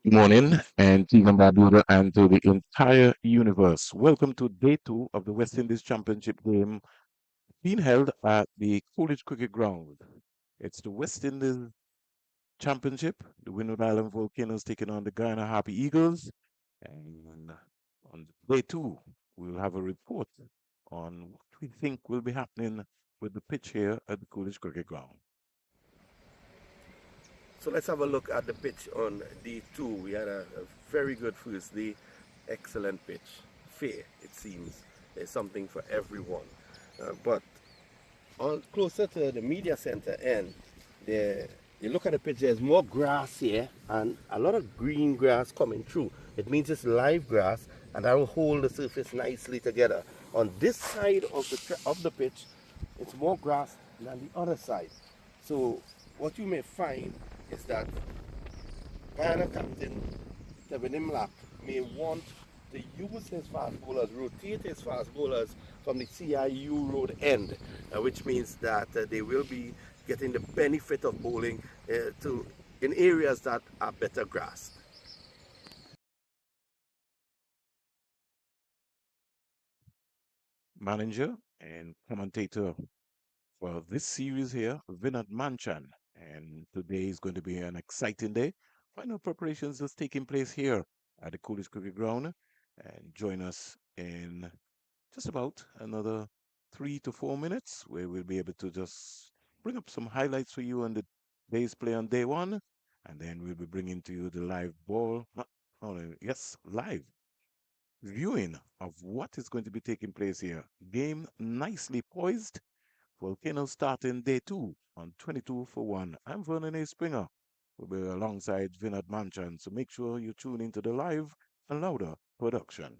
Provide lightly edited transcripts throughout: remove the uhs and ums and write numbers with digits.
Good morning, and Tegan Barbuda and to the entire universe. Welcome to day two of the West Indies Championship game being held at the Coolidge Cricket Ground. It's the West Indies Championship. The Windward Island Volcanoes taking on the Guyana Happy Eagles. And on day two, we'll have a report on what we think will be happening with the pitch here at the Coolidge Cricket Ground. So let's have a look at the pitch on day two. We had a very good first day, excellent pitch, fair it seems. There's something for everyone. But on closer to the media center end, there you look at the pitch. There's more grass here and a lot of green grass coming through. It means it's live grass, and that will hold the surface nicely together. On this side of the pitch, it's more grass than the other side. So what you may find is that Guyana captain Kevin Imlach may want to use his fast bowlers, rotate his fast bowlers from the CIU road end, which means that they will be getting the benefit of bowling to in areas that are better grass. Manager and commentator for this series here, Vinod Manchan. And today is going to be an exciting day. Final preparations is taking place here at the Coolidge Cricket Ground. And join us in just about another 3 to 4 minutes, where we'll be able to just bring up some highlights for you on the day's play on day one. And then we'll be bringing to you the live ball. Yes, live viewing of what is going to be taking place here. Game nicely poised. Volcano starting day two on 22 for 1. I'm Vernon A. Springer. We'll be alongside Vinod Manchan, so make sure you tune into the live and louder production.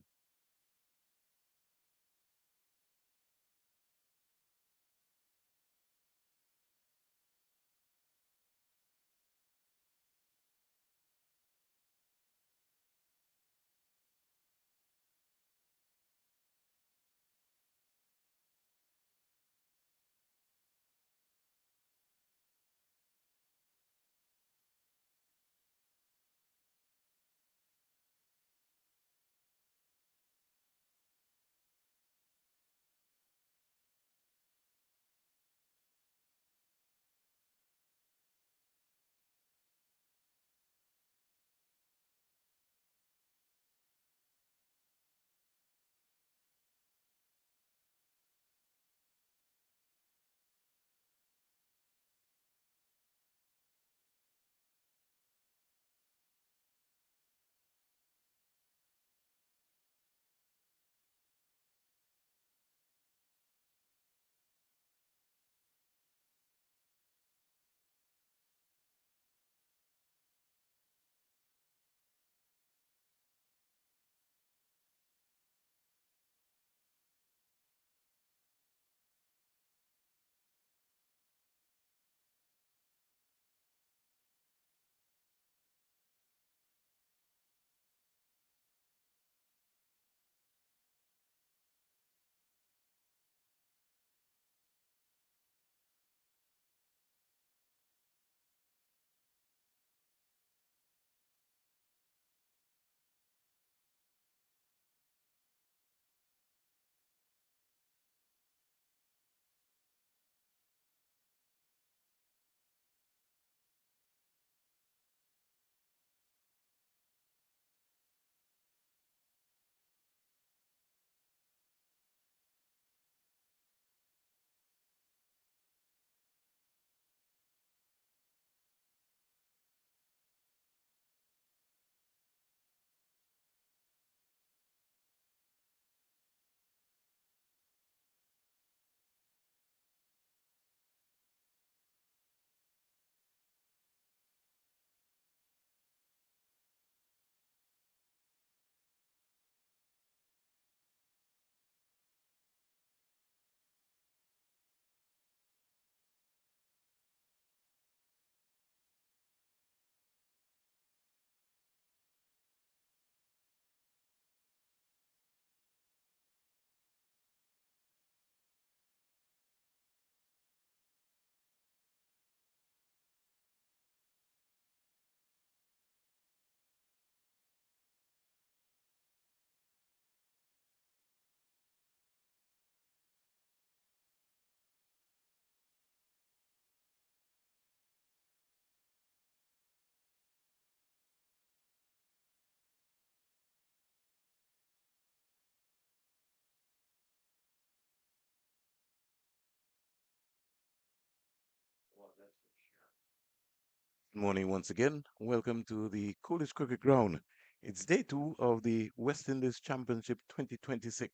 Good morning once again. Welcome to the Coolidge Cricket Ground. It's day two of the West Indies Championship 2026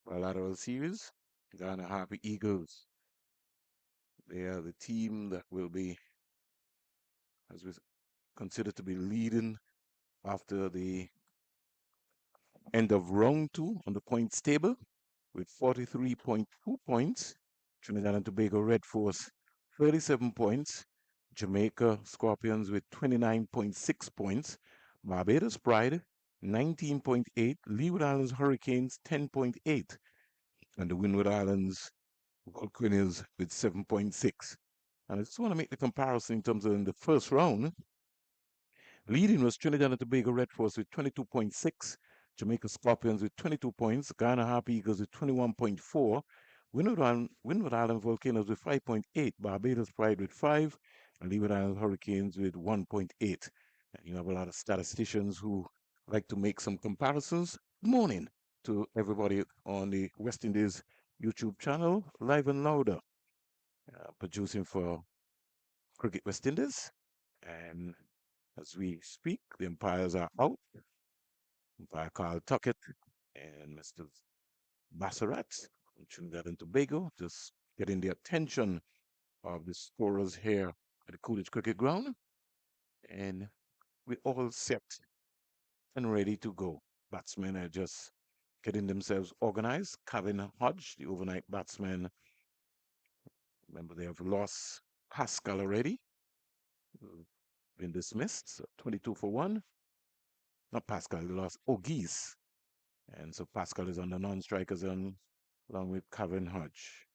bilateral series. Guyana Harpy Eagles. They are the team that will be, as we consider to be leading after the end of round two on the points table with 43.2 points. Trinidad and Tobago Red Force 37 points. Jamaica Scorpions with 29.6 points. Barbados Pride 19.8. Leeward Islands Hurricanes 10.8. And the Windward Islands Volcanoes with 7.6. And I just want to make the comparison in terms of in the first round. Leading was Trinidad and Tobago Red Force with 22.6, Jamaica Scorpions with 22 points, Guyana Harpy Eagles with 21.4, Windward Island Volcanoes with 5.8, Barbados Pride with 5, and Leeward Island Hurricanes with 1.8. And you have a lot of statisticians who like to make some comparisons. Good morning to everybody on the West Indies YouTube channel, live and louder, producing for Cricket West Indies. And as we speak, the umpires are out. Umpire Carl Tuckett and Mr. Bassarat from Trinidad and Tobago just getting the attention of the scorers here at the Coolidge Cricket Ground. And we're all set and ready to go. Batsmen are just getting themselves organized. Kevin Hodge, the overnight batsman, remember they have lost Pascal already, been dismissed, so 22 for 1. Not Pascal, they lost O'Geese. And so Pascal is on the non-strikers and along with Kevin Hodge.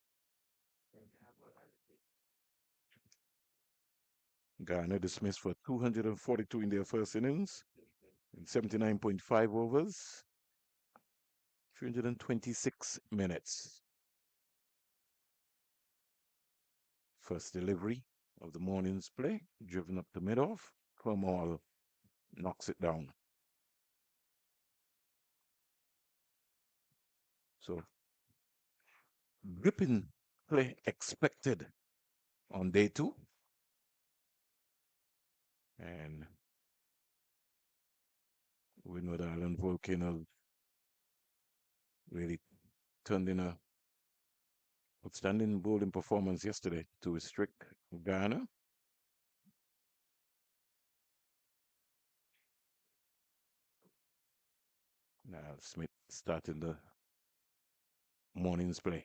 Guyana dismissed for 242 in their first innings in 79.5 overs, 326 minutes. First delivery of the morning's play, driven up the mid-off. Cromwell knocks it down. So gripping play expected on day two. And Windward Island Volcano really turned in a outstanding bowling performance yesterday to restrict Guyana. Now Smith starting the morning's play.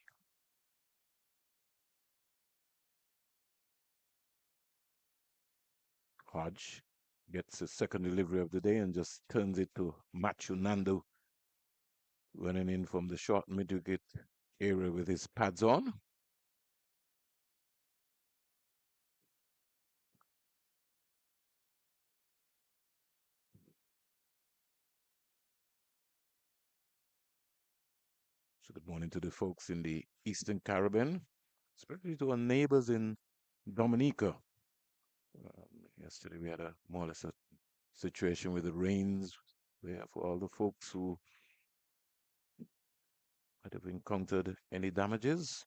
Hodge gets his second delivery of the day and just turns it to Machu Nando, running in from the short mid-wicket area with his pads on. So good morning to the folks in the Eastern Caribbean, especially to our neighbors in Dominica. Yesterday we had a more or less a situation with the rains there for all the folks who might have encountered any damages.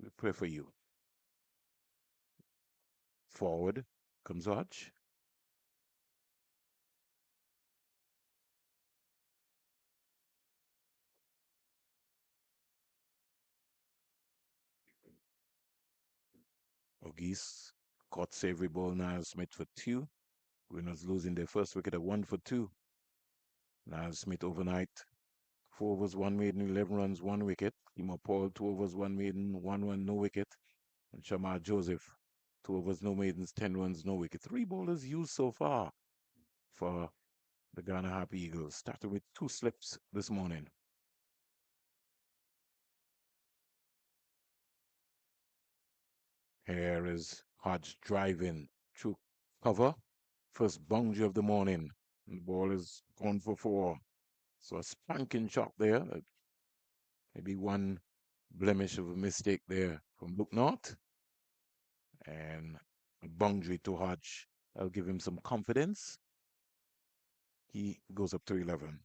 We pray for you. Forward comes Hodge. O'Geese caught savory ball. Niles Smith for two. Winners losing their first wicket at 1 for 2. Niles Smith overnight. 4 overs, 1 maiden, 11 runs, 1 wicket. Timo Paul, 2 overs, 1 maiden, 1 run, no wicket. And Shamar Joseph, 2 overs, no maidens, 10 runs, no wicket. 3 bowlers used so far for the Ghana Harpy Eagles. Started with 2 slips this morning. Here is Hodge driving through cover. First boundary of the morning. And the ball is gone for 4. So a spanking shot there. Maybe one blemish of a mistake there from Luke North. And a boundary to Hodge. I'll give him some confidence. He goes up to 11.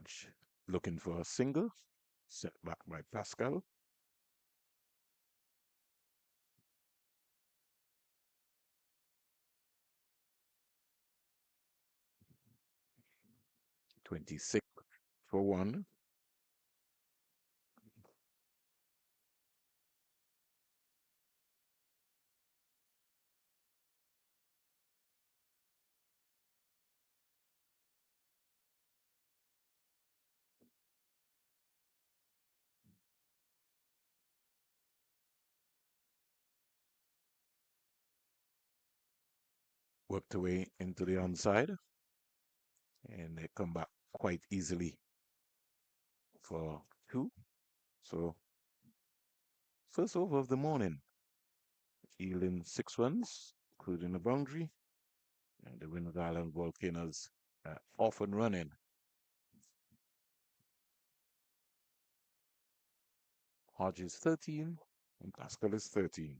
Hodge looking for a single, set back by Pascal. 26 for one. Worked away into the onside, and they come back quite easily for two. So, first over of the morning, yielding 6 runs, including a boundary, and the Windward Island Volcanoes off and running. Hodge is 13, and Pascal is 13.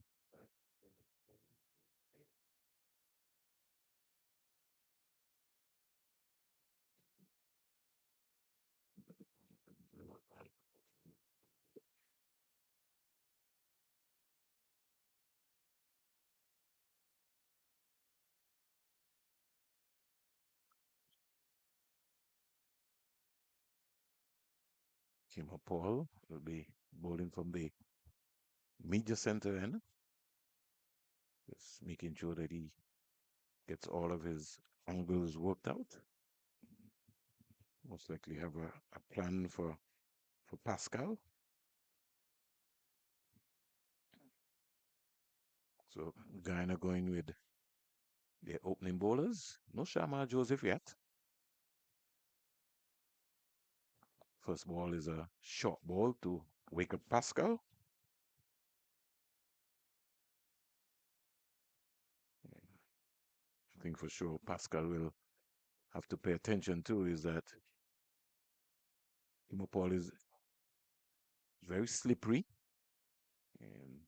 Kim Paul will be bowling from the media center end, just making sure that he gets all of his angles worked out. Most likely have a plan for Pascal. So Guyana going with their opening bowlers. No Shama Joseph yet. First ball is a short ball to wake up Pascal. I think for sure Pascal will have to pay attention to is that Paul is very slippery and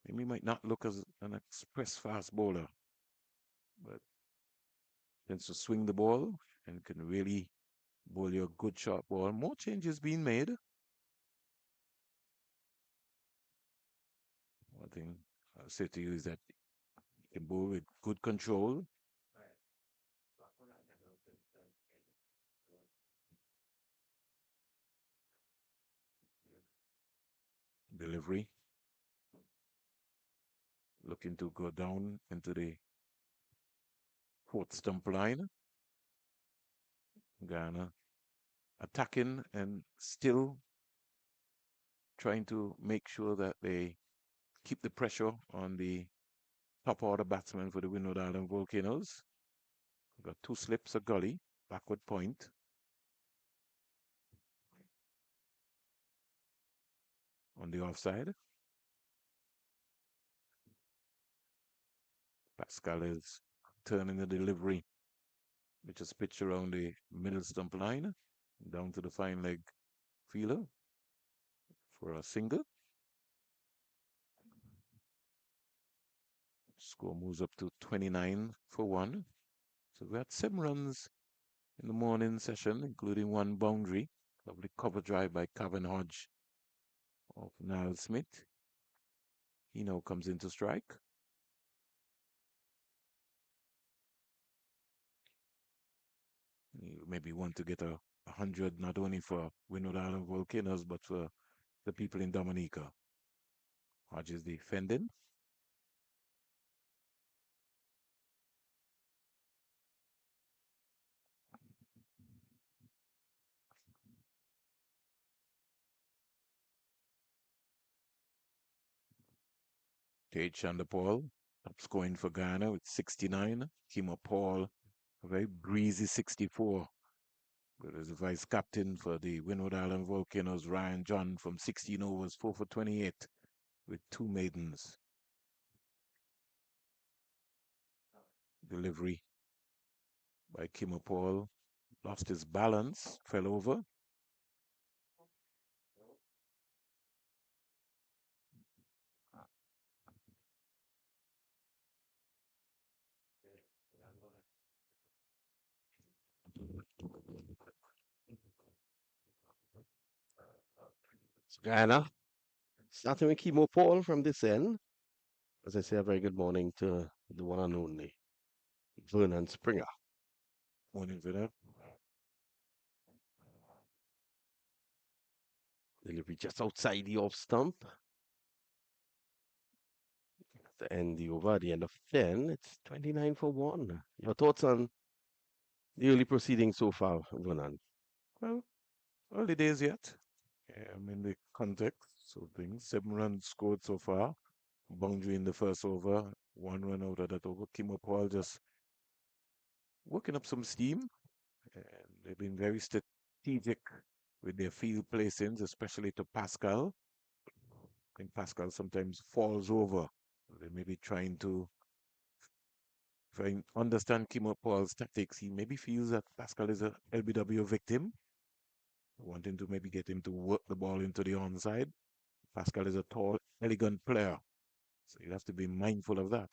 maybe might not look as an express fast bowler, but tends to swing the ball and can really bowl you a good short ball. More changes being made. One thing I'll say to you is that you can bowl with good control, delivery, looking to go down into the fourth stump line. Ghana attacking and still trying to make sure that they keep the pressure on the top order batsmen for the Windward Island Volcanoes. Got two slips, a gully, backward point. On the offside, Pascal is turning the delivery, which is pitched around the middle stump line, down to the fine leg fielder for a single. Score moves up to 29 for one. So we had 7 runs in the morning session, including one boundary. Lovely cover drive by Cavan Hodge of Niall Smith. He now comes into strike. You maybe want to get a 100 not only for Windward Island Volcanoes but for the people in Dominica. Hodge is defending. Tage Chanderpaul top scoring for Ghana with 69. Kimo Paul, a very breezy 64. But as the vice captain for the Windward Island Volcanoes, Ryan John from 16 overs, 4 for 28 with 2 maidens. Delivery by Kimo Paul. Lost his balance, fell over. Guyana, starting with Chemo Paul from this end. As I say, a very good morning to the one and only Vernon Springer. Morning, Vinod. Delivery just outside the off stump. To end the over at the end of 10. It's 29 for 1. Your thoughts on the early proceedings so far, Vernon? Well, early days yet. In the context of things, 7 runs scored so far. Boundary in the first over, 1 run out of that over. Kim Paul just working up some steam, and they've been very strategic with their field placings, especially to Pascal. I think Pascal sometimes falls over. They may be trying to, if I understand Kim Paul's tactics, he maybe feels that Pascal is a LBW victim, wanting to maybe get him to work the ball into the onside. Pascal is a tall, elegant player, so you have to be mindful of that.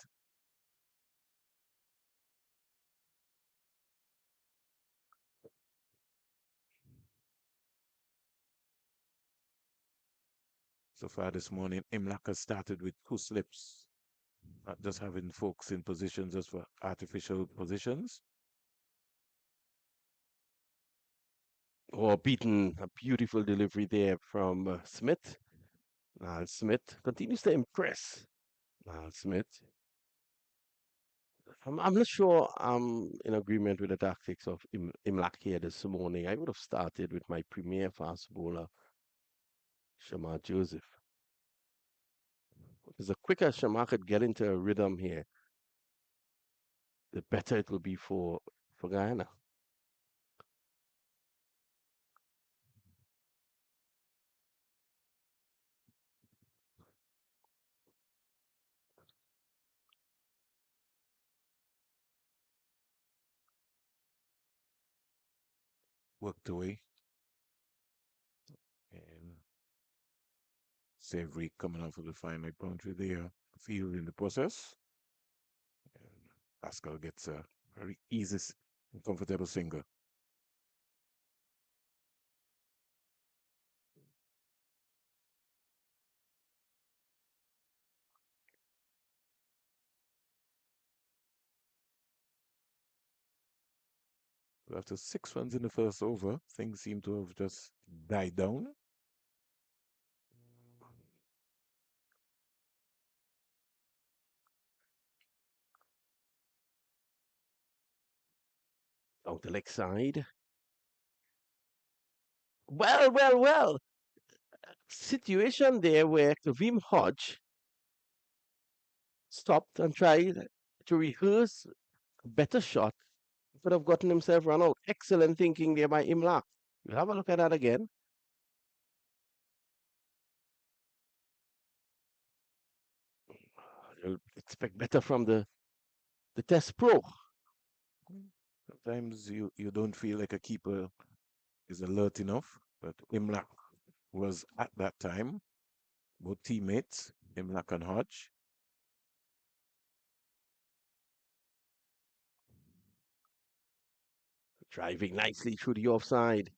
So far this morning, Imlak has started with 2 slips, not just having folks in positions just for artificial positions. Or beaten a beautiful delivery there from Smith. Niall Smith continues to impress. Niall Smith. I'm not sure I'm in agreement with the tactics of Imlak here this morning. I would have started with my premier fast bowler, Shamar Joseph. Because the quicker Shamar could get into a rhythm here, the better it will be for Guyana. Worked away, and Savory coming off of the fine leg boundary there, field in the process. And Pascal gets a very easy and comfortable single. So after 6 runs in the first over, things seem to have just died down. Out the leg side. Well. Situation there where Kavim Hodge stopped and tried to rehearse a better shot. Could have gotten himself run out. Excellent thinking there by Imlak. We'll have a look at that again. You'll expect better from the test pro. Sometimes you don't feel like a keeper is alert enough, but Imlak was at that time, both teammates, Imlak and Hodge. Driving nicely through the offside.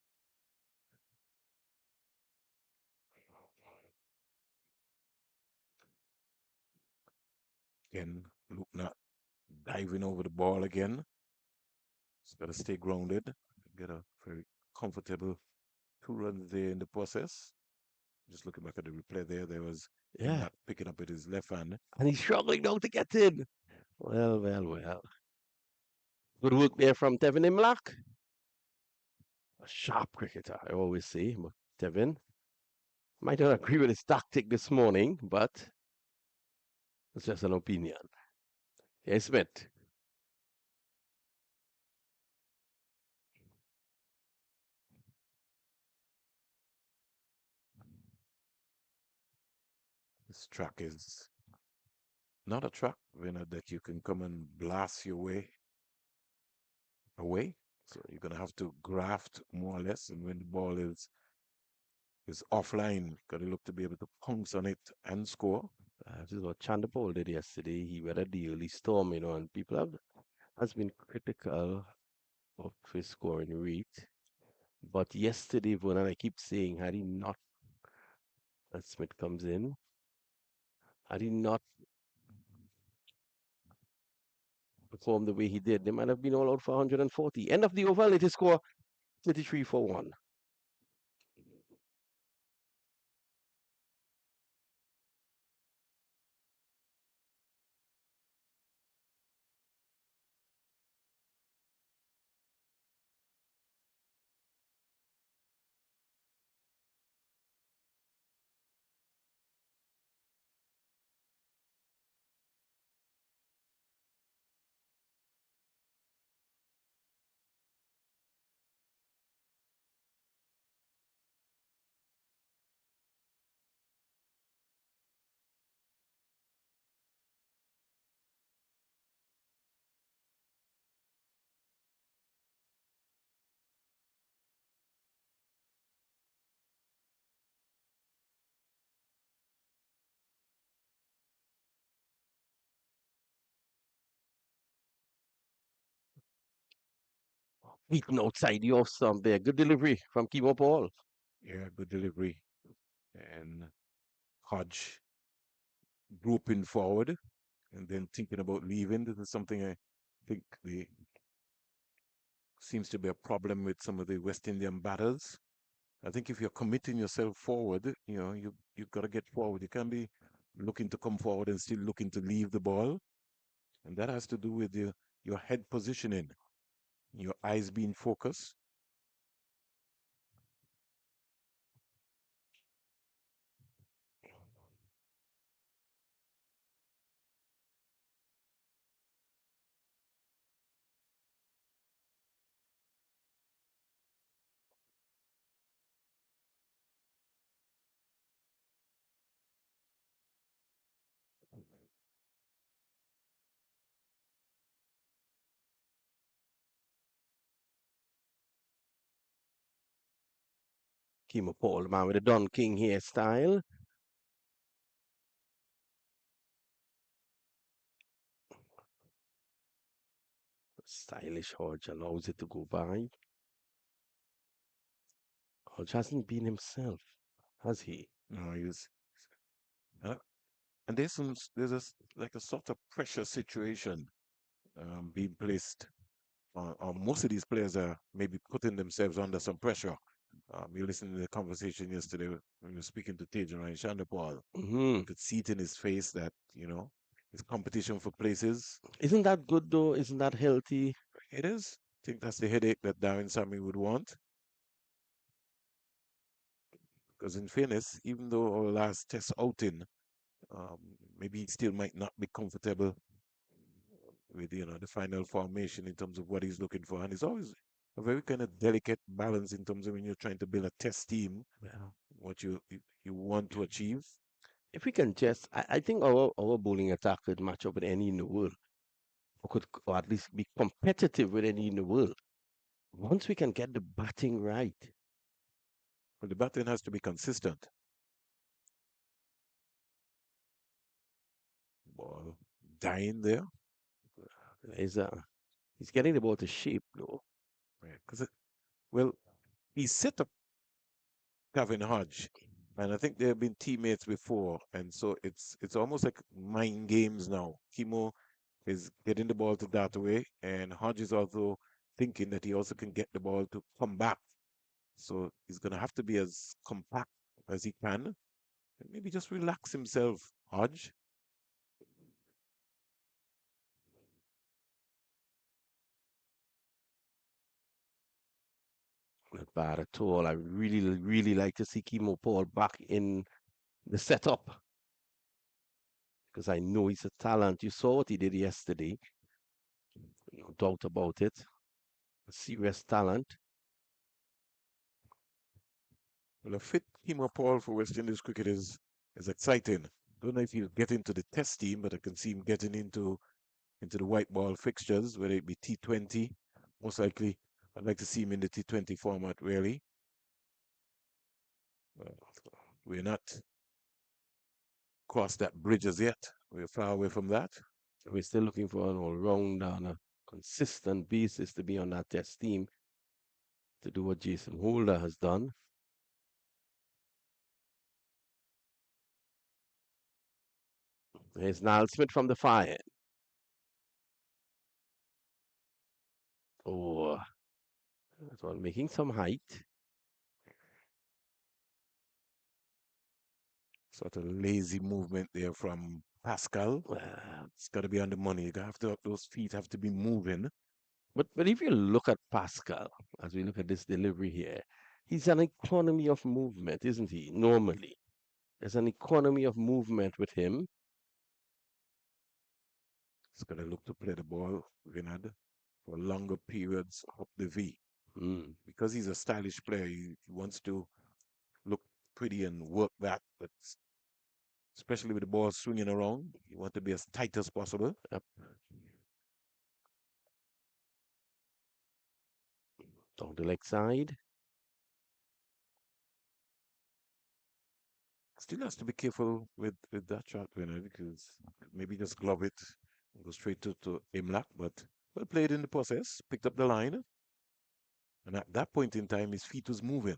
Again, Luke diving over the ball again. He's got to stay grounded, get a very comfortable 2 runs there in the process. Just looking back at the replay there was him Yeah. not picking up with his left hand. And he's struggling now to get in. Well. Good work there from Tevin Imlak. A sharp cricketer, I always say. But Tevin might not agree with his tactic this morning, but it's just an opinion. Yes, Smith. This track is not a track, that you can come and blast your way away. So you're gonna have to graft more or less, and when the ball is offline, gotta look to be able to pounce on it and score. This is what Chandapol did yesterday. He weathered the early storm, and people has been critical of his scoring rate. But yesterday, Vernon, I keep saying, had he not As Smith comes in. Had he not performed the way he did, they might have been all out for 140. End of the over, let us score 33 for 1. Beaten outside the off stump there. Good delivery from Kimo Paul. Yeah, good delivery. And Hodge groping forward and then thinking about leaving. This is something I think the seems to be a problem with some of the West Indian batters. I think if you're committing yourself forward, you've got to get forward. You can't be looking to come forward and still looking to leave the ball, and that has to do with your head positioning, your eyes being focused. Kimo Paul, the man with the Don King hairstyle. Stylish Hodge allows it to go by. Hodge hasn't been himself, has he? He's uh, and like a sort of pressure situation being placed on most of these players are maybe putting themselves under some pressure. You listened to the conversation yesterday when we were speaking to Tejan and Shandapal. Hmm. You could see it in his face that, it's competition for places. Isn't that good though? Isn't that healthy? It is. I think that's the headache that Darren Sammy would want. Because in fairness, even though our last test outing, um, maybe he still might not be comfortable with, the final formation in terms of what he's looking for. And it's always a very kind of delicate balance in terms of when you're trying to build a test team, Well, what you want to achieve. if we can just, I think our bowling attack could match up with any in the world, or at least be competitive with any in the world. Once we can get the batting right, But the batting has to be consistent. Ball dying there. is he's getting the ball to shape though. Right? Because, well, he set up Gavin Hodge, and I think they have been teammates before, and so it's almost like mind games now. Kimo is getting the ball to that way, and Hodge is also thinking that he also can get the ball to come back. So he's going to have to be as compact as he can, and maybe just relax himself, Hodge. Not bad at all. I really like to see Kimo Paul back in the setup because I know he's a talent. You saw what he did yesterday, no doubt about it. A serious talent. Well, a fit Kimo Paul for West Indies cricket is exciting. Don't know if he'll get into the test team, but I can see him getting into the white ball fixtures, whether it be T20. Most likely, I'd like to see him in the T20 format, really. Uh, we're not crossed that bridge as yet. We're far away from that. We're still looking for an all-rounder on a consistent basis to be on that test team to do what Jason Holder has done. Here's Niall Smith from the far end. Oh, that one making some height. Sort of lazy movement there from Pascal. Uh, It's got to be on the money. You have to those feet have to be moving. but if you look at Pascal, as we look at this delivery here, he's an economy of movement, isn't he? Normally, there's an economy of movement with him. He's got to look to play the ball, Vinod, for longer periods up the V. Mm, Because he's a stylish player, he wants to look pretty and work that. But especially with the ball swinging around, you want to be as tight as possible. yep. Down the leg side. Still has to be careful with that shot, Vinod, because maybe just glove it and go straight to Imlach. But well played in the process, picked up the line. And at that point in time, his feet was moving.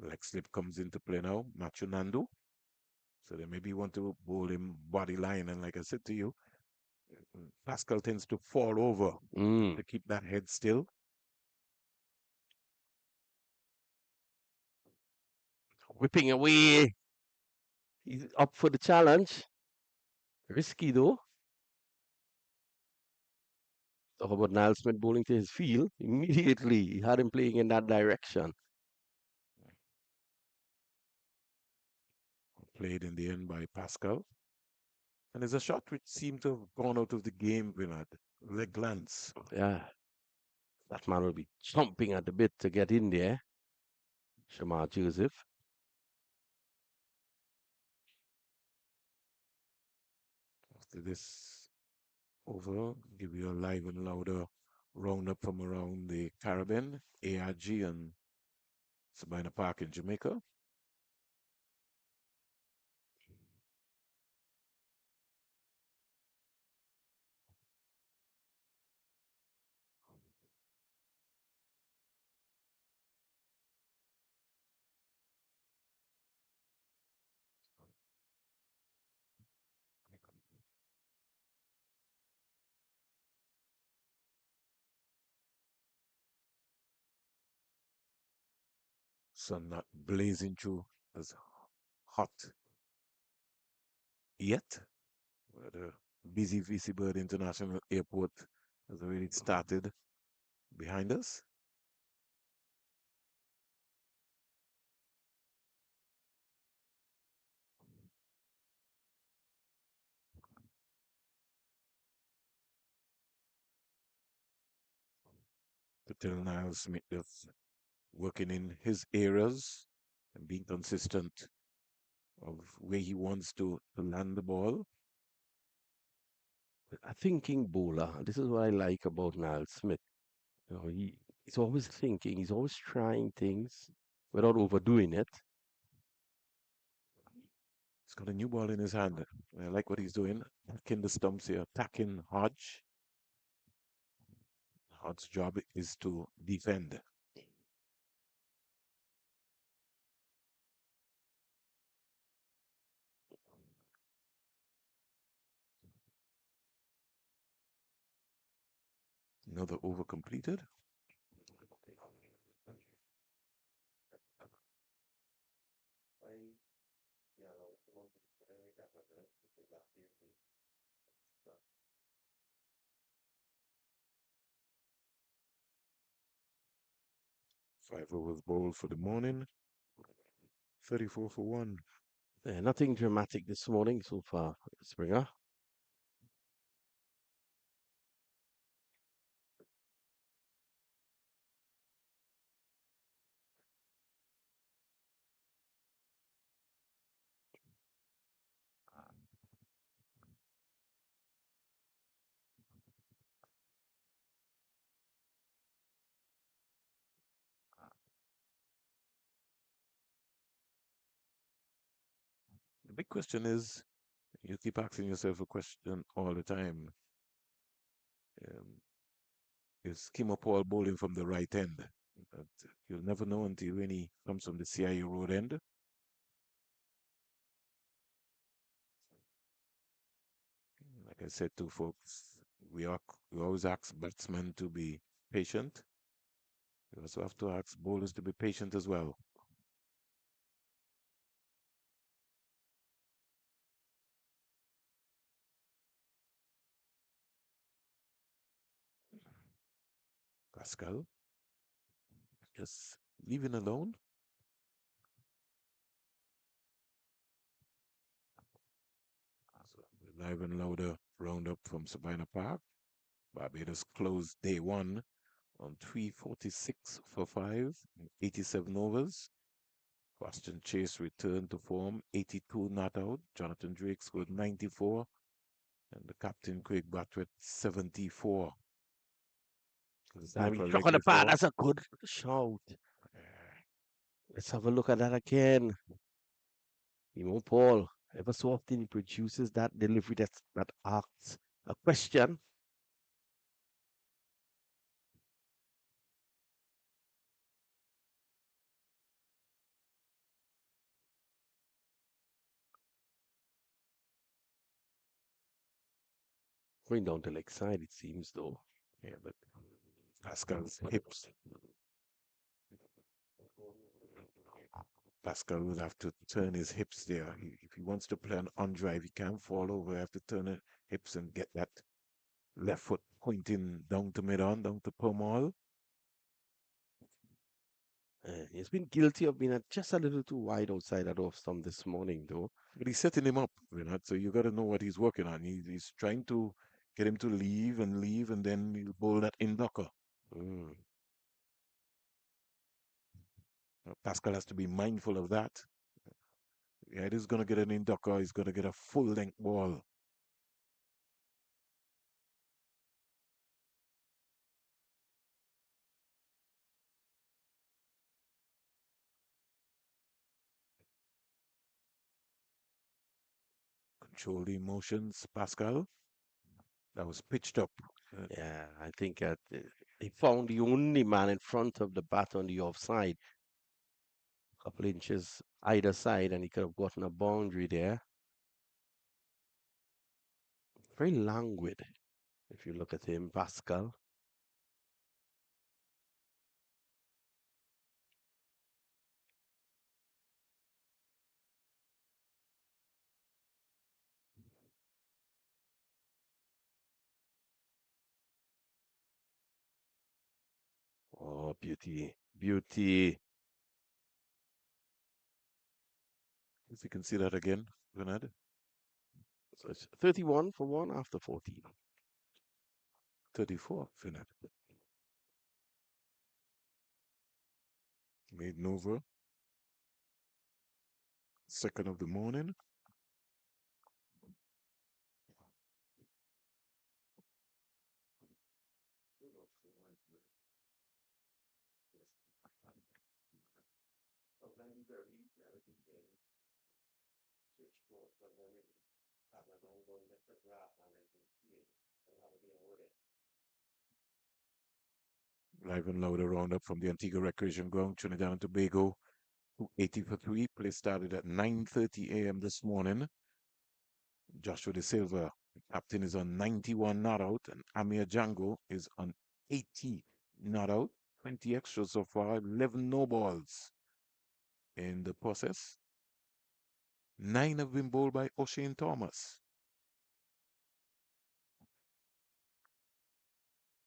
Leg slip comes into play now. Machu Nandu. So they maybe want to bowl him body line. And like I said to you, Pascal tends to fall over Mm, to keep that head still. whipping away. He's up for the challenge. Risky though. Talk about Niall Smith bowling to his field. Immediately, he had him playing in that direction. Played in the end by Pascal. And there's a shot which seemed to have gone out of the game, Vinod. Leg glance. Yeah, that man will be chomping at the bit to get in there. Shamar Joseph. After this over, give you a live and louder roundup from around the Caribbean, ARG and Sabina Park in Jamaica. Sun not blazing through as hot yet. The busy VC Bird International Airport has already started behind us. To tell Niall Smith that's working in his areas and being consistent of where he wants to land the ball. A thinking bowler. This is what I like about Niall Smith. He's always thinking. He's always trying things without overdoing it. He's got a new ball in his hand. I like what he's doing. Attacking the stumps here, attacking Hodge. Hodge's job is to defend. Another over completed. Five overs bowled for the morning. 34 for one. Nothing dramatic this morning so far, Springer. The big question is, you keep asking yourself a question all the time. Um, is Kimo Paul bowling from the right end? But you'll never know until when he comes from the CIA road end. Like I said to folks, we always ask batsmen to be patient. We also have to ask bowlers to be patient as well. Pascal, just leaving alone. So, live and louder roundup from Sabina Park. Barbados closed day one on 346 for 5, 87 overs. Boston Chase returned to form, 82 not out. Jonathan Drake scored 94, and the captain Craig Bartlett 74. It's I time mean, for shock on leg the pad. before. That's a good shout. Let's have a look at that again. Paul, ever so often he produces that delivery that asks a question. Going down the leg side, it seems, though. Yeah, but Pascal's hips. Pascal will have to turn his hips there. If he wants to play an on drive, he can't fall over. He have to turn his hips and get that left foot pointing down to mid on, down to Pomal. He's been guilty of being just a little too wide outside that off stump this morning, though. But he's setting him up, so you got to know what he's working on. He's trying to get him to leave, and then he'll bowl that in knocker. Mm. Pascal has to be mindful of that. Yeah, he's going to get an in knocker. He's going to get a full length ball. Control the emotions, Pascal. That was pitched up. Uh, Yeah, I think he found the only man in front of the bat on the offside, a couple inches either side, and he could have gotten a boundary there. Very languid, if you look at him, Pascal. Oh, beauty, beauty. if you can see that again, Bernard. So it's 31 for one after 14. 34, Bernard. Made Nova. Second of the morning. Live and louder roundup from the Antigua Recreation Ground, Trinidad and Tobago. 80 for 3. Play started at 9:30 a.m. this morning. Joshua De Silva, captain, is on 91 not out, and Amir Django is on 80 not out. 20 extras so far, 11 no balls in the process. 9 have been bowled by O'Shane Thomas.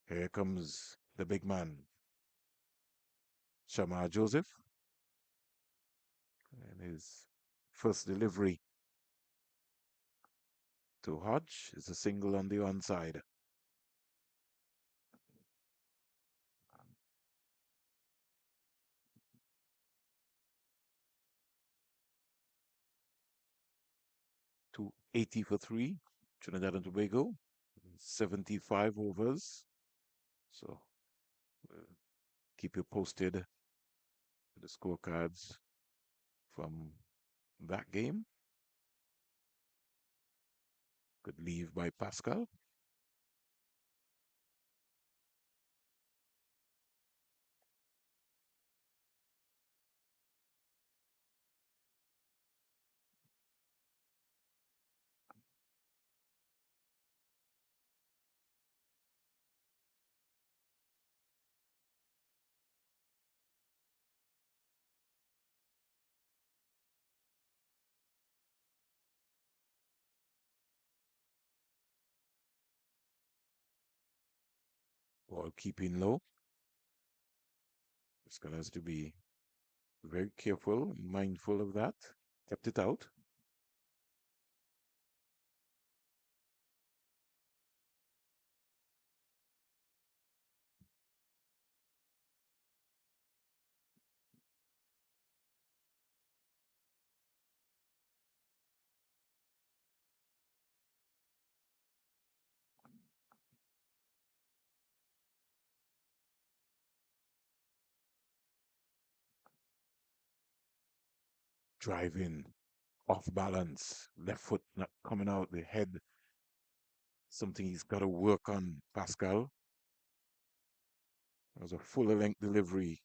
Here comes the big man, Shamar Joseph, and his first delivery to Hodge is a single on the onside. To 80 for 3, Trinidad and Tobago, 75 overs. So uh, keep you posted the scorecards from that game. Good leave by Pascal. Ball keeping low. Pascal has to be very careful, mindful of that. Kept it out. Driving off balance. Left foot not coming out. The head, something he's got to work on, Pascal. That was a fuller length delivery.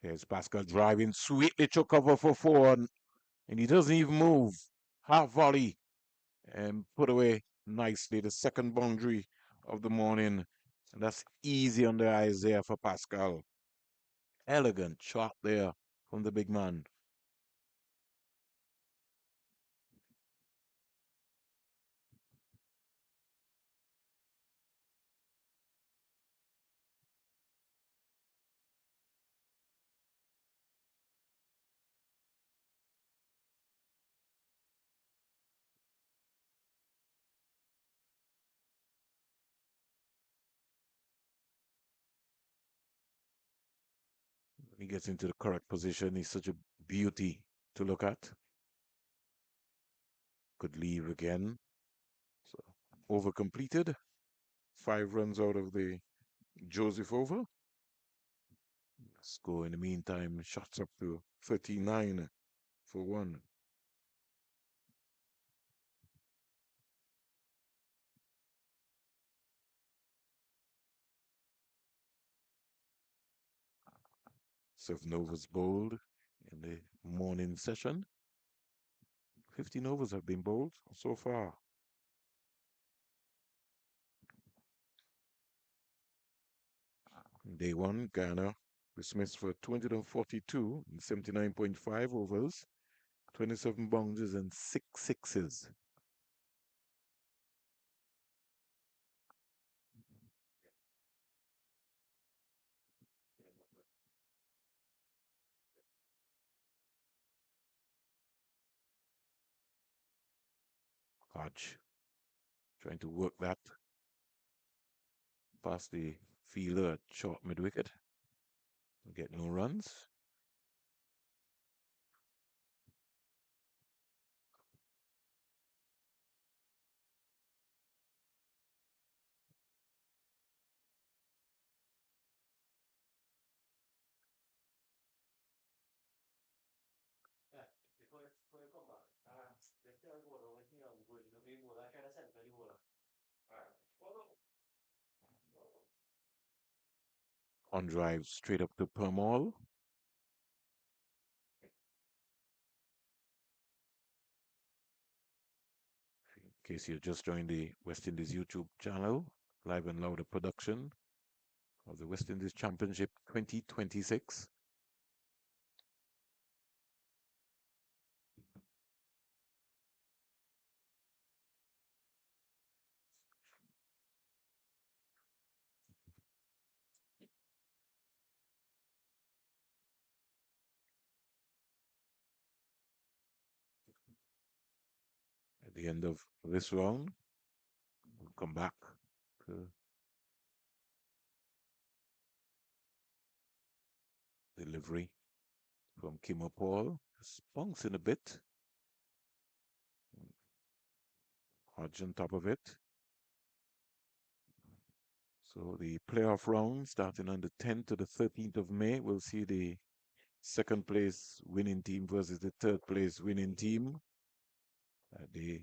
Here's Pascal driving sweetly to cover for four, and he doesn't even move. Half volley and put away nicely the second boundary of the morning. And that's easy on the eyes there for Pascal. Elegant shot there from the big man. When he gets into the correct position, he's such a beauty to look at. Could leave again. So over completed. 5 runs out of the Joseph over. Score in the meantime, shots up to 39 for one. Novas bowled in the morning session. 15 overs have been bowled so far. Day one, Guyana dismissed for 242 in 79.5 overs, 27 boundaries and 6 sixes. Hodge trying to work that past the fielder at short mid wicket. Get no runs. On drive straight up to Permall. In case you just joined the West Indies YouTube channel, live and louder production of the West Indies Championship 2026. At the end of this round, we'll come back to delivery from Kimo Paul. Just bouncing a bit. Hodge on top of it. So the playoff round starting on the 10th to the 13th of May. We'll see the second place winning team versus the third place winning team at the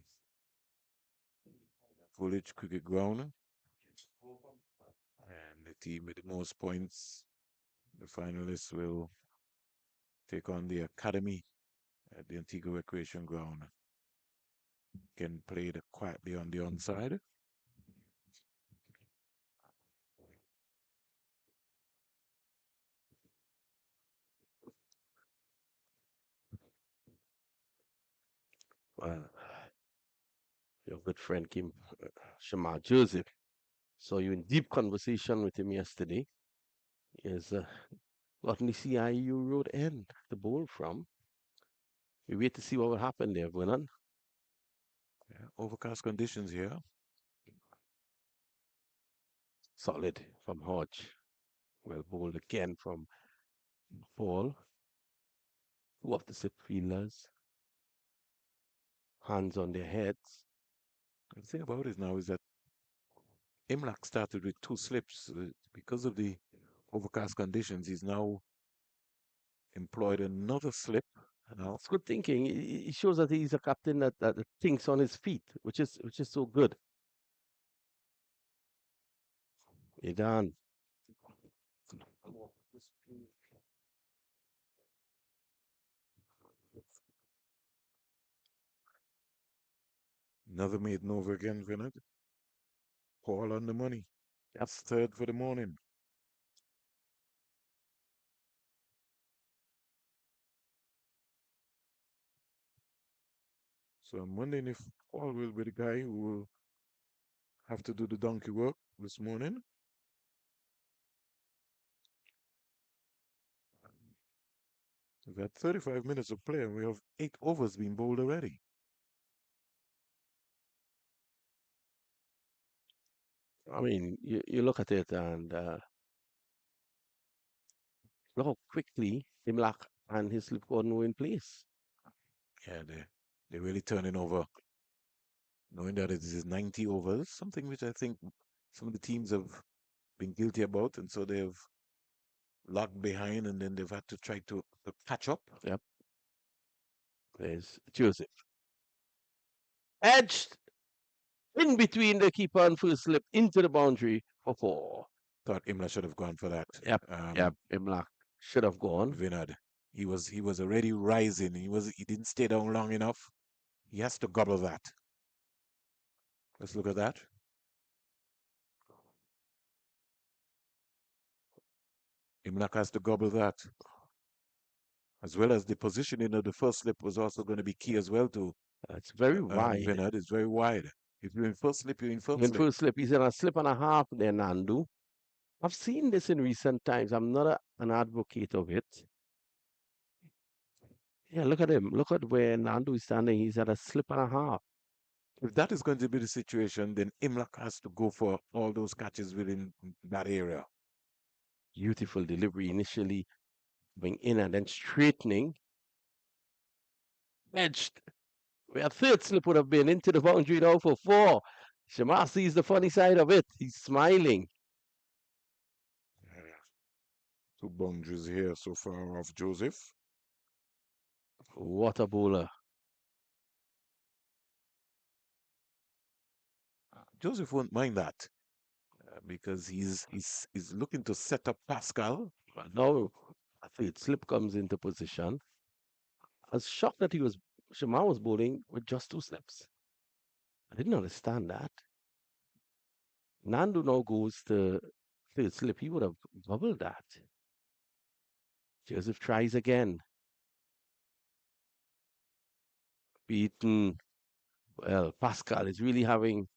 Village Cricket Ground. And the team with the most points, the finalists, will take on the Academy at the Antigua Recreation Ground. Can play it quietly on the onside. Well, your good friend Kim Shamar Joseph. Saw you in deep conversation with him yesterday. He has gotten the CIU road end to bowl from. We wait to see what will happen there, Vernon. Yeah, overcast conditions here. Solid from Hodge. Well bowled again from Paul. Two of the slip fielders. Hands on their heads. The thing about it now is that Imlak started with two slips. Because of the overcast conditions, he's now employed another slip. Now, It's good thinking. It shows that he's a captain that thinks on his feet, which is so good. Idan. another maiden over again, Vinod. Paul on the money. Yep. It's third for the morning. So I'm wondering if Paul will be the guy who will have to do the donkey work this morning. We've had 35 minutes of play and we have 8 overs being bowled already. I mean, you look at it and look how quickly Imlak and his slip Gordon were in place. Yeah, they're really turning over, knowing that it is 90 overs, something which I think some of the teams have been guilty about. And so they've lagged behind and then they've had to try to catch up. Yep. There's Joseph. Edged in between the keeper and first slip into the boundary for 4. Thought Imla should have gone for that. Yep. Yep. Imlak should have gone. Vinod, he was already rising. He didn't stay down long enough. He has to gobble that. Let's look at that. Imlak has to gobble that. As well as the positioning of the first slip was also going to be key as well to It's very wide. Vinod. It's very wide. If you're in first slip, you're in first In slip. first slip, he's in a slip and a half there, Nandu. I've seen this in recent times. I'm not an advocate of it. Yeah, look at him. Look at where Nandu is standing. He's at a slip and a half. If that is going to be the situation, then Imlak has to go for all those catches within that area. Beautiful delivery initially, going in and then straightening. Edged. Where a third slip would have been into the boundary now for 4. Shamar sees the funny side of it. He's smiling. Two boundaries here so far off Joseph. What a bowler. Joseph won't mind that because he's looking to set up Pascal. But now a third slip comes into position. I was shocked that Shamar was bowling with just 2 slips. I didn't understand that. Nandu now goes to third slip. He would have bubbled that. Joseph tries again. Beaten. Well, Pascal is really having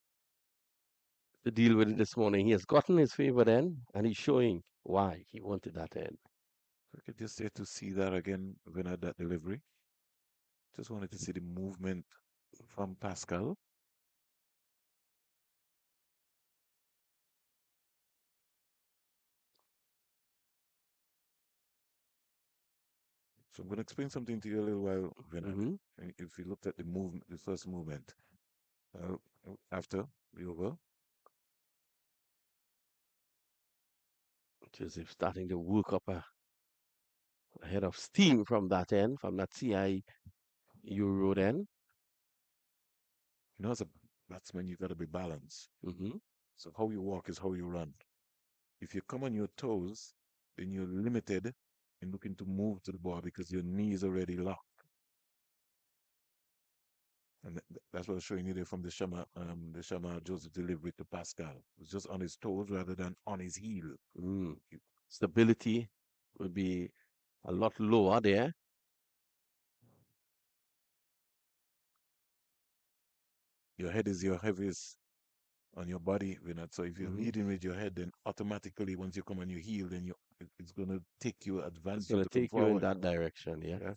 to deal with it this morning. He has gotten his favourite end, and he's showing why he wanted that end. I could just say to see that again when at that delivery. Just wanted to see the movement from Pascal. So I'm going to explain something to you a little while, Vinod. Mm-hmm. If you looked at the movement, the first movement, uh, after the over, Joseph starting to work up a head of steam from that end, from that CI Euro end. as a batsman, you got to be balanced. Mm-hmm. So how you walk is how you run. If you come on your toes, then you're limited in looking to move to the ball because your knee is already locked. And that's what I was showing you there from the Shama Joseph delivery to Pascal. It was just on his toes rather than on his heel. Mm. Stability would be a lot lower there. Your head is your heaviest on your body, Vinod. So if you're Mm-hmm. leading with your head, then automatically once you come on your heel, then it's going to take you, It's advance you going to to come take you in forward. that direction. Yeah. Yeah.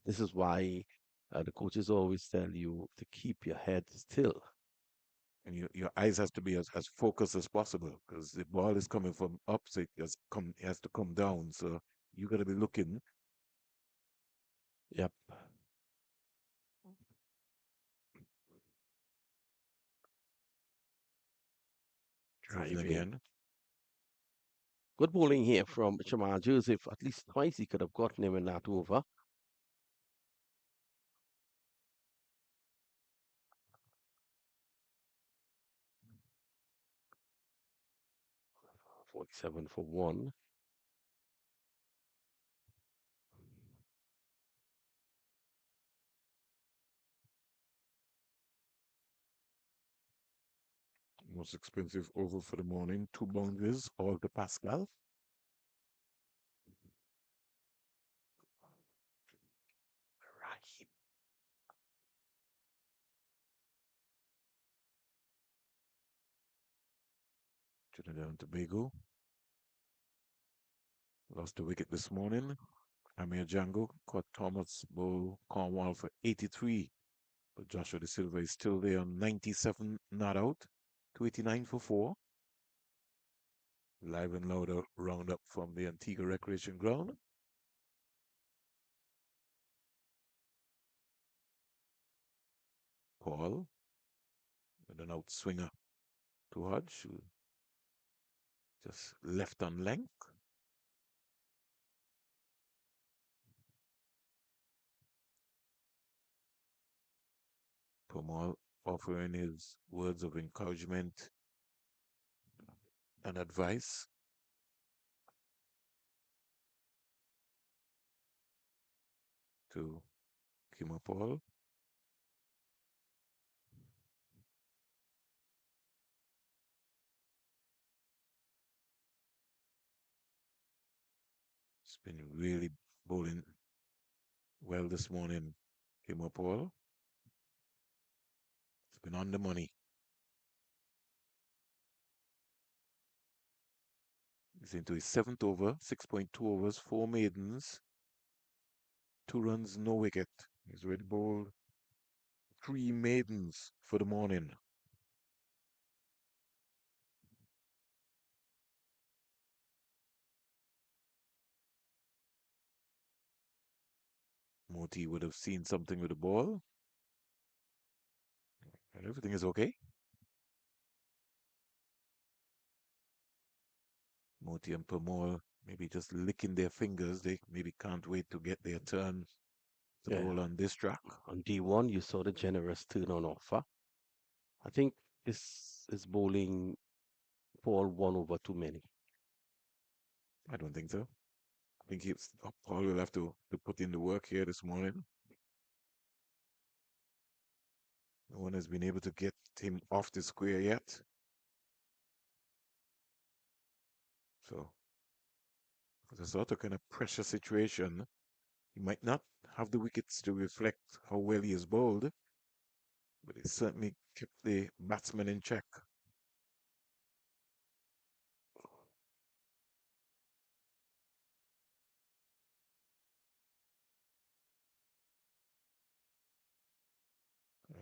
This is why the coaches always tell you to keep your head still. And your eyes has to be as focused as possible because the ball is coming from up, so it has to come down. So you got to be looking. Yep. Driven Driving. again. Good bowling here from Jamal Joseph. At least twice he could have gotten him in that over. 47 for one. Most expensive over for the morning. 2 boundaries, all to Pascal. Right. Trinidad and Tobago. Lost the wicket this morning. Amir Django caught Thomas Bow Cornwall for 83. But Joshua De Silva is still there on 97, not out. 289 for 4. Live and louder roundup from the Antigua Recreation Ground. Paul with an outswinger to Hodge, who just left on length. Paul offering his words of encouragement and advice to Kimo Paul. It's been really bowling well this morning, Kimo Paul. It's been on the money. He's into his 7th over, 6.2 overs, 4 maidens, 2 runs, no wicket. He's already bowled 3 maidens for the morning. Moti would have seen something with the ball, and everything is okay. Moti and Permol maybe just licking their fingers. They maybe can't wait to get their turn to Yeah. bowl on this track. On D1, you saw the generous turn on offer. I think this is bowling Paul one over too many. I don't think so. I think Paul will have to put in the work here this morning. No one has been able to get him off the square yet. So it's a sort of kind of pressure situation. He might not have the wickets to reflect how well he has bowled, but he certainly kept the batsman in check.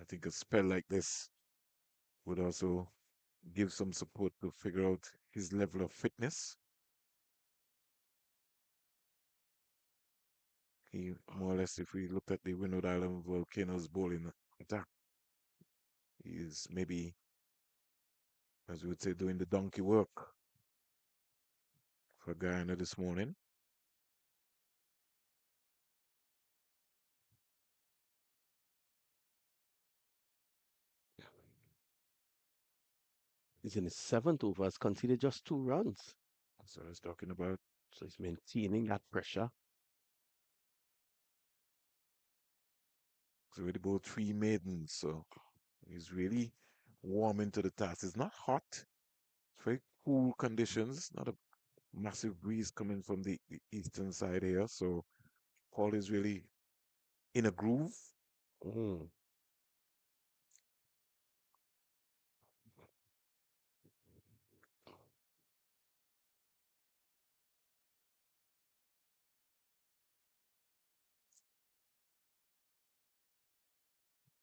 I think a spell like this would also give some support to figure out his level of fitness. He more or less, if we looked at the Windward Island Volcanoes bowling attack, he is maybe, as we would say, doing the donkey work for Guyana this morning. He's in his seventh over, has conceded just 2 runs. So I was talking about. So he's maintaining that pressure. He's already bowled 3 maidens, so he's really warming to the task. It's not hot. It's very cool conditions. Not a massive breeze coming from the eastern side here, so Paul is really in a groove. Mm.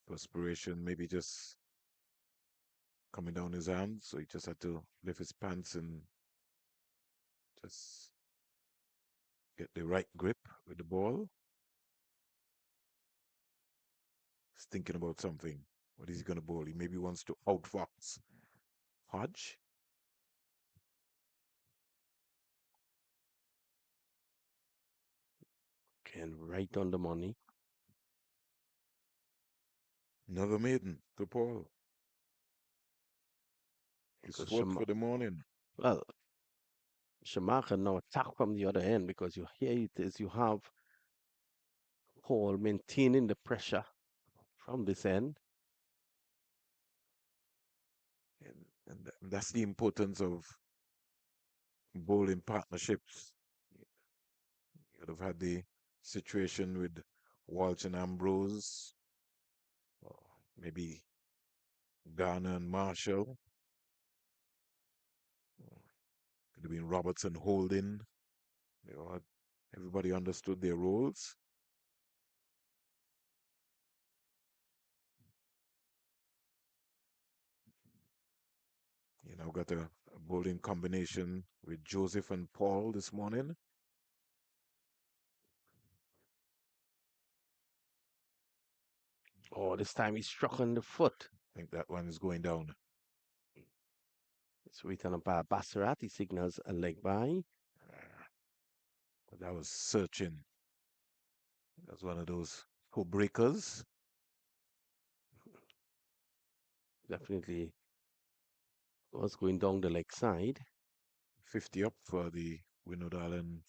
Perspiration maybe just coming down his hands, so he just had to lift his pants and just get the right grip with the ball. He's thinking about something. What is he going to bowl? He maybe wants to outfox Hodge. Again, right on the money. Another maiden to Paul. His Because fourth for the morning. well, Schumacher now attack from the other end because you here it is. You have Paul maintaining the pressure from this end. And that's the importance of bowling partnerships. You would have had the situation with Walsh and Ambrose, or maybe Garner and Marshall. Could have been Roberts and Holding. Everybody understood their roles. You know, got a bowling combination with Joseph and Paul this morning. Oh, this time he struck on the foot. I think that one is going down. It's written by Bassarat. He signals a leg by. But that was searching. That was one of those co-breakers. Definitely was going down the leg side. 50 up for the Windward Island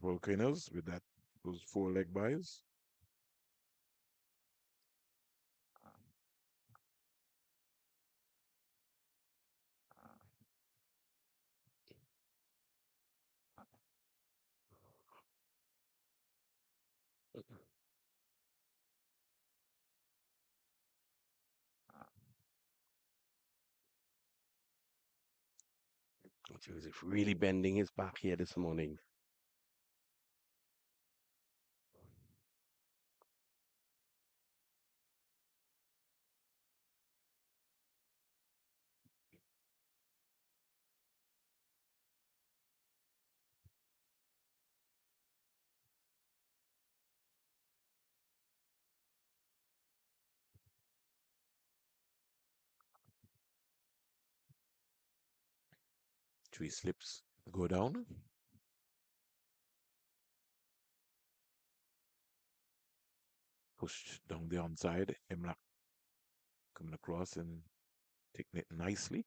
Volcanoes with those 4 leg byes. He was really bending his back here this morning. Three slips go down. Pushed down the onside. Emlak coming across and taking it nicely.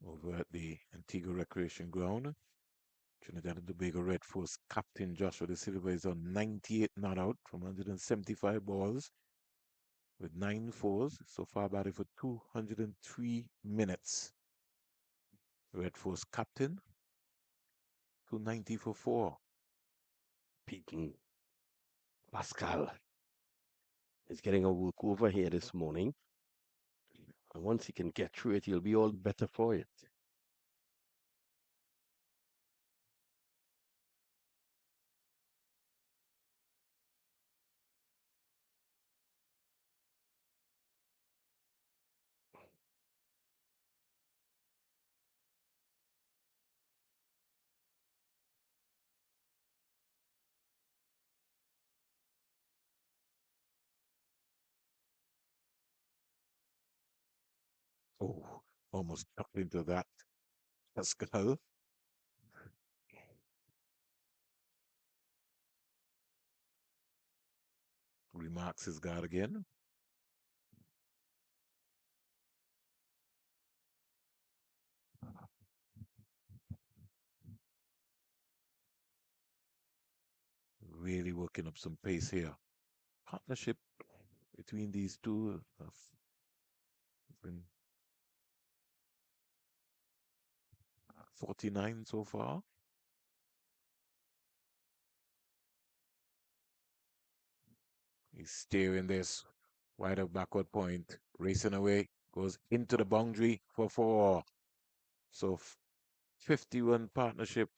Over at the Antigua Recreation Ground. Trinidad and Tobago Red Force captain Joshua De Silva is on 98 not out from 175 balls with 9 fours. So far batted for 203 minutes. Red Force captain, 290 for 4. Beaten. Pascal is getting a walk over here this morning. And once he can get through it, he'll be all the better for it. Oh, almost tucked into that. Pascal remarks his guard again. Really working up some pace here. Partnership between these two have been 49 so far. He's steering this wide of backward point, racing away, goes into the boundary for four. So 51 partnership.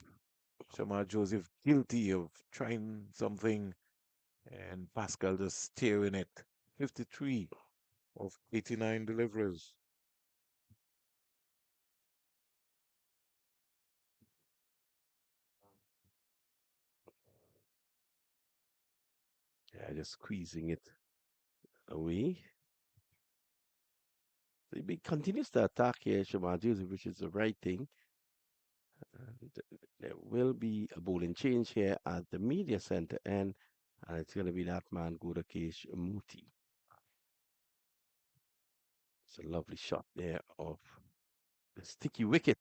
Shamar Joseph guilty of trying something, and Pascal just steering it. 53 of 89 deliveries. Yeah, just squeezing it away. So he continues to attack here, Shamar Joseph, which is the right thing. And there will be a bowling change here at the media center end, and it's going to be that man, Gudakesh Muti. It's a lovely shot there of the sticky wicket.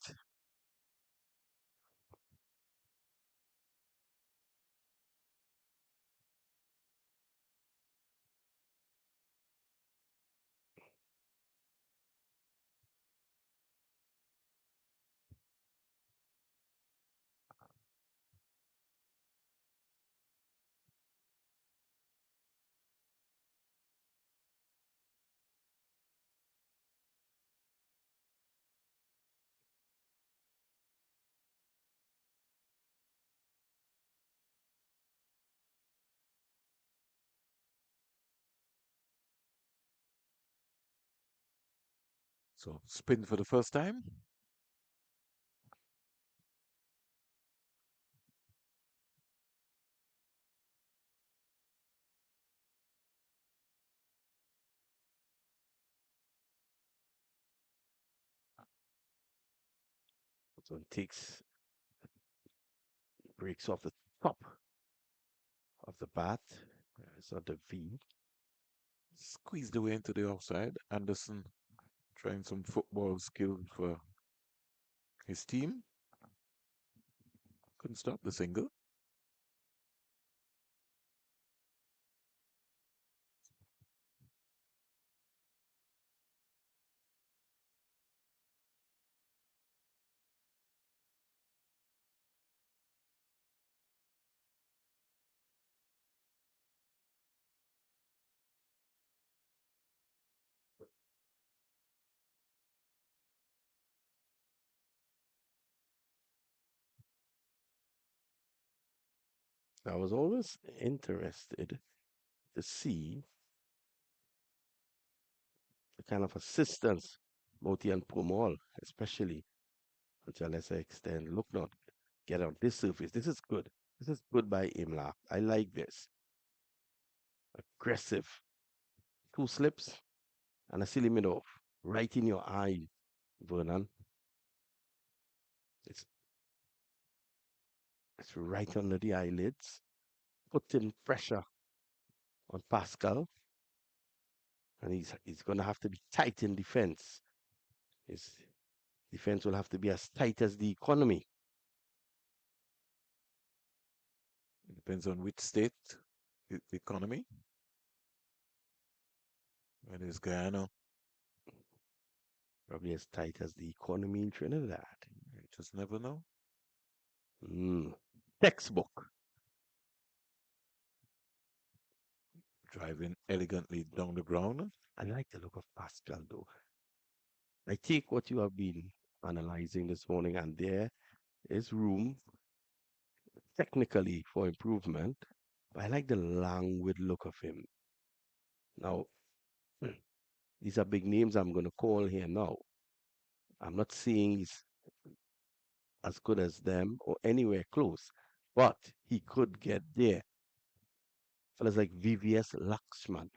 So spin for the first time. So it takes, breaks off the top of the bat. It's not the V. Squeezed away into the offside. Anderson trying some football skill for his team. Couldn't stop the single. I was always interested to see the kind of assistance Moti and Pumol, especially to a lesser extent, look not get on this surface. This is good. This is good by Imlak. I like this. Aggressive. Two slips and a silly mid off. Right in your eye, Vernon. It's it's right under the eyelids. Putting pressure on Pascal. And he's gonna have to be tight in defense. His defense will have to be as tight as the economy. It depends on which state, the economy. It is Guyana. Probably as tight as the economy in Trinidad. You just never know. Mm. Textbook. Driving elegantly down the ground. I like the look of Pascal though. I take what you have been analyzing this morning, and there is room technically for improvement. But I like the languid look of him. Now, these are big names I'm going to call here now. I'm not saying he's as good as them or anywhere close, but he could get there. Fellas like VVS Lakshman,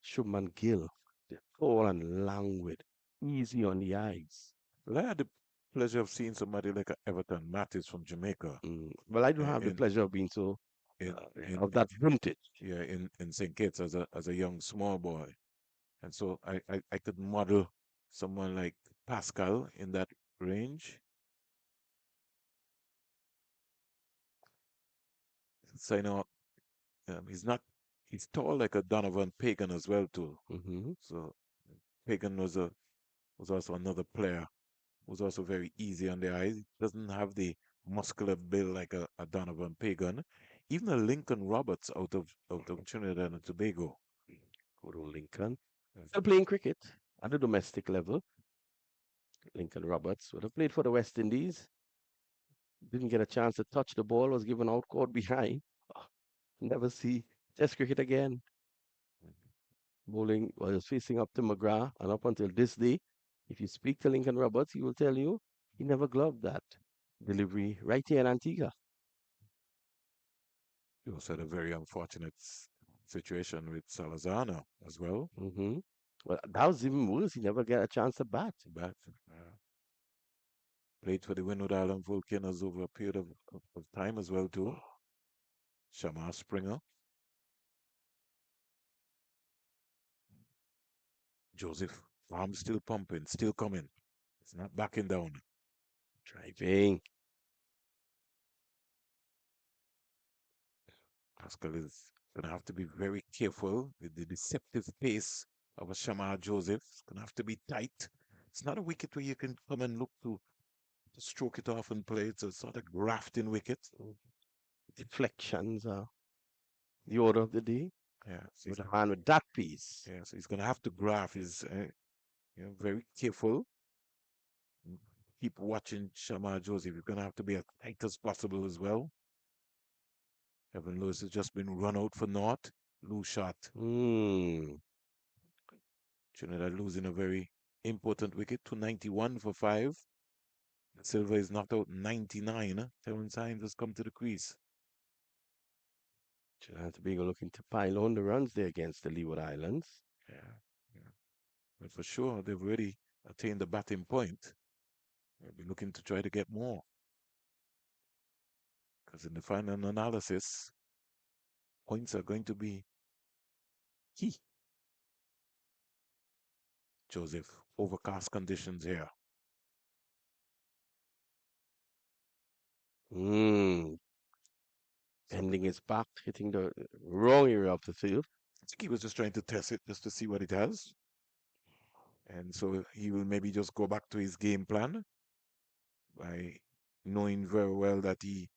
Shubman Gill, they're tall and languid, easy on the eyes. Well, I had the pleasure of seeing somebody like a Everton Mattis from Jamaica Well, I don't in have the pleasure of being so in of in that vintage. yeah in St. Kitts as a young small boy, and so I could model someone like Pascal in that range. So you know, he's not he's tall like a Donovan Pagan as well too. Hmm. So Pagan was also another player who's also very easy on the eyes. Doesn't have the muscular build like a Donovan Pagan. Even a Lincoln Roberts out of Trinidad and Tobago. Good old Lincoln. Uh, Still playing cricket at the domestic level. Lincoln Roberts would have played for the West Indies. Didn't get a chance to touch the ball, was given out caught behind. Ah, never see Test cricket again. Bowling was facing up to McGrath, and up until this day, if you speak to Lincoln Roberts, he will tell you he never gloved that delivery right here in Antigua. He also had a very unfortunate situation with Salazar as well. Hmm. Well, that was even worse. He never got a chance to bat. But played for the Windward Island Volcanoes over a period of time as well too. Shamar Springer, Joseph, arm still pumping, still coming. It's not backing down. Driving. Pascal is going to have to be very careful with the deceptive pace of a Shamar Joseph. It's going to have to be tight. It's not a wicket where you can come and look to stroke it off and play. It's a sort of grafting wicket. Deflections are the order of the day. Yeah, so With a hand with that piece. he's going to have to graft. He's very careful. Keep watching Shamar Joseph. You're going to have to be as tight as possible as well. Evan Lewis has just been run out for naught. Loose shot. Hmm. Trinidad losing a very important wicket, 291 for 5. Silva is knocked out 99. Terrence Hines has come to the crease. Trinidad and Tobago looking to pile on the runs there against the Leeward Islands. Yeah, yeah. But for sure, they've already attained the batting point. They'll be looking to try to get more. Because in the final analysis, points are going to be key. Joseph, overcast conditions here. Hmm. Something Bending his back, hitting the wrong area of the field. I think he was just trying to test it just to see what it has. And so he will maybe just go back to his game plan by knowing very well that he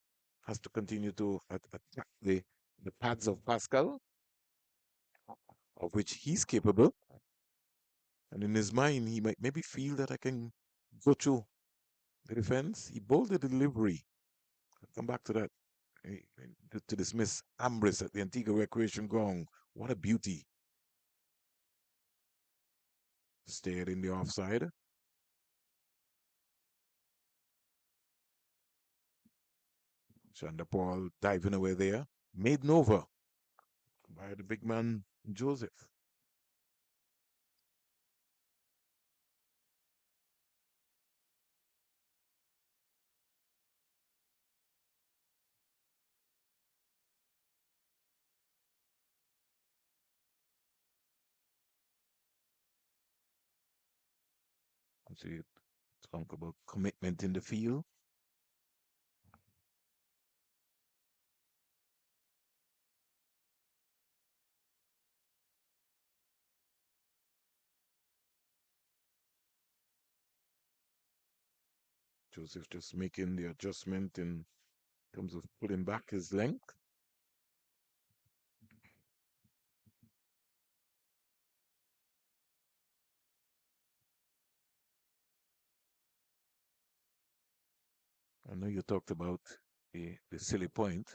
has to continue to attack the pads of Pascal, of which he's capable. And in his mind, he might maybe feel that I can go through the defense. He bowled the delivery. I'll come back to that. To dismiss Ambris at the Antigua Recreation Ground. What a beauty. Stayed in the offside. Shanda Paul diving away there. Made over by the big man Joseph. See, talk about commitment in the field. Joseph just making the adjustment in terms of pulling back his length. I know you talked about the silly point.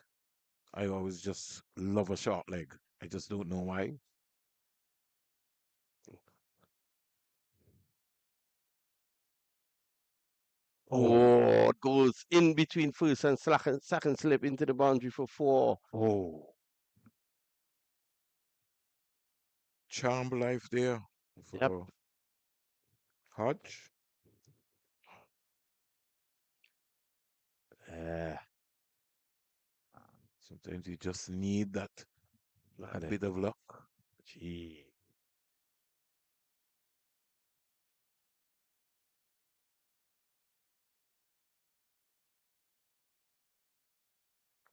I always just love a short leg. I just don't know why. Oh, Oh, it goes in between first and second slip into the boundary for four. oh, charm life there Yep. for Hodge. Uh, Sometimes you just need Look at that it. bit of luck. Gee.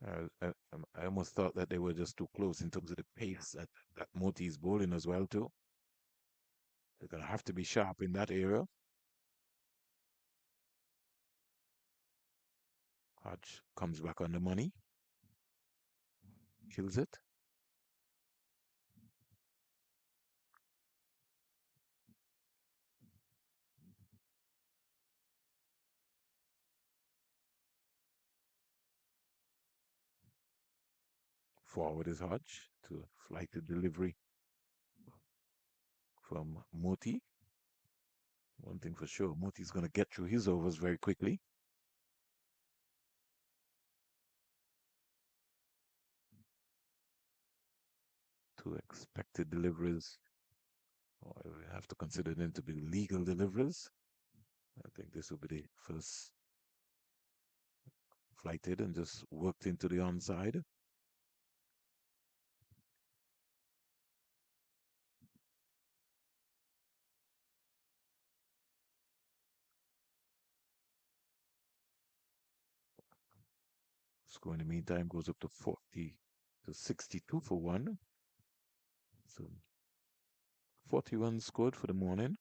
I almost thought that they were just too close in terms of the pace that Moti is bowling as well too. They're gonna have to be sharp in that area. Hodge comes back on the money, kills it. Forward is Hodge to flight the delivery from Moti. One thing for sure, Moti's gonna get through his overs very quickly. Two expected deliveries. Oh, we have to consider them to be legal deliveries. I think this will be the first flighted and just worked into the onside. Score in the meantime goes up to 40 to 62 for one. So 41 scored for the morning.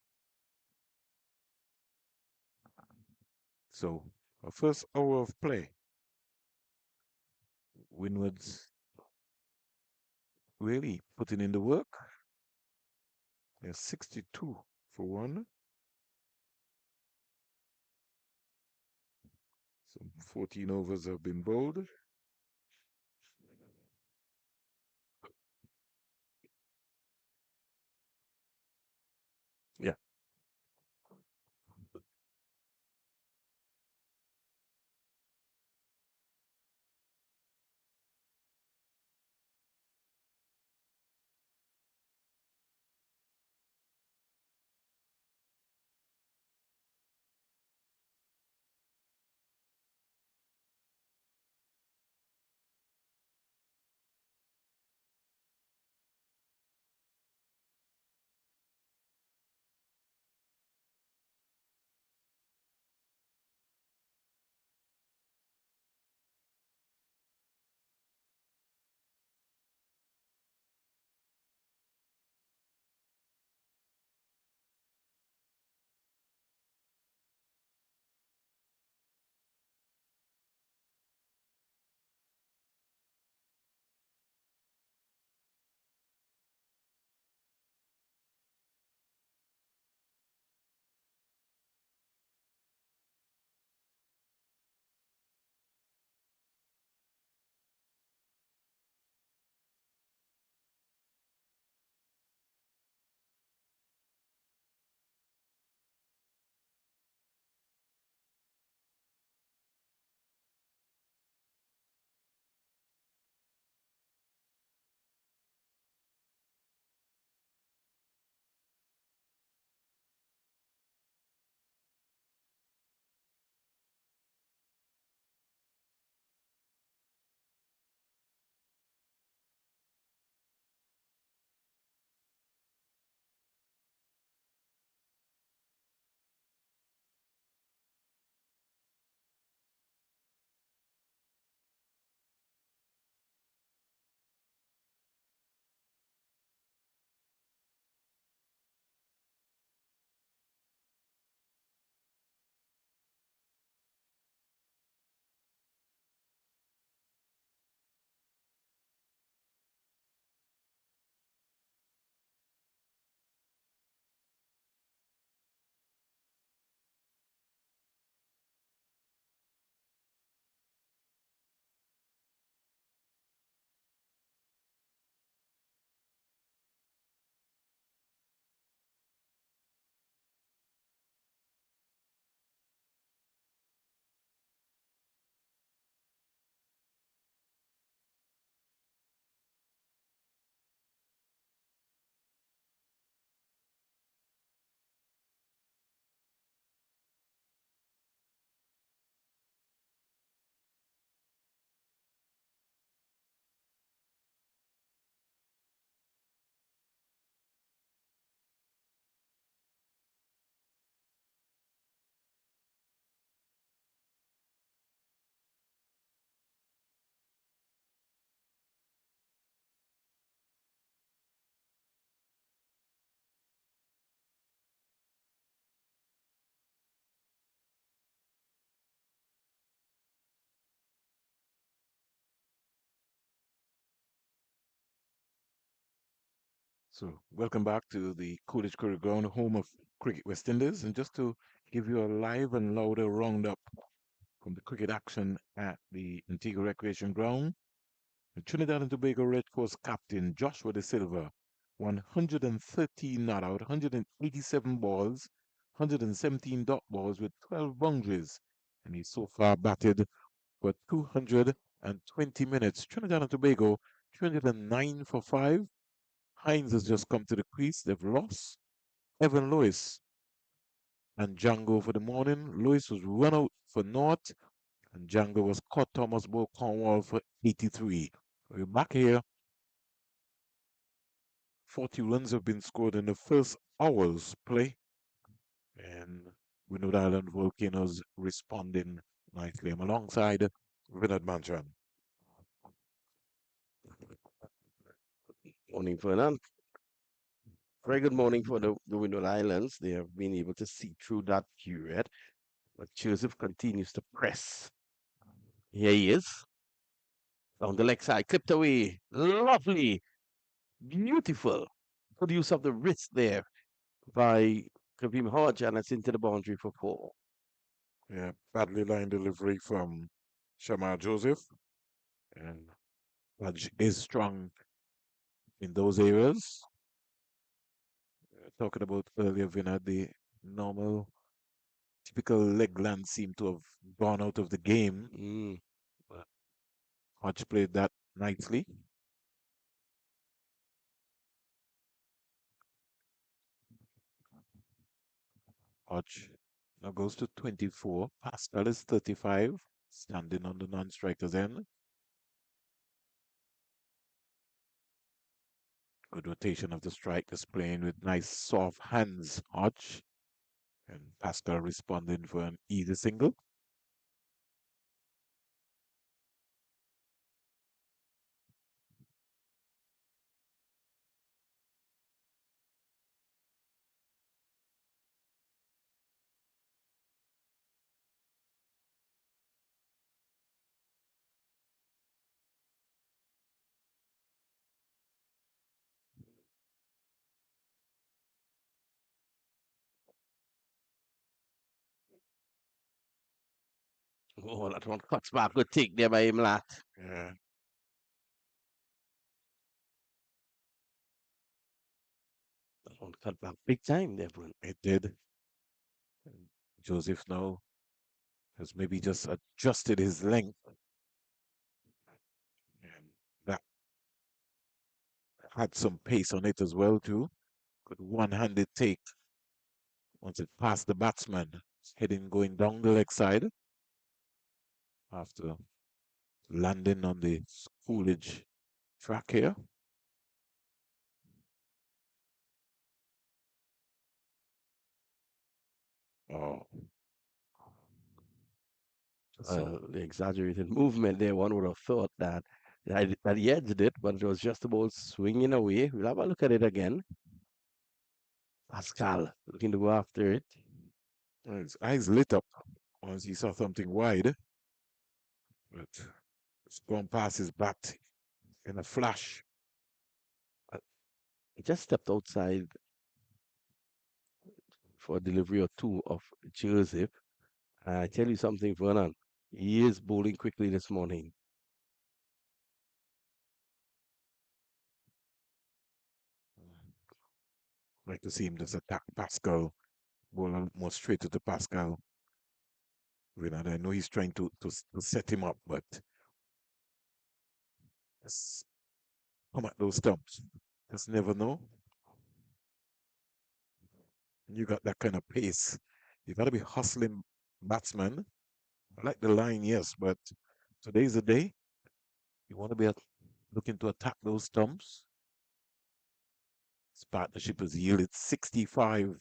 So our first hour of play, Windward's really putting in the work. They're 62 for one. Some 14 overs have been bowled. Yeah. So, welcome back to the Coolidge Cricket Ground, home of Cricket West Indies. And just to give you a live and louder roundup from the cricket action at the Antigua Recreation Ground, the Trinidad and Tobago Red Cross captain Joshua De Silva, 113 not out, 187 balls, 117 dot balls with 12 boundaries. And he's so far batted for 220 minutes. Trinidad and Tobago, 309 for 5. Hines has just come to the crease. They've lost. Evan Lewis and Django for the morning. Lewis was run out for naught, and Django was caught Thomas Bo Cornwall for 83. We're back here. 40 runs have been scored in the first hour's play, and Windward Island Volcanoes responding nicely. I'm alongside Vinod Manchan. Morning, Fernand. Very good morning for the Windward Islands. They have been able to see through that period, but Joseph continues to press. Here he is on the leg side, clipped away. Lovely, beautiful. Good use of the wrist there by Kavim Hodge, and it's into the boundary for 4. Yeah, badly line delivery from Shamar Joseph, and Hodge is strong in those areas. Talking about earlier, Vinod, the normal, typical leg land seemed to have gone out of the game. Mm. But Hodge played that nicely. Hodge now goes to 24. Pascal is 35, standing on the non-striker's end. Good rotation of the strikers playing with nice soft hands, Hodge. And Pascal responding for an easy single. Oh, that one cuts back. Good take there by him, lad. Yeah, That one cut back big time there, Bruno. it did. And Joseph now has maybe just adjusted his length. And that had some pace on it as well, too. Good one-handed take once it passed the batsman. Heading going down the leg side after landing on the Coolidge track here. Oh, so The exaggerated movement there, one would have thought that he edged it, but it was just about swinging away. We'll have a look at it again. Pascal looking to go after it. his eyes lit up once he saw something wide, but it's gone past his bat in a flash. Uh, He just stepped outside for a delivery or two of Joseph. I tell you something, Vernon. He is bowling quickly this morning. Like to see him just attack Pascal, bowl more straight to the Pascal. And I know he's trying to set him up, but just come at those stumps. Just never know. You got that kind of pace. You got to be hustling batsman. I like the line, yes, but today's the day. You want to be looking to attack those stumps. This partnership has yielded 65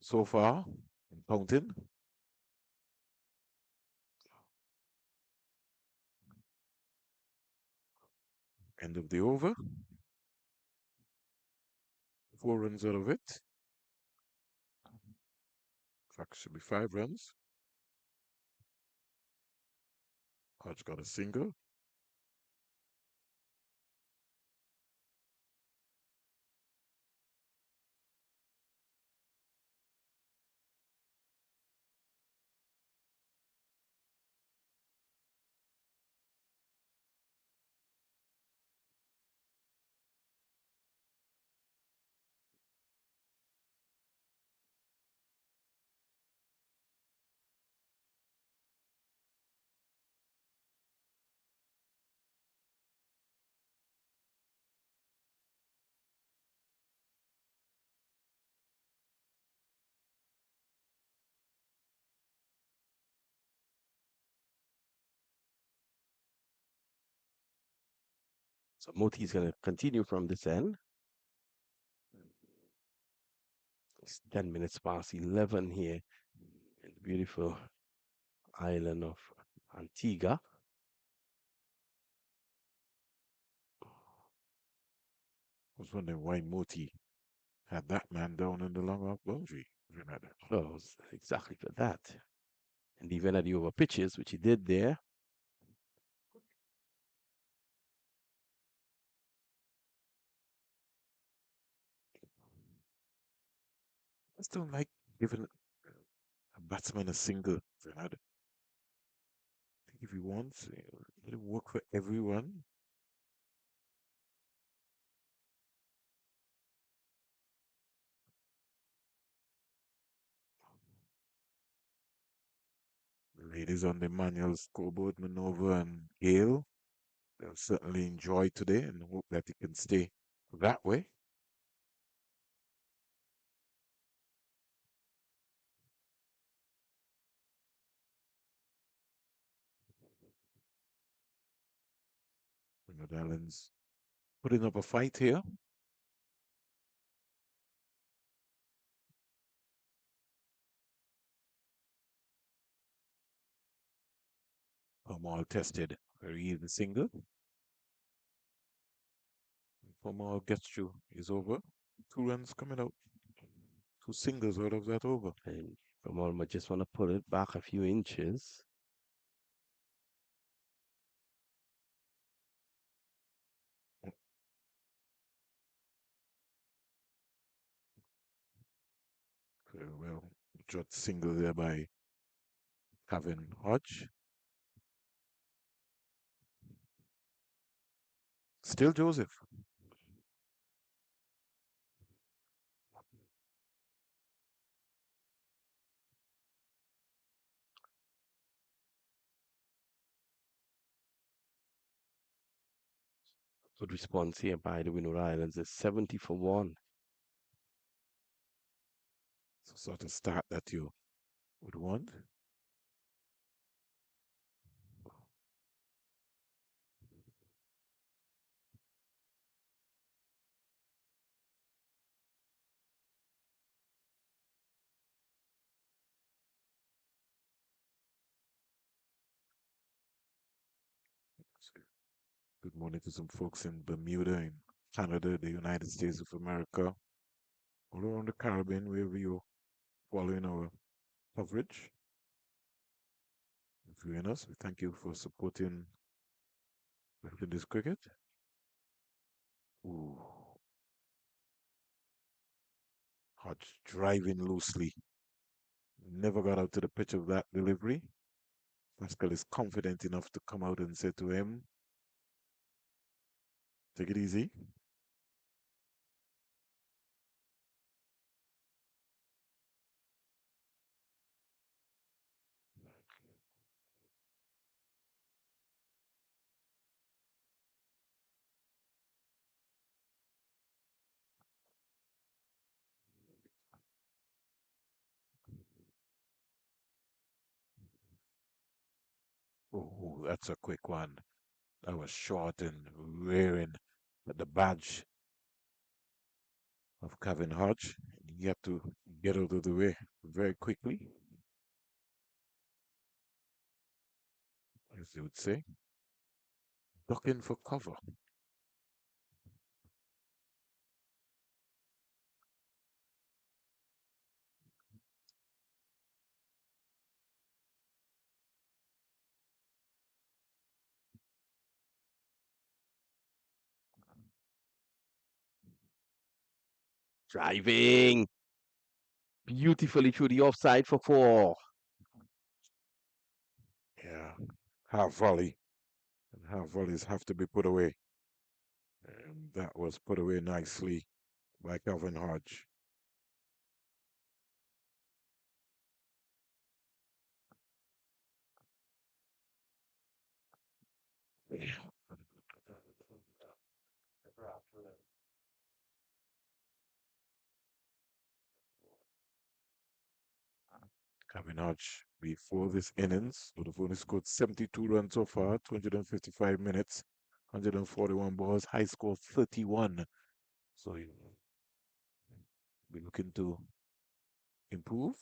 so far and counting. End of the over. 4 runs out of it. Clock should be 5 runs. Hodge got a single. So Moti is going to continue from this end. It's 10 minutes past 11 here in the beautiful island of Antigua. I was wondering why Moti had that man down in the long off boundary. Grenada. Oh, exactly for that. And even at the over pitches, which he did there. I still like giving a batsman a single. Grenada. I think if he wants, let it work for everyone. The ladies on the manual scoreboard, Manova and Gale, they'll certainly enjoy today and hope that it can stay that way. Bernard Allen's putting up a fight here. Pamal tested very easy single. Pamal gets through. Is over. 2 runs coming out. 2 singles out of that over. And Kamal might just want to pull it back a few inches. Very well. Jot single there by Kevin Hodge. Still Joseph. Good response here by the Windward Islands. It's 70 for 1. So sort of start that you would want. Good morning to some folks in Bermuda, in Canada, the United States of America, all around the Caribbean, wherever you're following our coverage. If you're in us, we thank you for supporting West Indies cricket. Ooh, Hodge driving loosely. Never got out to the pitch of that delivery. Pascal is confident enough to come out and say to him, take it easy. Oh, that's a quick one. That was short and rearing at the badge of Kevin Hodge. He had to get out of the way very quickly, as they would say. Ducking for cover. Driving beautifully through the offside for 4. Yeah, half volley. And half volleys have to be put away. And that was put away nicely by Calvin Hodge. Calvin Hodge, before this innings, would have only scored 72 runs so far, 255 minutes, 141 balls, high score 31. So you'll be looking to improve.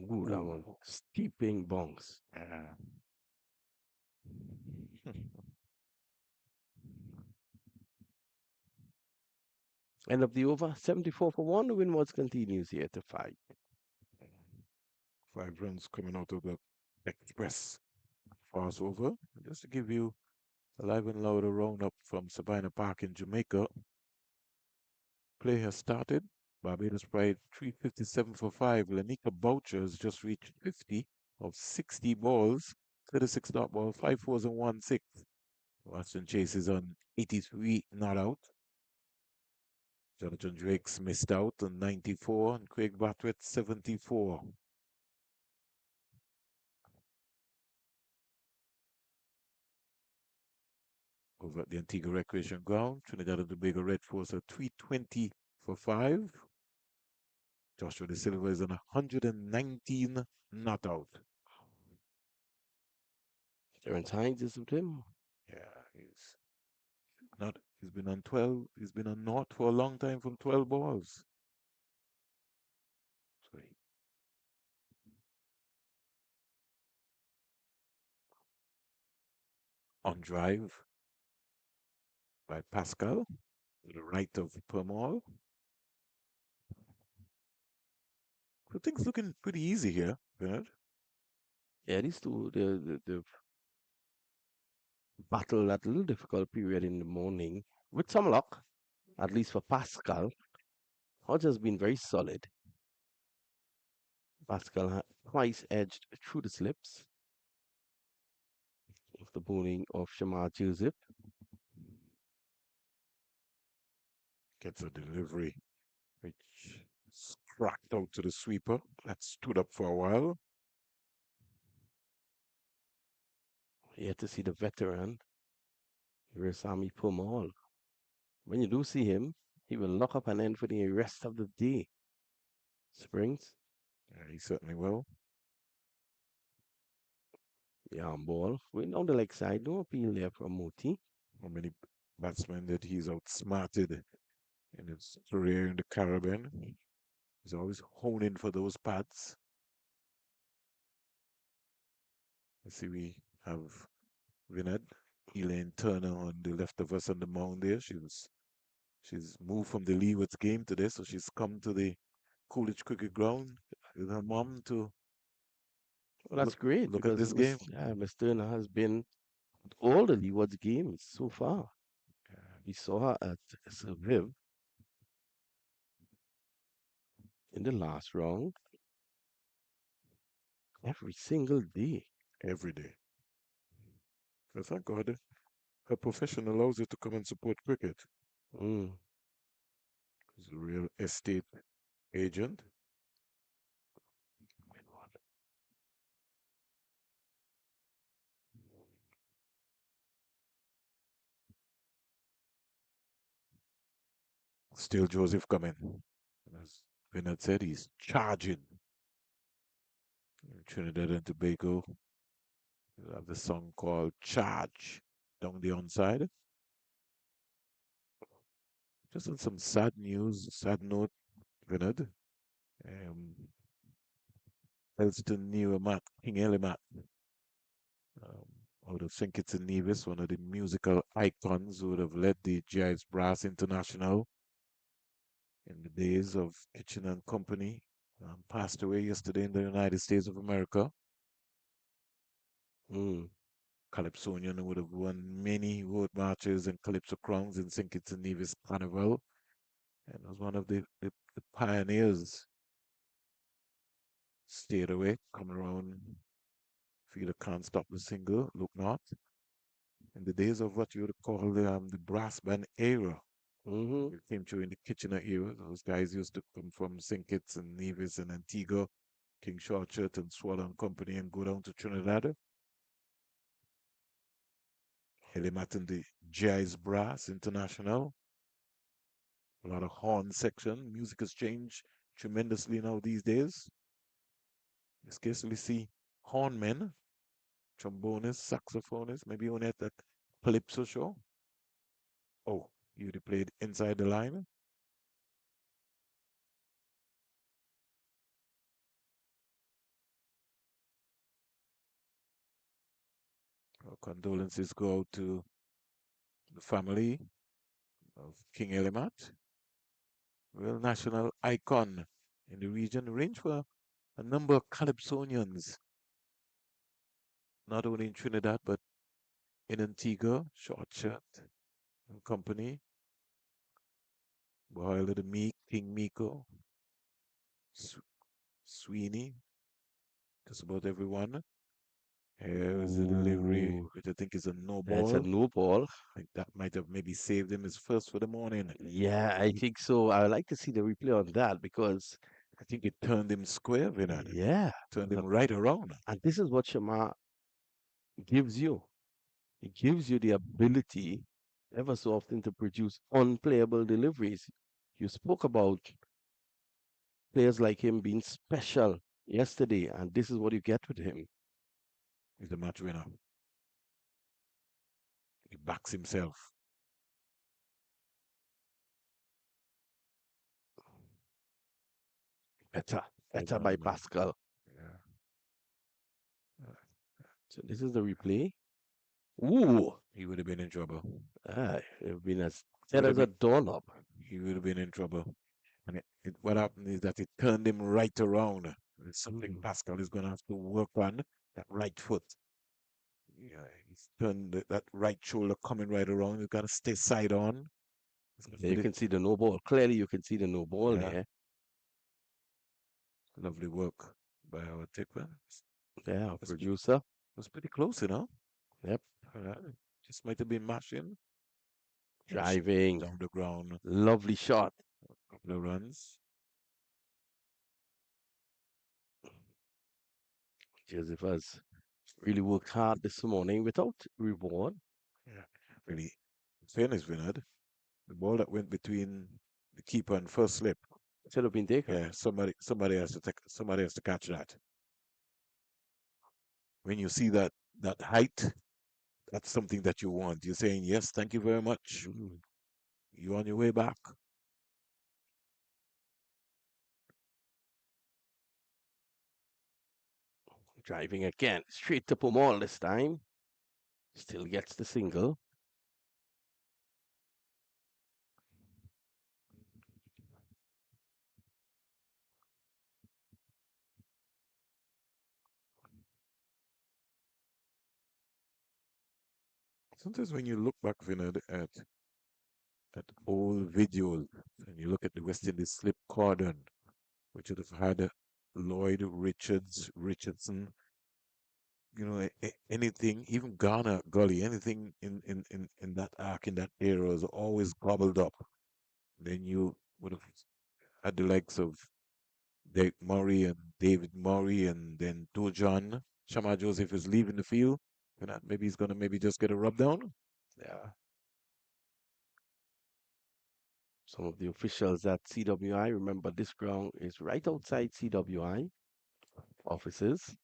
Ooh, that one. Ooh. Steeping bonks. Yeah. End of the over. 74 for one. The Windwards continues here to fight. 5 runs coming out of the express fast over. Just to give you a live and louder roundup from Sabina Park in Jamaica. Play has started. Barbados Pride 357 for 5. Lanika Boucher has just reached 50 of 60 balls. 36 dot ball, 5 fours and 1 6. Watson Chase is on 83 not out. Jonathan Drake's missed out on 94 and Craig Bartlett 74. Over at the Antigua Recreation Ground, Trinidad and Tobago Red Force are 320 for 5. Joshua De Silva is on 119 not out. Terrence Hines is with him. Yeah, he's been on 12. He's been on naught for a long time from 12 balls. So on drive by Pascal to the right of Permal. So things looking pretty easy here, Bernard. Yeah, these two, the battle that little difficult period in the morning with some luck, at least for Pascal. Hodge has been very solid. Pascal twice edged through the slips of the bowling of Shamar Joseph. Gets a delivery which cracked out to the sweeper that stood up for a while. Yet to see the veteran, Resami Pumal. When you do see him, he will lock up an end for the rest of the day. Springs, Yeah, he certainly will. the arm ball. Going down the leg side, no appeal there from Moti. How many batsmen that he's outsmarted in his career in the Caribbean? He's always honing for those pads. I see we have Vinod, Elaine Turner on the left of us on the mound there. She's moved from the Leewards game today, so she's come to the Coolidge Cricket Ground with her mom to Well, that's look great look at because this game. Miss Turner has been at all the Leewards games so far. Uh, We saw her at Viv in the last round every single day. every day. But thank God her profession allows her to come and support cricket. Mm. She's a real estate agent. Still Joseph coming. As Vinod said, he's charging. In Trinidad and Tobago, you have the song called Charge down the onside. Just on some sad news, sad note, Vinod. Um, Elston Newamat, King Elimat, um, out of St. Kitts and Nevis, one of the musical icons who would have led the Jazz Brass International in the days of Kitchen and Company, passed away yesterday in the United States of America. Mm. Calypsonian who would have won many road marches and calypso crowns in St. Kitts and Nevis Carnival, and was one of the pioneers Stayed away, come around, fielder can't stop the single, look north. In the days of what you would call the brass band era, Mm-hmm. it came through in the Kitchener era. Those guys used to come from St. Kitts and Nevis and Antigua, King Shortchurch and Swallow and Company, and go down to Trinidad. Helimat and the Jazz Brass International. A lot of horn section. Music has changed tremendously now these days. You scarcely see hornmen, trombonists, saxophonists, maybe only at that calypso show. Oh, you'd have played inside the line. Our condolences go out to the family of King Elimat, real national icon in the region, arranged for a number of calypsonians, not only in Trinidad, but in Antigua, Shortchurch and Company, Boyle the Meek, King Miko, Su- Sweeney, just about everyone. Here is the delivery, Ooh, which I think is a no that's a ball. no ball. I think that might have maybe saved him his first for the morning. Yeah, I He, think so. I would like to see the replay on that because, I think it turned him square, Vinod. yeah, Turned him the- right around. and this is what Shema gives you. It gives you the ability ever so often to produce unplayable deliveries. You spoke about players like him being special yesterday, and this is what you get with him. He's the match winner. He backs himself. Better, Five better down by the middle. Pascal. Yeah. So this is the replay. Ooh, He would have been in trouble. it would been as dead Would have as a been. doorknob. He would have been in trouble. And what happened is that it turned him right around. It's something Mm. Pascal is going to have to work on. That right foot. Yeah, he's turned that right shoulder coming right around. He's got to stay side on. He's got to There you put it. can see the no ball. Clearly, you can see the no ball Yeah, there. lovely work by our tipper. Yeah, Was, producer. was pretty close, you know. Yep, Just might have been mashing. Just driving. down the ground. Lovely shot. Couple of runs. Joseph has really worked hard this morning without reward. Yeah, really. In fairness, Vinod, the ball that went between the keeper and first slip. Should have been taken. Yeah, somebody has to catch that. When you see that height, that's something that you want. You're saying yes, thank you very much. Mm. You on your way back. Driving again. Straight to Pomal this time. Still gets the single. Sometimes when you look back, Vinod, at old videos and you look at the West Indies slip cordon, which would have had Lloyd, Richards, Richardson, anything, even Ghana, Gully, anything in that arc, in that era is always gobbled up. Then you would have had the likes of Dave Murray and David Murray, and then Dojan. Shama Joseph is leaving the field. Maybe he's gonna maybe just get a rub down. Yeah. Some of the officials at CWI remember this ground is right outside CWI offices.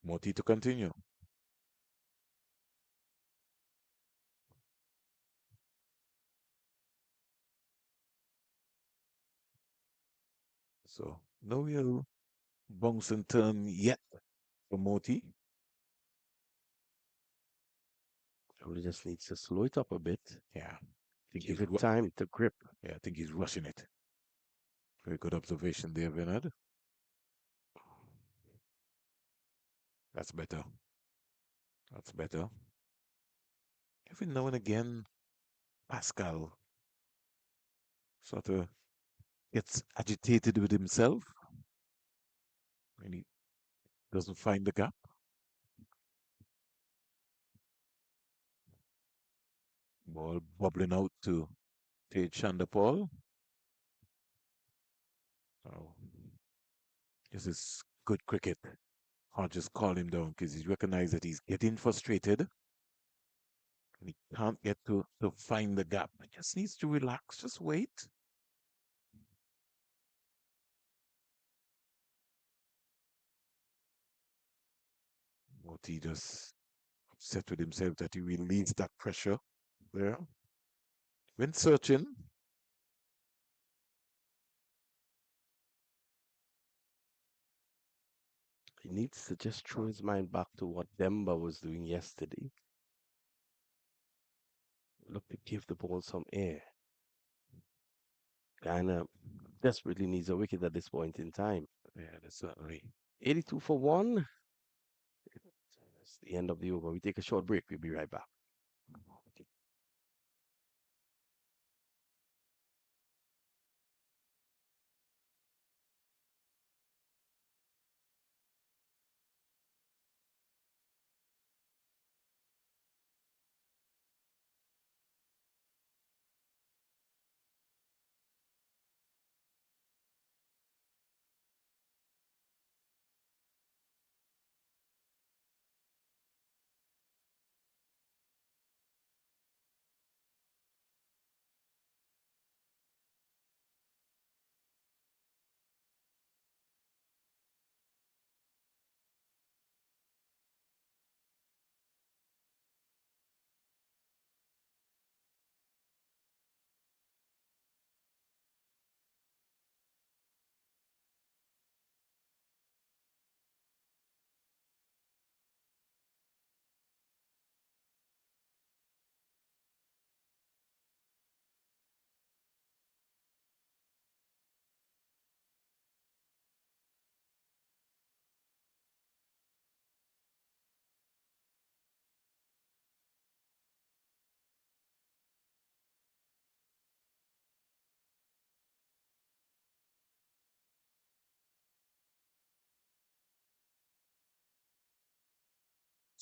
Moti to continue. So no real bounce and turn yet for Moti. Probably just needs to slow it up a bit, Yeah, I think give it time to grip. yeah, I think he's rushing it. Very good observation there, Bernard. That's better. That's better. Every now and again, Pascal sort of gets agitated with himself when he doesn't find the gap. Ball bubbling out to Tej Chandapal. So this is good cricket. Hodges called him down because he's recognized that he's getting frustrated and he can't get to find the gap. He just needs to relax, just wait. But he just upset with himself that he released that pressure there. When searching, He needs to just throw his mind back to what Demba was doing yesterday. Look to give the ball some air. Guyana desperately needs a wicket at this point in time. yeah, that's certainly. 82 for one. That's the end of the over. We take a short break. We'll be right back.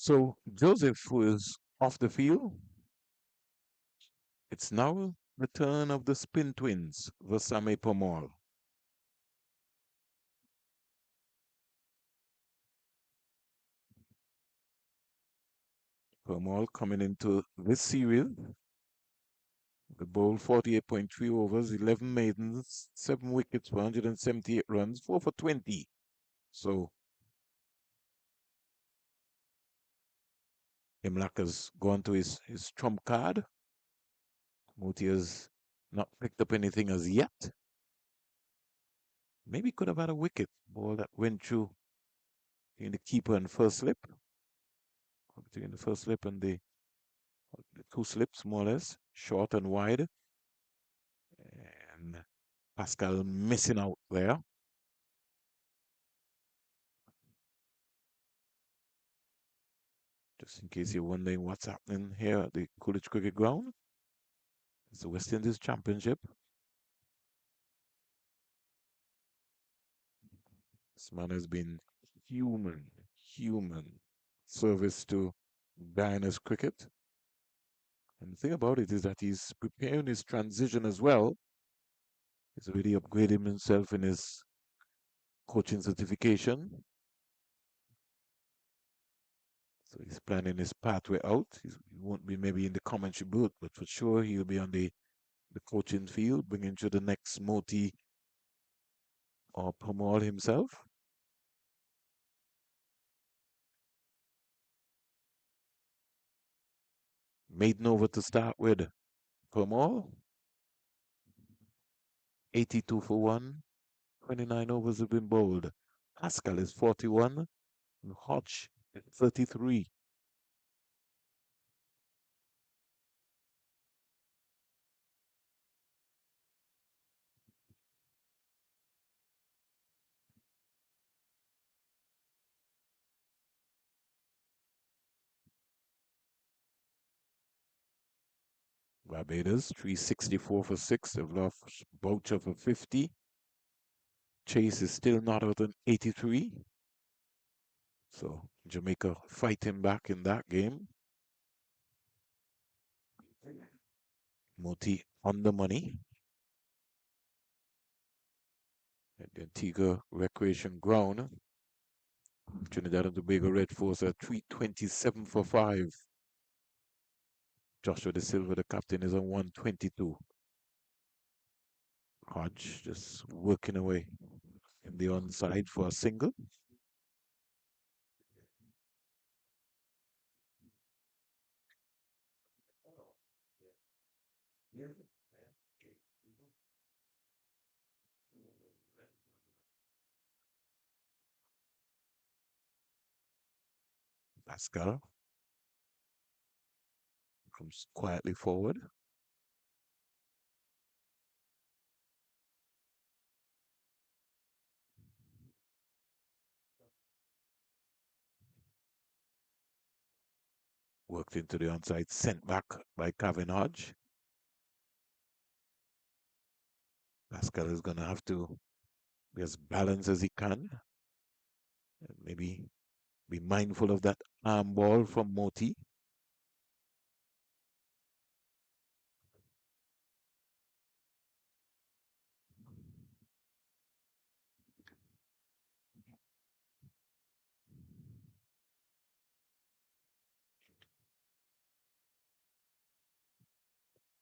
So Joseph was off the field. It's now the turn of the spin twins, Vasame Pomal. Pomal coming into this series. The bowl 48.3 overs, 11 maidens, 7 wickets, 178 runs, 4 for 20. So Imlak has gone to his trump card. Moti has not picked up anything as yet. Maybe could have had a wicket. Ball that went through in the keeper and first slip. Between the first slip and the two slips, more or less, short and wide. And Pascal missing out there. Just in case you're wondering what's happening here at the Coolidge Cricket Ground, it's the West Indies Championship. This man has been human service to Guyana's cricket. And the thing about it is that he's preparing his transition as well. He's already upgraded himself in his coaching certification. So he's planning his pathway out. He won't be maybe in the commentary booth, but for sure he'll be on the coaching field, bringing to the next Moti or Pamal himself. Maiden over to start with. Pamal, 82 for 1. 29 overs have been bowled. Pascal is 41. And Hodge is 33. Barbados 364 for six. They've lost Boucher for 50. Chase is still not out on 83. So Jamaica fighting back in that game. Moti on the money at the Antigua Recreation Ground. Trinidad and Tobago Red Force at 327 for five. Joshua De Silva, the captain, is on 122. Hodge just working away in the onside for a single. Pascal comes quietly forward. Worked into the onside, sent back by Kevin Hodge. Pascal is going to have to be as balanced as he can. And maybe be mindful of that arm ball from Moti.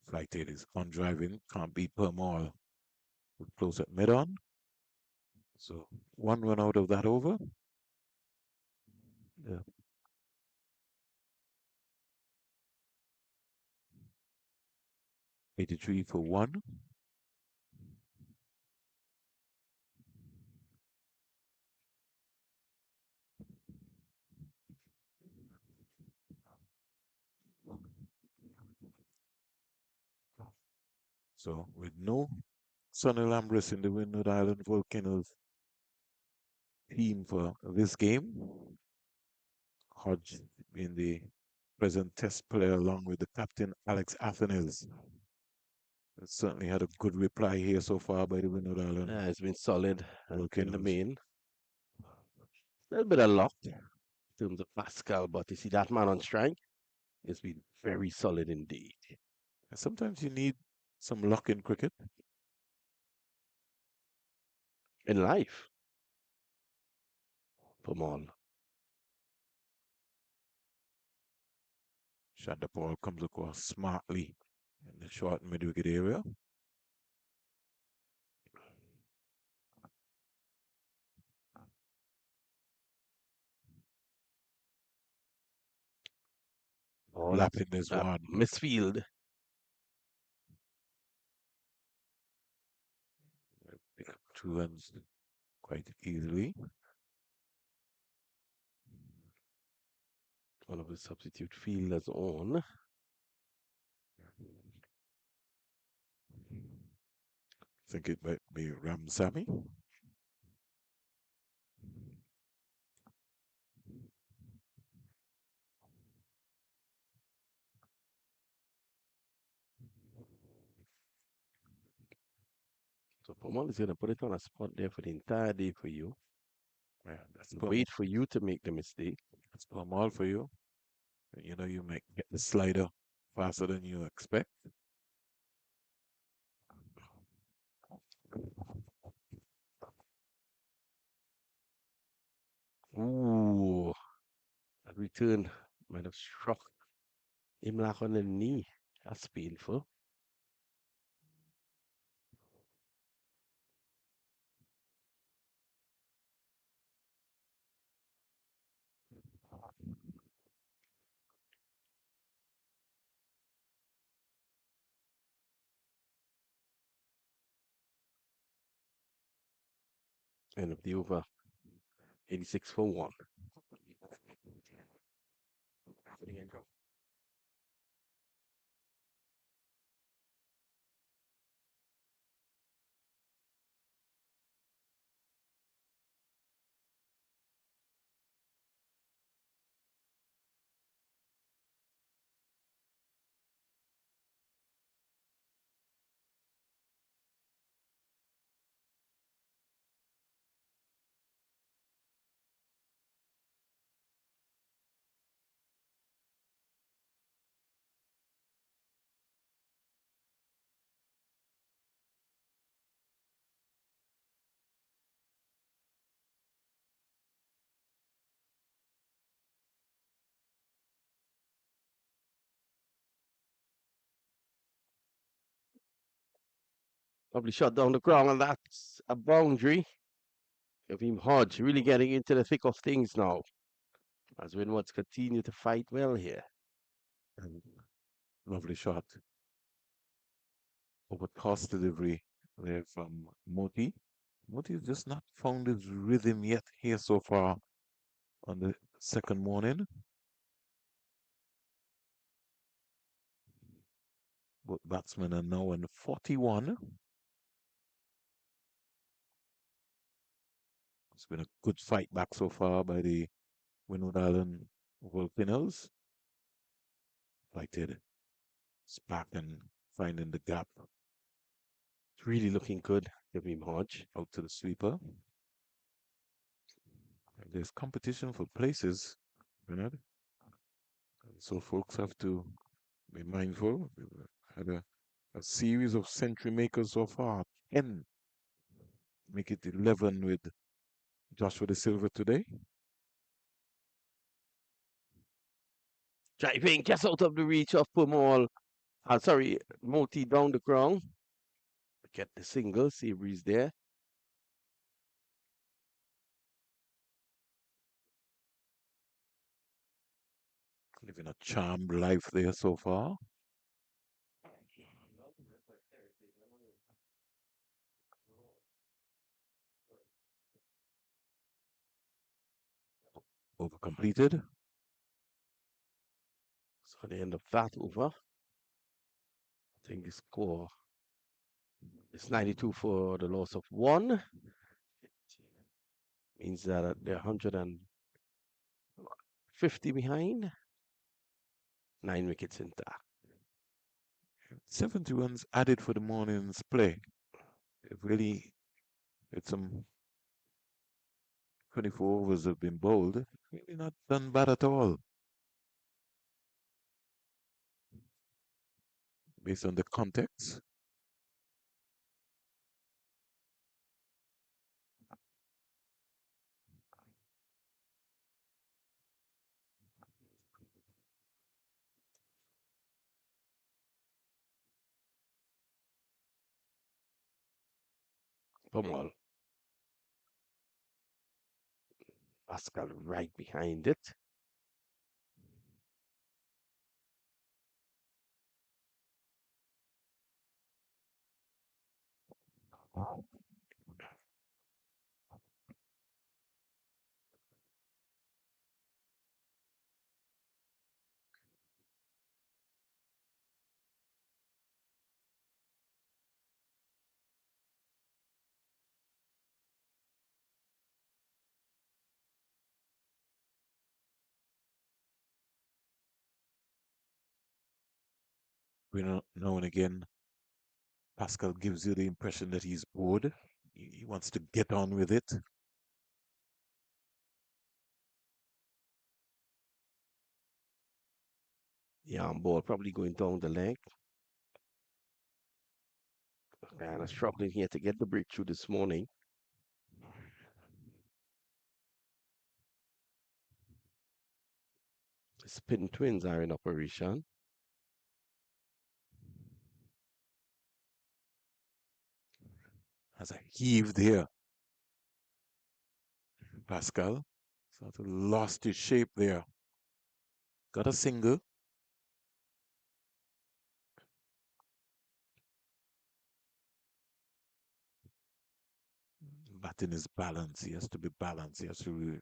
Flight 8 is on driving, can't beat per mall. We close at mid on. So one run out of that over. Yeah. 83 for one. So with no Sonny Lambris in the Windward Island Volcanoes team for this game, Hodge being the present test player along with the captain Alex Athens. Certainly had a good reply here so far by the Windward Island It's been solid in the Volcanoes. main. A little bit of luck in terms of Pascal, but you see that man on strike, it's been very solid indeed. And sometimes you need some luck in cricket. In life, come on. Shot ball comes across smartly in the short mid wicket area. Oh, that's Lapping this that one. misfield. Pick up 2 runs quite easily. One of the substitute fielders on. I think it might be Ramsamy. So Pamal is going to put it on a spot there for the entire day for you. Yeah, that's Wait for you to make the mistake. That's all for you. You know, you might get the slider faster than you expect. Ooh, that return might have struck him like on the knee. That's painful. End of the over. 86 for 1. Probably shot down the ground, and that's a boundary. Kavim Hodge really getting into the thick of things now as Windwards continue to fight well here. And lovely shot over toss delivery there from Moti. Moti has just not found his rhythm yet here so far on the second morning. Both batsmen are now in 41. It's been a good fight back so far by the Windward Island Volcanoes. Fighted Spark and finding the gap It's really looking good, Kavim Hodge. out to the sweeper. And there's competition for places, Bernard. So folks have to be mindful. We've had a series of century makers so far. 10 make it 11 with Joshua De Silva today. Driving just out of the reach of Pumal. Sorry, Moti down the ground. Get the single, see if he's there. Living a charmed life there so far. Over completed. So at the end of that over, I think the score is 92 for the loss of one. Means that they're 150 behind. 9 wickets intact. 70 runs added for the morning's play. It really, it's some 24 overs have been bowled. Really not done bad at all. Based on the context. Pumal. Pascal right behind it. We know now and again, Pascal gives you the impression that he's bored. He wants to get on with it. Yeah, on ball, probably going down the leg. And struggling here to get the breakthrough this morning. The spin twins are in operation. Has a heave there. Pascal sort of lost his shape there. Got a single. Batting his balance. He has to be balanced. He has to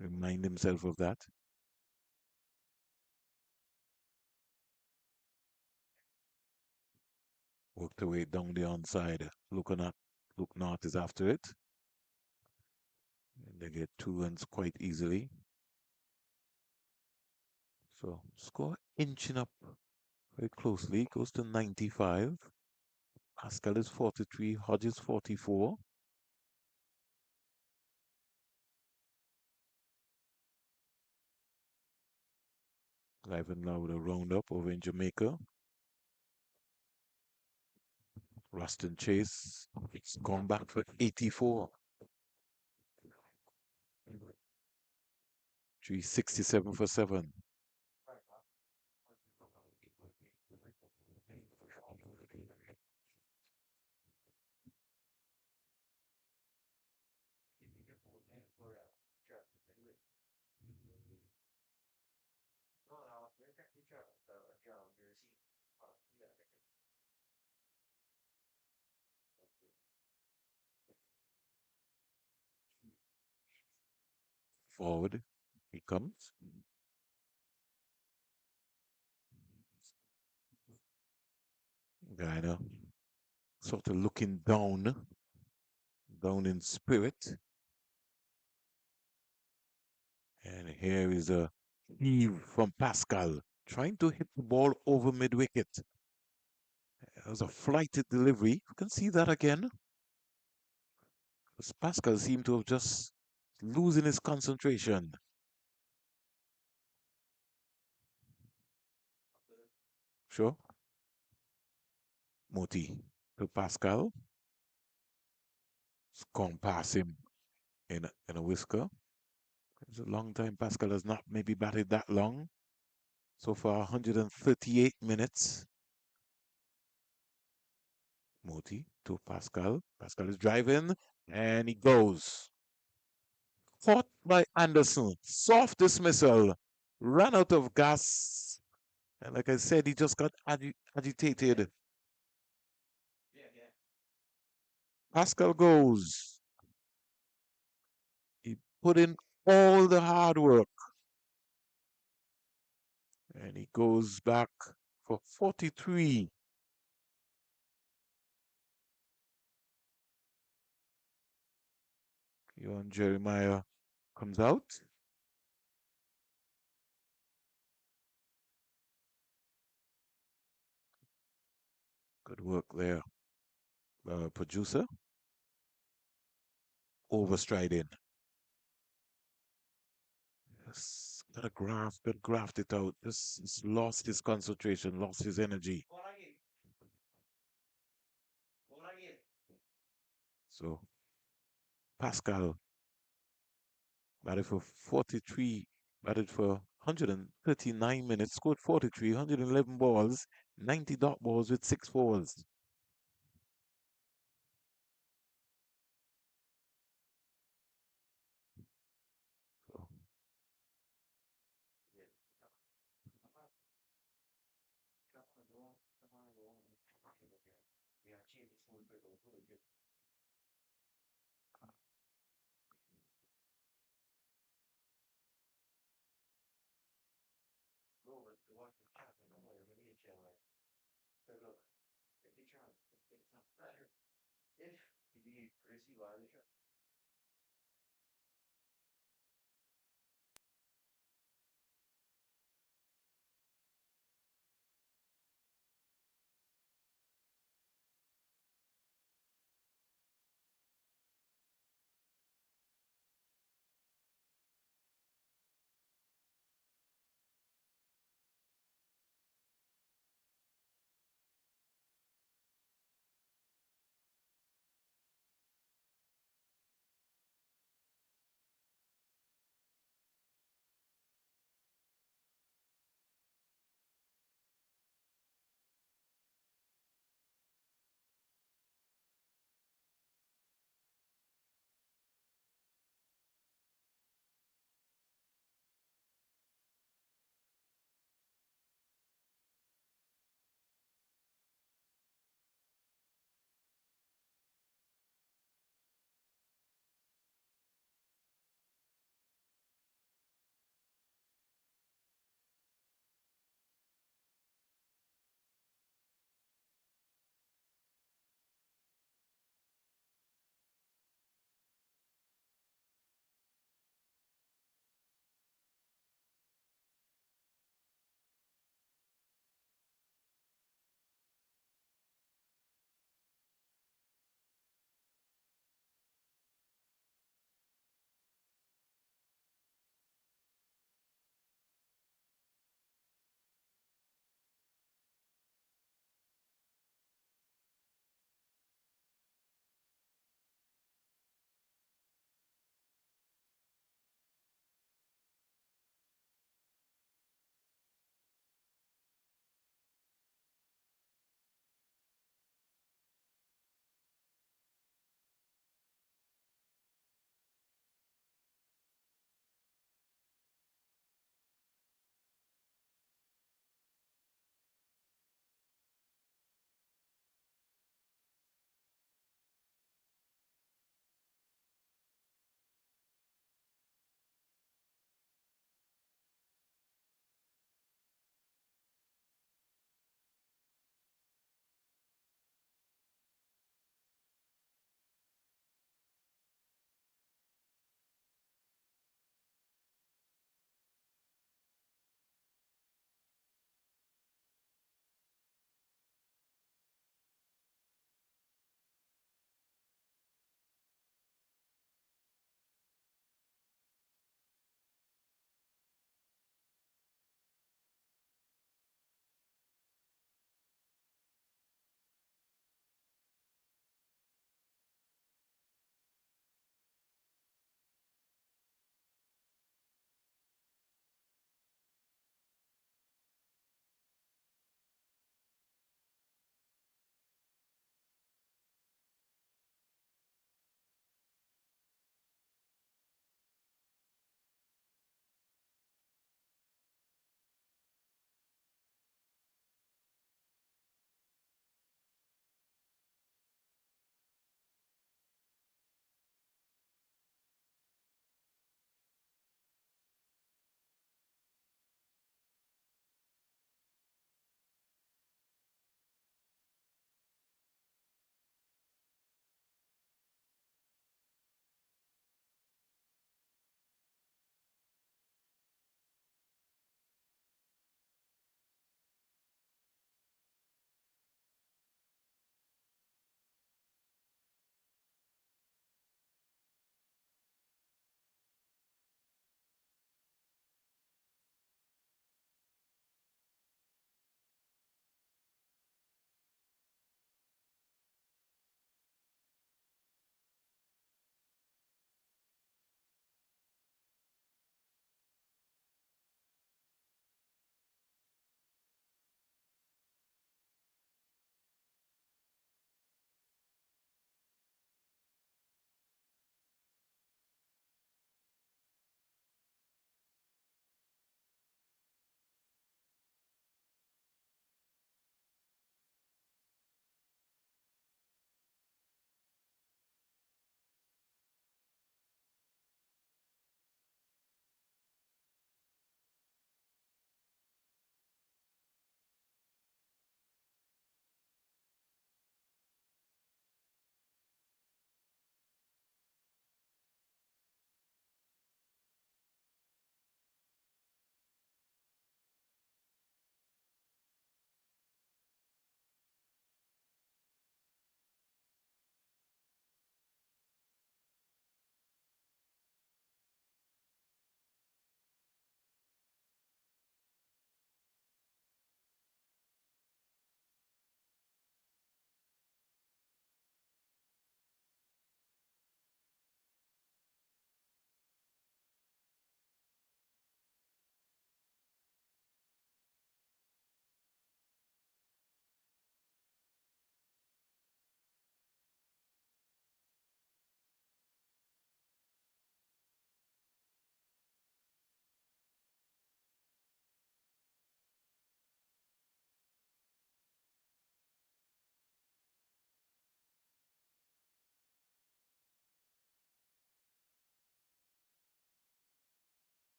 remind himself of that. Worked away down the onside. Look North is after it. And they get 2 runs quite easily. So score inching up very closely. Goes to 95. Pascal is 43. Hodges 44. Ivan now with a roundup over in Jamaica. Ruston Chase. It's gone back for 84. 367 for 7. Forward he comes. Guyana sort of looking down in spirit. And here is a heave from Pascal, trying to hit the ball over mid wicket. It was a flighted delivery. You can see that again. Because Pascal seemed to have just losing his concentration. Sure. Moti to Pascal. It's gone past him in a whisker. It's a long time. Pascal has not maybe batted that long. So far, 138 minutes. Moti to Pascal. Pascal is driving and he goes. Caught by Anderson. Soft dismissal. Ran out of gas. And like I said, he just got agitated. Pascal goes. He put in all the hard work. And he goes back for 43. Keon Jeremiah comes out. Good work there. Producer overstriding. Yes, got graphed it out. This lost his concentration, lost his energy. So Pascal batted for 43, batted for 139 minutes, scored 43, 111 balls, 90 dot balls with 6 fours. So,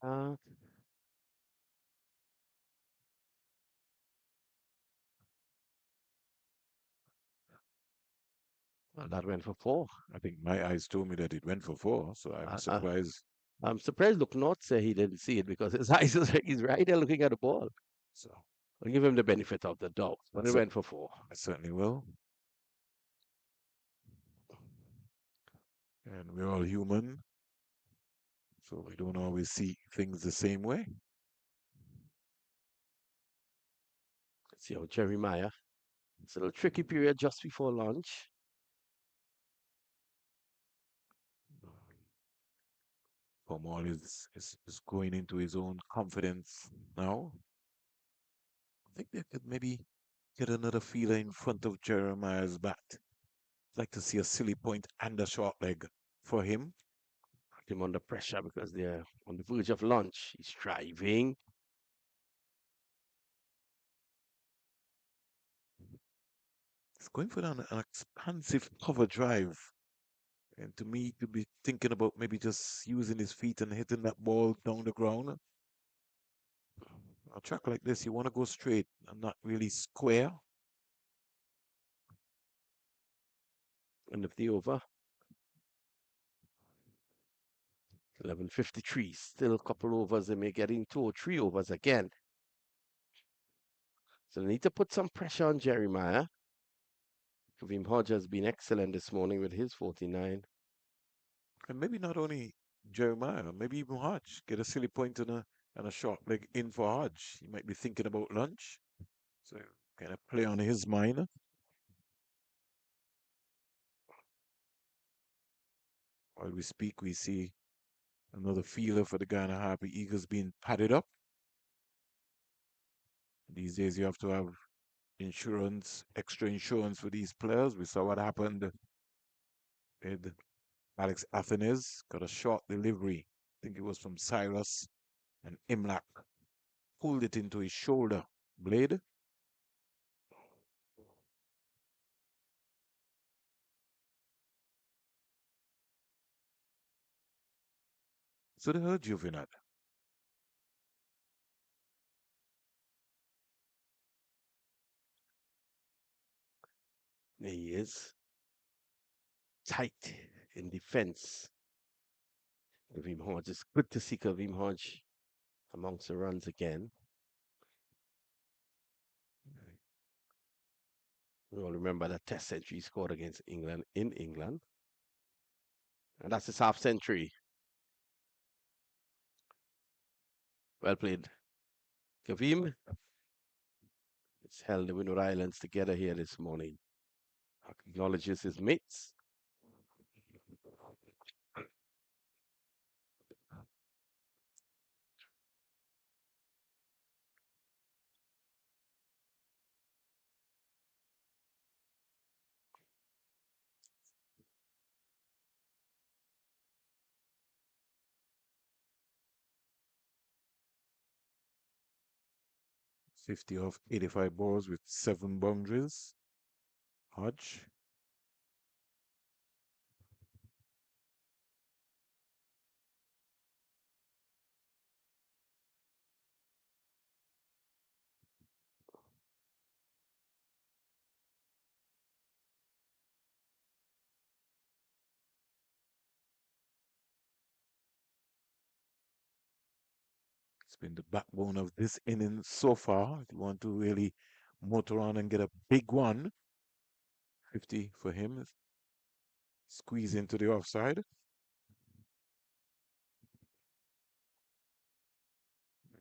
Uh, well, that went for four. I think my eyes told me that it went for four, so I'm I, I, surprised. I'm surprised Look North said he didn't see it because his eyes is he's right there looking at the ball. So I'll give him the benefit of the doubt, I, but it cer- went for four. I certainly will. And we're all human, so we don't always see things the same way. Let's see how Jeremiah. It's a little tricky period just before lunch. Pomal is going into his own confidence now. I think they could maybe get another feeler in front of Jeremiah's bat. I'd like to see a silly point and a short leg for him. Put him under pressure because they're on the verge of lunch. He's driving. He's going for an expansive cover drive. And to me, to be thinking about maybe just using his feet and hitting that ball down the ground. A track like this, you want to go straight and not really square. End of the over. 11:53. Still a couple overs. They may get in 2 or 3 overs again. So they need to put some pressure on Jeremiah. Kareem Hodge has been excellent this morning with his 49. And maybe not only Jeremiah, maybe even Hodge. Get a silly point and a short leg in for Hodge. He might be thinking about lunch. So kind of play on his mind. While we speak, we see another feeler for the Guyana Harpy Eagles being padded up. These days, you have to have insurance, extra insurance for these players. We saw what happened with Alex Athenes. Got a short delivery. I think it was from Cyrus, and Imlak pulled it into his shoulder blade. So they hurt Juvenal. There he is. Tight in defense. Kareem Hodge. It's good to see Kareem Hodge amongst the runs again. We all remember that test century he scored against England in England. And that's his half century. Well played. Kareem has held the Windward Islands together here this morning. Acknowledges his mates. Yeah. 50 off 85 balls with 7 boundaries. Hodge. It's been the backbone of this inning so far. If you want to really motor on and get a big one, 50 for him. Squeeze into the offside.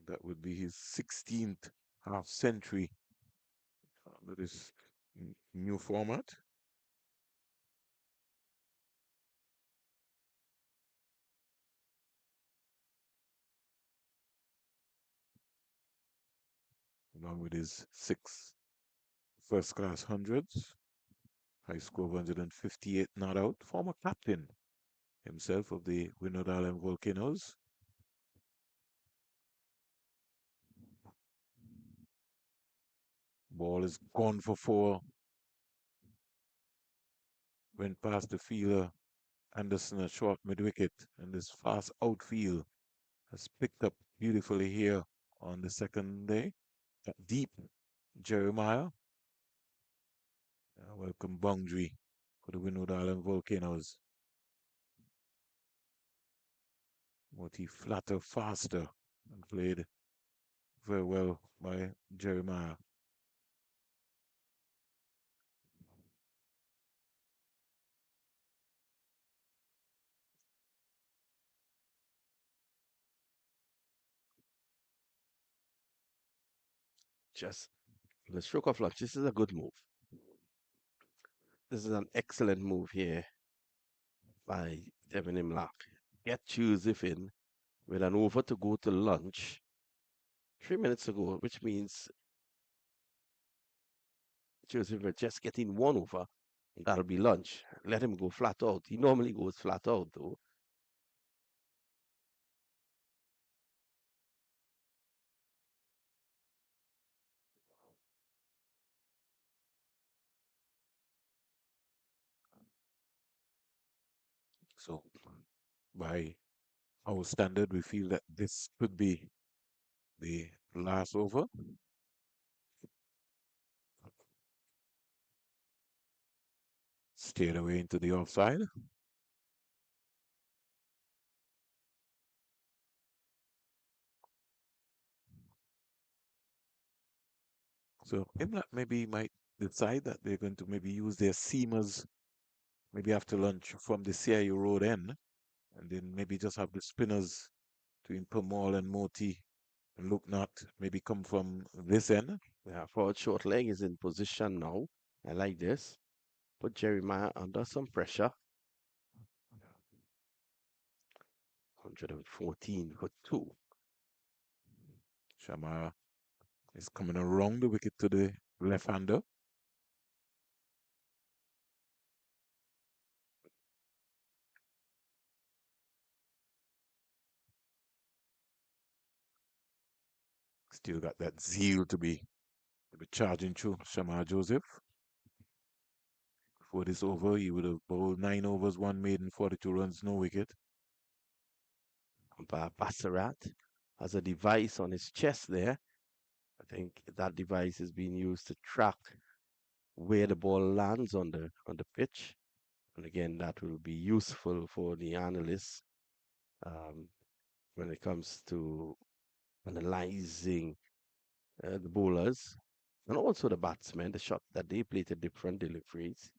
That would be his 16th half century under this new format. Along with his 6 first class hundreds, high score of 158 not out. Former captain himself of the Windward Island Volcanoes. Ball is gone for four. Went past the fielder Anderson at short mid wicket, and this fast outfield has picked up beautifully here on the second day. That deep Jeremiah. Welcome boundary for the Windward Island Volcanoes. Moti flatter, faster, and played very well by Jeremiah. Just the stroke of luck. This is a good move. This is an excellent move here by Devin Imlach. Get Joseph in with an over to go to lunch 3 minutes ago, which means Joseph was just getting one over. That'll be lunch. Let him go flat out. He normally goes flat out though. So, by our standard, we feel that this could be the last over. Steered away into the offside. So Imlat maybe might decide that they're going to maybe use their seamers maybe after lunch from the CIU road end, and then maybe just have the spinners between Pamal and Moti and look not maybe come from this end. Yeah, forward short leg is in position now. I like this. Put Jeremiah under some pressure. 114 for two. Shamara is coming around the wicket to the left-hander. Still got that zeal to be charging through Shamar Joseph. Before this over, he would have bowled 9 overs, one maiden, 42 runs, no wicket. Bassarat has a device on his chest there. I think that device is being used to track where the ball lands on the pitch. And again, that will be useful for the analysts um, when it comes to analyzing the bowlers and also the batsmen, the shot that they play to different deliveries.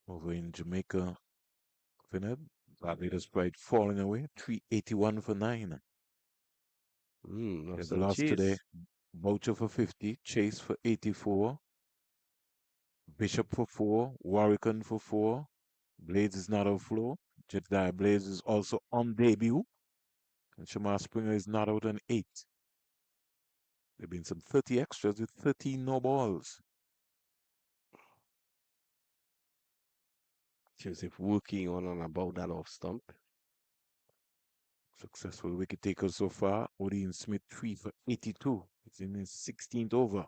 Over in Jamaica, Finad, Barbados Pride falling away, 381 for 9. Lost The and loss today, chase. Boucher for 50, Chase for 84, Bishop for 4, Warwickon for 4, Blades is not out floor, Jedediah Blades is also on debut, and Shamar Springer is not out on 8. There have been some 30 extras with 13 no balls. Joseph working on and about that off stump. Successful wicket takers so far. Odin Smith 3 for 82. It's in his 16th over.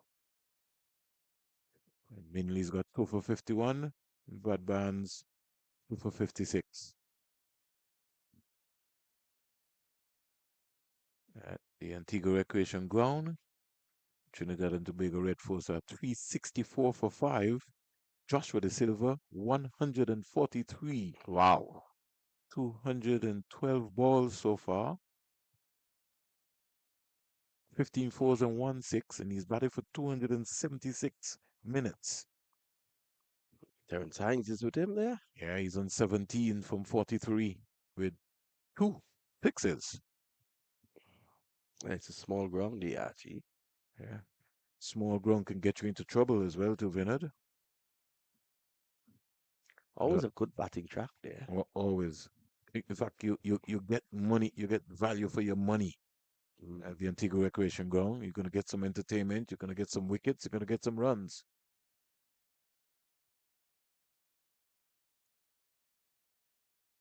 And Minley's got 2 for 51. Brad Barnes 2 for 56. At the Antigua Recreation Ground, Trinidad and Tobago Red Force are 364 for 5. Joshua De Silva 143. Wow. 212 balls so far. 15 fours and 1 6, and he's batted for 276 minutes. Terrence Hines is with him there. Yeah, he's on 17 from 43 with 2 sixes. It's a small ground, yeah, gee. Yeah. Small ground can get you into trouble as well, to Vinod. Always a good batting track there. Always. In fact, you get money, you get value for your money Mm. at the Antigua Recreation Ground. You're going to get some entertainment, you're going to get some wickets, you're going to get some runs.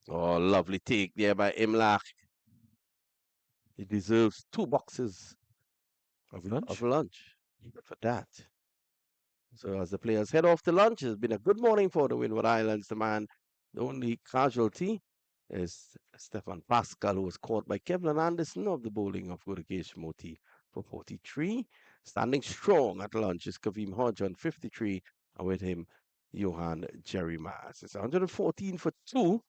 Oh, lovely take there by Imlach. He deserves 2 boxes Of of lunch? lunch for that. So as the players head off to lunch, it's been a good morning for the Windward Islands, the man, the only casualty. is Stefan Pascal, who was caught by Kevlin Anderson of the bowling of Gurukesh Moti for 43. Standing strong at lunch is Kavim Hodge on 53, and with him, Johan Jeremias. It's 114 for 2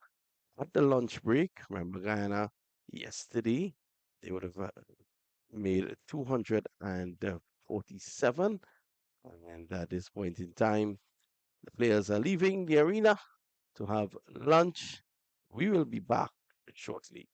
at the lunch break. Remember Guyana yesterday, they would have made 247. And at this point in time, the players are leaving the arena to have lunch. We will be back shortly.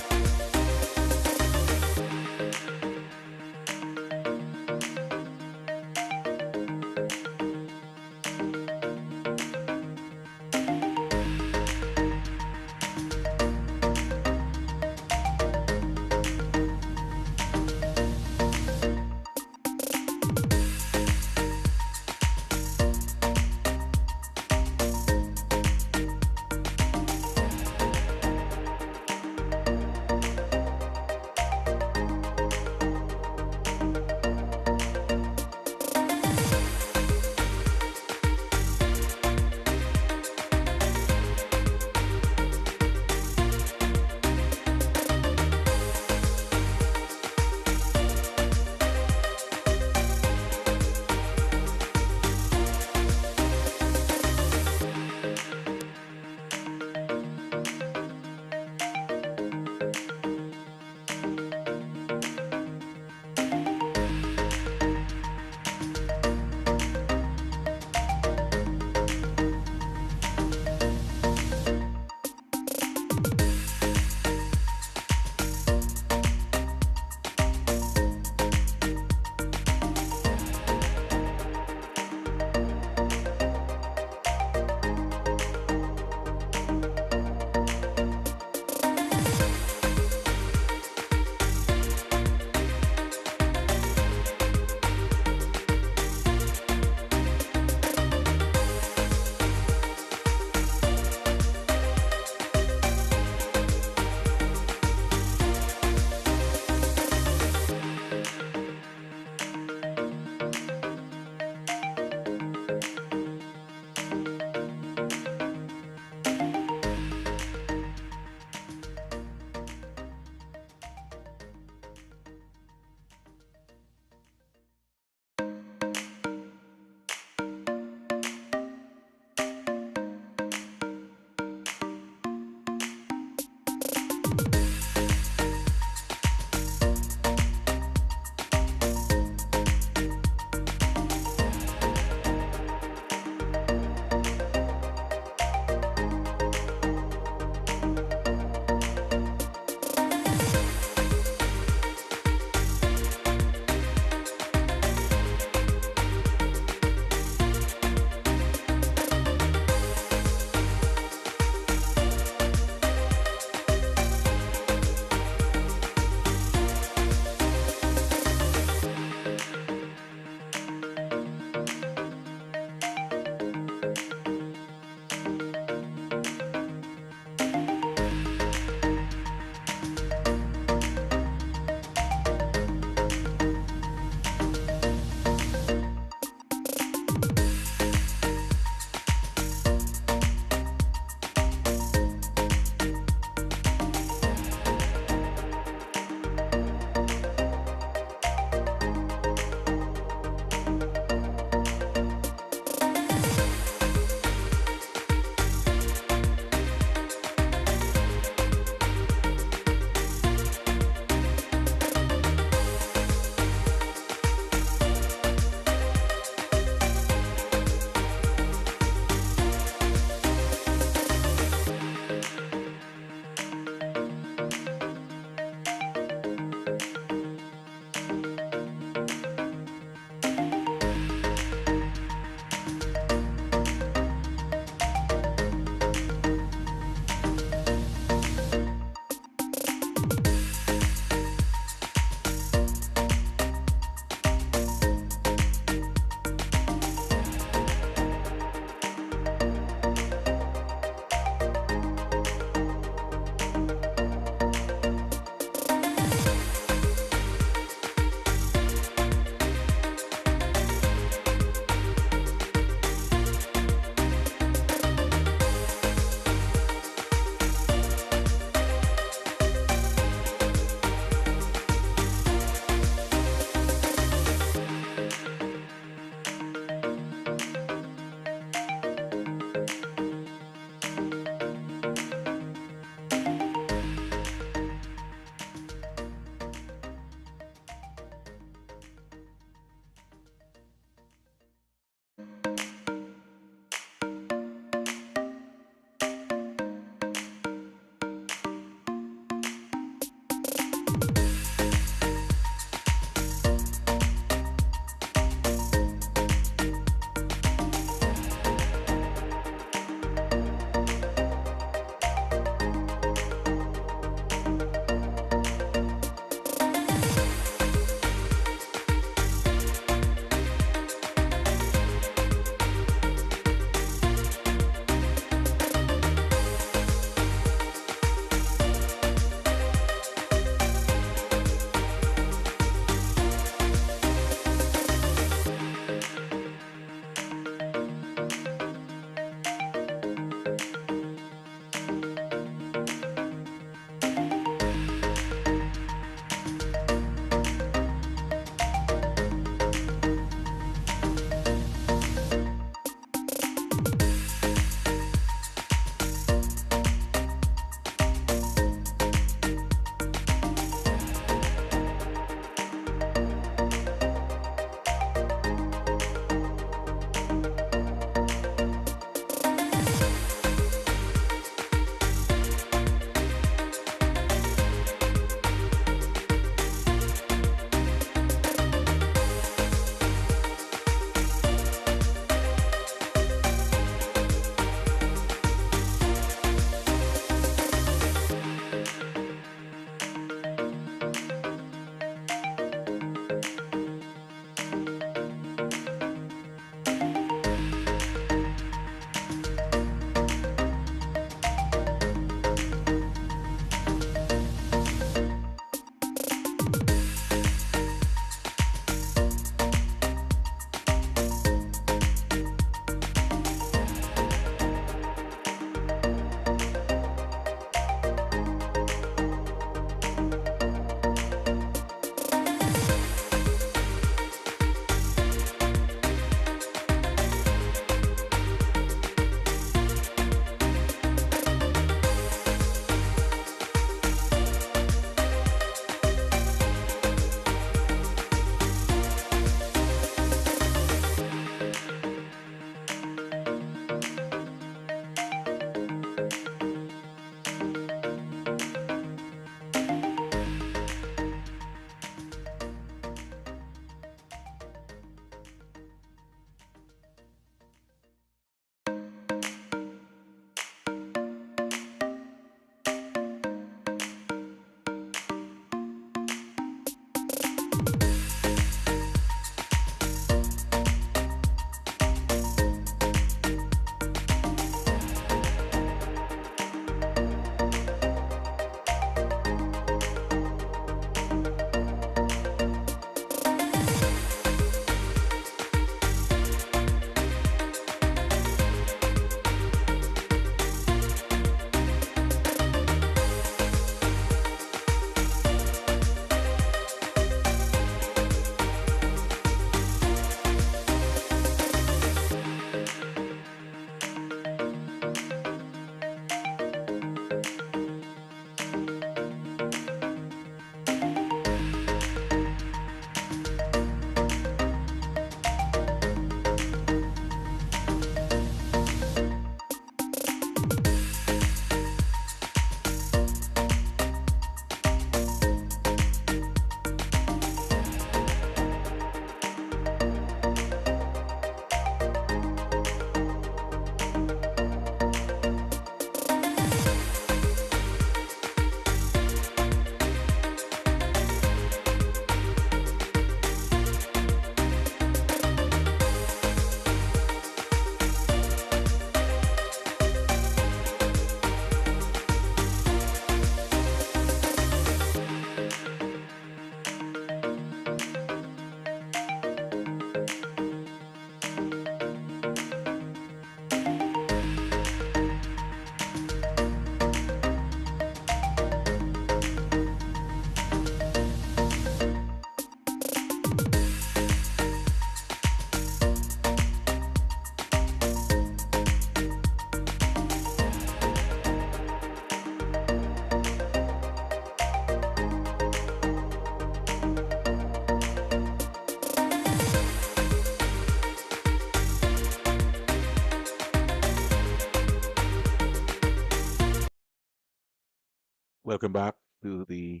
Welcome back to the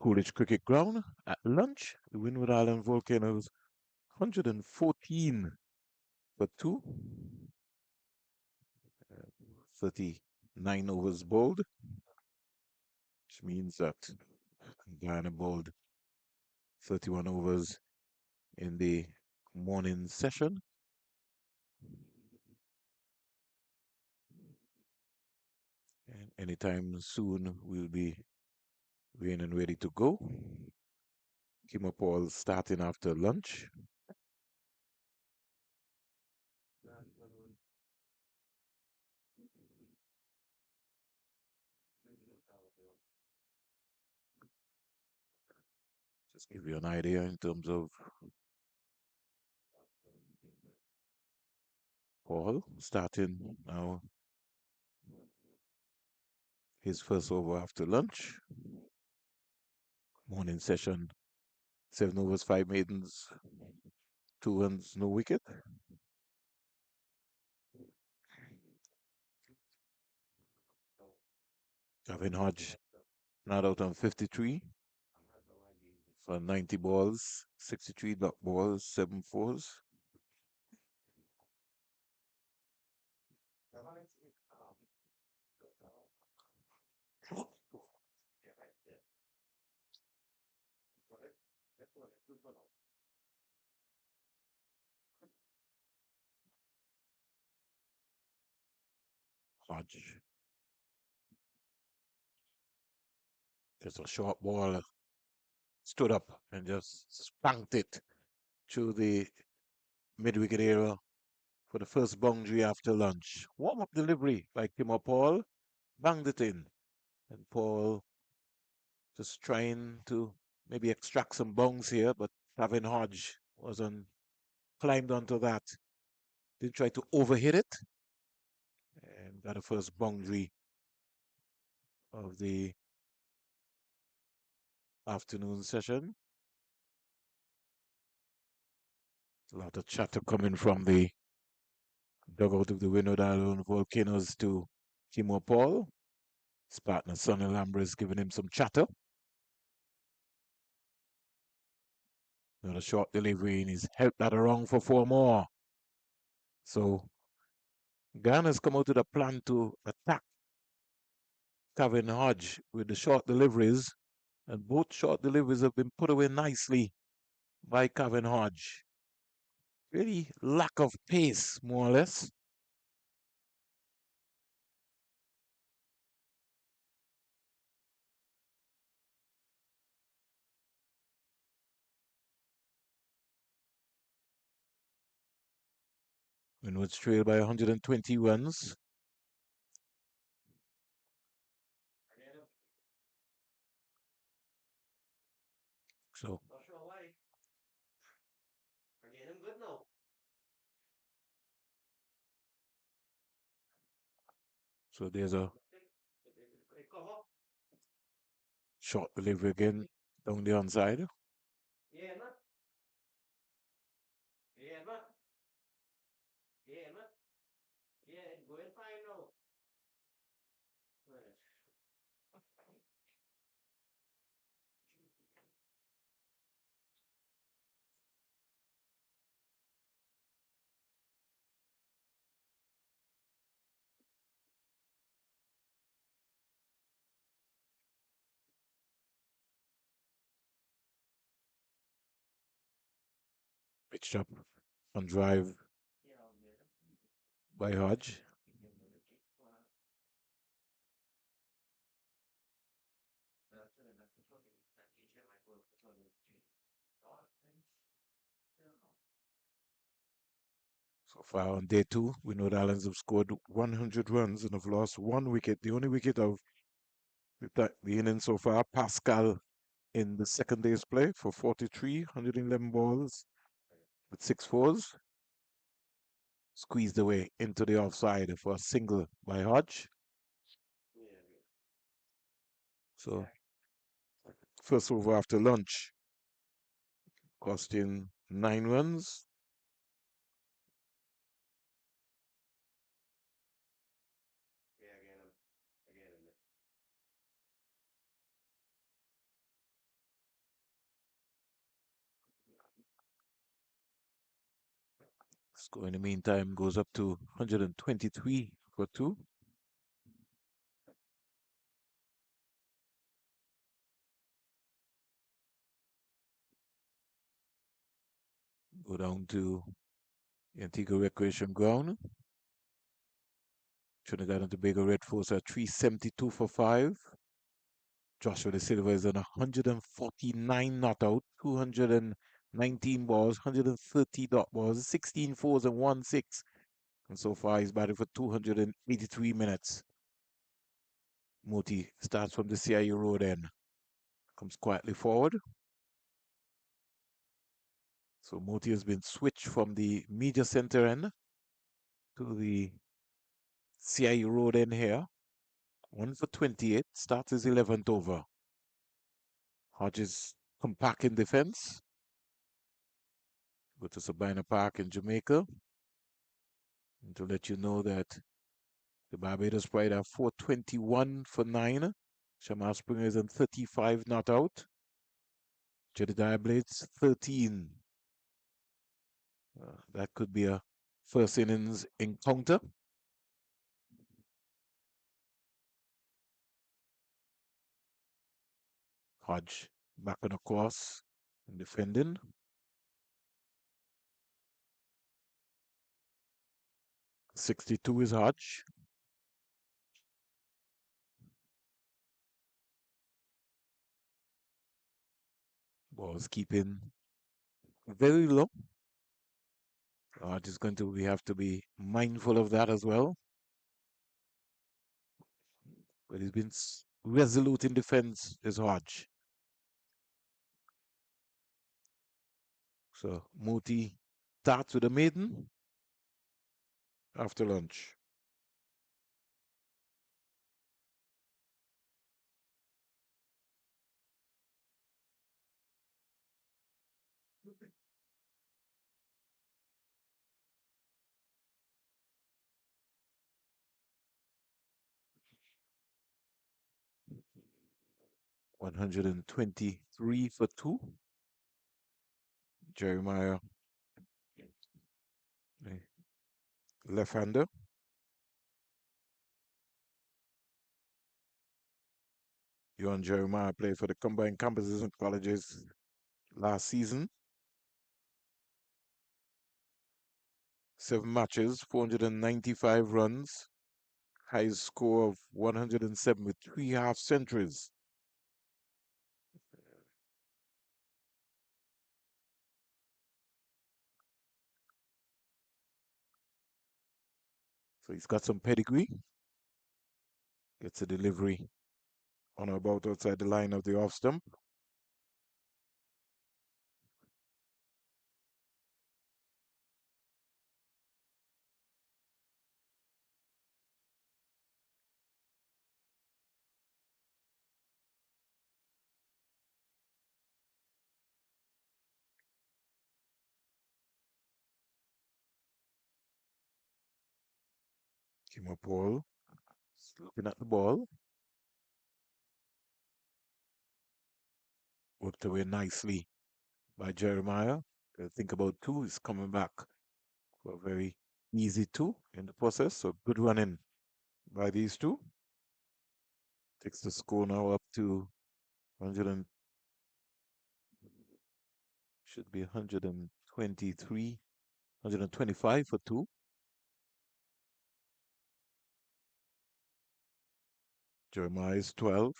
Coolidge Cricket Ground. At lunch, the Windward Island Volcanoes 114 for 2, 39 overs bowled, which means that Guyana bowled 31 overs in the morning session. And anytime soon, we'll be ready and ready to go. Kimo Paul starting after lunch. Just give you an idea in terms of Paul starting now his first over after lunch. Morning session, 7 overs, 5 maidens, 2 runs, no wicket. Gavin Hodge not out on 53 for 90 balls, 63 dot balls, 7 fours. Hodge just a short ball, stood up and just spanked it to the mid-wicket area for the first boundary after lunch. Warm-up delivery by Kimo Paul, banged it in. And Paul just trying to maybe extract some bounce here, but Gavin Hodge wasn't climbed onto that. Didn't try to overhit it and got a first boundary of the afternoon session. A lot of chatter coming from the dugout of the Windward Island Volcanoes to Kimo Paul. His partner Sonny Lambert is giving him some chatter. Another short delivery and he's helped that around for 4 more. So Ghana's come out with a plan to attack Kevin Hodge with the short deliveries, and both short deliveries have been put away nicely by Kevin Hodge. Really lack of pace, more or less. Windward's trailed by 120 runs. So, so there's a short delivery again down the onside. Pitched up on drive by Hodge. So far on day two, Windward Islands have scored 100 runs and have lost 1 wicket. The only wicket of the innings so far, Pascal in the second day's play for 43, 111 balls with 6 fours. Squeezed away into the offside for a single by Hodge. So, first over after lunch, costing 9 runs. Score in the meantime goes up to 123 for two. Go down to Antigua Recreation Ground. Trinidad and Tobago Red Force are 372 for five. Joshua De Silva is on 149 not out, 219 balls, 130 dot balls, 16 fours and 1 6. And so far he's batted for 283 minutes. Moti starts from the CIU road end. Comes quietly forward. So Moti has been switched from the media center end to the CIU road end here. 1 for 28. Starts his 11th over. Hodges compact in defense. Go to Sabina Park in Jamaica. And to let you know that the Barbados Pride are 421 for 9. Shamal Springer is on 35 not out. Jedediah Blades 13. That could be a first innings encounter. Hodge back on the course and defending. 62 is Hodge. Ball's keeping very low. Hodge is going to we have to be mindful of that as well. But he's been resolute in defense is Hodge. So Moti starts with a maiden after lunch. $123 for two. Jeremiah, left-hander. Young Jeremiah played for the combined campuses and colleges last season. 7 matches, 495 runs, highest score of 107 with 3 half centuries. So he's got some pedigree. Gets a delivery on or about outside the line of the off stump. Kimo Paul looking at the ball. Worked away nicely by Jeremiah. Think about two. He's coming back for a very easy two in the process. So good running by these two. Takes the score now up to 100 and should be 123, 125 for two. Jeremiah is 12.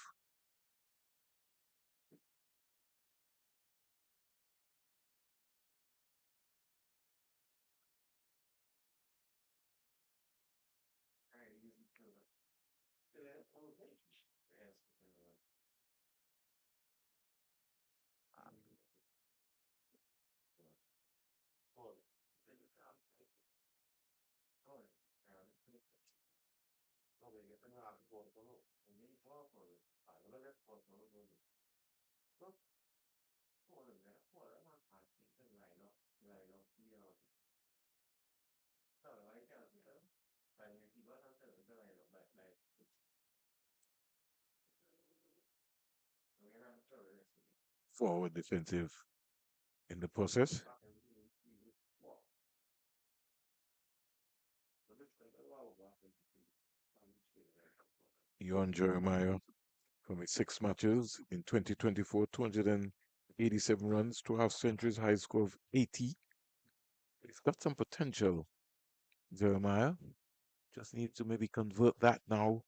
Forward defensive in the process. Yon Jeremiah from his 6 matches in 2024, 287 runs, 12 centuries, high score of 80. He's got some potential, Jeremiah. Just needs to maybe convert that now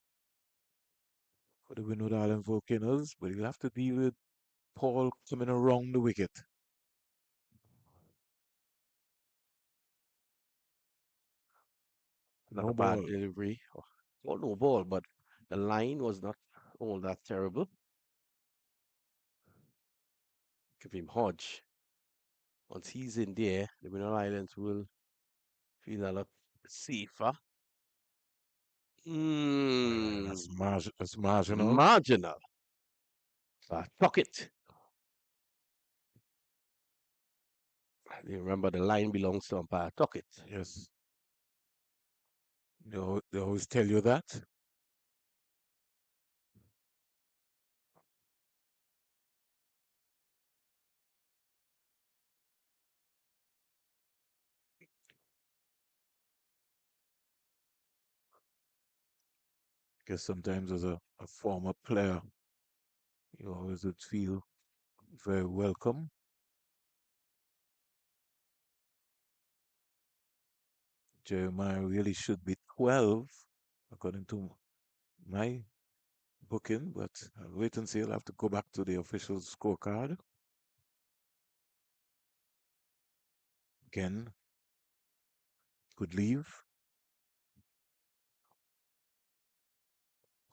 for the Windward Island Volcanoes, but he'll have to deal with Paul coming around the wicket. Not a No bad ball. delivery. Well, no ball, but the line was not all that terrible. Give him Hodge. Once he's in there, the Mineral Islands will feel a lot safer. That's, Mm, that's marginal. marginal. Tuck it. You remember the line belongs to umpire. Tuck it. Yes. They always tell you that. Because sometimes as a former player, you always would feel very welcome. Jeremiah really should be 12, according to my booking, but I'll wait and see. I'll have to go back to the official scorecard. Again, could leave,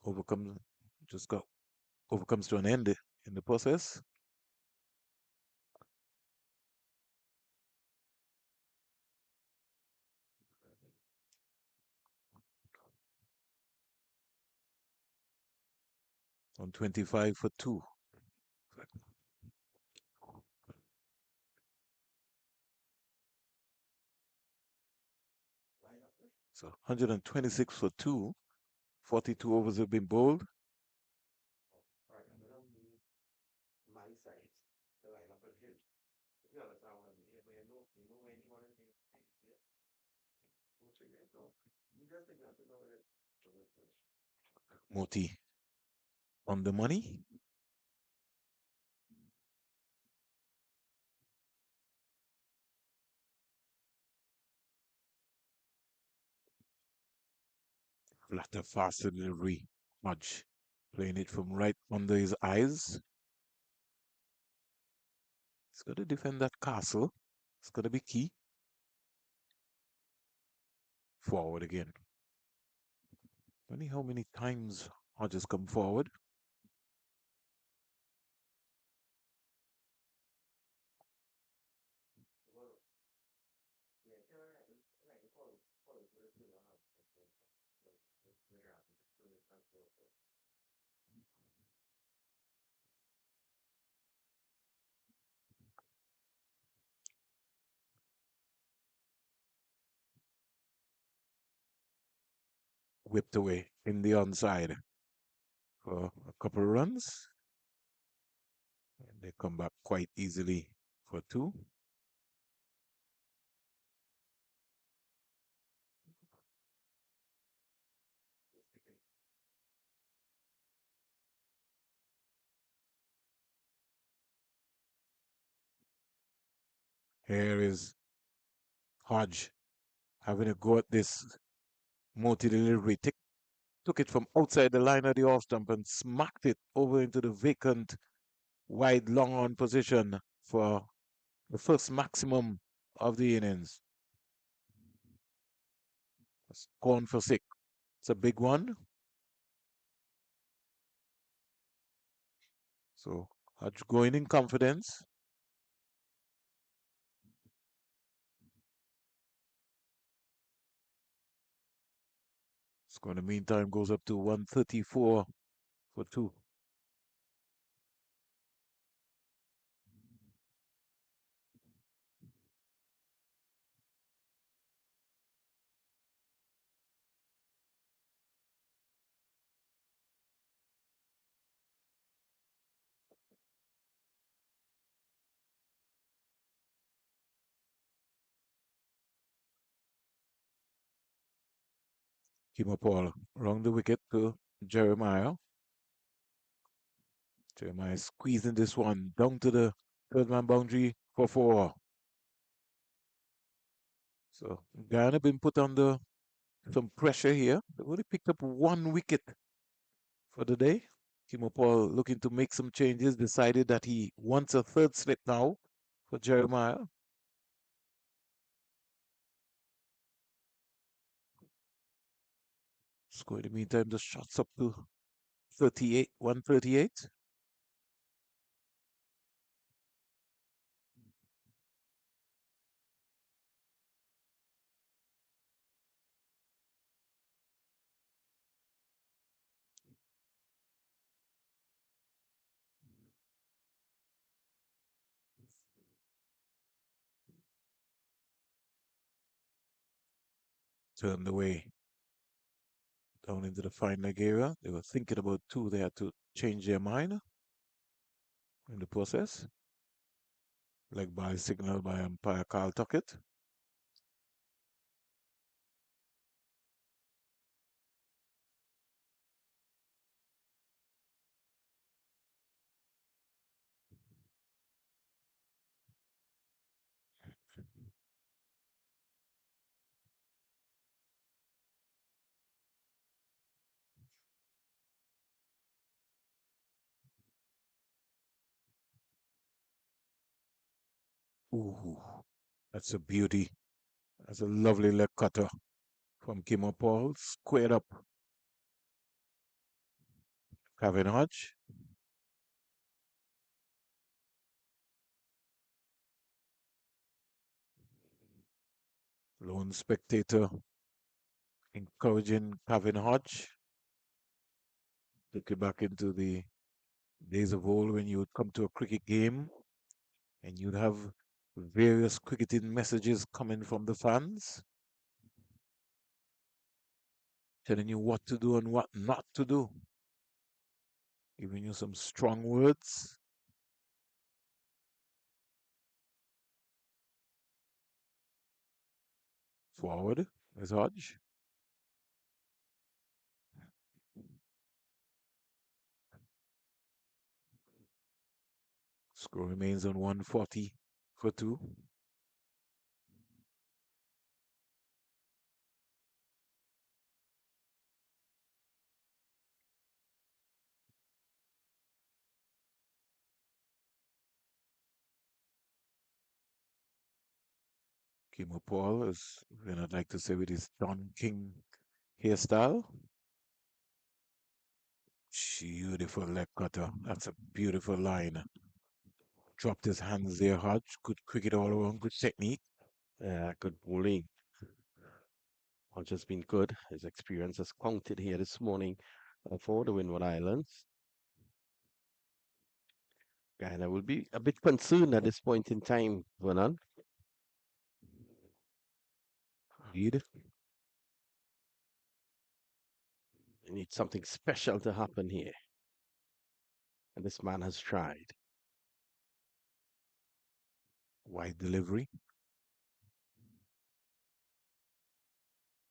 overcome, just got overcomes to an end in the process. On 25 for two. So 126 for two. 42 overs have been bowled. Moti on the money. Flatter faster delivery. Hodge playing it from right under his eyes. He's got to defend that castle. It's going to be key. Forward again. Funny how many times Hodge has come forward. Whipped away in the onside for a couple of runs. And they come back quite easily for two. Here is Hodge having a go at this multi delivery. Took it from outside the line of the off stump and smacked it over into the vacant wide long on position for the first maximum of the innings. It's gone for six. It's a big one. So Hodge going in confidence. Score in the meantime goes up to 134 for two. Kimo Paul around the wicket to Jeremiah. Jeremiah squeezing this one down to the third man boundary for four. So Guyana been put under some pressure here. They only picked up one wicket for the day. Timo Paul looking to make some changes, decided that he wants a third slip now for Jeremiah. Score in the meantime, the shots up to 38, 138. Turned away down into the fine leg area. They were thinking about two. They had to change their mind in the process. Leg by signal by umpire Carl Tuckett. Ooh, that's a beauty. That's a lovely leg cutter from Kimo Paul. Squared up Kevin Hodge. Lone spectator encouraging Kevin Hodge. Took it back into the days of old when you would come to a cricket game and you'd have various cricketing messages coming from the fans, telling you what to do and what not to do, giving you some strong words. Forward is Hodge. Score remains on 140 for two. Kimo Paul is, I'd like to say, with his Don King hairstyle. Beautiful leg cutter. That's a beautiful line. Dropped his hands there, Hodge. Good cricket all around, good technique. Yeah, good bowling. Hodge has been good. His experience has counted here this morning for the Windward Islands. And I will be a bit concerned at this point in time, Vernon. Indeed. We need something special to happen here. And this man has tried. Wide delivery.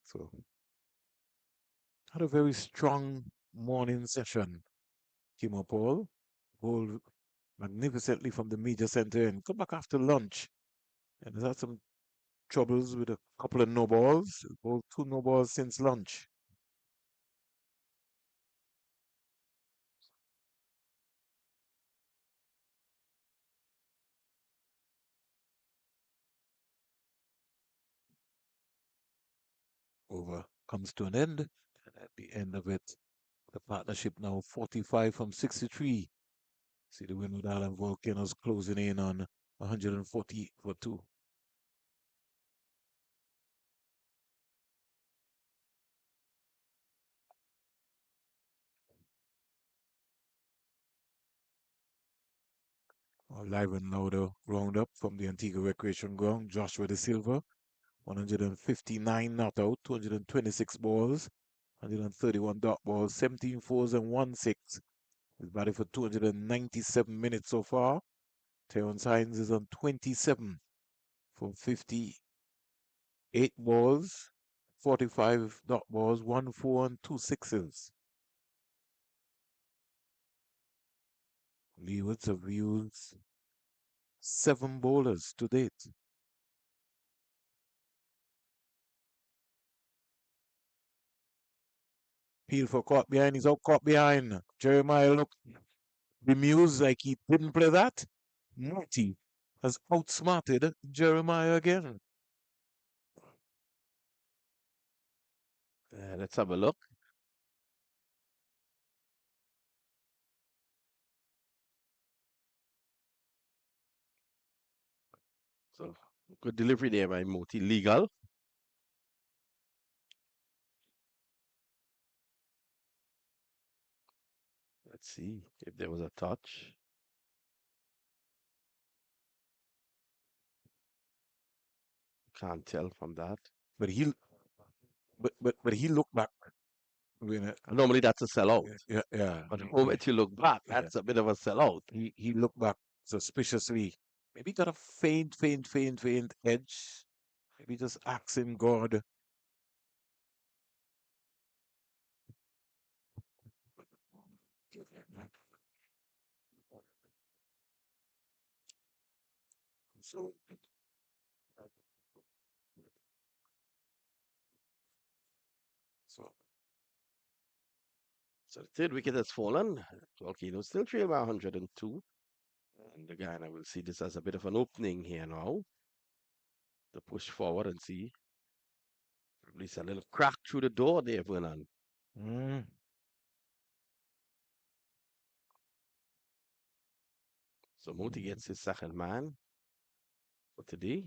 So had a very strong morning session. Kimo Paul bowled magnificently from the media center and come back after lunch. And has had some troubles with a couple of no balls. Bowled two no balls since lunch. Over comes to an end. And at the end of it, the partnership now 45 from 63. See the Windward Island Volcanoes closing in on 140 for two. Live and louder roundup from the Antigua Recreation Ground. Joshua De Silva, 159 not out, 226 balls, 131 dot balls, 17 fours and 1 6. He's batted for 297 minutes so far. Terrence Hines is on 27 for 58 balls, 45 dot balls, 1 4 and 2 sixes. Leewards have used 7 bowlers to date. Peel for caught behind. He's out caught behind. Jeremiah looked bemused like he didn't play that. Marty has outsmarted Jeremiah again. Let's have a look. So good delivery there by Moti. Legal. Let's see if there was a touch. Can't tell from that. But he looked back. When, Normally that's a sellout. yeah, yeah, But the moment you look back, yeah. that's a bit of a sellout. He looked back suspiciously. Maybe got a faint edge. Maybe just asking God. So, so So the third wicket has fallen. Volcano still trail by 102. And the Guyana will see this as a bit of an opening here now to push forward and see. At least a little crack through the door there, Vernon. mm, So Moti gets his second man for today.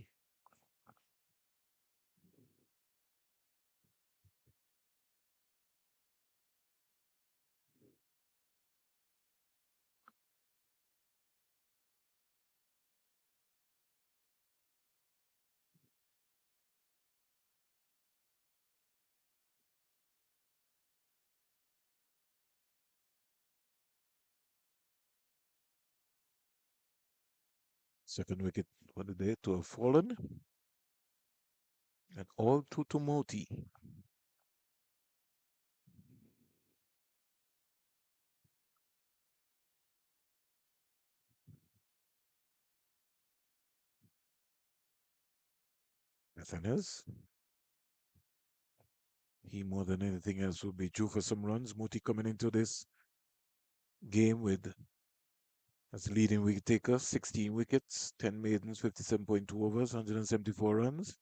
second wicket for the day to have fallen. And all to Moti. Nothing else. He more than anything else will be due for some runs. Moti coming into this game with as leading wicket taker, 16 wickets, 10 maidens, 57.2 overs, 174 runs.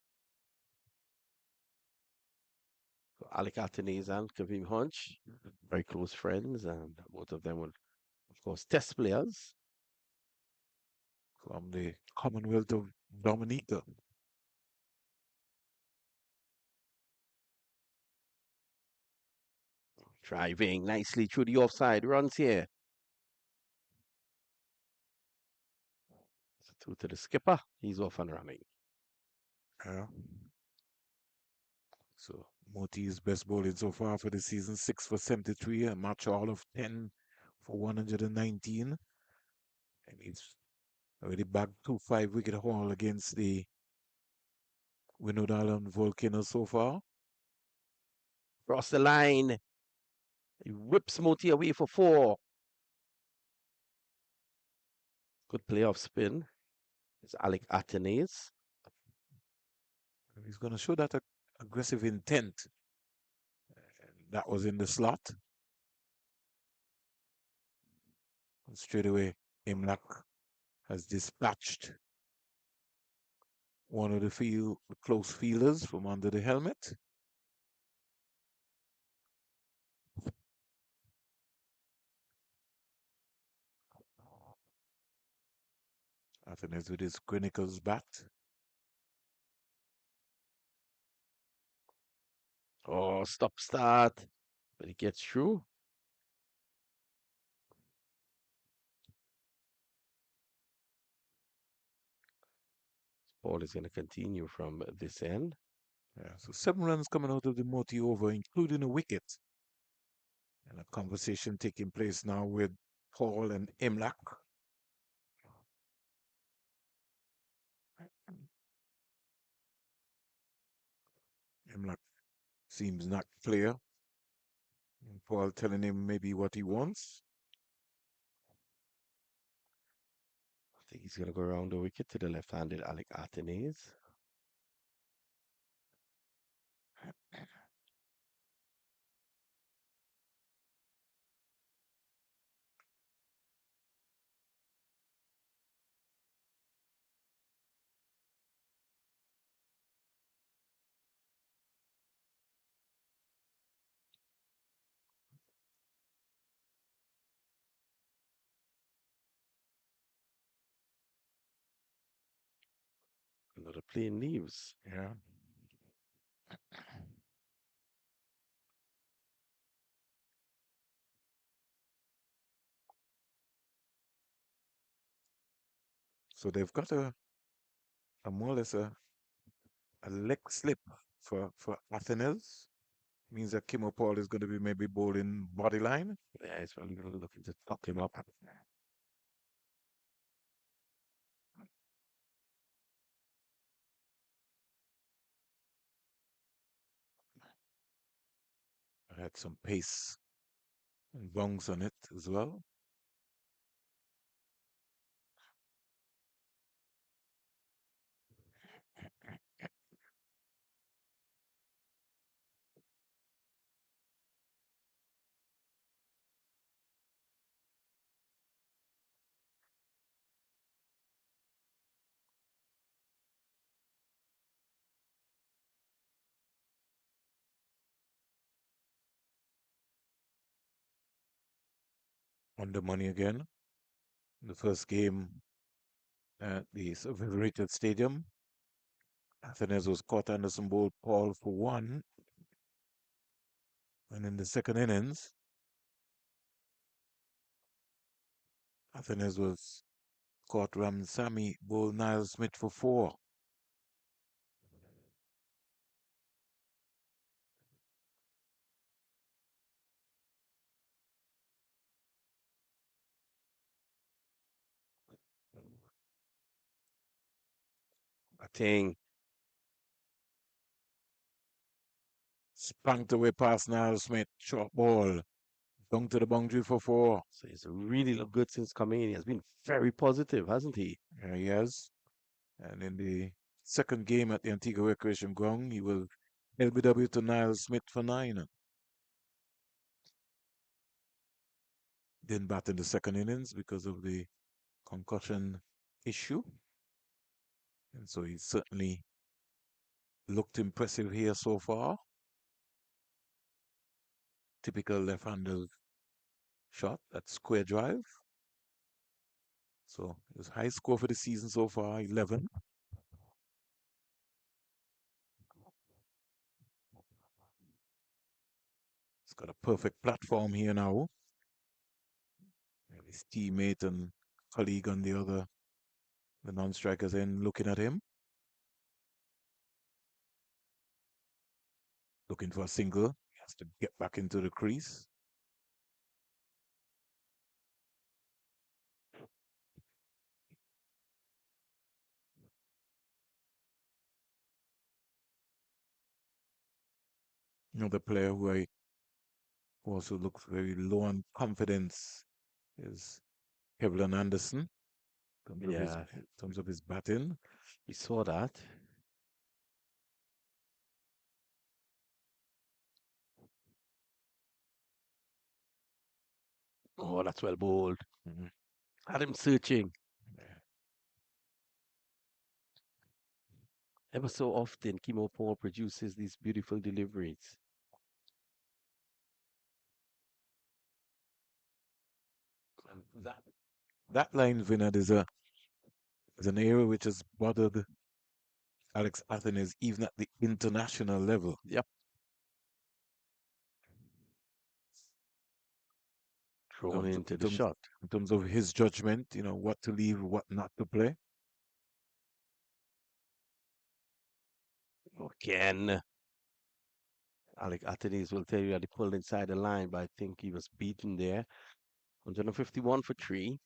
So Alec Atenez and Kavim Hunch, very close friends, and both of them will, of course, test players. From the Commonwealth of Dominica. Driving nicely through the offside runs here. So through to the skipper. He's off and running. Yeah. So Moti's best bowling so far for the season, 6 for 73, a match all of 10 for 119. And he's already bagged 2 5 wicket haul against the Windward Island Volcano so far. Cross the line. He whips Moti away for 4. Good playoff spin. It's Alec Atenez. And he's going to show that aggressive intent. And that was in the slot. And straight away, Imlak has dispatched one of the close fielders from under the helmet. Athens with his Chronicles bat. Oh, stop start. But he gets through. Ball is going to continue from this end. Yeah, so 7 runs coming out of the Moti over, including a wicket. And a conversation taking place now with Paul and Imlak. Imlak seems not clear. And Paul telling him maybe what he wants. think he's going to go around the wicket to the left-handed Alec Athenes. Another plane leaves. Yeah. So they've got a more or less a leg slip for Athena's. Means that Kim Paul is going to be maybe bowling body line. Yeah, he's probably going to looking to tuck him up. Had some pace and bounce on it as well. On the money again. The first game at the Rated Stadium, Athena's was caught Anderson bowled Paul for one. And in the second innings, Athena's was caught Ramsamy bowled Niall Smith for four. I think Spanked away past Niall Smith, short ball, down to the boundary for four. so. He's really looked good since coming in. He has been very positive, hasn't he? There he has. And in the second game at the Antigua Recreation Ground, he will LBW to Niall Smith for nine. Didn't bat in the second innings because of the concussion issue. And so he certainly looked impressive here so far. Typical left-handed shot, that square drive. So his high score for the season so far, 11. He's got a perfect platform here now. And his teammate and colleague on the non-strikers end looking at him, looking for a single. He has to get back into the crease. Another player who I also looks very low on confidence is Kevlin Anderson Yeah, in terms of his batting. we saw that. Oh, that's well bowled. Mhm. Had him searching. Ever so often, Kimo Paul produces these beautiful deliveries. And that line, Vinod, is an area which has bothered Alex Athens even at the international level. Yep, thrown into the shot. In terms of his judgment, what to leave, what not to play. Again, Alec Athenes will tell you that he pulled inside the line, but I think he was beaten there. 151 for three.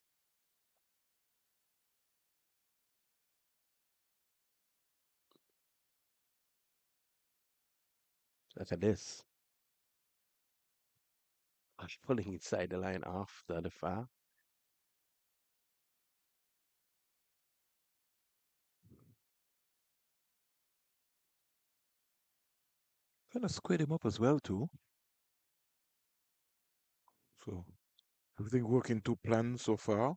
Look at this. Pulling inside the line after the foul. kind of squared him up as well too. So everything working to plan so far.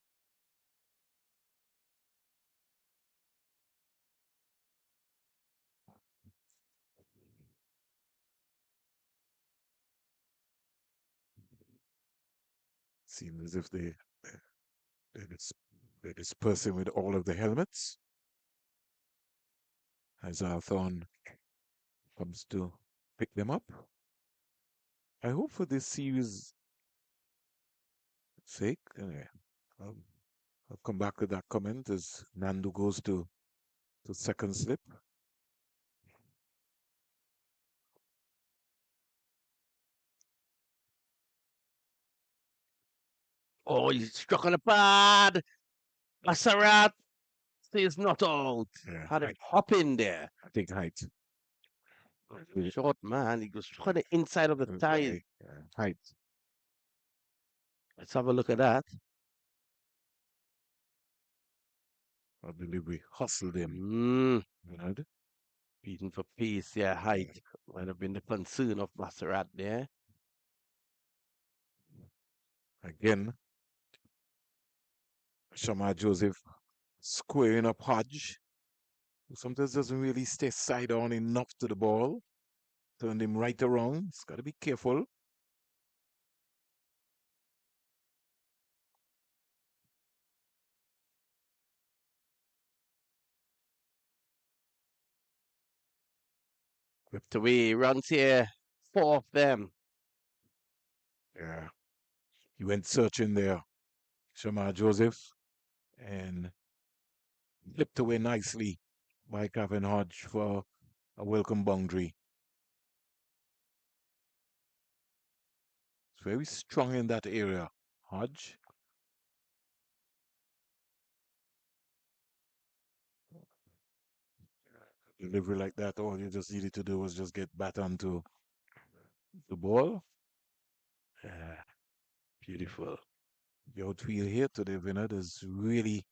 Seems as if they're, dis- they're dispersing with all of the helmets as Arthon comes to pick them up. I hope for this series' sake, I'll, I'll come back to that comment as Nando goes to second slip. Oh, he struck on a pad. Masarat is not out. Yeah, Had him hop in there. I think height. Short man. He goes struck on the inside of the thigh. Yeah, height. Let's have a look at that. I believe we hustled him. Mm, You know? beating for pace. Yeah, height. Might have been the concern of Masarat there. Again, Shamar Joseph squaring up Hodge, who sometimes doesn't really stay side on enough to the ball. Turned him right around. He's got to be careful. Whipped away. Runs here. Four of them. Yeah, he went searching there, Shamar Joseph, and flipped away nicely by Kevin Hodge for a welcome boundary. It's very strong in that area, Hodge. Delivery like that, all you just needed to do was just get back onto the ball. Yeah, beautiful. The outfield here today, Vinod, is really,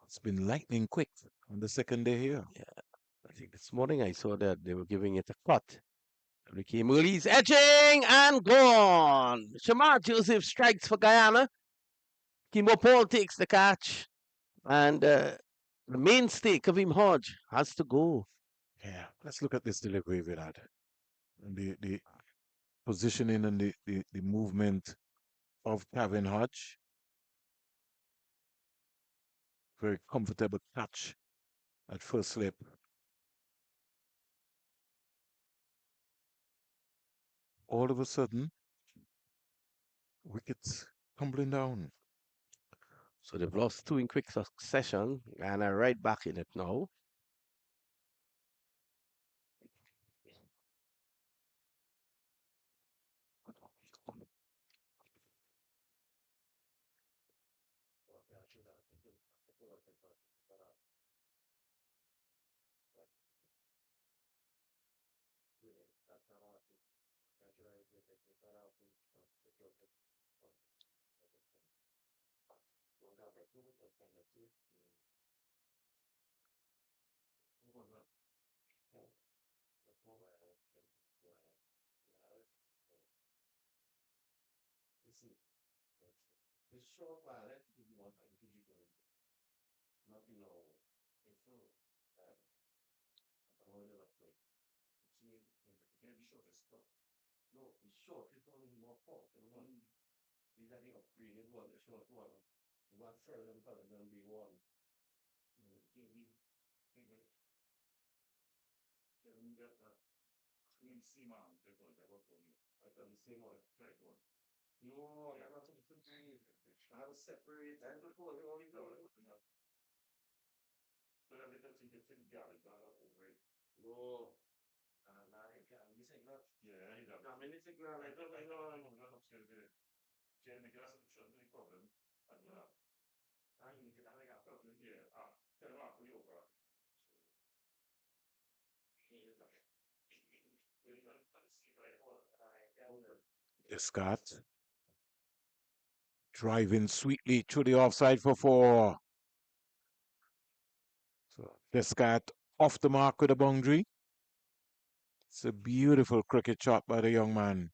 it's been lightning quick on the second day here. Yeah, I think this morning I saw that they were giving it a cut. Ricky Mully's edging and gone. Shamar Joseph strikes for Guyana. Kimbo Paul takes the catch. And the mainstay, Kavim Hodge, has to go. Yeah, let's look at this delivery, Vinod. And the positioning and the movement of Kevin Hodge. Very comfortable catch at first slip. All of a sudden, wickets tumbling down. So they've lost two in quick succession and are right back in it now. Scott driving sweetly to the offside for four. So Descott off the mark with a boundary. It's a beautiful cricket shot by the young man.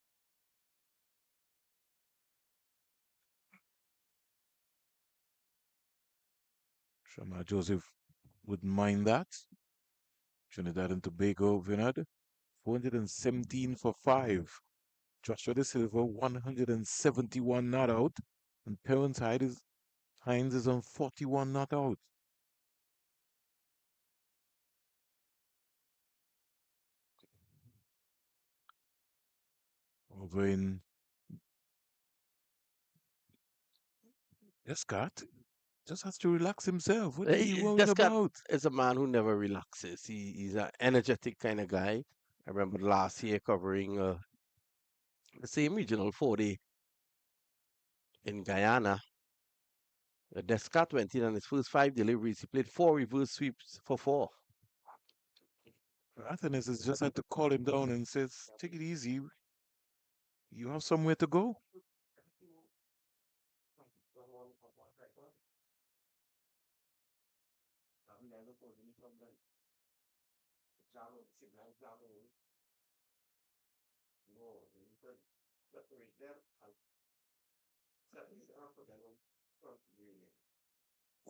Shamar Joseph wouldn't mind that. Trinidad and Tobago winner, 417 for 5. Joshua De Silva, 171 not out. And Terence Hines is on 41 not out. Over in Escott, just has to relax himself. What is he worrying Descott about? is a man who never relaxes. He's an energetic kind of guy. I remember last year covering the same regional 40 in Guyana. Descott went in on his first 5 deliveries. He played 4 reverse sweeps for 4. Athens has just had to call him down and says, take it easy. You have somewhere to go.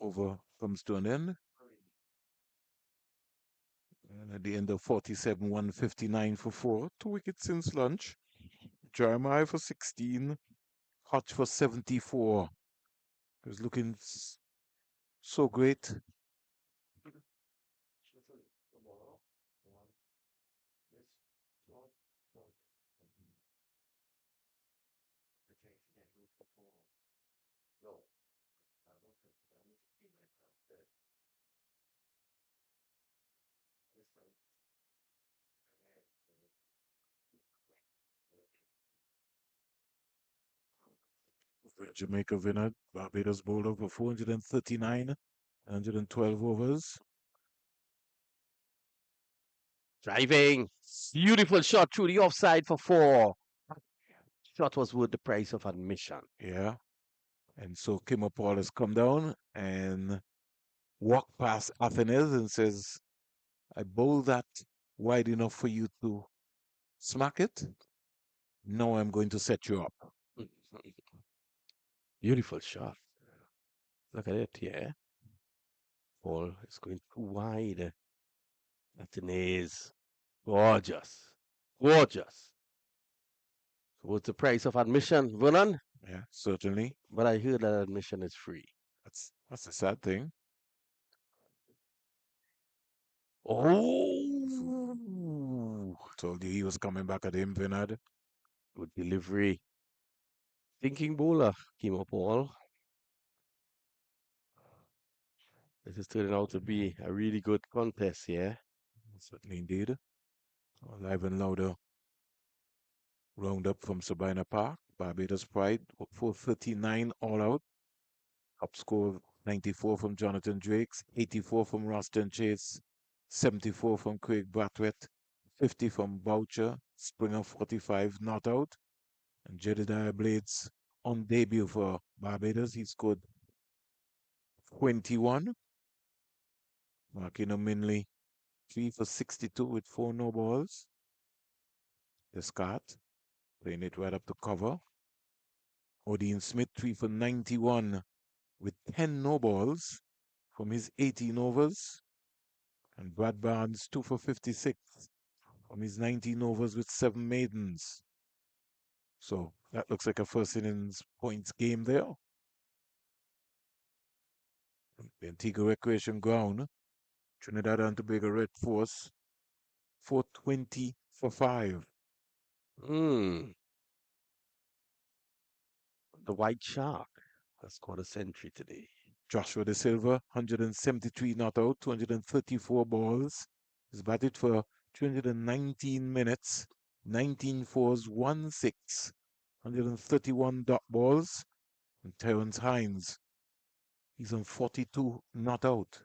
Over comes to an end. And at the end of 47, 159 for 4. 2 wickets since lunch. Jeremiah for 16. Hutch for 74. It was looking so great. Jamaica winner, Barbados bowled over 439, 112 overs. Driving. Beautiful shot through the offside for 4. Shot was worth the price of admission. Yeah. And so Kimmo Paul has come down and walked past Athens and says, I bowled that wide enough for you to smack it. Now I'm going to set you up. Beautiful shot. Look at it, yeah. Ball is going too wide. Athens. Gorgeous. Gorgeous. So what's the price of admission, Vernon? Yeah, certainly. But I heard that admission is free. That's a sad thing. Oh, Told you he was coming back at him, Vinod. good delivery. Thinking bowler came up all. This is turning out to be a really good contest here. Certainly indeed. Live and louder roundup from Sabina Park. Barbados Pride, 439 all out. Top score 94 from Jonathan Drakes, 84 from Roston Chase, 74 from Craig Brathwaite, 50 from Boucher, Springer 45 not out, and Jedediah Blades on debut for Barbados. He scored 21. Markino Minley 3 for 62 with 4 no balls. Descart playing it right up to cover. Odin Smith 3 for 91 with 10 no balls from his 18 overs. And Brad Barnes 2 for 56 from his 19 overs with 7 maidens. So that looks like a first innings points game there. The Antigua Recreation Ground, Trinidad and Tobago Red Force, 420 for 5. Hmm. The White Shark has scored a century today. Joshua De Silva, 173 not out, 234 balls. He's batted for 219 minutes, 19 fours, 1 6, 131 dot balls. And Terence Hines, he's on 42 not out.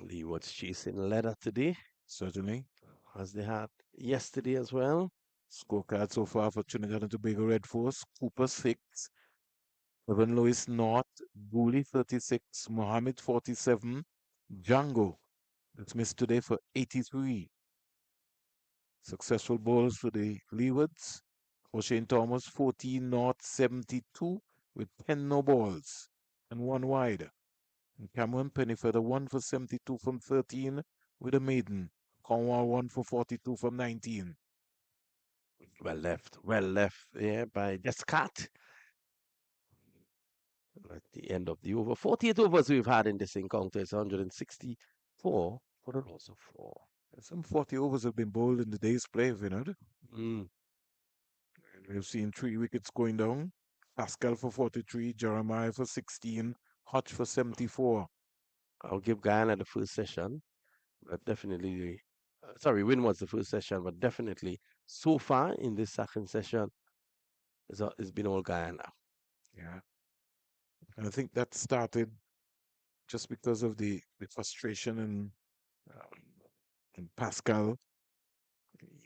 Leeward's chasing leather today, Certainly. as they had yesterday as well. Scorecard so far for Trinidad and Tobago Red Force, Cooper 6, Evan Lewis North, Dooley 36, Mohammed 47, Django Dismissed today for 83. Successful balls for the Leewards. O'Shane Thomas 14 not 72 with 10 no balls and one wide. And Cameron Pennyfeather 1 for 72 from 13 with a maiden. Cornwall 1 for 42 from 19. Well left there by Descartes at the end of the over. 48 overs we've had in this encounter is 164 for the loss of 4. Some 40 overs have been bowled in the day's play, Vinod. Mm. And we've seen 3 wickets going down. Pascal for 43, Jeremiah for 16, Hodge for 74. I'll give Guyana the first session, but definitely, sorry, Win was the first session, but definitely so far in this second session, it's been all Guyana. Yeah. And I think that started just because of the frustration um, and Pascal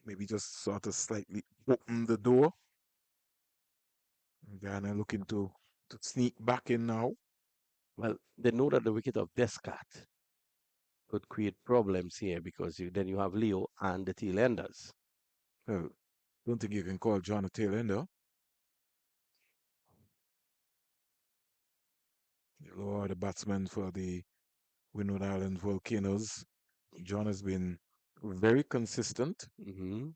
maybe just sort of slightly opened the door. Ghana looking to sneak back in now. Well, they know that the wicket of Descartes could create problems here because then you have Leo and the tail enders. Well, don't think you can call John a tail ender. Leo are the batsmen for the Windward Island Volcanoes. John has been very consistent Mm-hmm.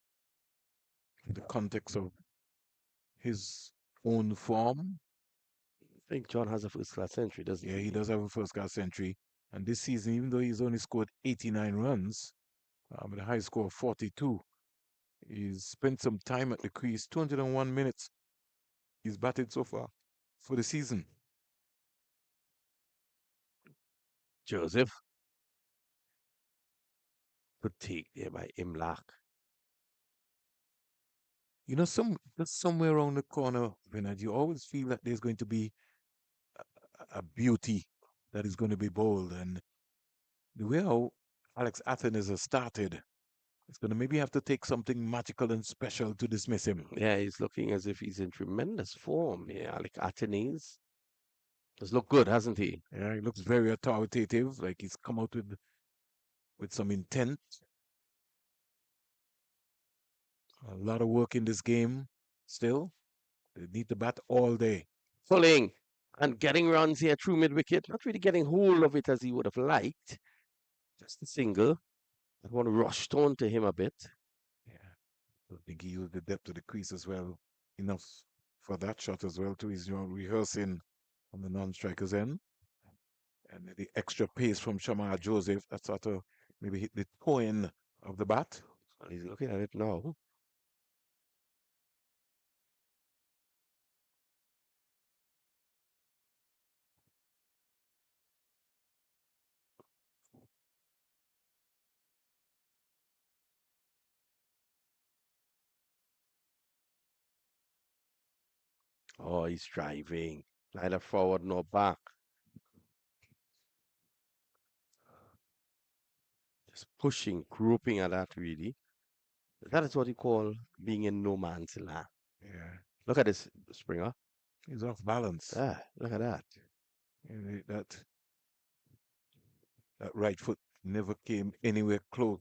in the context of his own form. I think John has a first class century, doesn't Yeah, he he? does have a first class century. And this season, even though he's only scored 89 runs, with a high score of 42, he's spent some time at the crease, 201 minutes he's batted so far for the season. Joseph could take there by Imlach. You know, just somewhere around the corner, Bernard, you always feel that there's going to be a beauty that is going to be bold. And the way how Alex Athens has started, it's going to maybe have to take something magical and special to dismiss him. Yeah, he's looking as if he's in tremendous form. Yeah, like Atenes has looked good, hasn't he? Yeah, he looks very authoritative, like he's come out with some intent. A lot of work in this game still. They need to bat all day. Pulling and getting runs here through mid wicket. Not really getting hold of it as he would have liked. Just a single. I want to rush on to him a bit. Yeah. I think he used the depth of the crease as well. Enough for that shot as well, too. He's rehearsing on the non-striker's end. And the extra pace from Shamar Joseph, that sort of maybe hit the toe end of the bat. And he's looking at it now. Oh, he's driving. Neither forward nor back. Just pushing, groping at that, really. That is what you call being in no man's land. Yeah, Look at this, Springer. he's off balance. Ah, look at that. And that right foot never came anywhere close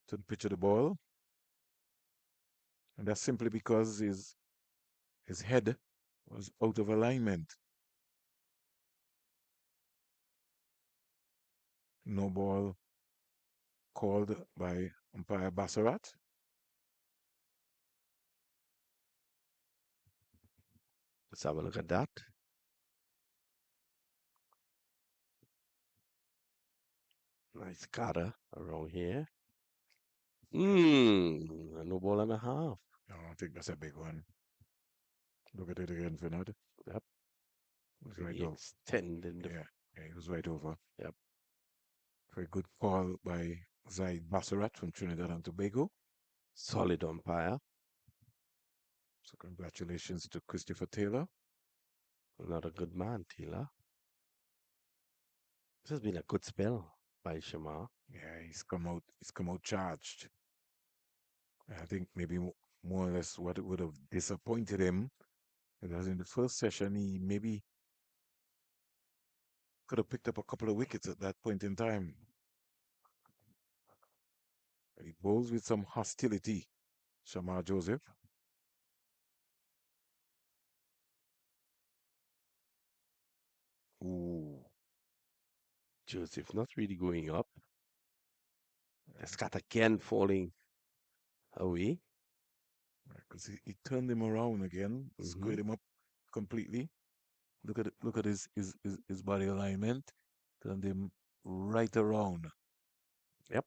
to the pitch of the ball. And that's simply because his head was out of alignment. No ball called by umpire Bassarat. Let's have a look at that. Nice cutter around here. No ball and a half. No, I think that's a big one. Look at it again, Vinod. Yep. It was right Really over. extending the. Yeah, yeah, he was right over. Yep. Very good call by Zaid Bassarat from Trinidad and Tobago. Solid umpire. So congratulations to Christopher Taylor. Another good man, Taylor. This has been a good spell by Shamar. Yeah, he's come out charged. I think maybe more or less what would have disappointed him is in the first session he maybe could have picked up a couple of wickets at that point in time. He bowls with some hostility. Shamar Joseph. Ooh, Joseph not really going up. Scott again falling away. because he turned him around again, Hmm. squared him up completely. Look at his body alignment. Turned him right around. Yep.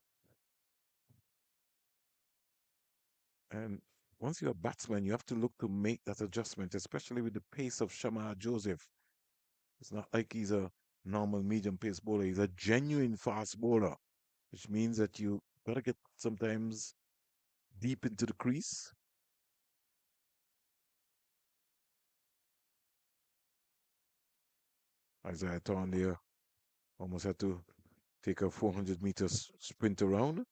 And once you're a batsman, you have to look to make that adjustment, especially with the pace of Shamar Joseph. It's not like he's a normal medium pace bowler. He's a genuine fast bowler, which means that you gotta get sometimes deep into the crease. Isaiah Thorne there almost had to take a 400 meters sprint around.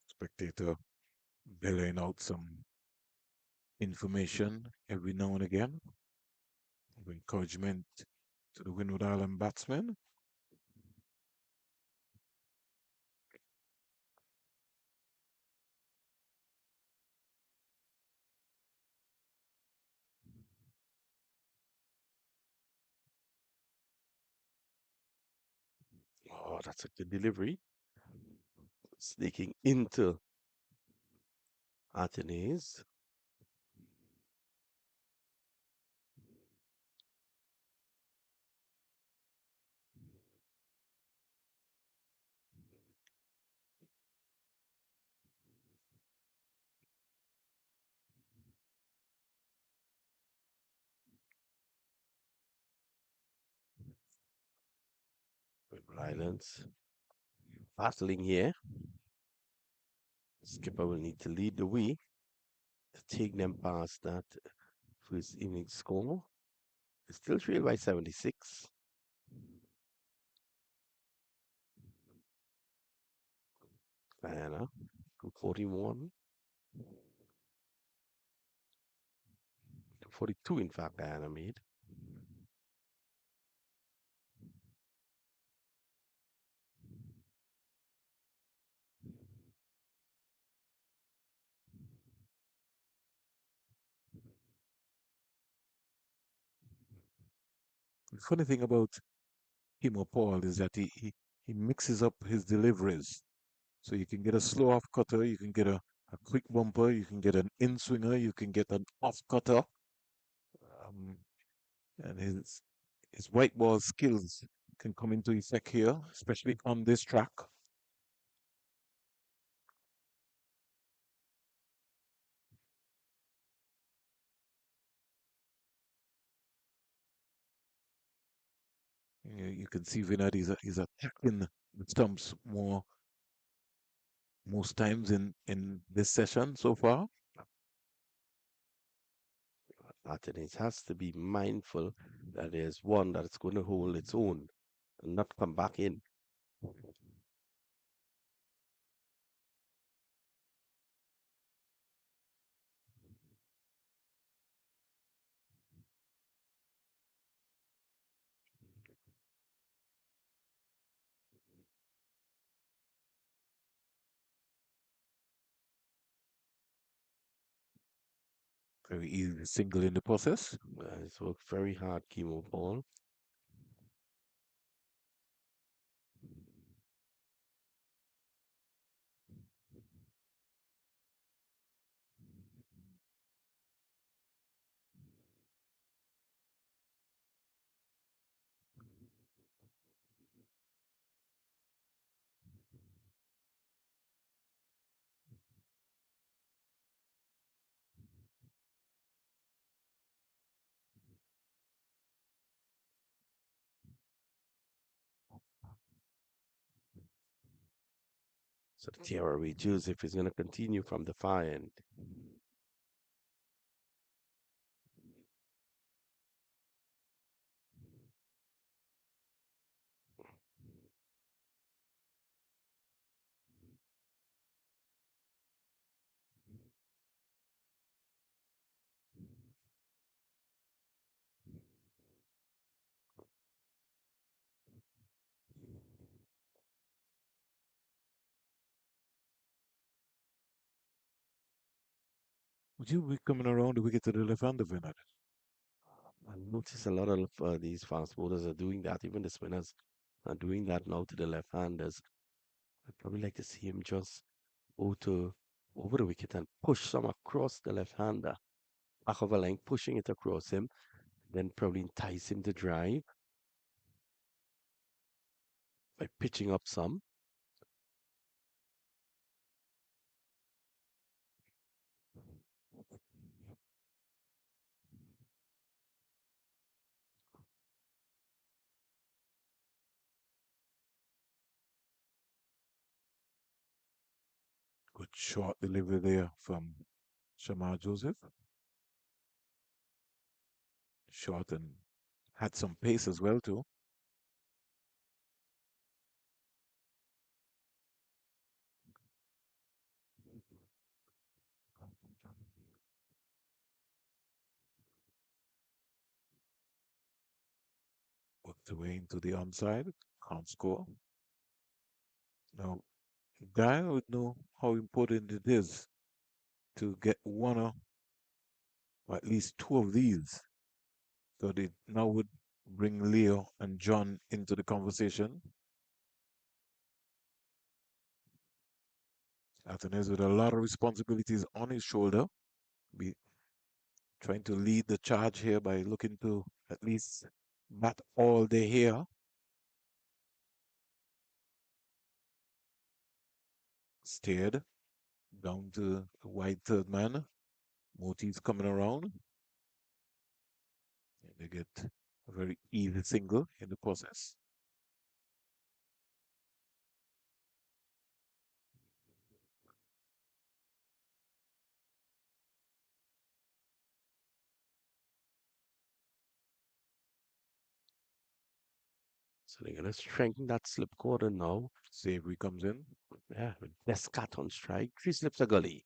Spectator bellying out some information every now and again of encouragement to the Windward Island batsmen. Oh, that's a good delivery. Sneaking into Anthony's violence. Battling here. Skipper will need to lead the way to take them past that first inning score. It's still trailed by 76. Guyana, 241. 42, in fact, Guyana made. The funny thing about him or Paul is that he mixes up his deliveries. So you can get a slow off cutter, you can get a quick bumper, you can get an in swinger, you can get an off cutter. Um, and his white ball skills can come into effect here, especially on this track. You can see Vinod is attacking the stumps most times in this session so far. Martinez has to be mindful that there's one that's going to hold its own and not come back in. Very easy single in the process. It's worked very hard, Chemo Paul. So the tearaway Joseph is going to continue from the far end. Would you be coming around the wicket to the left-hander, Vinod? I notice a lot of these fast bowlers are doing that. Even the spinners are doing that now to the left-handers. I'd probably like to see him just go to over the wicket and push some across the left-hander, back of a line, pushing it across him, then probably entice him to drive by pitching up some. Good short delivery there from Shamar Joseph. Short and had some pace as well too. Worked away into the onside. Can't score. Now, Guyana would know how important it is to get or at least two of these. So they now would bring Leo and John into the conversation. Athens with a lot of responsibilities on his shoulder. Be trying to lead the charge here by looking to at least bat all day here. Steered down to the wide third man. Moti's coming around. And they get a very easy single in the process. So they're going to strengthen that slip quarter now. Savory comes in. Yeah, with Descat on strike. Three slips a gully.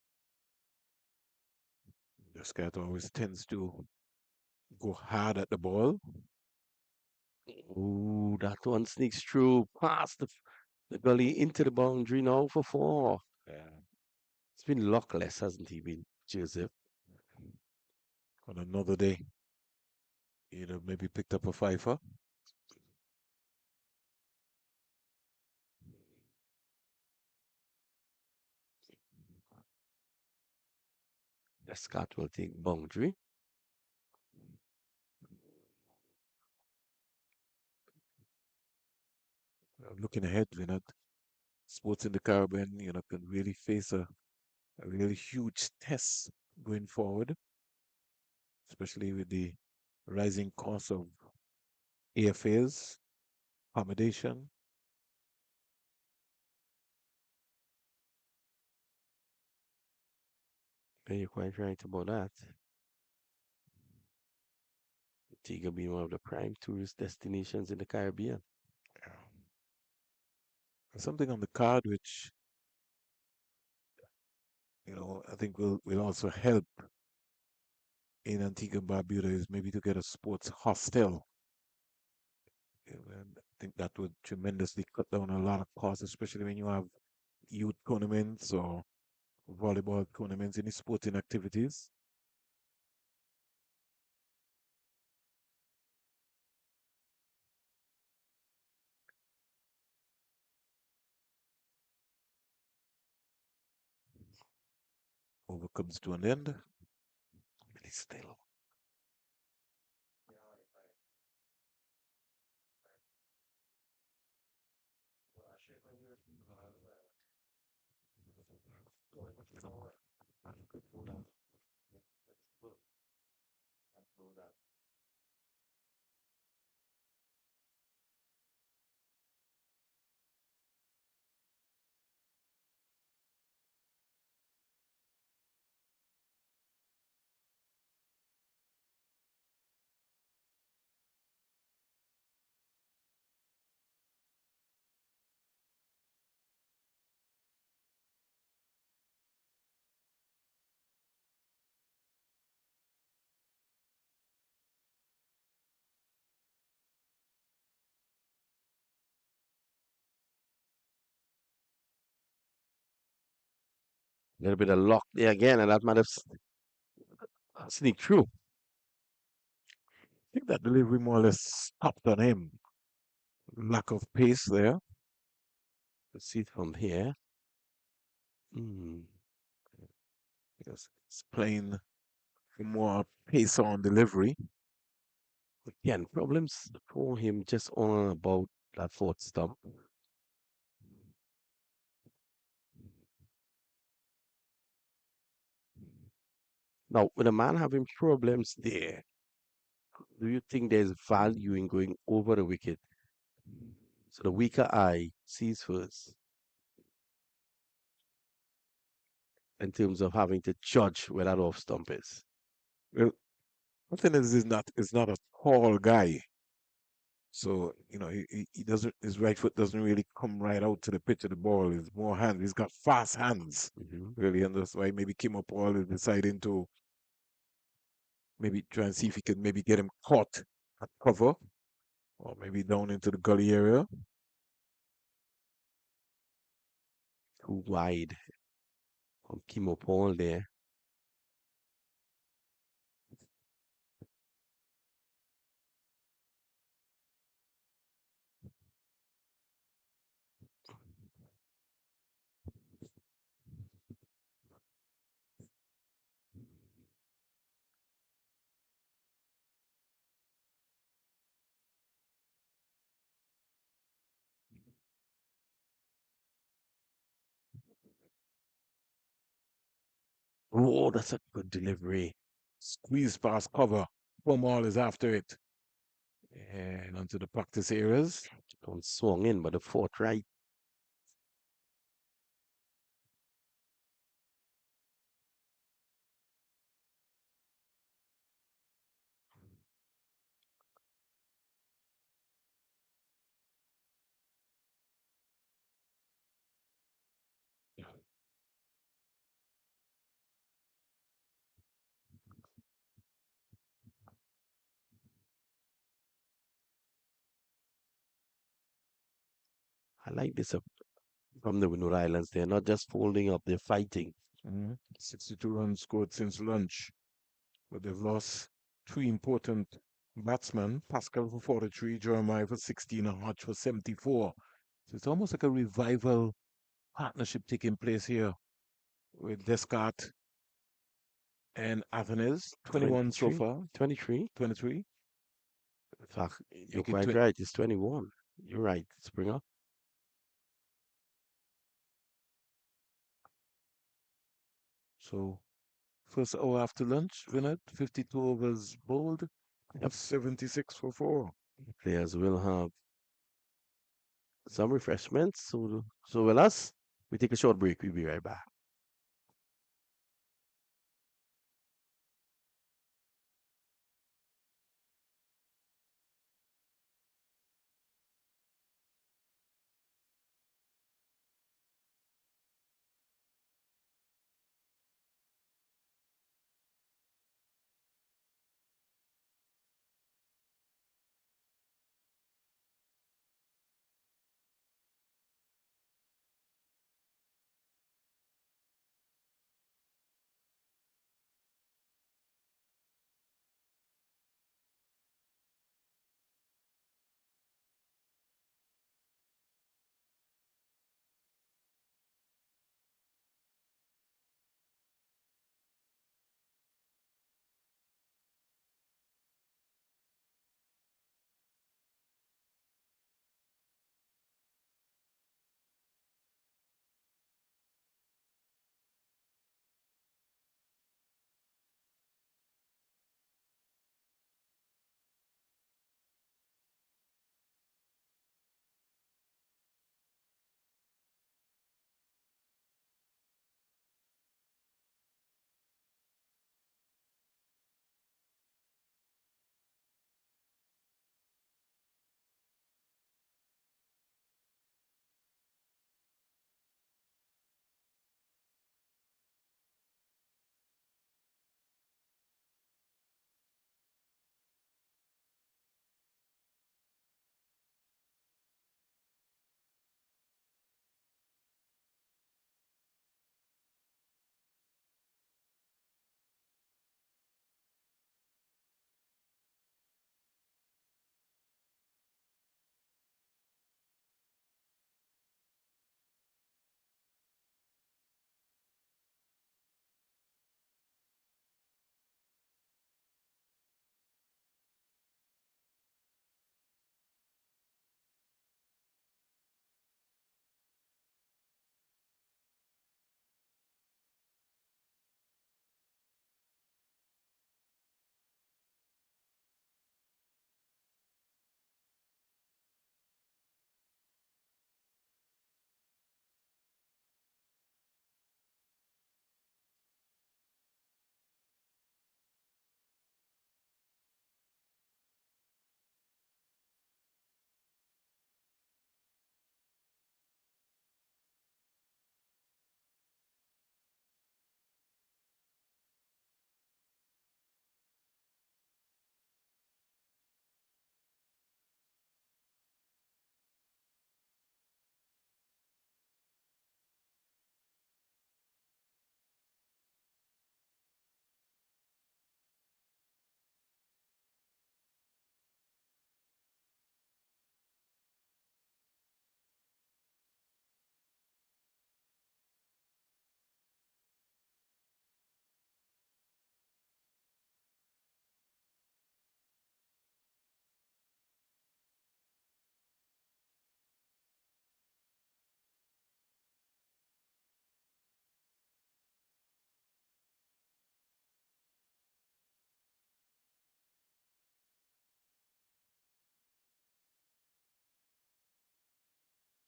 The scat always tends to go hard at the ball. Ooh, that one sneaks through past the gully into the boundary now for four. Yeah. It's been luckless, hasn't he been, Joseph? On another day, maybe picked up a fifer. Descat will take boundary. Looking ahead, sports in the Caribbean, can really face a really huge test going forward, especially with the rising cost of airfares, accommodation. And you're quite right about that. Antigua being one of the prime tourist destinations in the Caribbean. Yeah. Something on the card which, I think will also help in Antigua and Barbuda is maybe to get a sports hostel. And I think that would tremendously cut down a lot of costs, especially when you have youth tournaments or volleyball tournaments, any sporting activities. Over comes to an end. Really still. A little bit of luck there again, and that might have Sneak through. I think that delivery more or less stopped on him. Lack of pace there. Let's see it from here. Hmm. Yes, it's playing for more pace on delivery. Again, problems for him just on and about that fourth stump. Now, with a man having problems there, do you think there's value in going over the wicket so the weaker eye sees first in terms of having to judge where that off stump is? Well, one thing is not a tall guy. So, he doesn't, his right foot doesn't really come right out to the pitch of the ball. It's more hands. He's got fast hands, Hmm. really. And that's why maybe Kim Paul is deciding to maybe try and see if he can maybe get him caught at cover or maybe down into the gully area. Too wide from Kimo Paul there. Oh, that's a good delivery. Squeeze past cover. Paul is after it. And onto the practice areas. Don't swung in, but the fourth right. I like this from the Windward Islands. They're not just folding up, they're fighting. 62 runs scored since lunch, but they've lost three important batsmen: Pascal for 43, Jeremiah for 16, and Hodge for 74. So it's almost like a revival partnership taking place here with Descartes and Athens. 21 so 23? far, 23? 23. In fact, you're Make it quite right. It's 21. You're right, Springer. so first hour after lunch, Vinod, 52 overs bowled, Yep. 76 for 4. Players will have some refreshments. So with us, we take a short break. We'll be right back.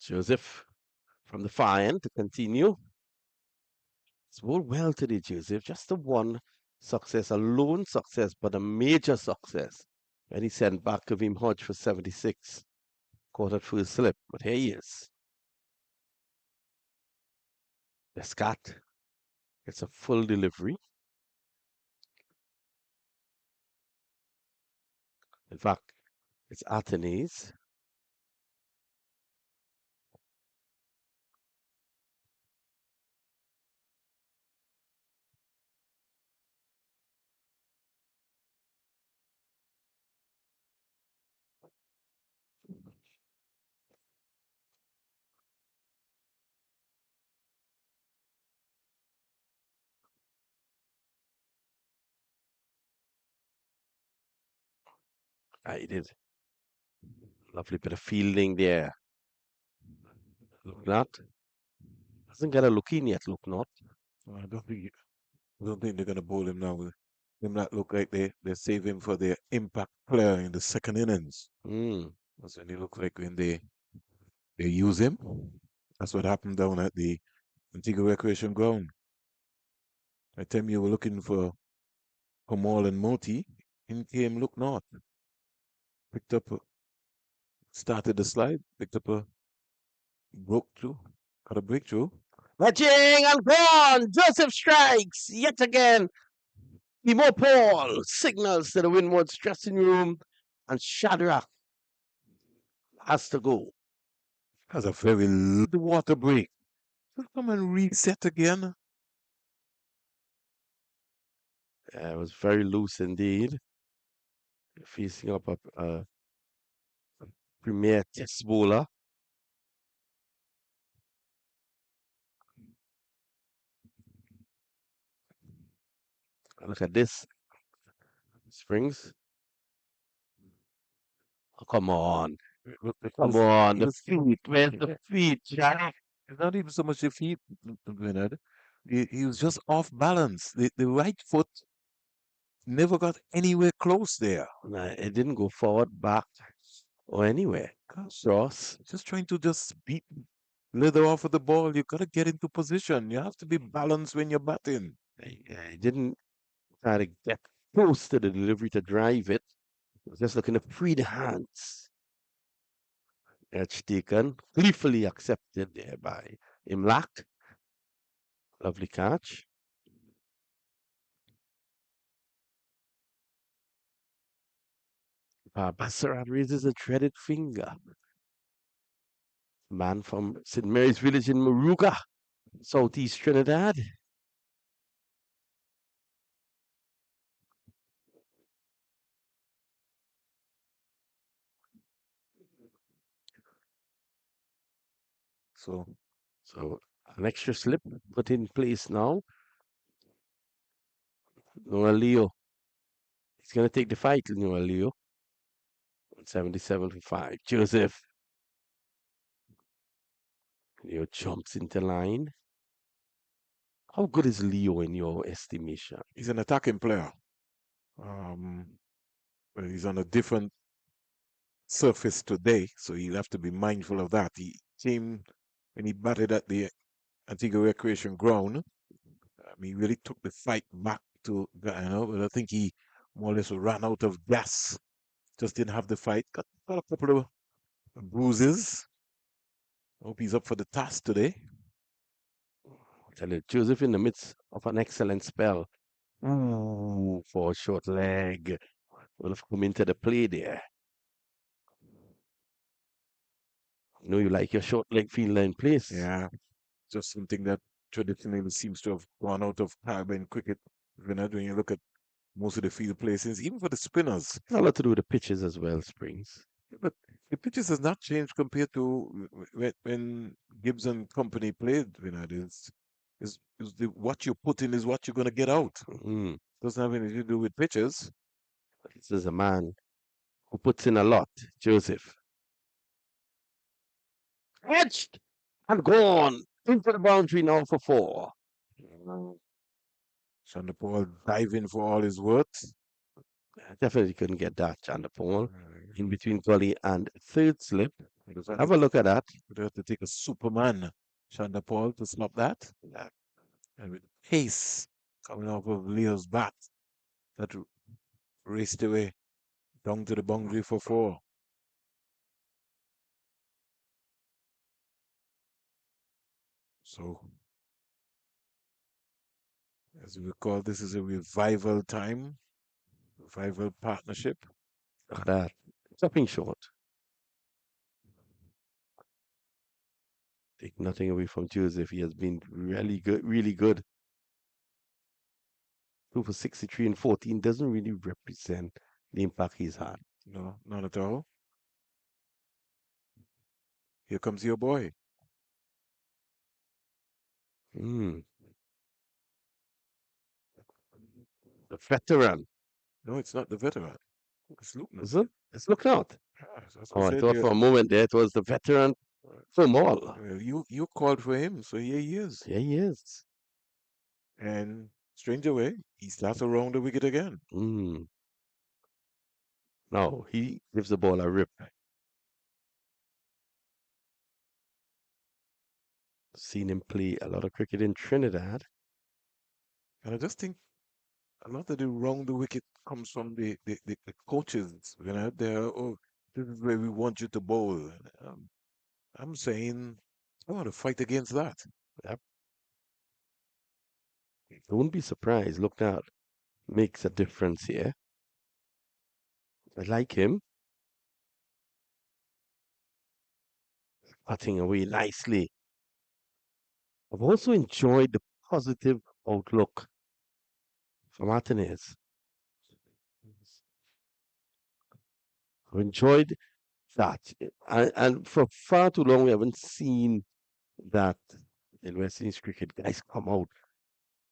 Joseph from the far end to continue. It's bowled well today, Joseph. Just the one success, a lone success, but a major success. And he sent back Kavim Hodge for 76. Caught at full slip, but here he is. Pascal gets a full delivery. In fact, it's Athenes. He did. Lovely bit of fielding there. Look not. Hasn't got a look in yet, look not. I don't think they're gonna bowl him now. Them that look like they save him for their impact player in the second innings. Mm. That's when they look like when they use him. That's what happened down at the Antigua Recreation Ground. I tell you, were looking for Homal and Moti. In came Look North. Picked up, started the slide, picked up broke through, got a breakthrough. Matching and gone. Joseph strikes yet again. Timo Paul signals to the Windward dressing room, and Shadrach has to go. Has a very the water break. Come and reset again. It was very loose indeed. Facing up a premier test bowler. Look at this. Springs. Oh, come on. Come on. The feet. Where's the feet, Jack? It's not even so much the feet, Leonard. He was just off balance. The right foot never got anywhere close there. Nah, it didn't go forward, back, or anywhere. Cross. Just trying to just beat leather off of the ball. You gotta get into position. You have to be balanced when you're batting. I didn't try to get close to the delivery to drive it. I was just looking to free the hands. Edge taken, gleefully accepted there by Imlak. Lovely catch. Bassarat raises a dreaded finger. Man from St. Mary's Village in Moruga, southeast Trinidad. So So an extra slip put in place now. Noah Leo. He's going to take the fight, Noah Leo. 77 for 5. Joseph. Leo jumps into line. How good is Leo in your estimation? he's an attacking player. But he's on a different surface today, so he'll have to be mindful of that. He came when he batted at the Antigua Recreation Ground. He really took the fight back to Guyana, but I think he more or less ran out of gas. Just didn't have the fight. Got a couple of bruises. Hope he's up for the task today. Tell you, Joseph in the midst of an excellent spell. Ooh, for a short leg. Will have come into the play there. You know you like your short leg fielder in place. Yeah, just something that traditionally seems to have gone out of Caribbean cricket. When you look at most of the field places, even for the spinners. A lot to do with the pitches as well, Springs. But the pitches has not changed compared to when Gibbs and company played. Is the what you put in is what you're going to get out. Mm. Doesn't have anything to do with pitches. This is a man who puts in a lot, Joseph. Edged and gone into the boundary now for 4. Paul diving for all his worth. Definitely couldn't get that, Paul. In between gully and third slip. Because I Have think a look at that. we'd have to take a Superman, Shonda Paul, to stop that. Yeah. And with pace coming off of Leo's bat, that raced away down to the boundary for four. So, as we recall, this is a revival time, revival partnership. Look at that. Stopping short. Take nothing away from Joseph. He has been really good, really good. 2 for 63 and 14 doesn't really represent the impact he's had. No, not at all. Here comes your boy. Mm, the veteran, No, it's not the veteran. It's Luton. is it? Let's look out. As I Oh, I said, thought for a moment there it was the veteran from all. well, you called for him, so here he is. Yeah, he is. And strange away, he starts around the wicket again. Mm. No, he gives the ball a rip. Seen him play a lot of cricket in Trinidad. And I just think a lot of the round the wicket comes from the coaches. You know, they're, oh, this is where we want you to bowl. Um, I'm saying I want to fight against that. Yep. Don't be surprised. Look now. Makes a difference here. I like him. Putting away nicely. I've also enjoyed the positive outlook for Martinez. I've enjoyed that. And for far too long, we haven't seen that in West Indies cricket. Guys come out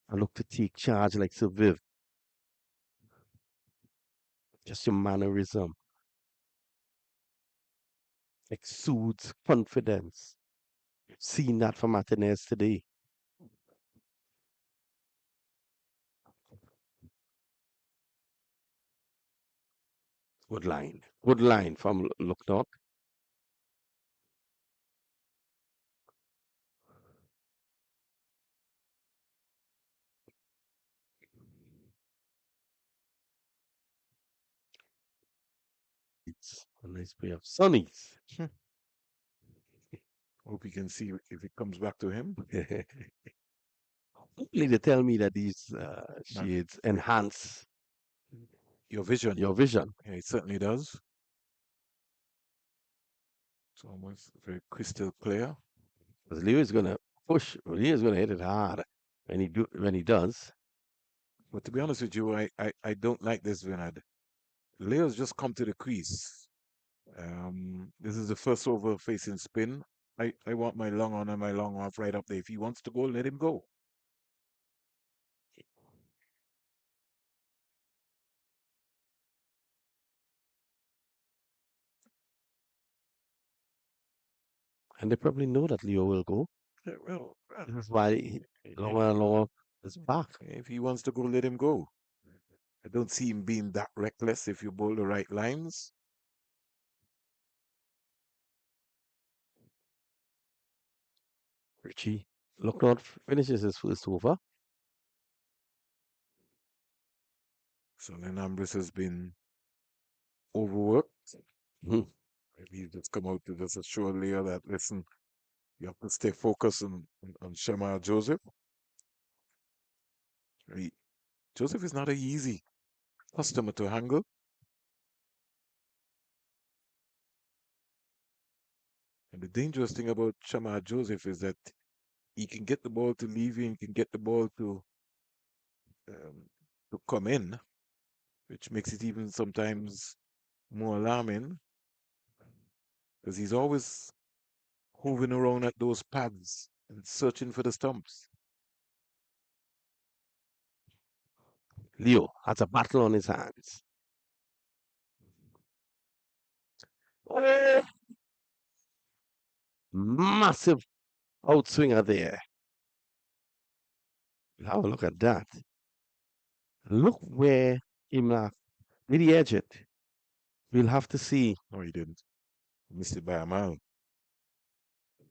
and look to take charge like Sir Viv. Just your mannerism exudes confidence. Seen that from Martinez today. Good line. Good line from Lucknow. It's a nice play of Sonny's. Hope you can see if it comes back to him. Hopefully they tell me that these Not shades enhance your vision. your vision. Yeah, it certainly does. It's almost very crystal clear. Because Leo is gonna push. Leo is gonna hit it hard when he does. But to be honest with you, I don't like this Vinod. Leo's just come to the crease. This is the first over facing spin. I want my long on and my long off right up there. If he wants to go, let him go. And they probably know that Leo will go. Yeah, well, This is why longer and longer is back. if he wants to go, let him go. I don't see him being that reckless if you bowl the right lines. Richie Lucknow finishes his first over. So Ambrose has been overworked. Mhm. Maybe he's just come out to just assure Leo that, listen, you have to stay focused on Shema Joseph. He, Joseph is not an easy customer to handle. And the dangerous thing about Shema Joseph is that he can get the ball to leave you, and can get the ball um, to come in, which makes it even sometimes more alarming because he's always hovering around at those pads and searching for the stumps. Leo has a battle on his hands. Oh, massive outswinger there. Have a look at that. Look where Imla did he edge it? We'll have to see. No, he didn't. He missed it by a mile.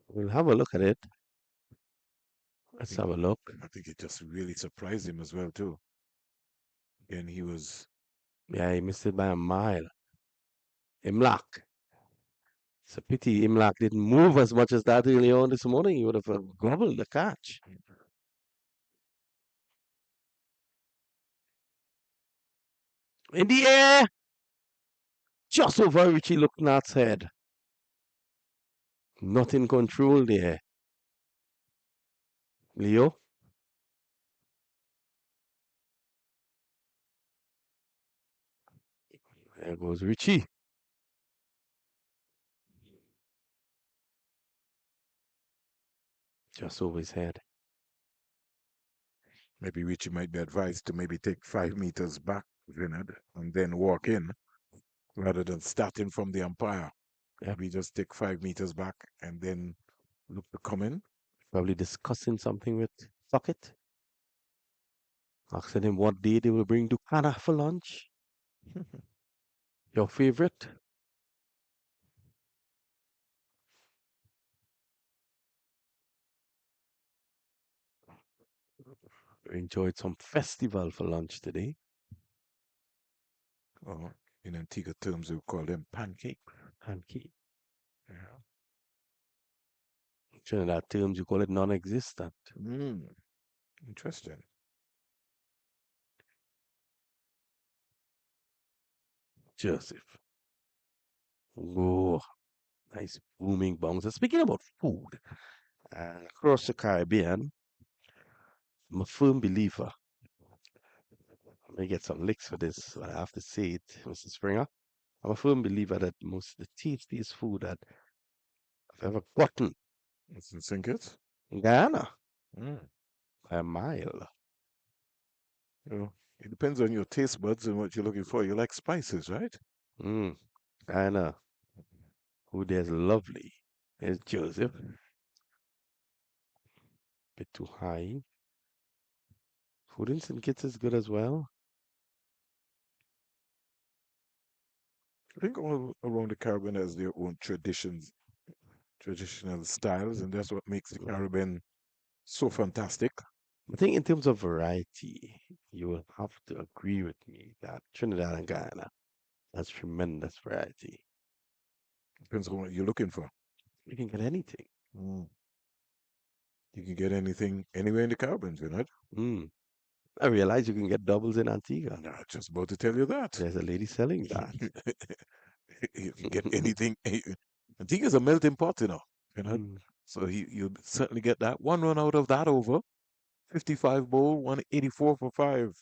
We'll have a look at it. I Let's think have a look. I think it just really surprised him as well too. And he was Yeah, he missed it by a mile. Imlak. It's a pity Imlak didn't move as much as that early on this morning. He would have gobbled the catch. In the air, just over Richie Lucknart's head. Not in control there. Leo, there goes Richie. Just over his head. maybe Richie might be advised to maybe take 5 meters back, Vinod, and then walk in rather than starting from the umpire. Yeah, Maybe just take 5 meters back and then look to come in. probably discussing something with Socket. Asking him what day they will bring Ducana for lunch. Your favorite? We enjoyed some festival for lunch today. Or in Antigua terms, we call them pancake. Pancake. Yeah. Trinidad terms, you call it non-existent. Mm, interesting. Joseph. Oh, nice booming bouncer. Speaking about food, across the Caribbean, I'm a firm believer. I may get some licks for this, but I have to say it, Mr. Springer. I'm a firm believer that most the tastiest food that I've ever gotten Let's sink it. in Guyana Mm. by a mile. You know, it depends on your taste buds and what you're looking for. You like spices, right? Mm, Guyana, food there is lovely. There's Joseph, bit too high. Food in St. Kitts is good as well. I think all around the Caribbean has their own traditions, traditional styles, and that's what makes the Mm. Caribbean so fantastic. I think in terms of variety, you will have to agree with me that Trinidad and Guyana has tremendous variety. Depends on what you're looking for. You can get anything. Mm. You can get anything anywhere in the Caribbean, you know. Mm. I realize you can get doubles in Antigua. Nah, just about to tell you that. There's a lady selling that. You can get anything. Antigua's a melting pot, you know. Mm. So you certainly get that. One run out of that over. 55 bowl, 184 for five.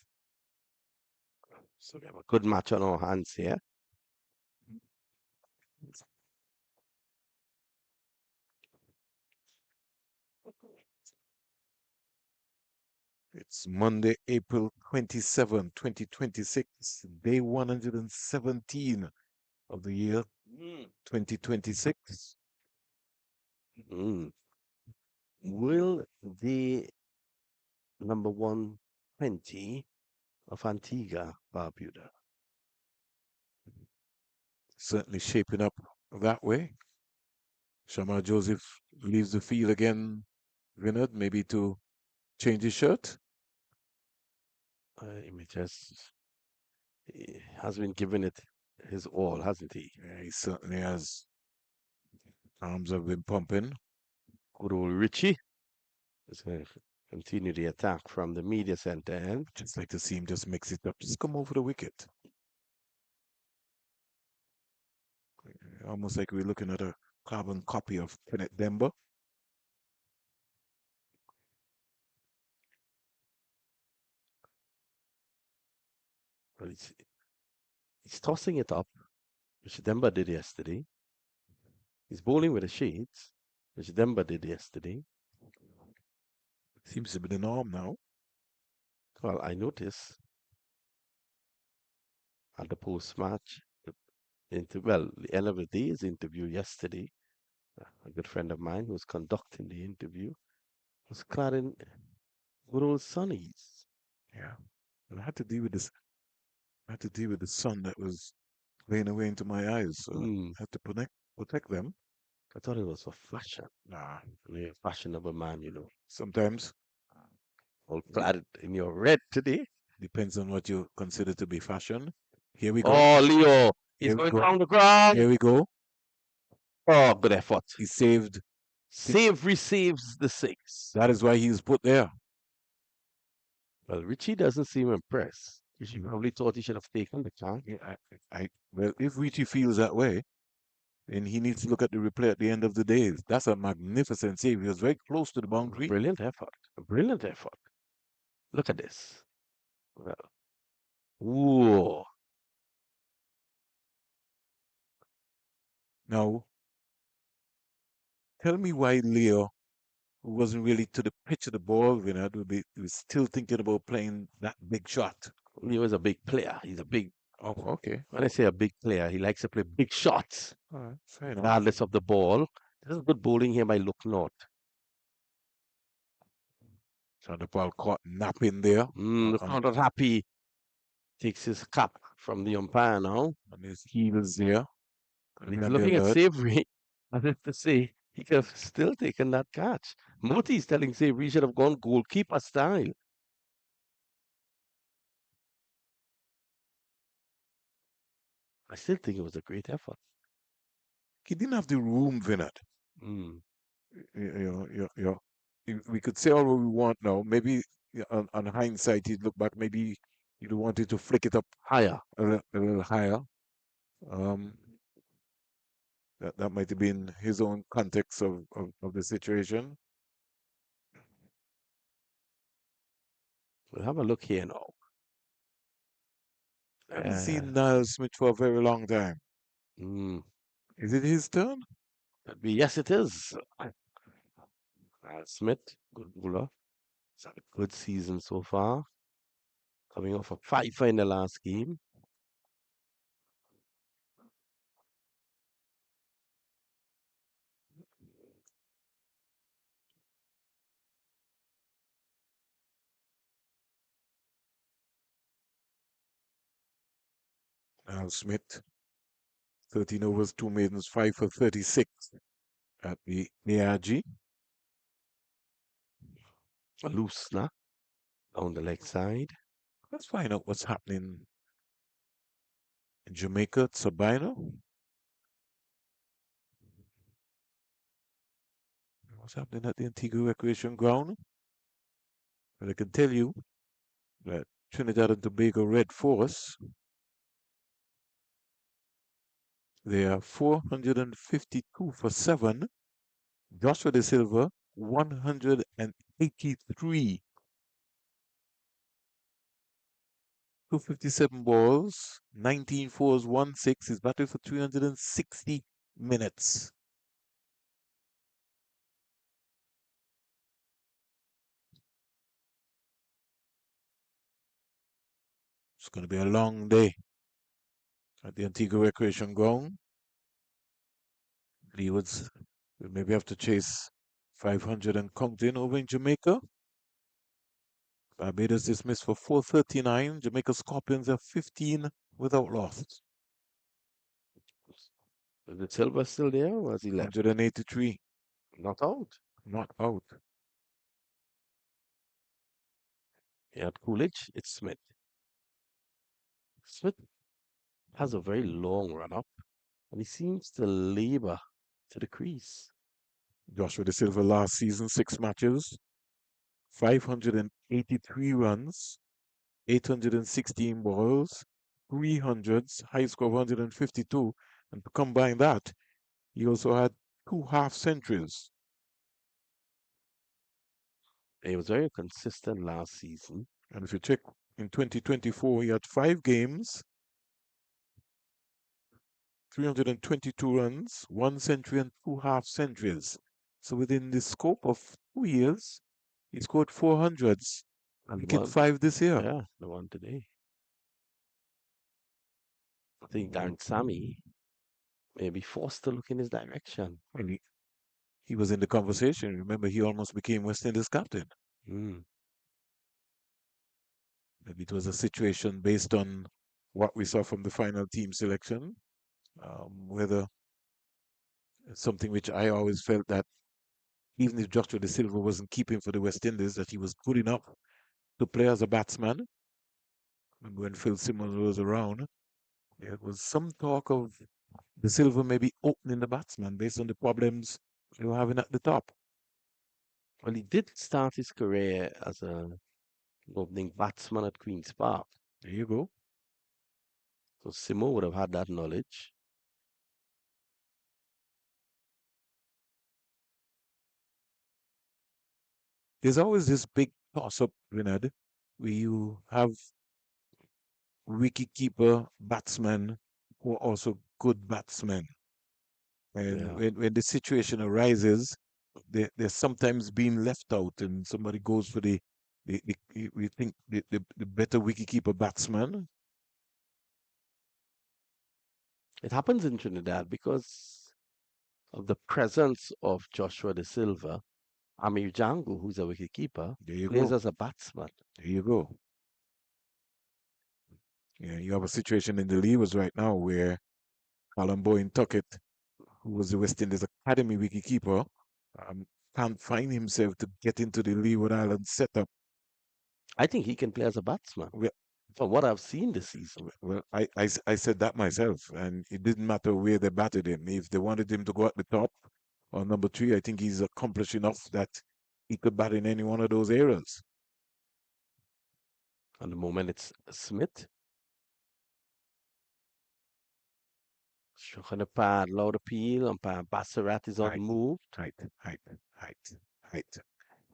So we have a good match on our hands here. It's Monday, April 27, 2026, day 117 of the year Mm. 2026. Mm. Will the number 120 of Antigua Barbuda? Certainly shaping up that way. Shamar Joseph leaves the field again, Vinod, maybe to change his shirt. He has been giving it his all, hasn't he? Yeah, he certainly has. Arms have been pumping. Good old Richie is going to continue the attack from the media center end. Just like to see him just mix it up. Just come over the wicket. Almost like we're looking at a carbon copy of Kenneth Demba. Well, he's tossing it up, which Demba did yesterday. He's bowling with the shades, which Demba did yesterday. Seems to be the norm now. Well, I noticed at the post-match, the end of the day's interview yesterday, a good friend of mine who was conducting the interview was clad in good old sunnies. Yeah. And I had to deal with this. I had to deal with the sun that was playing away into my eyes. So I Mm, had to protect them. I thought it was for fashion. Nah, You're a fashionable man, you know. sometimes All it clad in your red today. depends on what you consider to be fashion. Here we go. Oh, Leo, he's Here we going go. down the ground. Here we go. Oh, good effort. He saved. Think Save receives the six. that is why he was put there. Well, Richie doesn't seem impressed. Richie probably thought he should have taken the chance. Yeah, well, if Richie feels that way, then he needs to look at the replay at the end of the day. That's a magnificent save. He was very close to the boundary. Brilliant effort. A brilliant effort. Look at this. Well, ooh. Now, tell me why Leo, who wasn't really to the pitch of the ball, was still thinking about playing that big shot. He was a big player. He's a big, Oh, okay. when I say a big player, he likes to play big shots, All right, fair enough. regardless of the ball. This is good bowling here by Luke North. So the ball caught napping there. Luke North not happy. Takes his cap from the umpire now. On his heels there. And Be he's on the looking at alert. Savory as if to say he could have still taken that catch. Moti is telling Savory he should have gone goalkeeper style. I still think it was a great effort. He didn't have the room, Vinod. Mm. We could say all what we want now. Maybe on hindsight, he'd look back. Maybe he'd wanted to flick it up Higher. a little higher. Um, that might have been his own context of the situation. We'll have a look here now. I haven't Uh, seen Niall Smith for a very long time. mm, Is it his turn? yes, it is. Smith, good bowler. He's had a good season so far. Coming off a fiver in the last game. Niall Smith, 13 overs, 2 maidens, 5 for 36 at the ARG. Loose now on the leg side. Let's find out what's happening in Jamaica at Sabino. What's happening at the Antigua Recreation Ground? But I can tell you that Trinidad and Tobago Red Force, they are 452 for 7. Joshua De Silva, 183. 257 balls, 19 fours, 1 6. He's batted for 360 minutes. It's going to be a long day at the Antigua Recreation Ground. Leewards will maybe have to chase 500 and counting over in Jamaica. Barbados dismissed for 439. Jamaica Scorpions are 15 without loss. Is the Silver still there or has he left? 183 Not out. not out. Here at Coolidge, it's Smith. Smith has a very long run up and he seems to labor to the crease. Joshua De Silva last season, 6 matches, 583 runs, 816 balls, 300s, high score of 152. And to combine that, he also had 2 half centuries. He was very consistent last season. And if you check in 2024, he had 5 games, 322 runs, 1 century, and 2 half centuries. So within the scope of 2 years, he scored 400s. And He the hit one, 5 this year. yeah, the one today. I think Darren Sammy may be forced to look in his direction. And he was in the conversation. Remember, he almost became West Indies captain. Mm. Maybe it was a situation based on what we saw from the final team selection, whether Something which I always felt that even if Joshua De Silva wasn't keeping for the West Indies, that he was good enough to play as a batsman. Remember when Phil Simmons was around, there was some talk of De Silva maybe opening the batsman based on the problems they were having at the top. Well, he did start his career as a opening batsman at Queen's Park. There you go. So Simo would have had that knowledge. There's always this big toss up, Renard, where you have wicketkeeper batsmen who are also good batsmen. And Yeah. when the situation arises, they're sometimes being left out, and somebody goes for we think the better wicketkeeper batsman. It happens in Trinidad because of the presence of Joshua De Silva. Amir Django, who's a wicketkeeper, There you plays go. as a batsman. There you go. Yeah, you have a situation in the Levers right now where Alan Boyne Tuckett, who was the West Indies Academy wicketkeeper, um, can't find himself to get into the Leeward Islands setup. I think he can play as a batsman Well, from what I've seen this season. I said that myself, and it didn't matter where they batted him. If they wanted him to go at the top or number three, I think he's accomplished enough that he could bat in any one of those areas. At the moment, it's Smith. Struck on the pad, loud appeal, umpire Bassarat is on the Height, move. height, height, height, height.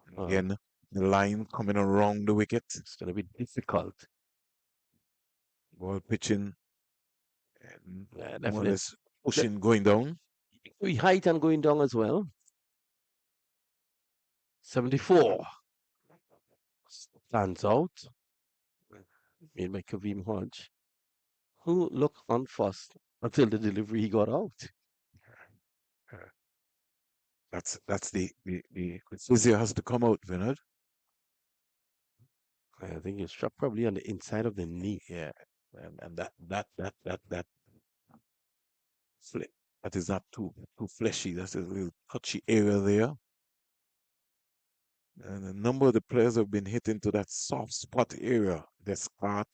And Uh, again, the line coming around the wicket, it's going to be difficult. ball pitching, and Yeah, more or definitely. less pushing, going down. We height and going down as well. 74 stands out. Made by Kaveem Hodge, who looked unfussed until the delivery he got out. Uh, that's the physio has to come out, Vinod. I think he was struck probably on the inside of the knee. Yeah, and that fle- that is not too fleshy. That's a little touchy area there. And a number of the players have been hit into that soft spot area. Descartes,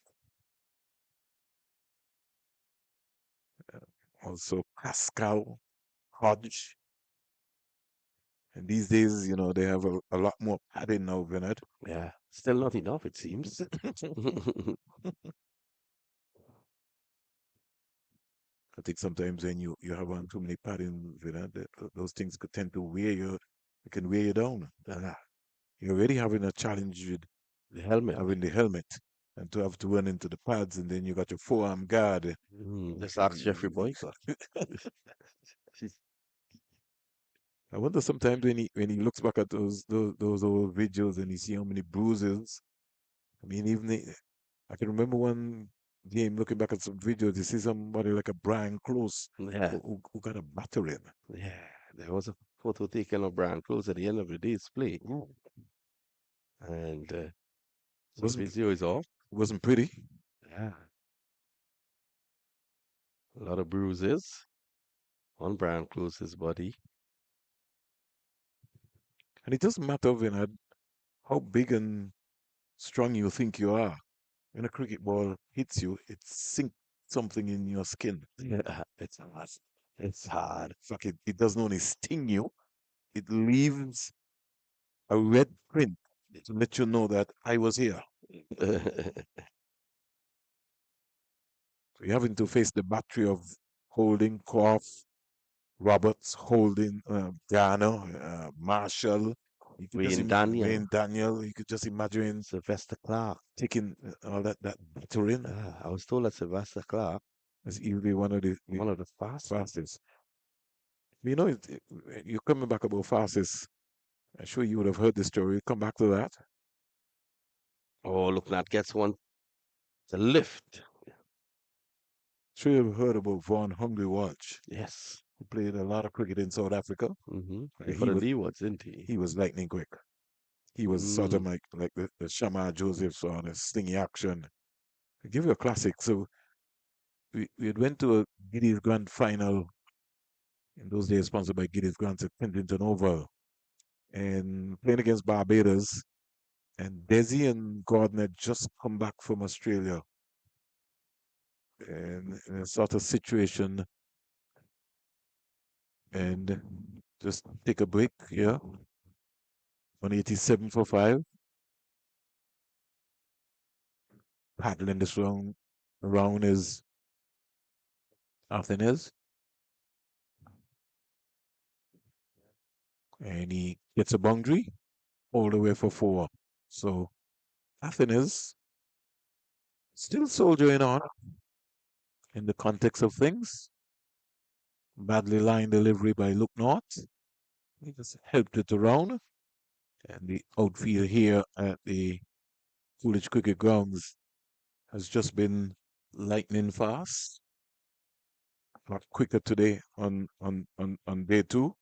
also Pascal, Hodge. And these days, they have a lot more padding now, Bernard. Yeah, still not enough, it seems. I think sometimes when you have on too many padding, Bernard, those things could tend to it can wear you down. You're already having a challenge with The helmet. having the helmet and to have to run into the pads, and then you got your forearm guard. Just ask Jeffrey Boycott. I wonder sometimes when he looks back at those old videos and he see how many bruises. I mean, I can remember one game looking back at some videos. You see somebody like a Brian Close Yeah, who got a battering. yeah. There was a photo taken of Brian Close at the end of the day's play, Ooh, and some wasn't physio is off. wasn't pretty, Yeah, a lot of bruises on Brian Close's body. and it doesn't matter how big and strong you think you are. When a cricket ball hits you, it sinks something in your skin. Yeah, it's hard. It's hard. Fuck it doesn't only sting you, it leaves a red print to let you know that I was here. So you're having to face the battery of Holding, Croft, Roberts, Holding, Guyana, Marshall. You could just Wayne Daniel, Wayne Daniel. You could just imagine Sylvester Clark. taking all that battering I was told that Sylvester Clark, as easily one of the one of the fastest. fastest. You're coming back about fastest. I'm sure you would have heard the story. Come back to that. Oh, look, that gets one. It's a lift. Sure you've heard about Von Hungry Watch. Yes. He played a lot of cricket in South Africa. Play for He the was Leewards, didn't he? he was lightning quick. He was sort of Mm. like the Shamar Josephs on a stingy action. I'll give you a classic. So we had went to a Guineas Grand Final In those days, sponsored by Guinness Grants at Kensington Oval. And playing against Barbados. And Desi and Gordon had just come back from Australia. And in a sort of situation, and just take a break here. 187 for 5. Paddling this round is Athens. And he gets a boundary all the way for 4. So Athens still soldiering on in the context of things. Badly line delivery by Luke North. He just helped it around. And the outfield here at the Coolidge Cricket Grounds has just been lightning fast. A lot quicker today on day 2.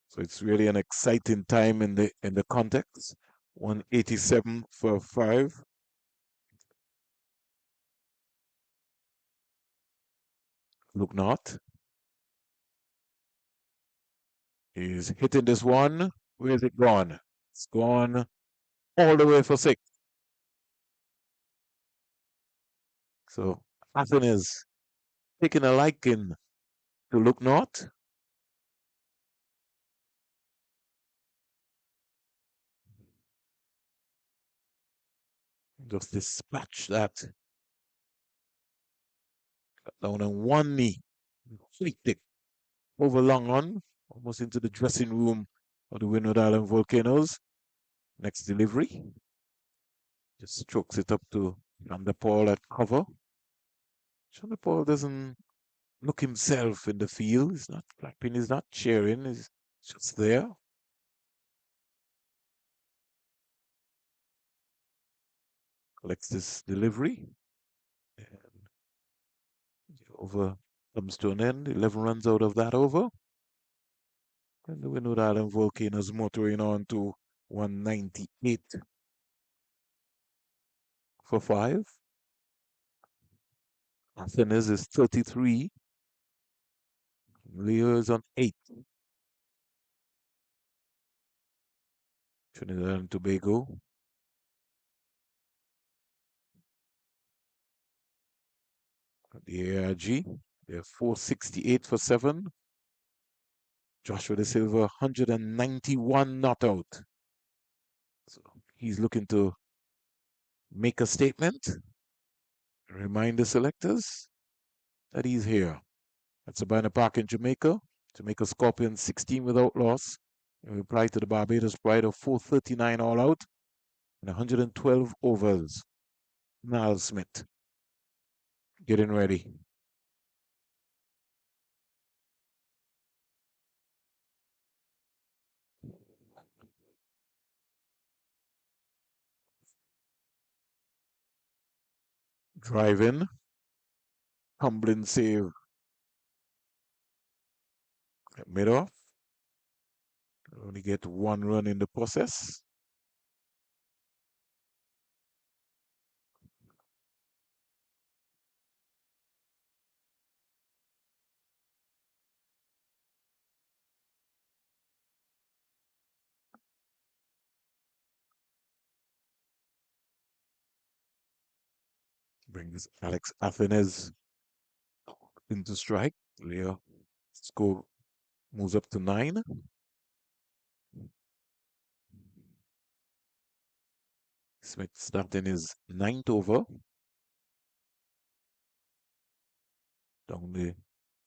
So it's really an exciting time in the context. 187 for 5. Look not. He's hitting this one. Where's it gone? It's gone all the way for 6. So Athens is taking a liking to look not. Just dispatch that down on one knee. Flicked it over long on, almost into the dressing room of the Windward Island Volcanoes. Next delivery. Just strokes it up to Paul at cover. Paul doesn't look himself in the field. He's not clapping, he's not cheering, he's just there. Collects this delivery. And the over comes to an end. 11 runs out of that over. And the Windward Island Volcanoes motoring on to 198 for 5. Athens is 33. Leo is on 8. Trinidad and Tobago. The ARG, they're 468 for 7. Joshua De Silva, 191 not out. So he's looking to make a statement, remind the selectors that he's here. At Sabina Park in Jamaica. Jamaica Scorpions 16 without loss. In reply to the Barbados Pride of 439 all out and 112 overs. Niall Smith getting ready. Drive in. Humbling save. Mid off. Only get 1 run in the process. Brings Alex Athens into strike. Leo score moves up to 9. Smith starting his 9th over. Down the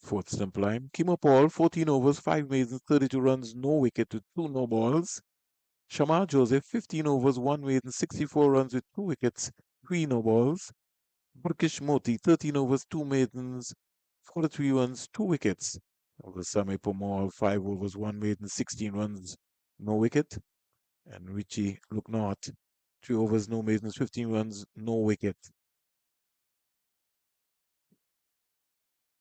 4th stump line. Kimo Paul, 14 overs, 5 maidens, 32 runs, no wicket with 2 no balls. Shamar Joseph, 15 overs, 1 maiden, 64 runs with 2 wickets, 3 no balls. Burkish Moti, 13 overs, 2 maidens, 43 runs, 2 wickets. Over Sami Pomal, 5 overs, 1 maiden, 16 runs, no wicket. And Richie Luknot, 3 overs, no maidens, 15 runs, no wicket.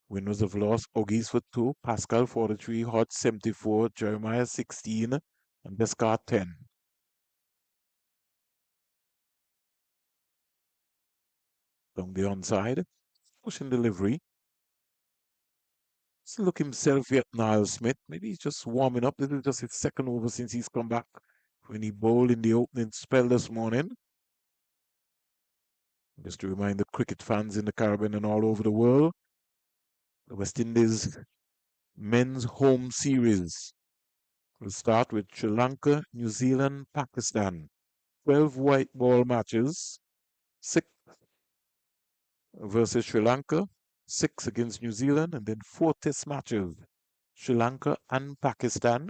Winners of loss, Oggies for 2, Pascal 43, Hot 74, Jeremiah 16, and Descartes 10. Down the onside, pushing delivery. Doesn't look himself yet, Niall Smith. Maybe he's just warming up. This is just his second over since he's come back when he bowled in the opening spell this morning. Just to remind the cricket fans in the Caribbean and all over the world, the West Indies men's home series will start with Sri Lanka, New Zealand, Pakistan. 12 white ball matches, 6 versus Sri Lanka, 6 against New Zealand, and then 4 test matches. Sri Lanka and Pakistan.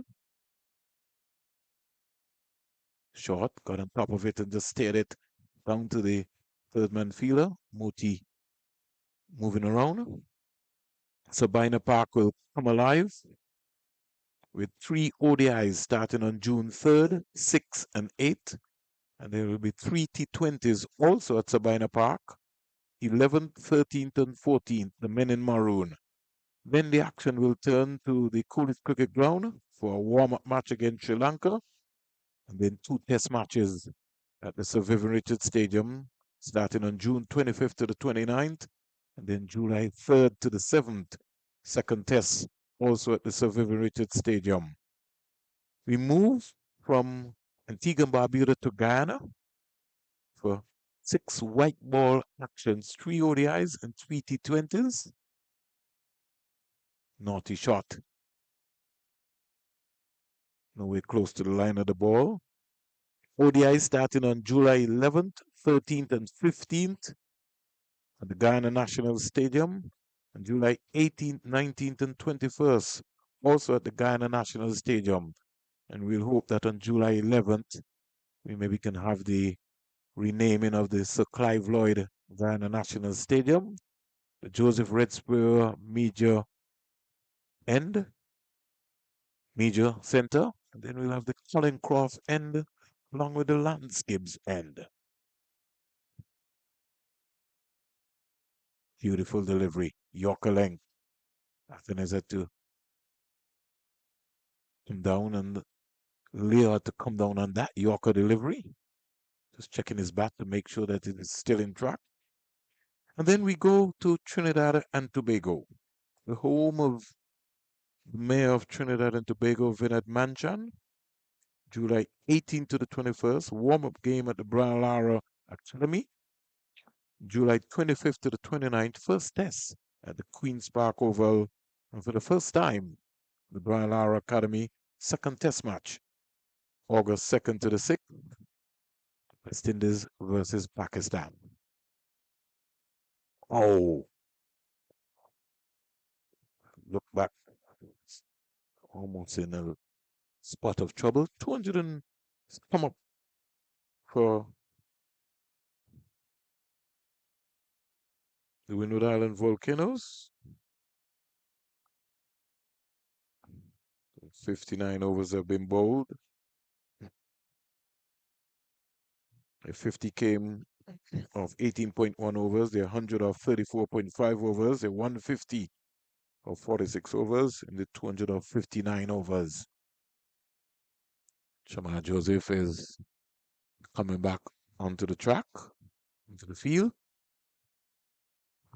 Short, got on top of it and just steered it down to the third man fielder. Moti moving around. Sabina Park will come alive with 3 ODIs starting on June 3rd, 6th, and 8th. And there will be 3 T20s also at Sabina Park, 11th, 13th, and 14th, the men in maroon. Then the action will turn to the Coolidge Cricket Ground for a warm-up match against Sri Lanka, and then 2 test matches at the Sir Vivian Richards Stadium, starting on June 25th to the 29th, and then July 3rd to the 7th, second test, also at the Sir Vivian Richards Stadium. We move from Antigua and Barbuda to Guyana for 6 white ball actions, 3 ODIs and 3 T20s. Naughty shot. Nowhere close to the line of the ball. ODI starting on July 11th, 13th, and 15th at the Guyana National Stadium, and July 18th, 19th, and 21st, also at the Guyana National Stadium. And we'll hope that on July 11th, we maybe can have the renaming of the Sir Clive Lloyd Guyana National Stadium, the Joseph Red Spur Major End, Major Center, and then we'll have the Colin Croft End along with the Landscapes End. Beautiful delivery, Yorker length. Nothing is had to come down, and Leo had to come down on that Yorker delivery. Just checking his bat to make sure that it is still in track. And then we go to Trinidad and Tobago, the home of the Mayor of Trinidad and Tobago, Vinod Manchan. July 18th to the 21st, warm-up game at the Brian Lara Academy. July 25th to the 29th, first test at the Queen's Park Oval. And for the first time, the Brian Lara Academy, second test match. August 2nd to the 6th, West Indies versus Pakistan. Oh, look back, almost in a spot of trouble. 200 and come up for the Windward Island Volcanoes. 59 overs have been bowled. A 50 came of 18.1 overs, the 100 of 34.5 overs, a 150 of 46 overs, and the 200 of 59 overs. Shamar Joseph is coming back onto the track, into the field.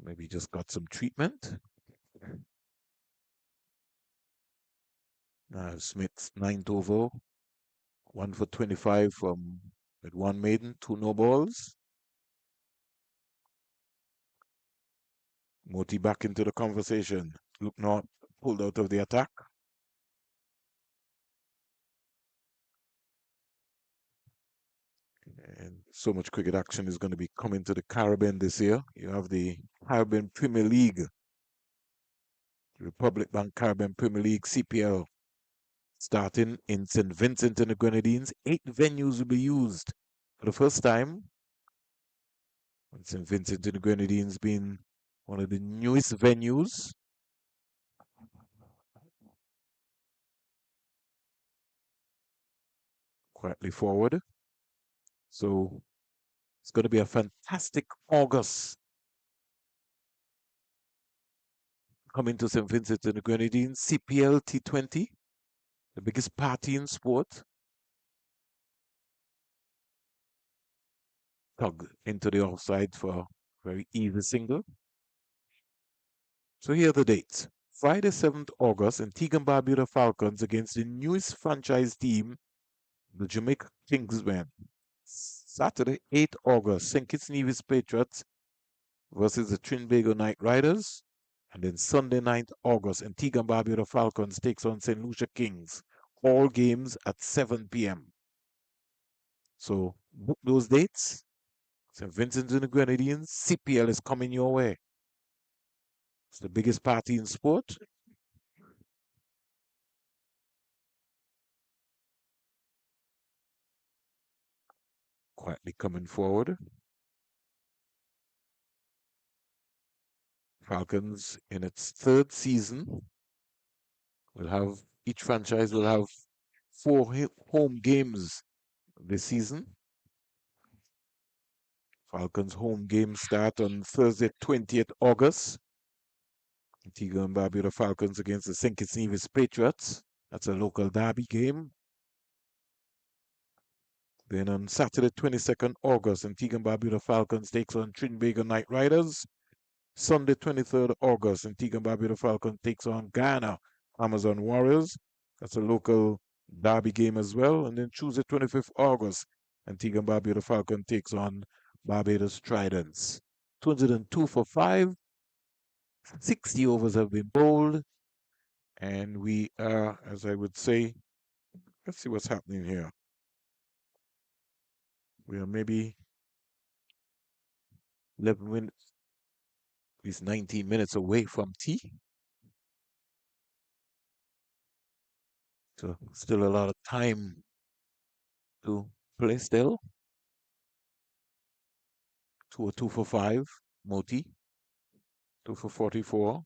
Maybe just got some treatment. Smith's ninth over, 1 for 25 from with 1 maiden, 2 no balls. Moti back into the conversation. Look not pulled out of the attack. And so much cricket action is going to be coming to the Caribbean this year. You have the Caribbean Premier League, Republic Bank Caribbean Premier League, CPL, starting in St. Vincent and the Grenadines. 8 venues will be used for the first time. And St. Vincent and the Grenadines being one of the newest venues. Quietly forward. So it's going to be a fantastic August coming to St. Vincent and the Grenadines. CPL T20, the biggest party in sport. Tug into the offside for a very easy single. So here are the dates. Friday, 7th August, Antigua and Barbuda Falcons against the newest franchise team, the Jamaica Kingsmen. Saturday, 8th August, St. Kitts Nevis Patriots versus the Trinbago Knight Riders. And then Sunday, 9th August, Antigua and Barbuda Falcons takes on St. Lucia Kings. All games at 7 p.m. So book those dates. St. Vincent and the Grenadines, CPL is coming your way. It's the biggest party in sport. Quietly coming forward. Falcons in its third season will have, each franchise will have 4 home games this season. Falcons home games start on Thursday, 20th August. Antigua and Barbuda Falcons against the St. Kitts Nevis Patriots. That's a local derby game. Then on Saturday, 22nd August, Antigua and Barbuda Falcons takes on Trinbago Knight Riders. Sunday, 23rd August, Antigua and Barbuda Falcons takes on Guyana Amazon Warriors. That's a local derby game as well. And then Tuesday, 25th August, Antigua and Barbuda Falcons takes on Barbados Tridents. 202 for 5. 60 overs have been bowled. And we are, as I would say, let's see what's happening here. We are maybe 11 minutes, at least 19 minutes away from tea. So still a lot of time to play still. 202 for 5, Moti. 2 for 44.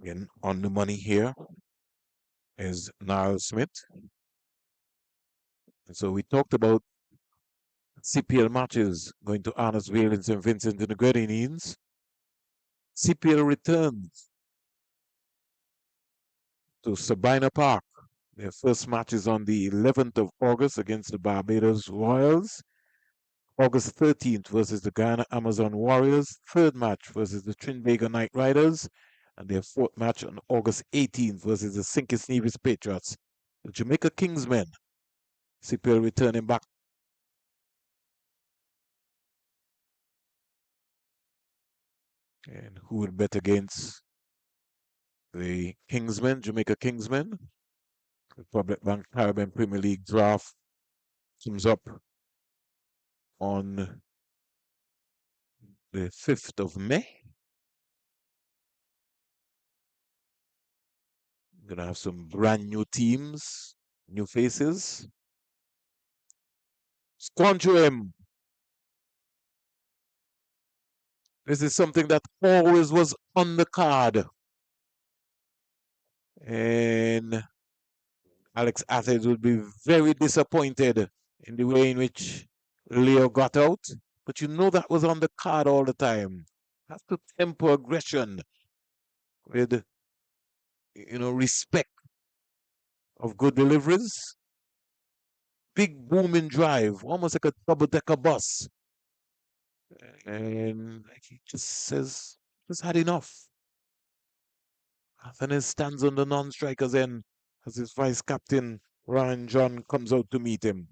Again, on the money here is Niall Smith. And so we talked about CPL matches going to Arnottsville and St. Vincent and the Grenadines. CPL returns to Sabina Park. Their first match is on the 11th of August against the Barbados Royals. August 13th versus the Guyana Amazon Warriors. Third match versus the Trinbago Knight Riders. And their fourth match on August 18th versus the St. Kitts Nevis Patriots. The Jamaica Kingsmen, CPL returning back. And who would bet against the Kingsmen, Jamaica Kingsmen? Republic Bank Caribbean Premier League draft comes up on the 5th of May. We're going to have some brand new teams, new faces. Squancho him. This is something that always was on the card. And Alex Athens would be very disappointed in the way in which Leo got out. But you know that was on the card all the time. Have to temper aggression with, respect of good deliveries. Big booming drive, almost like a double-decker bus. And he just says, just had enough. Athens stands on the non-striker's end as his vice captain, Ryan John, comes out to meet him.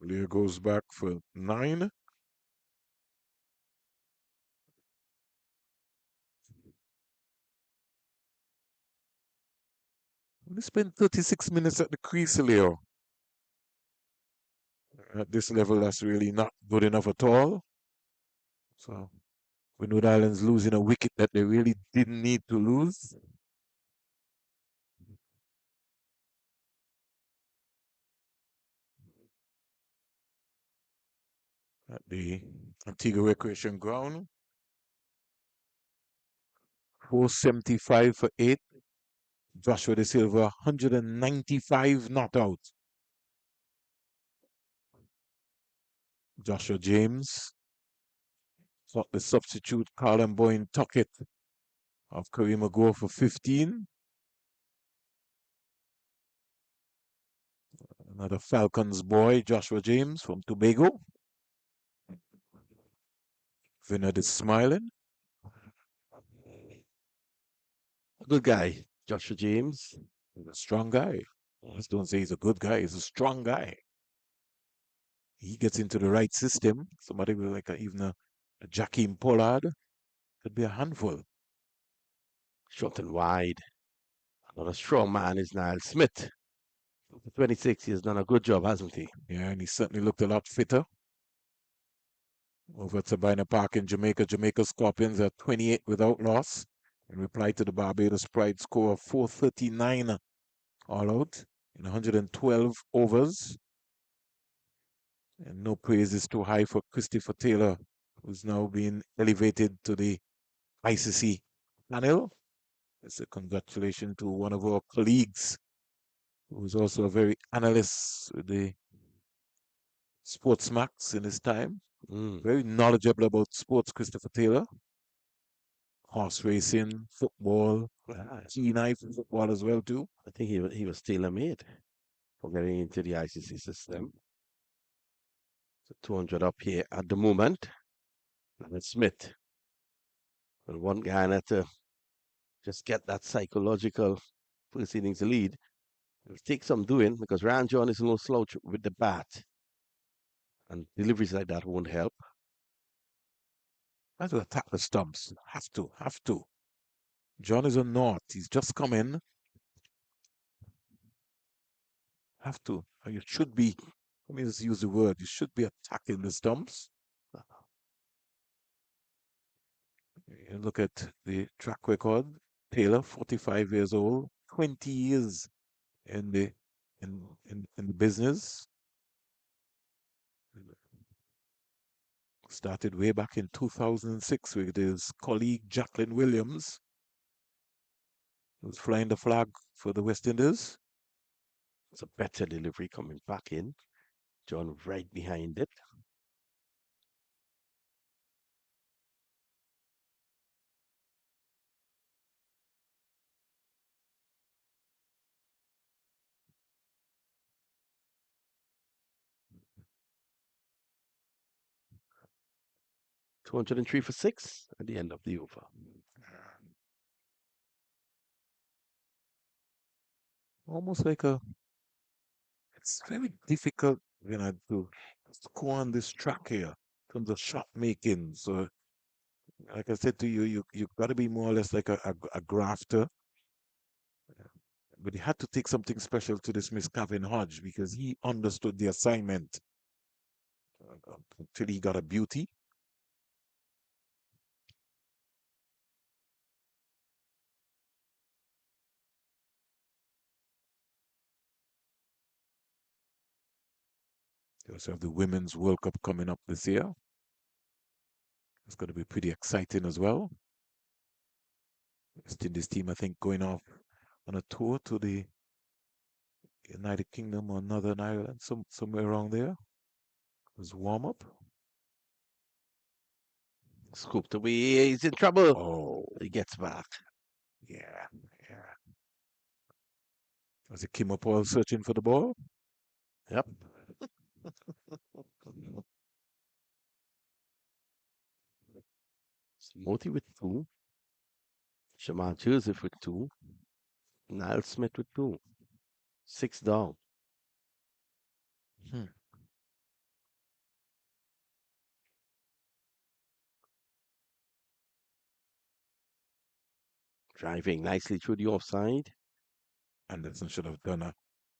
Leo goes back for 9. Only spent 36 minutes at the crease, Leo. At this level, that's really not good enough at all. So, Windward Islands losing a wicket that they really didn't need to lose. at the Antigua Recreation Ground. 475 for 8. Joshua De Silva, 195 not out. Joshua James, thought the substitute Carlin Boyne Tuckett of Karima Gore for 15. Another Falcons boy, Joshua James from Tobago. Vinod is smiling. A good guy, Joshua James. He's a strong guy. Just don't say he's a good guy. He's a strong guy. He gets into the right system. Somebody with like even a Jakeem Pollard could be a handful. Short and wide. Not a strong man is Niall Smith. For 26, he has done a good job, hasn't he? Yeah, and he certainly looked a lot fitter. Over at Sabina Park in Jamaica, Jamaica Scorpions are 28 without loss in reply to the Barbados Pride score of 439 all out in 112 overs. And no praise is too high for Christopher Taylor, who's now been elevated to the ICC panel. It's a congratulations to one of our colleagues, who's also a very analyst with the Sports Max in his time. Very knowledgeable about sports, Christopher Taylor. Horse racing, football, keen eye for football as well too. I think he was tailor made for getting into the ICC system. So 200 up here at the moment. And Smith will want Guyana to just get that psychological first innings lead. It'll take some doing because Ryan John is no slouch with the bat. And deliveries like that won't help. Has to attack the stumps. Have to. John is a north. He's just come in. Have to. You should be. Let me just use the word. You should be attacking the stumps. You look at the track record. Taylor, 45 years old, 20 years in the in the business. Started way back in 2006 with his colleague Jacqueline Williams, who was flying the flag for the West Indies. It's a better delivery coming back in. John right behind it. $203 for 6 at the end of the over. Almost like a. It's very difficult, to score on this track here in terms of shot making. So, like I said to you, you've got to be more or less like a grafter. But he had to take something special to dismiss Kevin Hodge because he understood the assignment until he got a beauty. They also have the Women's World Cup coming up this year. It's going to be pretty exciting as well. West Indies team, I think, going off on a tour to the United Kingdom or Northern Ireland, somewhere around there. As warm up. Scooped away. He's in trouble. Oh, He gets back. yeah, yeah. Was it Kim Paul searching for the ball? Yep. Moti with 2. Shamal Joseph with 2. Niall Smith with 2. 6 down. Hmm. Driving nicely through the offside. Anderson should have done a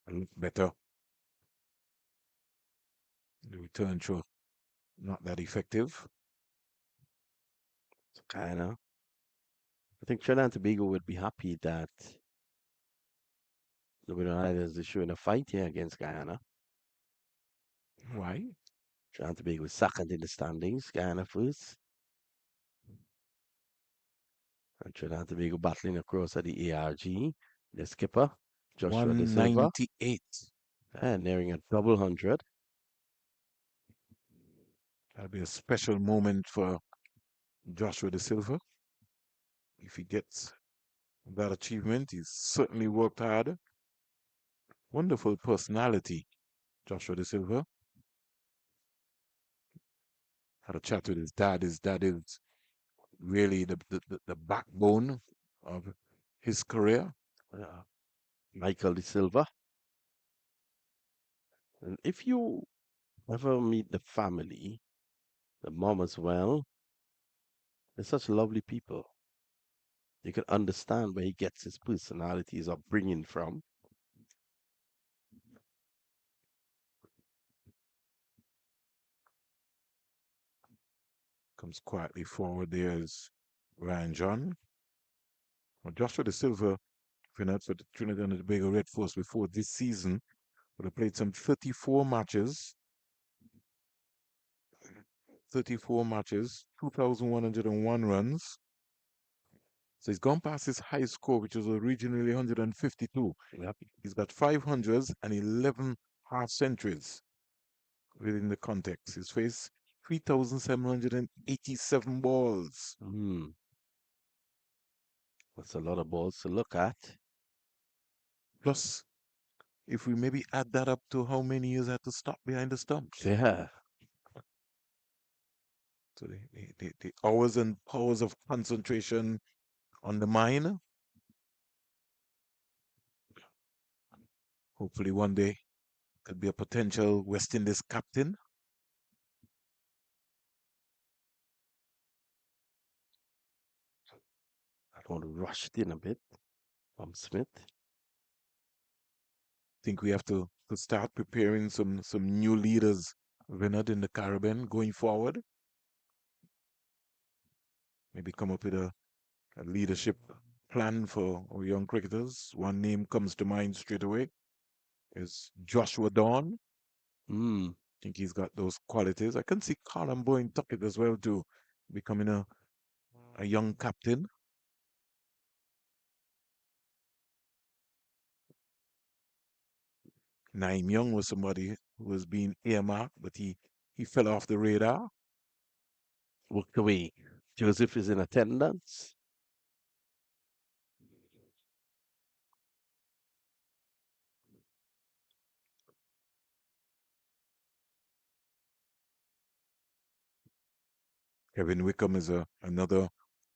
lot better. The return throw not that effective. So I think Trinidad and Tobago would be happy that the Winner Islands is showing a fight here against Guyana. Why? Trinidad and Tobago is second in the standings. Guyana first. And Trinidad and Tobago battling across at the ARG. The skipper, Joshua De Silva, 198. and nearing a double hundred. That'll be a special moment for Joshua De Silva. If he gets that achievement, he's certainly worked hard. Wonderful personality, Joshua De Silva. Had a chat with his dad. His dad is really the backbone of his career. Uh, Michael De Silva. And if you ever meet the family, the mom as well, they're such lovely people. You can understand where he gets his personality, his upbringing from. Comes quietly forward. There's Ryan John. Well, Joshua De Silva, Finette for the Trinidad and Tobago Red Force before this season, would have played some 34 matches. 34 matches, 2,101 runs. So he's gone past his high score, which was originally 152. Yep. He's got 500s and 11 half centuries within the context. He's faced 3,787 balls. That's a lot of balls to look at. Plus, if we maybe add that up to how many years had to stop behind the stumps. Yeah. So the hours and powers of concentration on the mine. Hopefully one day could be a potential West Indies captain. I want to rush it in a bit. Smith. Think we have to start preparing some new leaders, Vinod, in the Caribbean going forward. Maybe come up with a leadership plan for our young cricketers. One name comes to mind straight away is Joshua Dawn. Hmm. Think he's got those qualities. I can see Colin Boyne Tuckett as well too, becoming a young captain. Naim Young was somebody who was being earmarked, but he fell off the radar. Walked away. Joseph is in attendance. Kevin Wickham is another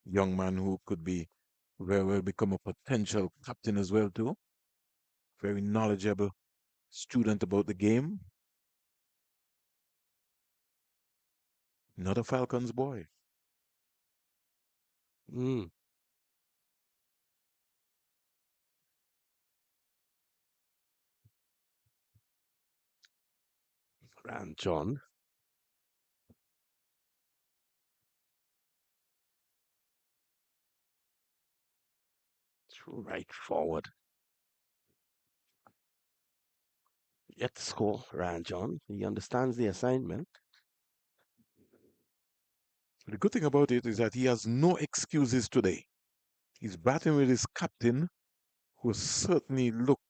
young man who could be very well become a potential captain as well too. Very knowledgeable student about the game. Not a Falcons boy. Hmm. Grand John. Right forward. Yet to score, Ryan John. He understands the assignment. The good thing about it is that he has no excuses today. He's batting with his captain, who certainly looked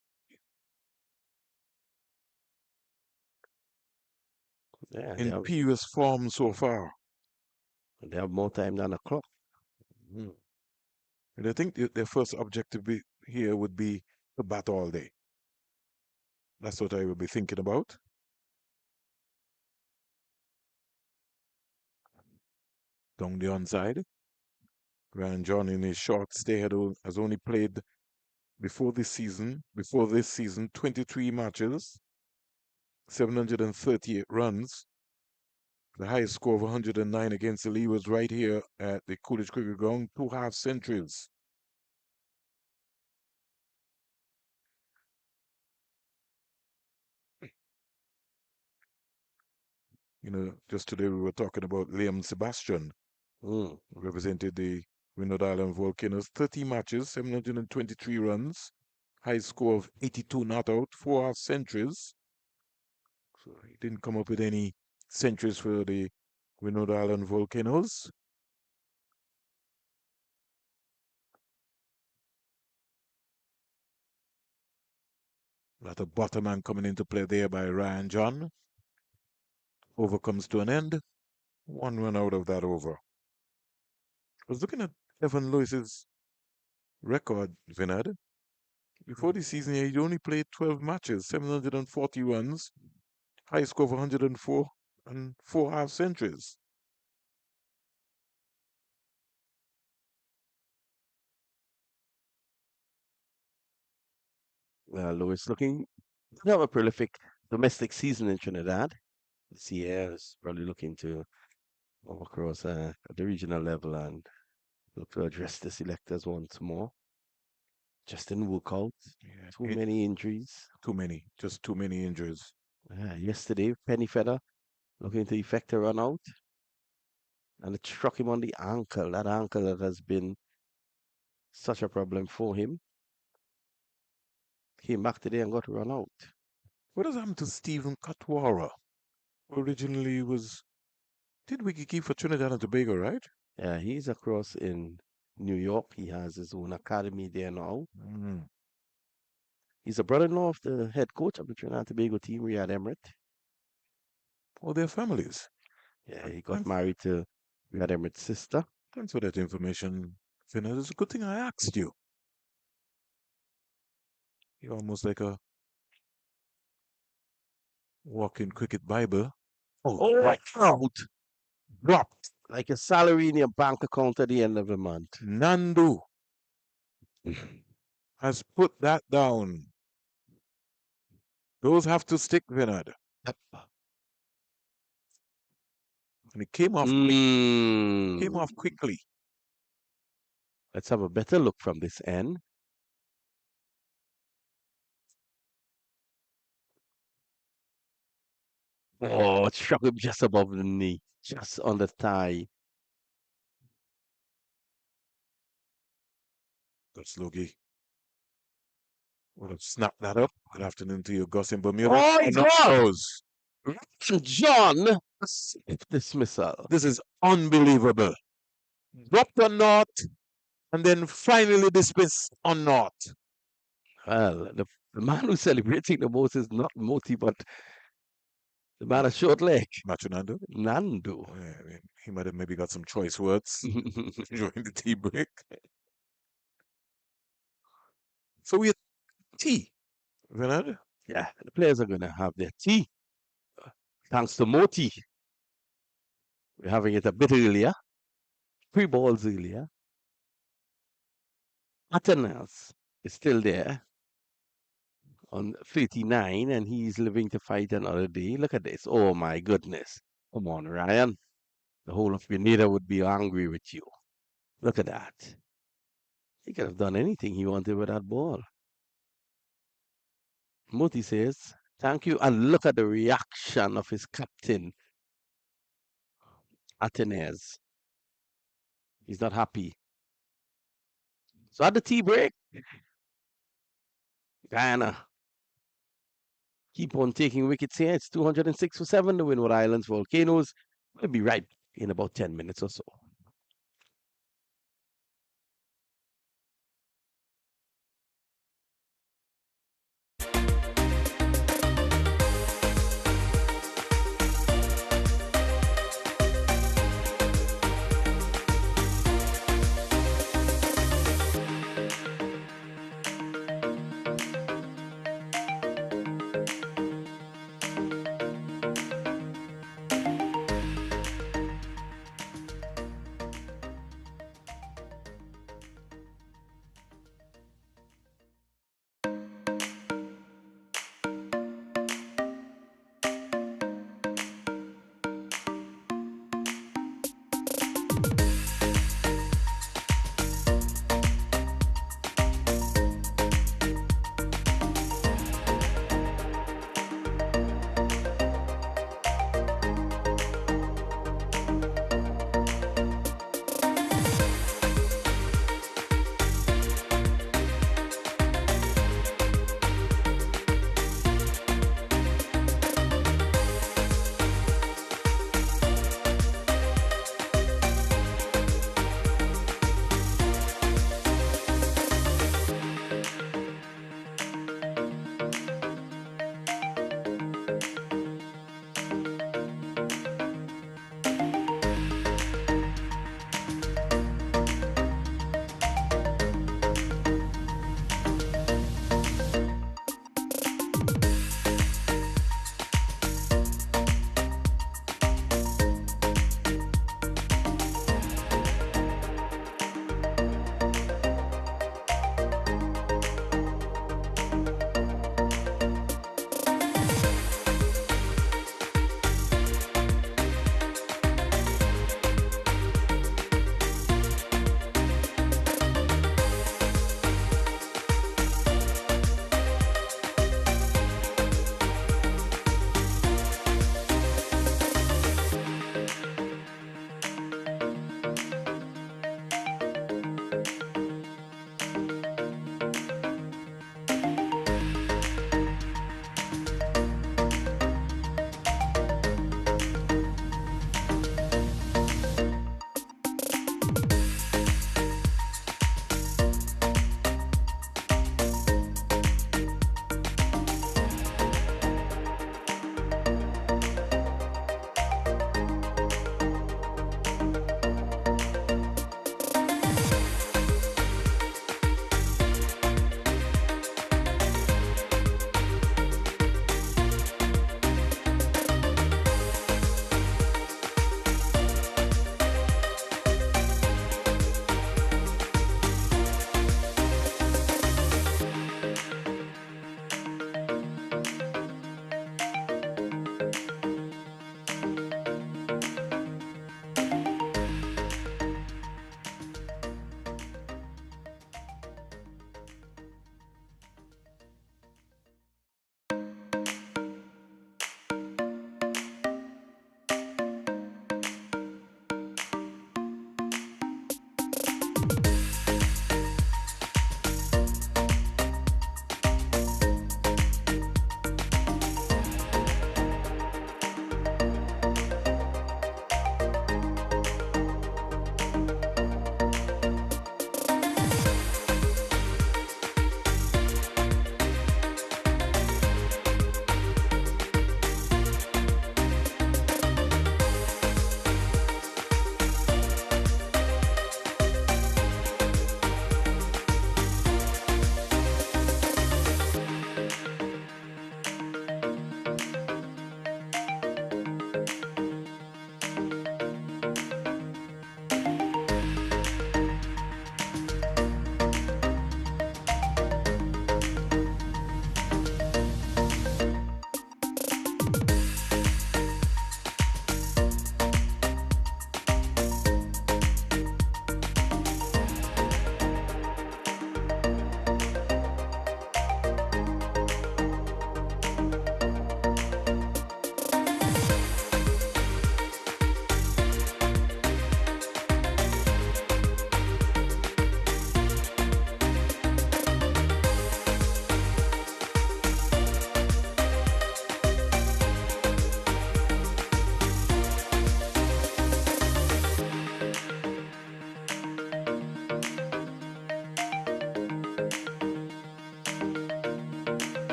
Yeah, imperious form so far. they have more time than a clock. Hmm. And I think their first objective here would be to bat all day. That's what I would be thinking about. Down the onside. Ryan John in his short stay has only played before this season, 23 matches, 738 runs. The highest score of 109 against the Lee was right here at the Coolidge Cricket Ground, 2 half centuries. Just today we were talking about Liam Sebastian, Hmm. represented the Windward Island Volcanoes, 30 matches, 723 runs, high score of 82 not out, 4 half centuries. So he didn't come up with any centuries for the Windward Island Volcanoes. Lot of bottom coming into play there by Ryan John. Over comes to an end. One run out of that over. I was looking at Evan Lewis's record, Vinod. Before the season, he only played 12 matches, 740 runs, high score of 104, and 4 half centuries. Lewis looking to have a prolific domestic season in Trinidad. This year is probably looking to go across at the regional level and look to address the selectors once more. Just didn't work out. Yeah, Too many injuries. too many, just too many injuries. Yesterday, Penny Feather looking to effect a run out, and it struck him on the ankle. That ankle that has been such a problem for him. Came back today and got run out. What has happened to Stephen Katwara? Originally was did wicket for Trinidad and Tobago, right? Yeah, he's across in New York. He has his own academy there now. Mm. He's a brother-in-law of the head coach of the Trinidad and Tobago team, Riyad Emirates. Or their families. Yeah, he got Thanks, married to Riyad Emirates' sister. thanks for that information, Finna. It's a good thing I asked you. You're almost like a walking cricket Bible. Oh, right out. Dropped like a salary in your bank account at the end of the month. Nandu has put that down. Those have to stick, Vinod. Yep. And it came off quick. Came off quickly. Let's have a better look from this end. Oh, it struck him just above the knee, just on the thigh. That's Logie. Would have snapped that up. Good afternoon to you, Gus in Bermuda. Oh, And it's not gone! those. John, dismissal. This is unbelievable. Dropped or not, and then finally dismissed or not. Well, the man who's celebrating the most is not Moti, but the man of short leg, Machinando. Nando. Yeah, I mean, he might have maybe got some choice words during the tea break. So we had tea, Vinod. Yeah, the players are going to have their tea. Thanks to Moti. We're having it a bit earlier, 3 balls earlier. Atanas is still there on 39, and he's living to fight another day. Look at this. Oh, my goodness. Come on, Ryan. The whole of Grenada would be angry with you. Look at that. He could have done anything he wanted with that ball. Moti says, thank you. And look at the reaction of his captain, Atenes. He's not happy. So at the tea break, Guyana keep on taking wickets here. It's 206 for 7. The Windward Islands Volcanoes will be right in about 10 minutes or so.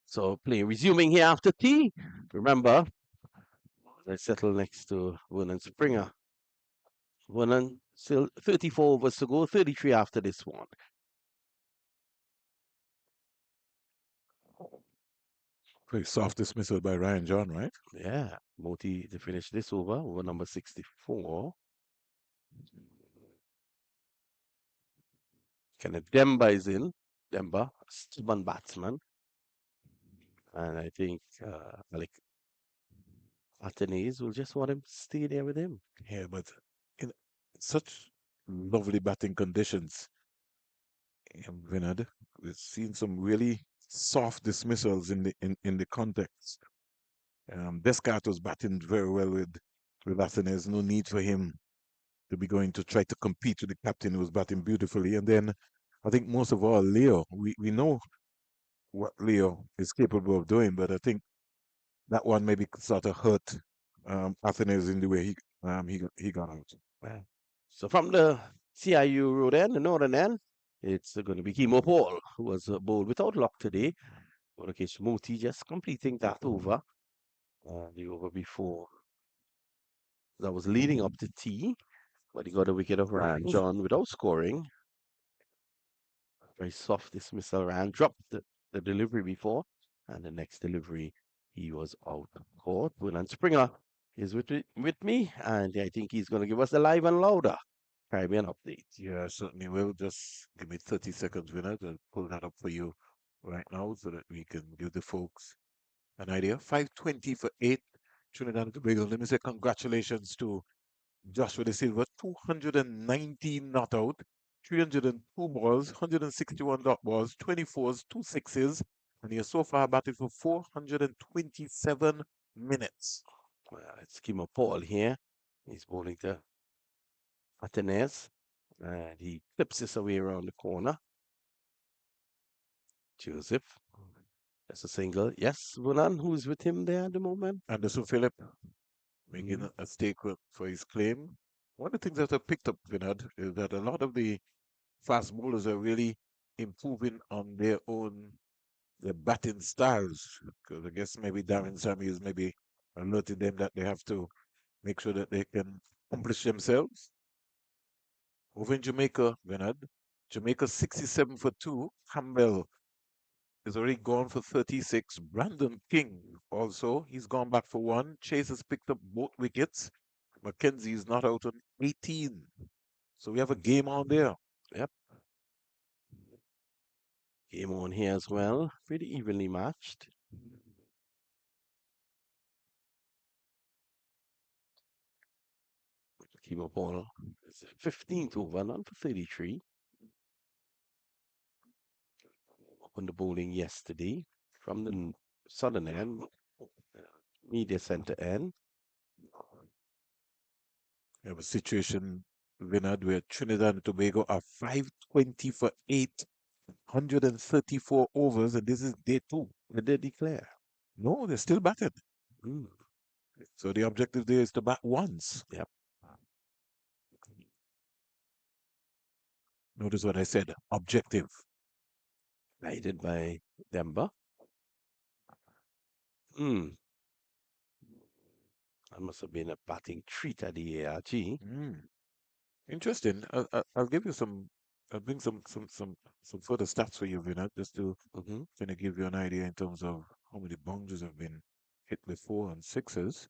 So play resuming here after tea. Remember, I settle next to Vernon Springer. Vernon still 34 overs to go, 33 after this one. Very soft dismissal by Ryan John, right? Yeah, Moti to finish this over number 64. Kenneth Demba is in. Demba, stubborn batsman. And I think Alec Athanaze will just want him to stay there with him. Yeah, but in such lovely batting conditions, Vinod, we've seen some really soft dismissals in the context. Descartes was batting very well with Athens. There's no need for him to be going to try to compete with the captain who was batting beautifully. And then I think most of all, Leo, we know what Leo is capable of doing, but I think that one maybe sort of hurt Athens in the way he got out. Well, so from the CIU road end, the northern end, it's going to be Kimo Paul, who was bowled without luck today. Murkesh Moti just completing that over. The over before that was leading up to tea, but he got a wicket of Ryan John without scoring. Very soft dismissal. Ryan dropped the delivery before, and the next delivery he was out caught. Bunan Springer is with me, and I think he's going to give us the live and louder Caribbean update. Yeah, certainly will. Just give me 30 seconds, Vinod. I'll pull that up for you right now so that we can give the folks an idea. 5:20 for 8. Trinidad and Tobago. Let me say congratulations to Joshua De Silva, 219 not out, 302 balls, 161 dot balls, 24s, two sixes, and he has so far batted for 427 minutes. Well, it's Kimo Paul here. He's bowling to Atenes, and he clips this away around the corner. Joseph, that's a single. Yes, Bunan, who's with him there at the moment? Anderson Phillip Mm-hmm. making a stake for his claim. One of the things that I picked up, Vinod, is that a lot of the fast bowlers are really improving on their batting styles. Because I guess maybe Darren Sammy is maybe alerting them that they have to make sure that they can accomplish themselves. Over in Jamaica, Bernard, Jamaica 67 for 2. Campbell is already gone for 36. Brandon King also, he's gone back for one. Chase has picked up both wickets. Mackenzie is not out on 18. So we have a game on there. Yep, game on here as well. Pretty evenly matched. Kimo Paul is 15th over, none for 33. Opened the bowling yesterday from the southern end, uh, media center end. We have a situation, Vinod, where Trinidad and Tobago are 520 for 8, 134 overs, and this is day 2. Did they declare? No, they're still batting. Mm, So the objective there is to bat once. yep, Notice what I said, objective. guided by Demba. Mm, that must have been a batting treat at the ARG. Mm, interesting. I'll give you some, I'll bring some further stats for you, Vinod, just to Hmm. kind of give you an idea in terms of how many boundaries have been hit with 4 and 6s,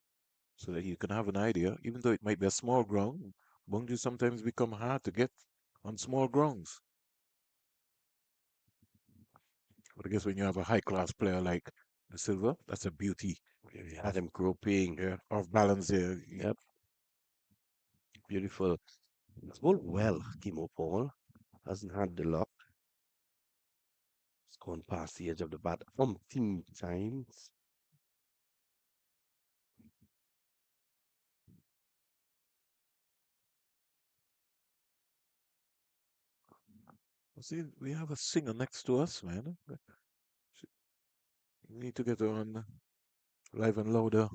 so that you can have an idea. Even though it might be a small ground, boundaries sometimes become hard to get on small grounds. But I guess when you have a high class player like the Silver, that's a beauty. We had him groping. Yeah, off balance there. Yep, beautiful. It's bowled well, Kimo Paul. Hasn't had the luck. It's gone past the edge of the bat umpteen times. See, we have a singer next to us, man. We need to get her on live and louder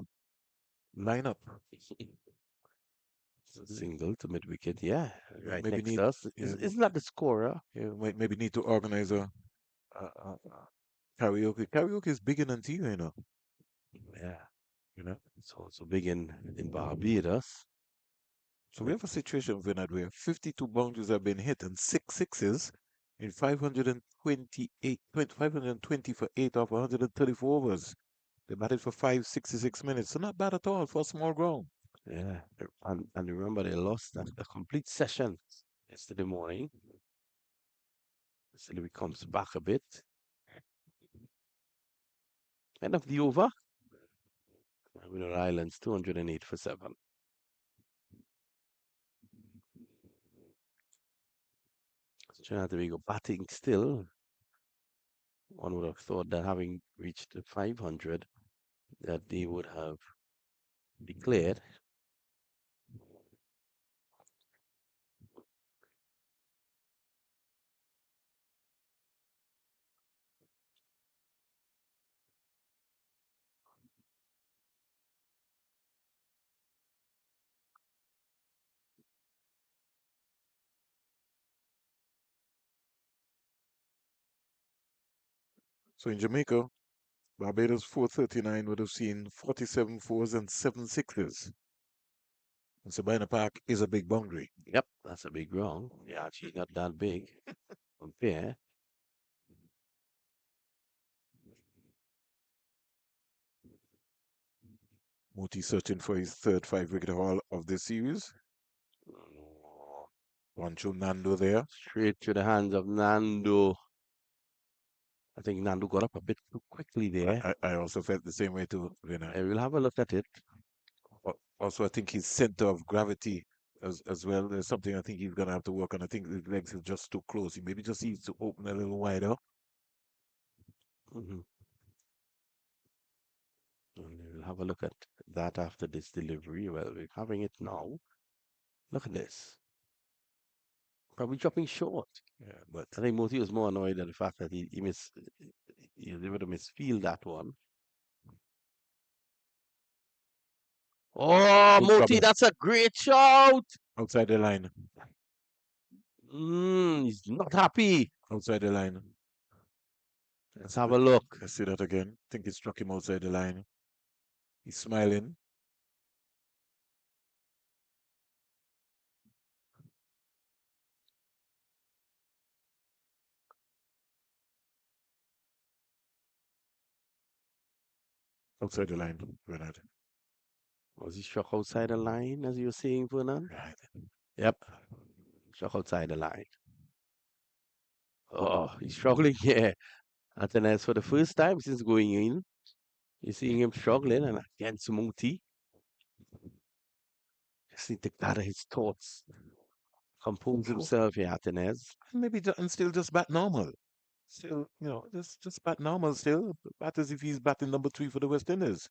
lineup. Single to mid wicket, yeah, right Maybe next need, to us. yeah, Isn't that the scorer? yeah, might maybe need to organize a Karaoke. Karaoke is big in Antigua, Yeah, you know. it's also big in Barbados. So we With have a situation, Vinod, where 52 boundaries have been hit and six sixes in 528, 520 for 8 off 134 overs. They batted for 566 minutes. So not bad at all for a small ground. yeah, and remember they lost a complete session yesterday morning. Still comes back a bit. End of the over. Winner Islands 208 for 7. Trinidad and Tobago batting still. One would have thought that having reached the 500, that they would have declared. So in Jamaica, Barbados 439 would have seen 47 fours and 7 sixes. And Sabina Park is a big boundary. Yep, that's a big wrong. Yeah, actually not that big. Compare. Moti searching for his third 5 wicket haul of this series. Oh, Juancho Nando there. straight to the hands of Nando. I think Nando got up a bit too quickly there. I also felt the same way too, Vinod. We'll have a look at it. Also, I think his center of gravity as well. There's something I think he's gonna have to work on. I think his legs are just too close. He maybe just needs to open a little wider. Hmm. And we'll have a look at that after this delivery. Well, we're having it now. Look at this. Probably dropping short. Yeah, but I think Moti was more annoyed at the fact that he was able to misfield that one. Oh, good Moti, cover that's a great shout. outside the line. He's not happy. Outside the line. Let's have a look. Let's see that again. I think it struck him outside the line. He's smiling. Outside the line, Bernard. Was he struck outside the line, as you were saying, Vernon? Right. Yep, struck outside the line. Oh, he's struggling here. And then as for the first time since going in, you're seeing him struggling and against Moti. Just need to gather his thoughts, compose himself here, Atenez. Maybe and still just bat normal. Still, just bat normal still. Bat as if he's batting number 3 for the West Indies.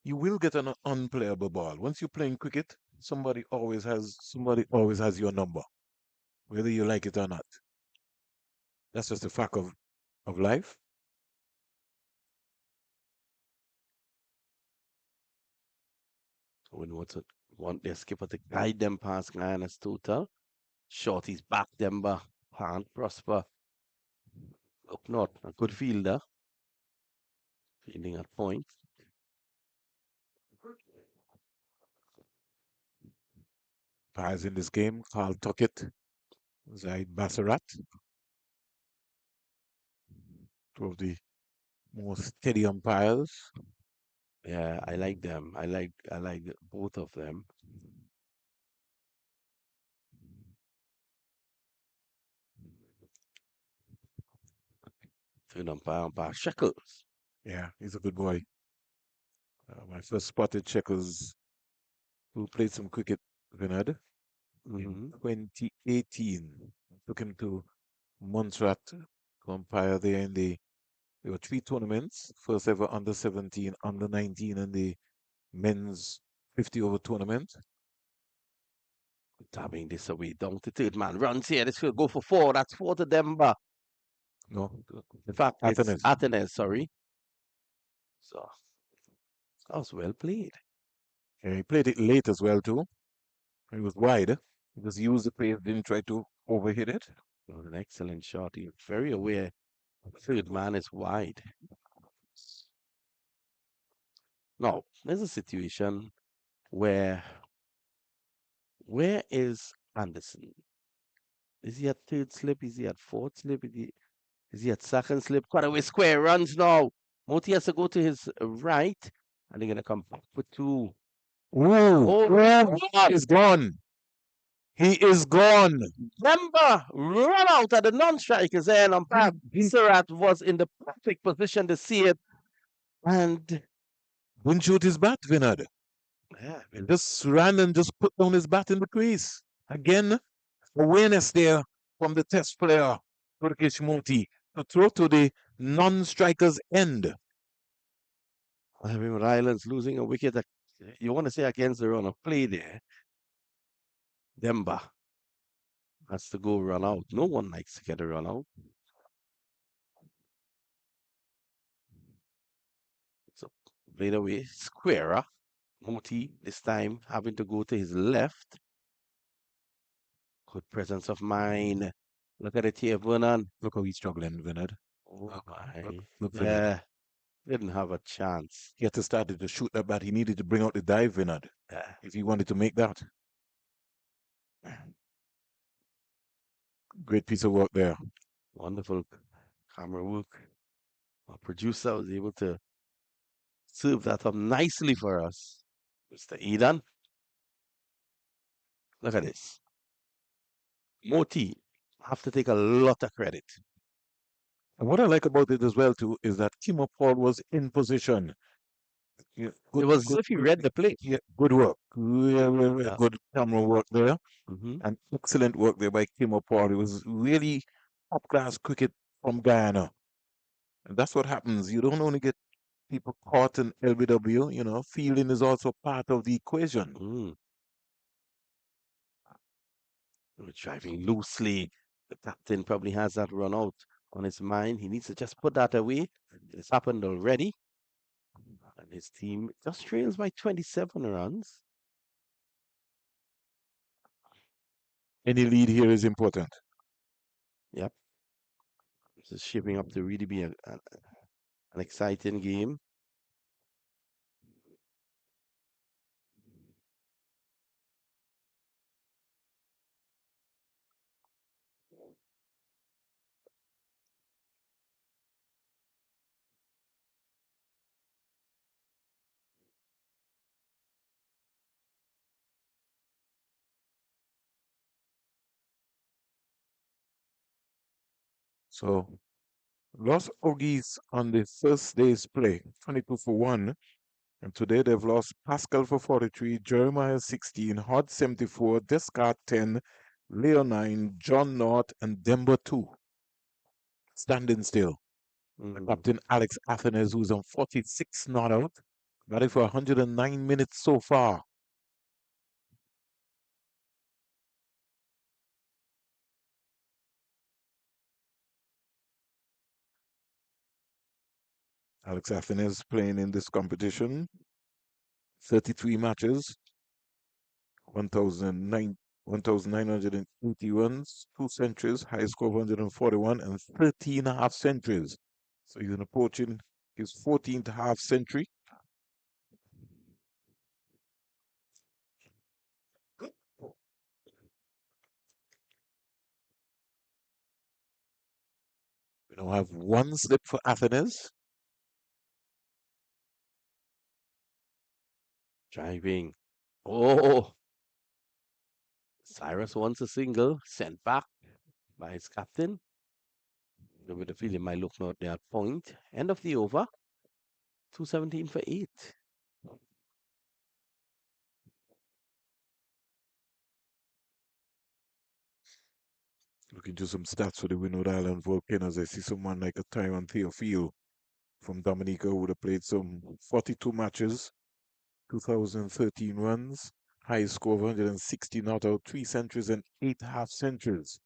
You will get an unplayable ball. Once you're playing cricket, somebody always has your number, whether you like it or not. That's just a fact of life. When want their skipper to guide them past Guyana's total. Shorty's back them, but can't prosper. Look, not a good fielder. Fielding at point. Players in this game, Carl Tuckett, Zaid Bassarat, two of the most steady umpires. Yeah, I like them. I like both of them. Third umpire Shekels. Yeah, he's a good boy. My first spotted Checkers, who played some cricket, Vinod, in Hmm. 2018. Took him to Montserrat to umpire there there were 3 tournaments. First ever under 17, under 19, and the men's 50 over tournament. Tabbing this away down to third man. Runs here. This will go for four. That's four to Demba. No, In fact, it's Athens. Athens, sorry. So that was well played. Yeah, he played it late as well too. He was wide. Just use the pace, didn't try to overhit it. It was an excellent shot. He was very aware. Third man is wide. Now, there's a situation where is Anderson? Is he at third slip? Is he at fourth slip? Is he at second slip? Cut away square runs now. Moti has to go to his right, and they're gonna come back for two. Ooh, Oh, he is gone. He is gone. Remember, run out at the non-strikers end. Umpire Sarat was in the perfect position to see it, and Didn't shoot his bat, Vinod. yeah, Just ran and just put down his bat in the crease. Again, awareness there from the test player, Turkish Moti, to throw to the non-striker's end. I mean, Ryland's losing a wicket. You want to say against the run of play there? Demba has to go run out. No one likes to get a run out. So played away, squarer. Moti this time having to go to his left. Good presence of mind. Look at it here, Vernon. Look how he's struggling, Vinod. Oh Look, my. look, Vinod. Yeah, didn't have a chance. He had to start to shoot that bat. He needed to bring out the dive, Vinod, Yeah, if he wanted to make that. Great piece of work there. wonderful camera work. Our producer was able to serve that up nicely for us. Mr. Eden, look at this. Moti have to take a lot of credit. And what I like about it as well too is that Timo Paul was in position. Yeah, It was as if he read the play. yeah, good work. Yeah. Good camera work there, Hmm. and excellent work there by Timo Paul. It was really top class cricket from Guyana, and that's what happens. You don't only get people caught in LBW. Fielding is also part of the equation. Mm. We're driving loosely. The captain probably has that run out on his mind. He needs to just put that away. It's happened already. And his team just trails by 27 runs. Any lead here is important. Yep. This is shaping up to really be an exciting game. So lost Oggies on the first day's play, 22 for 1. And today they've lost Pascal for 43, Jeremiah 16, Hod 74, Descartes 10, Leo 9, John North, and Demba 2. Standing still. Mm. Captain Alex Athenes, who's on 46 not out, batting for 109 minutes so far. Alex Athenes playing in this competition, 33 matches, 1,980 runs, 2 centuries, high score of 141, and 13 half centuries. So he's approaching his 14th half century. We now have one slip for Athenes. Driving. Oh, Cyrus wants a single sent back by his captain. With the feeling might look not there at point. End of the over. 217 for 8. Looking to some stats for the Windward Island Volcanoes. I see someone like a Tyron Theophile from Dominica who would have played some 42 matches, 2013 runs, high score of 160 not out, 3 centuries and 8 half centuries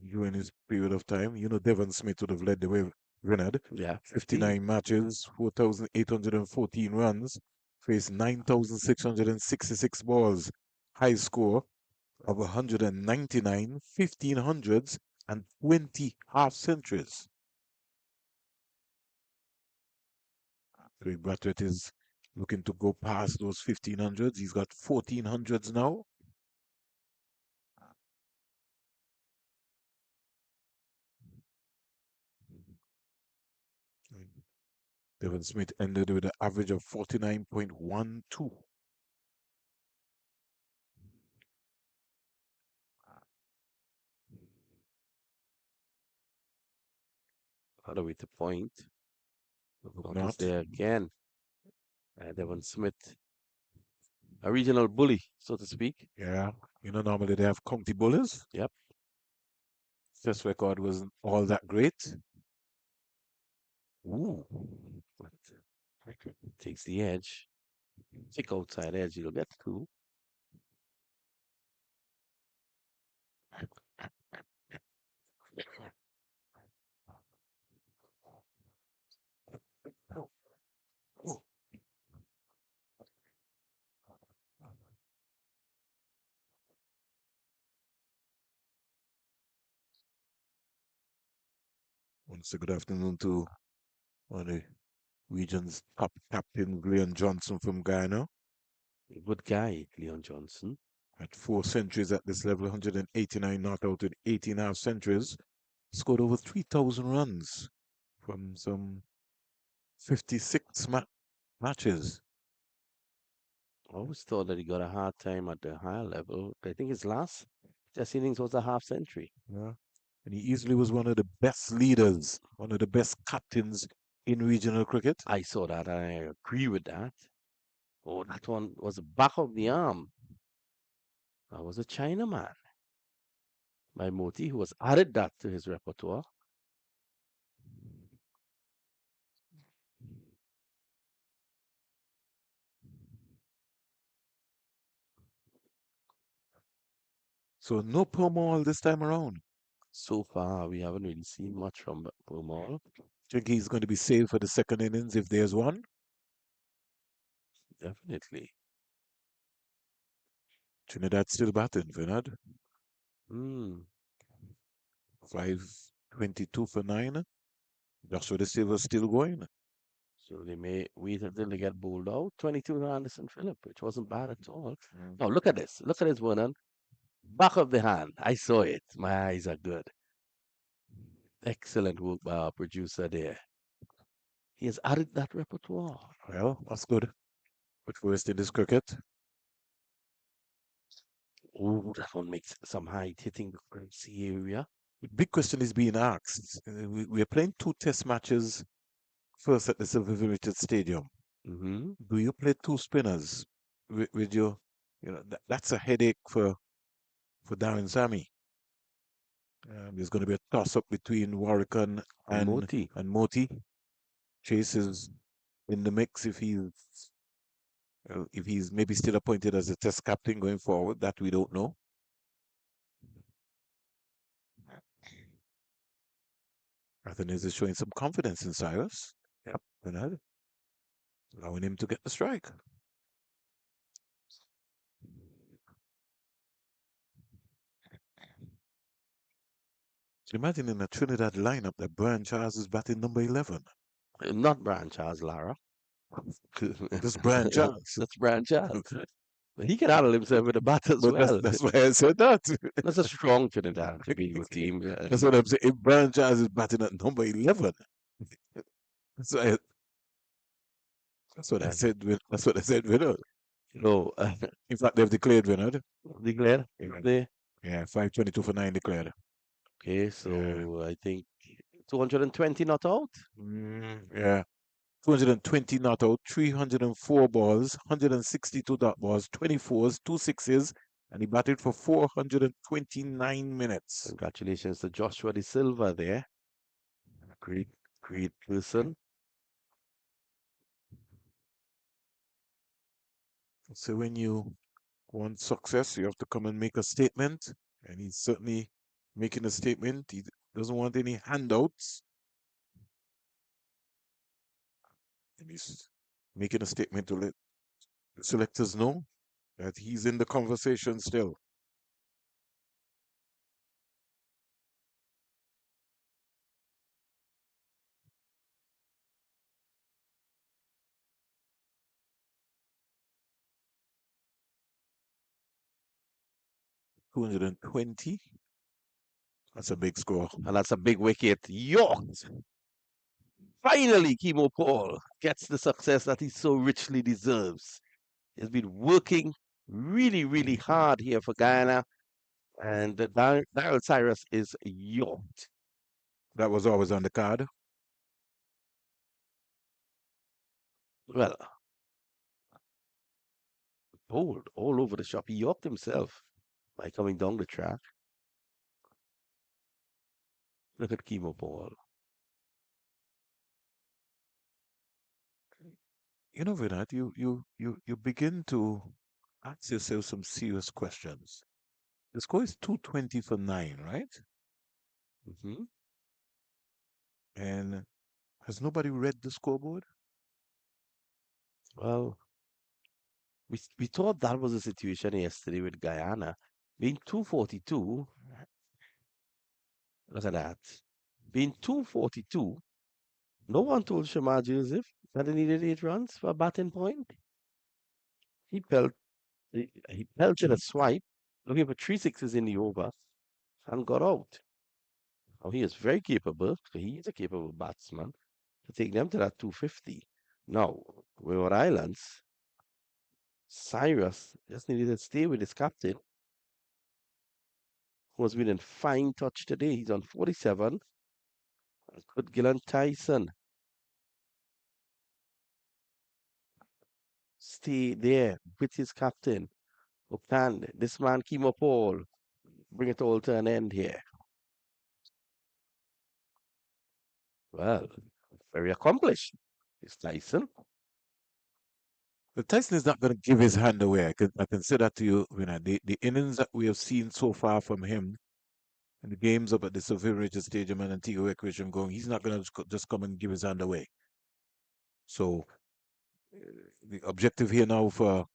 during his period of time. Devon Smith would have led the way, Renard. Yeah. 59 matches, 4,814 runs, faced 9,666 balls, high score of 199, 1500s, and 20 half centuries. Craig Brathwaite is looking to go past those 1500s. He's got 1400s now. Devon Smith ended with an average of 49.12. All the way to point. Notice Not. there again. Devon Smith, a regional bully, so to speak. Yeah. Normally they have county bowlers. Yep. Test record wasn't all that great. Ooh. But takes the edge. Thick outside edge, you'll get two. Once a good afternoon to one of the region's top captains, Leon Johnson from Guyana. Good guy, Leon Johnson. Had 4 centuries at this level, 189 not out in 18 half centuries. Scored over 3,000 runs from some 56 matches. I always thought that he got a hard time at the higher level. I think his last test innings was a half century. Yeah. And he easily was one of the best leaders, one of the best captains in regional cricket. I saw that and I agree with that. Oh, that one was the back of the arm. That was a Chinaman by Moti who has added that to his repertoire. So no Purmall this time around. So far, we haven't really seen much from Purmall. Think he's going to be saved for the second innings if there's one. Definitely. Trinidad still batting, Vinod. Hmm. 522 for 9. Joshua De Silva still going. So they may wait until they get bowled out. 22 to Anderson Phillip, which wasn't bad at all. Mm. Now, look at this. Look at this, Vernon. Back of the hand. I saw it. My eyes are good. Excellent work by our producer there. He has added that repertoire. Well, that's good. But first in this cricket, Oh, that one makes some height hitting the crazy area. the big question is being asked. We are playing 2 test matches first at the Sylvia Richards Stadium. Mm-hmm. Do you play 2 spinners with your, that's a headache for Darren Sammy. There's going to be a toss up between Warwickon And and Moti. and Moti. Chase is in the mix if he's maybe still appointed as a test captain going forward. That we don't know. Athens is showing some confidence in Cyrus. Yep. Bernard, allowing him to get the strike. Imagine in a Trinidad lineup that Brian Charles is batting number 11. Not Brian Charles Lara. That's Brian Charles. That's Brian Charles. But he can handle himself with a bat as But that's well. that's why I said that. That's a strong Trinidad to be with team. That's what I'm saying. If Brian Charles is batting at number 11, that's why that's what I Uh, said. That's what I said. Winner. no, In fact, they've declared winner. declare Yeah, there. 522 for 9 declared. Okay, Yeah. so I think 220 not out. Yeah. 220 not out, 304 balls, 162 dot balls, 24s, 2 6s, and he batted for 429 minutes. Congratulations to Joshua De Silva there. Great, great person. So when you want success, you have to come and make a statement. And he's certainly making a statement. He doesn't want any handouts. And he's making a statement to let the selectors know that he's in the conversation still. 220. That's a big score. And that's a big wicket. Yorked. Finally, Chemo Paul gets the success that he so richly deserves. He's been working really, really hard here for Guyana, and Daryl Cyrus is yorked. That was always on the card. Well, bowled all over the shop. He yorked himself by coming down the track. Look at Chemo Paul. You know, Vinat, you begin to ask yourself some serious questions. The score is 220 for 9, right? Hmm. And has nobody read the scoreboard? Well, we thought that was the situation yesterday with Guyana. Being 242, look at that. Being 242, no one told Shamar Joseph that he needed 8 runs for a batting point. He pelt he pelted a swipe, looking for 3 sixes in the over, and got out. Now he is very capable. So he is a capable batsman to take them to that 250. Now, Windward Islands, Cyrus just needed to stay with his captain, who has been in fine touch today. He's on 47. Good Gillan Tyson stay there with his captain. Who can this man, Kimo Paul, bring it all to an end here? Well, very accomplished. It's Tyson. But Tyson is not going to give his hand away. I can say that to you, Vinat. The innings that we have seen so far from him and the games up at the Sophia Richard Stadium and Antigua Recreation going, he's not going to just come and give his hand away. So the objective here now for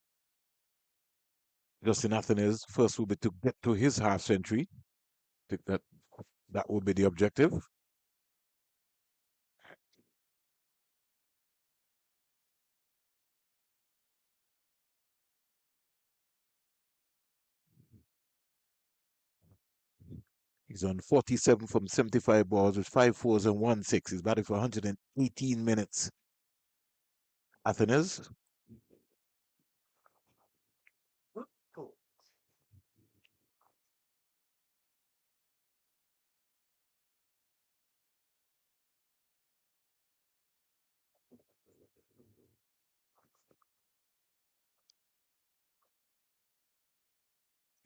Justin Athan is first will be to get to his half century. I think that will be the objective. He's on 47 from 75 balls with 5 fours and 1 6. He's batting for 118 minutes. Athens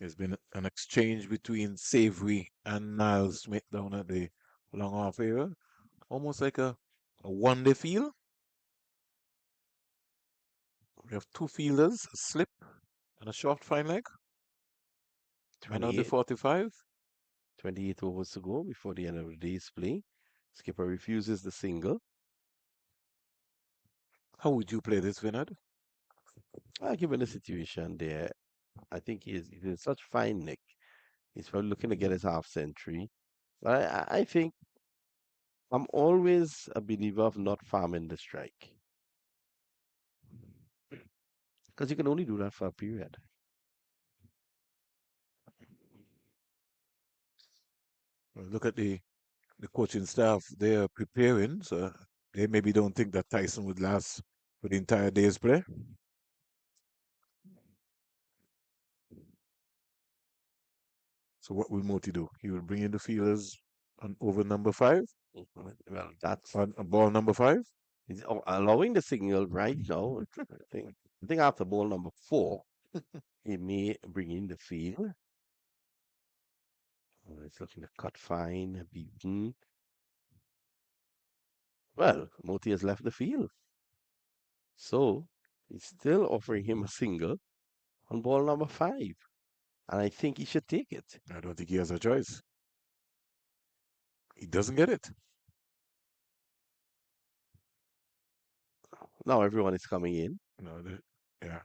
has been an exchange between Savory and Niles Smith down at the long off area. Almost like a one-day feel. We have two fielders, a slip and a short fine leg. Man on the 28, 45. 28 overs to go before the end of the day's play. Skipper refuses the single. How would you play this, Vinod? Given the situation there, I think he's in such fine nick. He's probably looking to get his half century. But I think I'm always a believer of not farming the strike because you can only do that for a period. Well, look at the coaching staff. They're preparing, so they maybe don't think that Tyson would last for the entire day's play. So what will Moti do? He will bring in the fielders on over number 5, Well, that's on ball number 5. he's allowing the signal right now. I think after ball number 4, he may bring in the field. He's looking to cut fine, beaten. Well, Moti has left the field. So he's still offering him a single on ball number 5. And I think he should take it. I don't think he has a choice. He doesn't get it. Now everyone is coming in. No, yeah.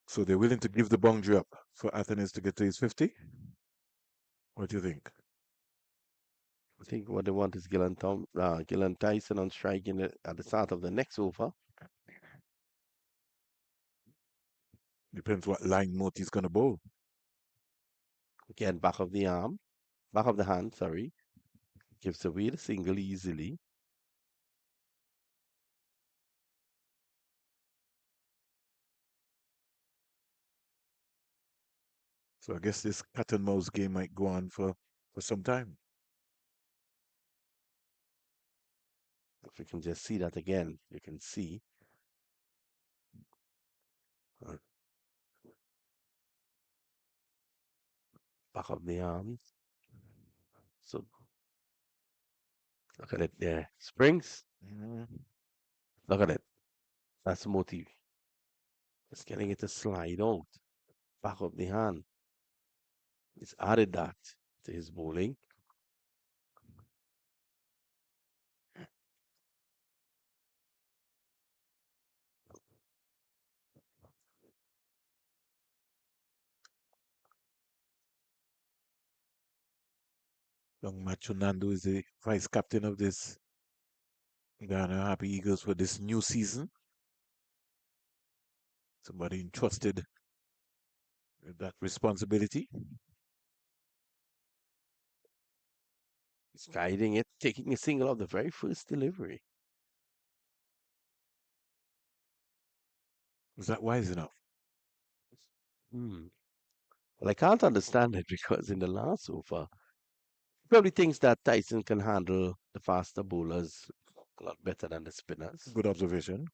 So they're willing to give the boundary up for Athens to get to his 50. What do you think? I think what they want is Gillan Tyson on strike at the start of the next over. Depends what line Moti's going to bowl. Again, back of the arm, back of the hand, sorry. Gives away the single easily. So I guess this cat and mouse game might go on for some time. If you can just see that again, you can see uh, back of the arm. So look at it there. Springs. Mm, Look at it. That's motive. Just getting it to slide out. Back of the hand. He's added that to his bowling. young Macho Nando is the vice captain of this Ghana Happy Eagles for this new season. Somebody entrusted with that responsibility. He's guiding it, taking a single off the very first delivery. Was that wise enough? Hmm. Well, I can't understand it because in the last over, probably thinks that Tyson can handle the faster bowlers a lot better than the spinners. Good observation.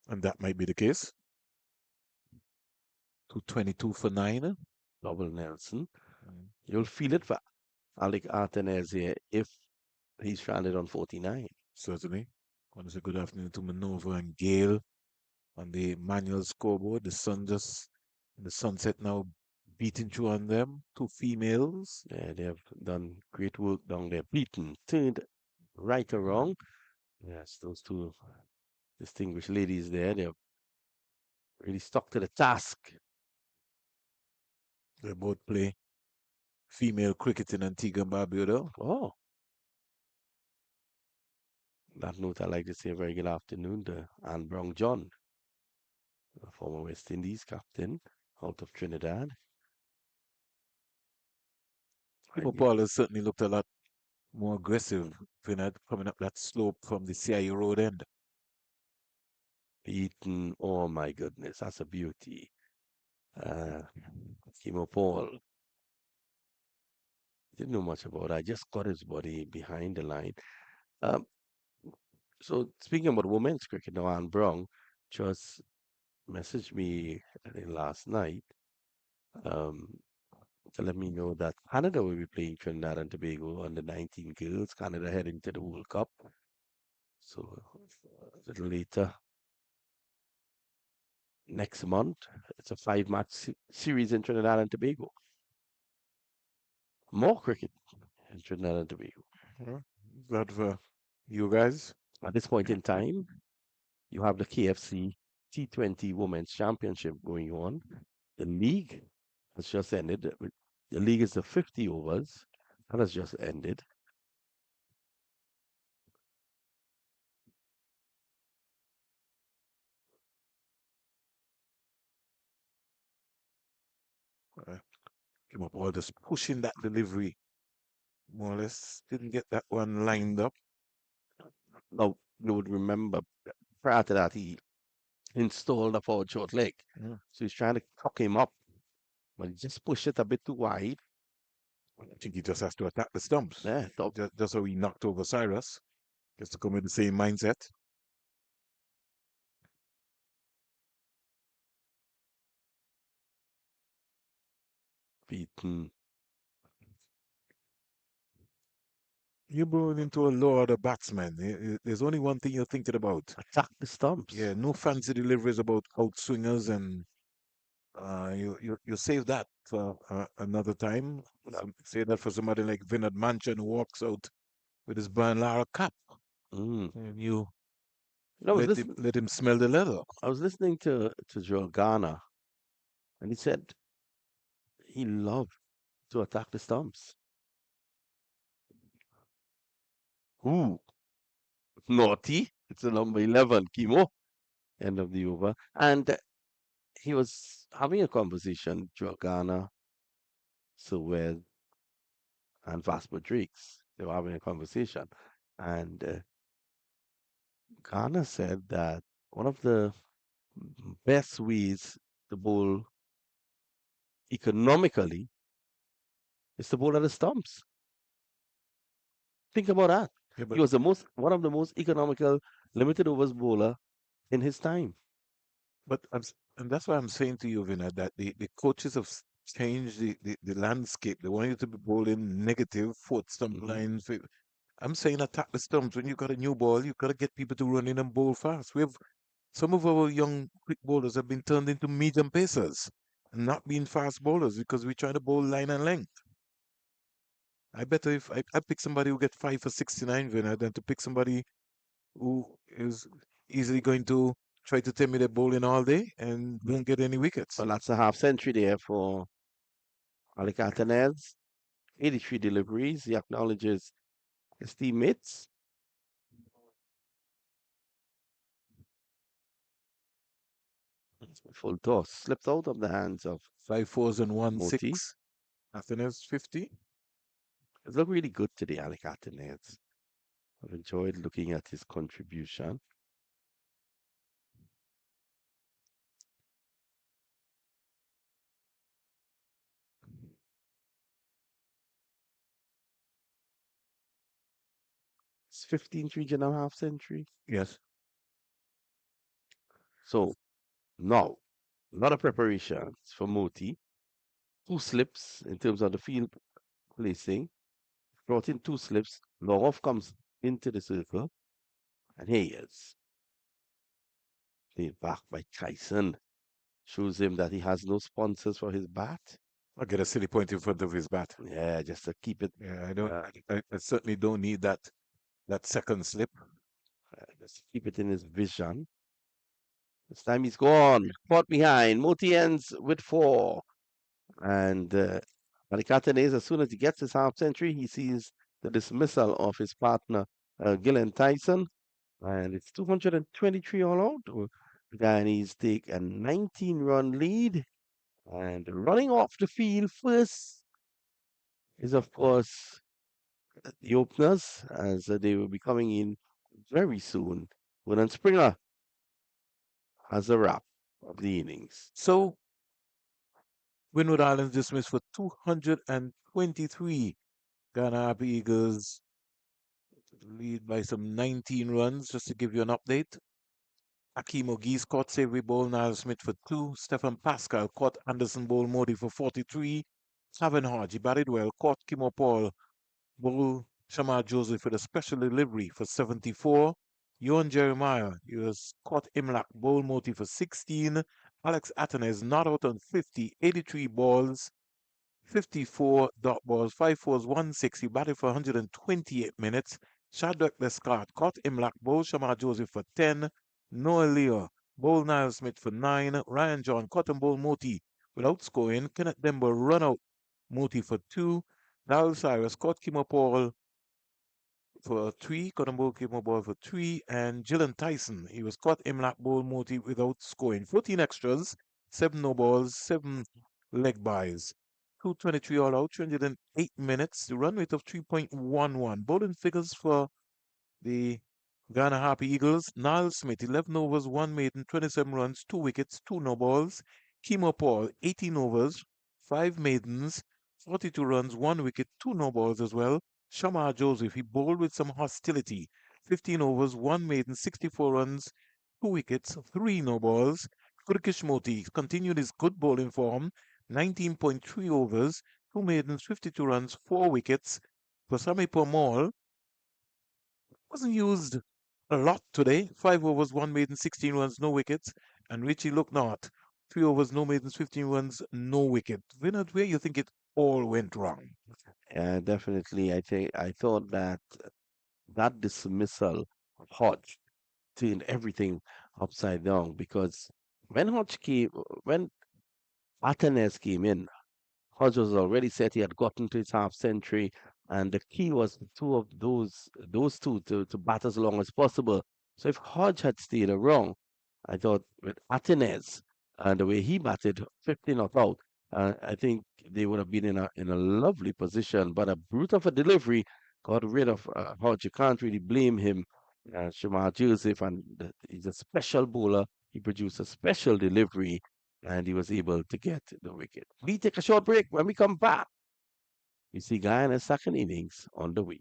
And that might be the case. 222 for 9. Double Nelson. Mm, You'll feel it for Alec Artenez here if he's stranded on 49. certainly. Want to say good afternoon to Manova and Gale on the manual scoreboard. The sunset now beating through on them. Two females. Yeah, they have done great work down there. Beaten, turned right or wrong. Yes, those two distinguished ladies there, they have really stuck to the task. They both play female cricket in Antigua and Barbuda. Oh, that note, I'd like to say a very good afternoon to Anne Brown John, a former West Indies captain out of Trinidad. Timo Paul has certainly looked a lot more aggressive, Vinod, coming up that slope from the CIA road end. Beaten, oh my goodness, that's a beauty. Uh, Kimo Paul, didn't know much about it. I just got his body behind the line. Um, so speaking about women's cricket now, Anne Brown just messaged me I think last night um, to let me know that Canada will be playing Trinidad and Tobago under 19 girls. Canada heading to the World Cup. So a little later next month, it's a five-match series in Trinidad and Tobago. More cricket in Trinidad and Tobago. Huh? That for you guys? At this point in time, you have the KFC T20 Women's Championship going on. The league has just ended. The league is the 50 overs. That has just ended. Uh, Came up all just pushing that delivery. More or less didn't get that one lined up. Now, you would remember prior to that, he installed a forward short leg. Yeah. So he's trying to cock him up, but he just pushed it a bit too wide. I think he just has to attack the stumps. Yeah, top Just how he knocked over Cyrus. Just to come with the same mindset. beaten. You're going into a low order batsman. There's only one thing you're thinking about. Attack the stumps. Yeah, no fancy deliveries about outswingers, and you save that for another time. Say that for somebody like Vinod Manchan who walks out with his Brian Lara cap, Mm. and you I was let him smell the leather. I was listening to Joel Garner, and he said he loved to attack the stumps. Ooh, naughty. It's a number 11, Kimo. End of the over. And he was having a conversation, Joel Garner, So where and Vasper Drakes, they were having a conversation, and Ghana said that one of the best ways to bowl economically is to bowl at the stumps. Think about that. Yeah, He was the most one of the most economical limited overs bowler in his time. and that's why I'm saying to you, Vinay, that the coaches have changed the landscape. They want you to be bowling negative, fourth stump Hmm. lines. I'm saying attack the stumps. When you got a new ball, you got to get people to run in and bowl fast. We have some of our young quick bowlers have been turned into medium pacers and not being fast bowlers because we're trying to bowl line and length. I better if I pick somebody who get 5 for 69, Vinay, than to pick somebody who is easily going to try to tell me they're bowling all day and don't get any wickets. Well, that's a half century there for Alicantanez. 83 deliveries. He acknowledges his teammates. Full toss slipped out of the hands of 5 fours and one Moti. six. Athena's 50. It looked really good today, Alicantanez. I've enjoyed looking at his contribution. It's 15th regional half century. Yes. So now, a lot of preparations for Moti. Two slips in terms of the field placing. Brought in two slips. Loroff comes into the circle. And here he is. Played back by Tyson. Shows him that he has no sponsors for his bat. I'll get a silly point in front of his bat. Yeah, just to keep it, Yeah, I don't. uh, I certainly don't need that second slip. just to keep it in his vision. This time he's gone. Caught behind. Moti ends with four. And Malikatanez, as soon as he gets his half century, he sees the dismissal of his partner, Gillen Tyson. And it's 223 all out. The Guyanese take a 19-run lead. And running off the field first is, of course, the openers, as they will be coming in very soon. Vernon Springer has a wrap of the innings. So Windward Islands dismissed for 223. Ghana Happy Eagles lead by some 19 runs. Just to give you an update, Akeem Ogies caught Savory Bowl, Niall Smith for 2. Stephen Pascal caught Anderson Bowl Modi for 43. Kevin Hodge, he batted well, caught Kimo Paul Bull Shamar Joseph with a special delivery for 74. Ewan Jeremiah, he was caught Imlak Bowl Moti for 16. Alex Atenes not out on 50, 83 balls, 54 dot balls, 5 fours, 160, batted for 128 minutes. Shadrach Lescott caught Imlak, Bowl Shamar Joseph for 10. Noah Leo, Bowl Niall Smith for 9. Ryan John caught and Bowl Moti without scoring. Kenneth Dembo run out Moti for 2. Darryl Cyrus caught Kimo Paul for 3. Cotton Kimo Ball for 3. And Gillen Tyson, he was caught Imlak Bowl Moti without scoring. 14 extras, 7 no balls, 7 leg buys. 223 all out, 308 minutes, the run rate of 3.11. Bowling figures for the Ghana Happy Eagles: Niall Smith, 11 overs, 1 maiden, 27 runs, 2 wickets, 2 no balls. Kimo Paul, 18 overs, 5 maidens, 42 runs, 1 wicket, 2 no balls as well. Shamar Joseph, he bowled with some hostility. 15 overs, 1 maiden, 64 runs, 2 wickets, 3 no balls. Kurkish Moti continued his good bowling form. 19.3 overs, 2 maidens, 52 runs, 4 wickets. For Sami Mall wasn't used a lot today. 5 overs, 1 maiden, 16 runs, no wickets. And Richie Looknott, 3 overs, no maidens, 15 runs, no wicket. Vinod, where you think it all went wrong? Definitely, I thought that that dismissal of Hodge turned everything upside down because when Atenes came in, Hodge was already said he had gotten to his half century, and the key was the two of those two to bat as long as possible. So if Hodge had stayed around, I thought with Atenes and the way he batted, 50 not out, I think they would have been in a lovely position. But a brute of a delivery got rid of Hodge. You can't really blame him. Shamar Joseph, and he's a special bowler. He produced a special delivery, and he was able to get the wicket. We take a short break. When we come back, we see Guyana's second innings on the way.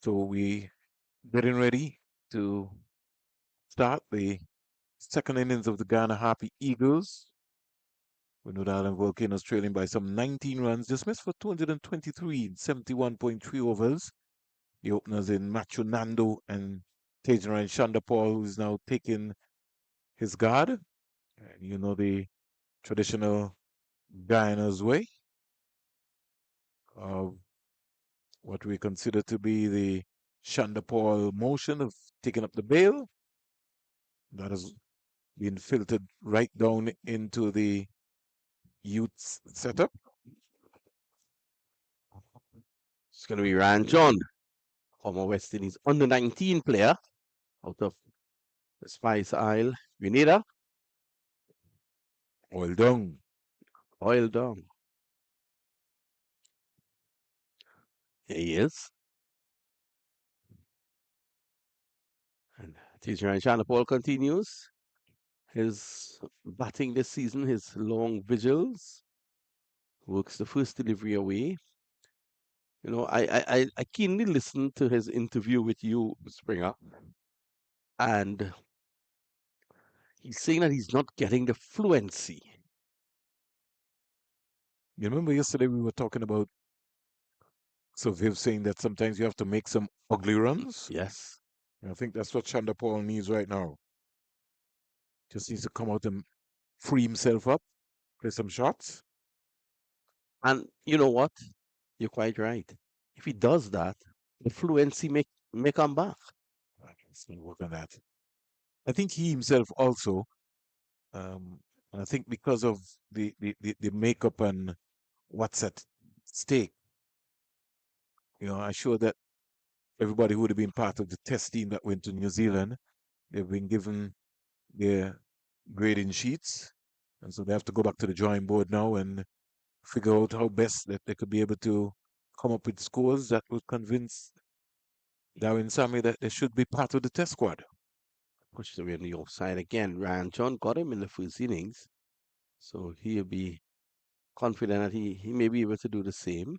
So we getting ready to start the second innings of the Ghana Happy Eagles. Windward Island Volcanoes trailing by some 19 runs, dismissed for 223 in 71.3 overs. The openers in Macho Nando and Tajan Shanda Paul, who's now taking his guard. And you know the traditional Guyana's way of what we consider to be the Shanda Paul motion of taking up the bail. That has been filtered right down into the youth setup. It's going to be Ryan John, former West Indies under 19 player out of the Spice Isle, Grenada, Well done. oil down. Here he is. And Tijan Chanapol continues his batting this season, his long vigils, works the first delivery away. You know, I keenly listened to his interview with you, Springer, and he's saying that he's not getting the fluency. You remember yesterday we were talking about so Viv saying that sometimes you have to make some ugly runs. Yes. And I think that's what Shanda Paul needs right now. Just needs to come out and free himself up, play some shots. And you know what? You're quite right. If he does that, the fluency may come back. Let's work on that. I think he himself also, um, and I think because of the makeup and what's at stake, I'm sure that everybody who would have been part of the test team that went to New Zealand, they've been given their grading sheets. And so they have to go back to the drawing board now and figure out how best that they could be able to come up with scores that would convince Darwin Sammy that they should be part of the test squad. Pushes away on the offside again. Ryan John got him in the first innings, so he'll be confident that he may be able to do the same.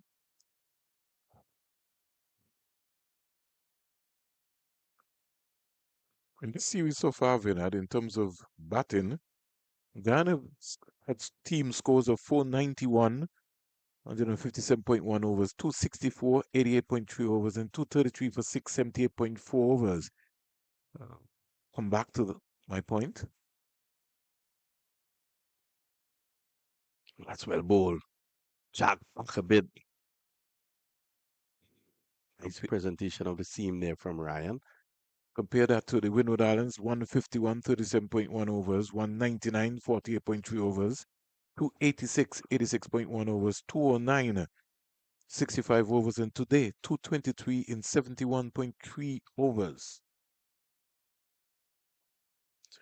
In this series so far, Vinod, in terms of batting, Ghana had team scores of 491, 157.1 overs, 264, 88.3 overs, and 233 for 678.4 overs. Uh, come back to my point. That's well bowled. Jack back a bit. Nice presentation of the seam there from Ryan. Compare that to the Windward Islands, 151, 37.1 overs, 199, 48.3 overs, 286, 86.1 overs, 209, 65 overs, and today 223 in 71.3 overs.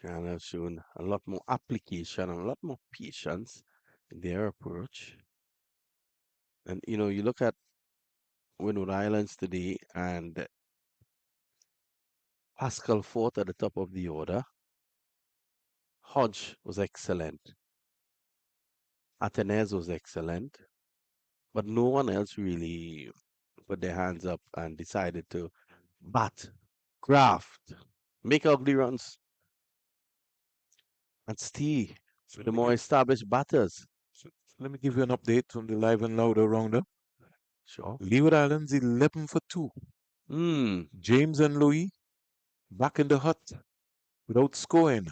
Ghana have shown a lot more application and a lot more patience in their approach. And you look at Windward Islands today, and Pascal fought at the top of the order. Hodge was excellent. Atenez was excellent. But no one else really put their hands up and decided to bat, graft, make ugly runs, and stay So the more established batters. so let me give you an update from the live and louder rounder. Sure. Leeward Islands 11 for 2. Hmm. James and Louis back in the hut without scoring.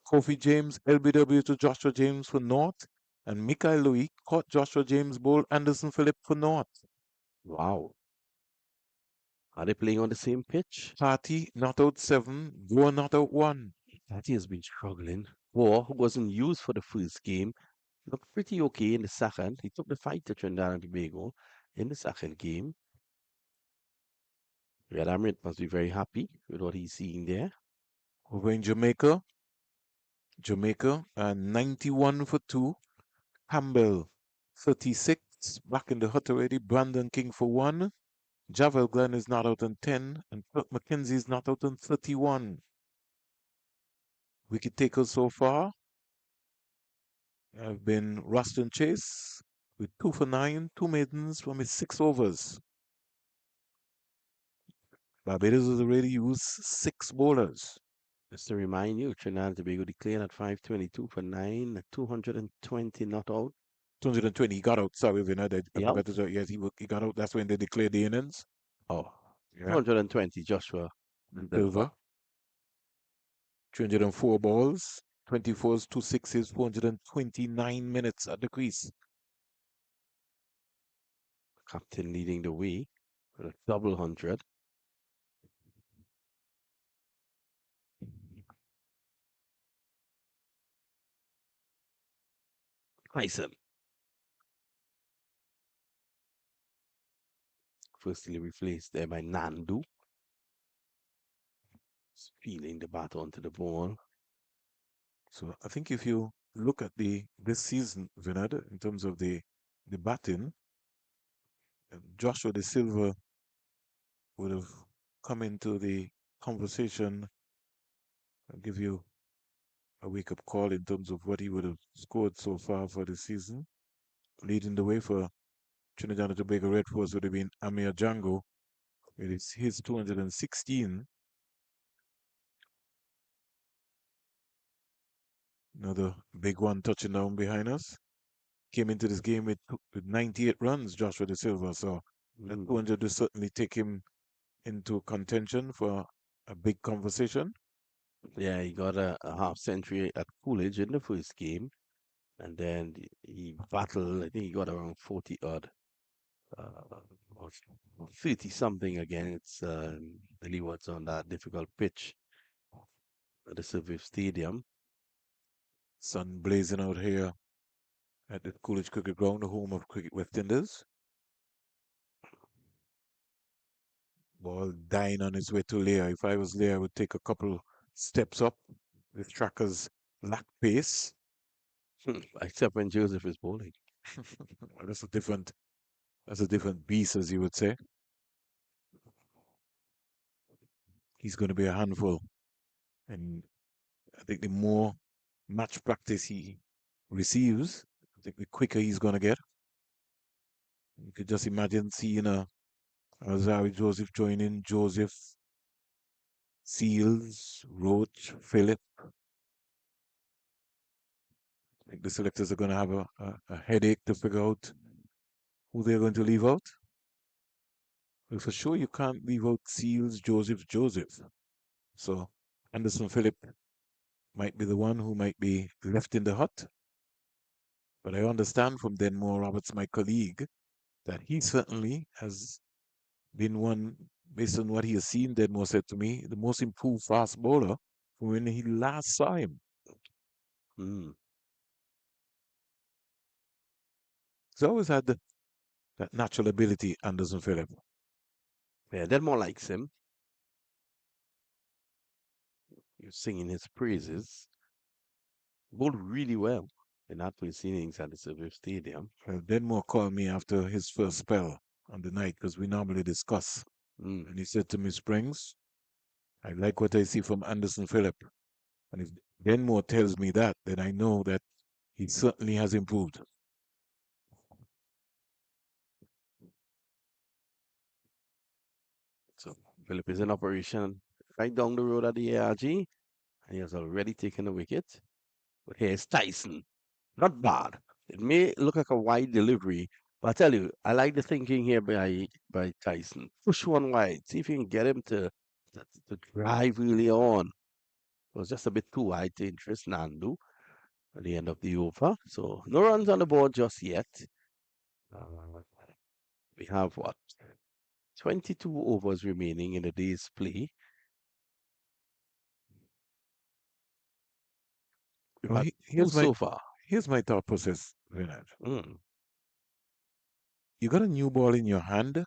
Kofi James, LBW to Joshua James for North, and Mikael Louis caught Joshua James bowl Anderson Phillip for North. Wow. Are they playing on the same pitch? Party not out 7, Goa not out 1. Tati has been struggling. War, who wasn't used for the first game, looked pretty okay in the second. He took the fight to Trinidad and Tobago in the second game. Red Amrit must be very happy with what he's seeing there. Over in Jamaica, and 91 for 2. Campbell 36, back in the hut already. Brandon King for 1. Javel Glenn is not out on 10, and Kirk McKenzie is not out on 31. Wicket takers so far have been Ruston Chase with 2 for 9, 2 maidens from his 6 overs. Barbados has already used 6 bowlers. Just to remind you, Trinidad and Tobago declared at 5:22 for 9, 220 not out. 220. He got out. Sorry, Vinod. I Yep. forgot to say. Yes, he got out. That's when they declared the innings. Oh, Yeah. 220 Joshua Silva. Silver. 304 balls. 24s, 2 6s, 429 minutes at the crease. Captain leading the way with a double hundred. Tyson. Firstly replaced there by Nandu. Feeling the bat onto the ball. So I think if you look at the this season, Vinod, in terms of the batting, Joshua De Silva would have come into the conversation and give you a wake up call in terms of what he would have scored so far for the season. Leading the way for Trinidad and Tobago Red Force would have been Amir Django. It is his 216. Another big one touching down behind us. Came into this game with 98 runs, Joshua De Silva. So that Mm. 200 will certainly take him into contention for a big conversation. Yeah, he got a half century at Coolidge in the first game. And then he battled, I think he got around 40 odd, uh, or 30 something against the Leewards on that difficult pitch at the Survey Stadium. Sun blazing out here at the Coolidge Cricket Ground, the home of Cricket West Indies. Ball dying on its way to Leah. If I was Leah, I would take a couple steps up. The trackers lack pace. Except when Joseph is bowling. Well, that's a different beast, as you would say. He's going to be a handful. And I think the more match practice he receives, I think the quicker he's going to get. You could just imagine seeing a Azari Joseph joining Joseph, Seals, Roach, Phillip. I think the selectors are going to have a headache to figure out who they're going to leave out. But for sure, you can't leave out Seals, Joseph. So Anderson Phillip might be the one who might be left in the hut. But I understand from Denmore Roberts, my colleague, that he certainly has been one, based on what he has seen, Denmore said to me, the most improved fast bowler from when he last saw him. Mm. He's always had that natural ability, Anderson Phillip. Yeah, Delmore likes him. You're singing his praises. Bowled really well in that first innings at the Survey Stadium. Denmore called me after his first spell on the night because we normally discuss. Mm. And he said to me, Springs, I like what I see from Anderson Phillip. And if Denmore tells me that, then I know that he certainly has improved. So Philip is in operation right down the road at the ARG. And he has already taken a wicket. But here's Tyson. Not bad. It may look like a wide delivery, but I tell you, I like the thinking here by Tyson. Push one wide. See if you can get him to drive early on. It was just a bit too wide to interest Nandu at the end of the over. So no runs on the board just yet. Uh, we have what? 22 overs remaining in the day's play. We've Well, had two here's so far. my thought process, Renard. Mm. You got a new ball in your hand.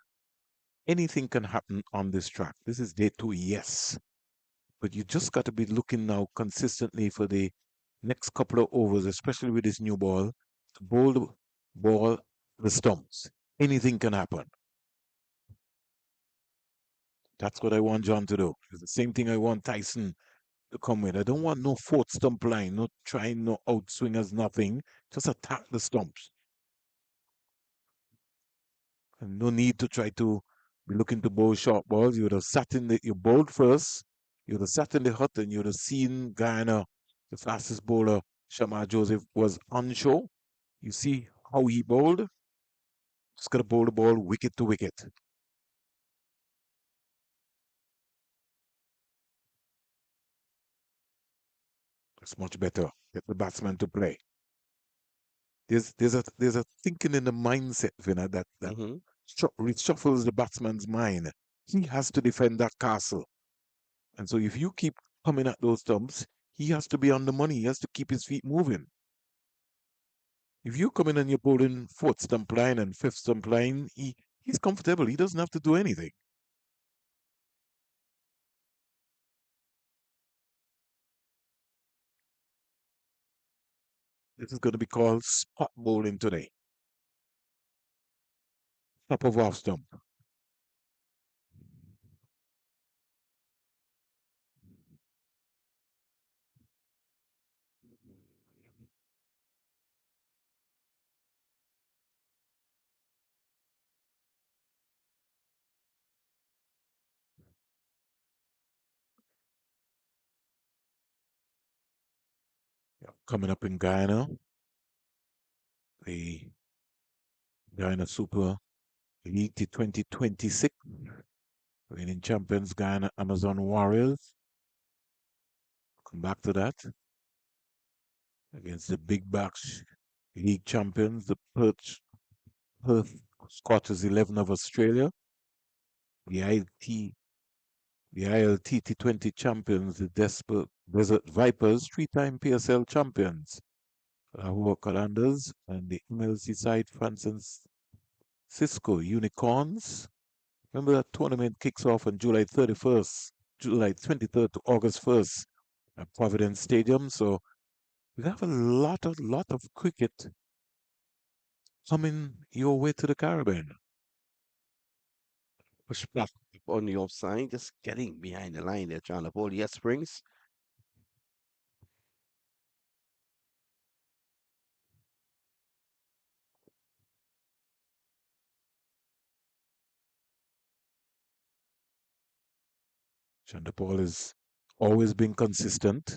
Anything can happen on this track. This is day 2, yes. But you just got to be looking now consistently for the next couple of overs, especially with this new ball, to bowl the ball the stumps. Anything can happen. That's what I want John to do. It's the same thing I want Tyson to come with. I don't want no fourth stump line, no trying, no outswingers, nothing. Just attack the stumps. And no need to try to be looking to bowl short balls. You would have sat in the, you bowled first, you would have sat in the hut and you would have seen Guyana, the fastest bowler, Shamar Joseph, was on show. You see how he bowled? Just got to bowl the ball wicket to wicket. It's much better. Get the batsman to play. There's a thinking in the mindset, Vinna, that Mm-hmm. reshuffles the batsman's mind. He has to defend that castle. And so if you keep coming at those stumps, he has to be on the money. He has to keep his feet moving. If you come in and you're bowling fourth stump line and fifth stump line, he's comfortable. He doesn't have to do anything. This is going to be called spot bowling today. Top of off stump. Yeah. Coming up in Guyana, the Guyana Super League to 2026. Reigning champions, Guyana Amazon Warriors. Come back to that. Against the Big Bash League champions, the Perth Scotters 11 of Australia. The ILT, the ILT T20 champions, the Desert Vipers, three-time PSL champions, Lahore Qalandars, and the MLC side Francisco Unicorns. Remember that tournament kicks off on July 31st, July 23rd to August 1st at Providence Stadium. So we have a lot of cricket coming your way to the Caribbean. Push back on the offside, just getting behind the line there, trying to bowl. Yes, Springs. Chanderpaul has always been consistent. I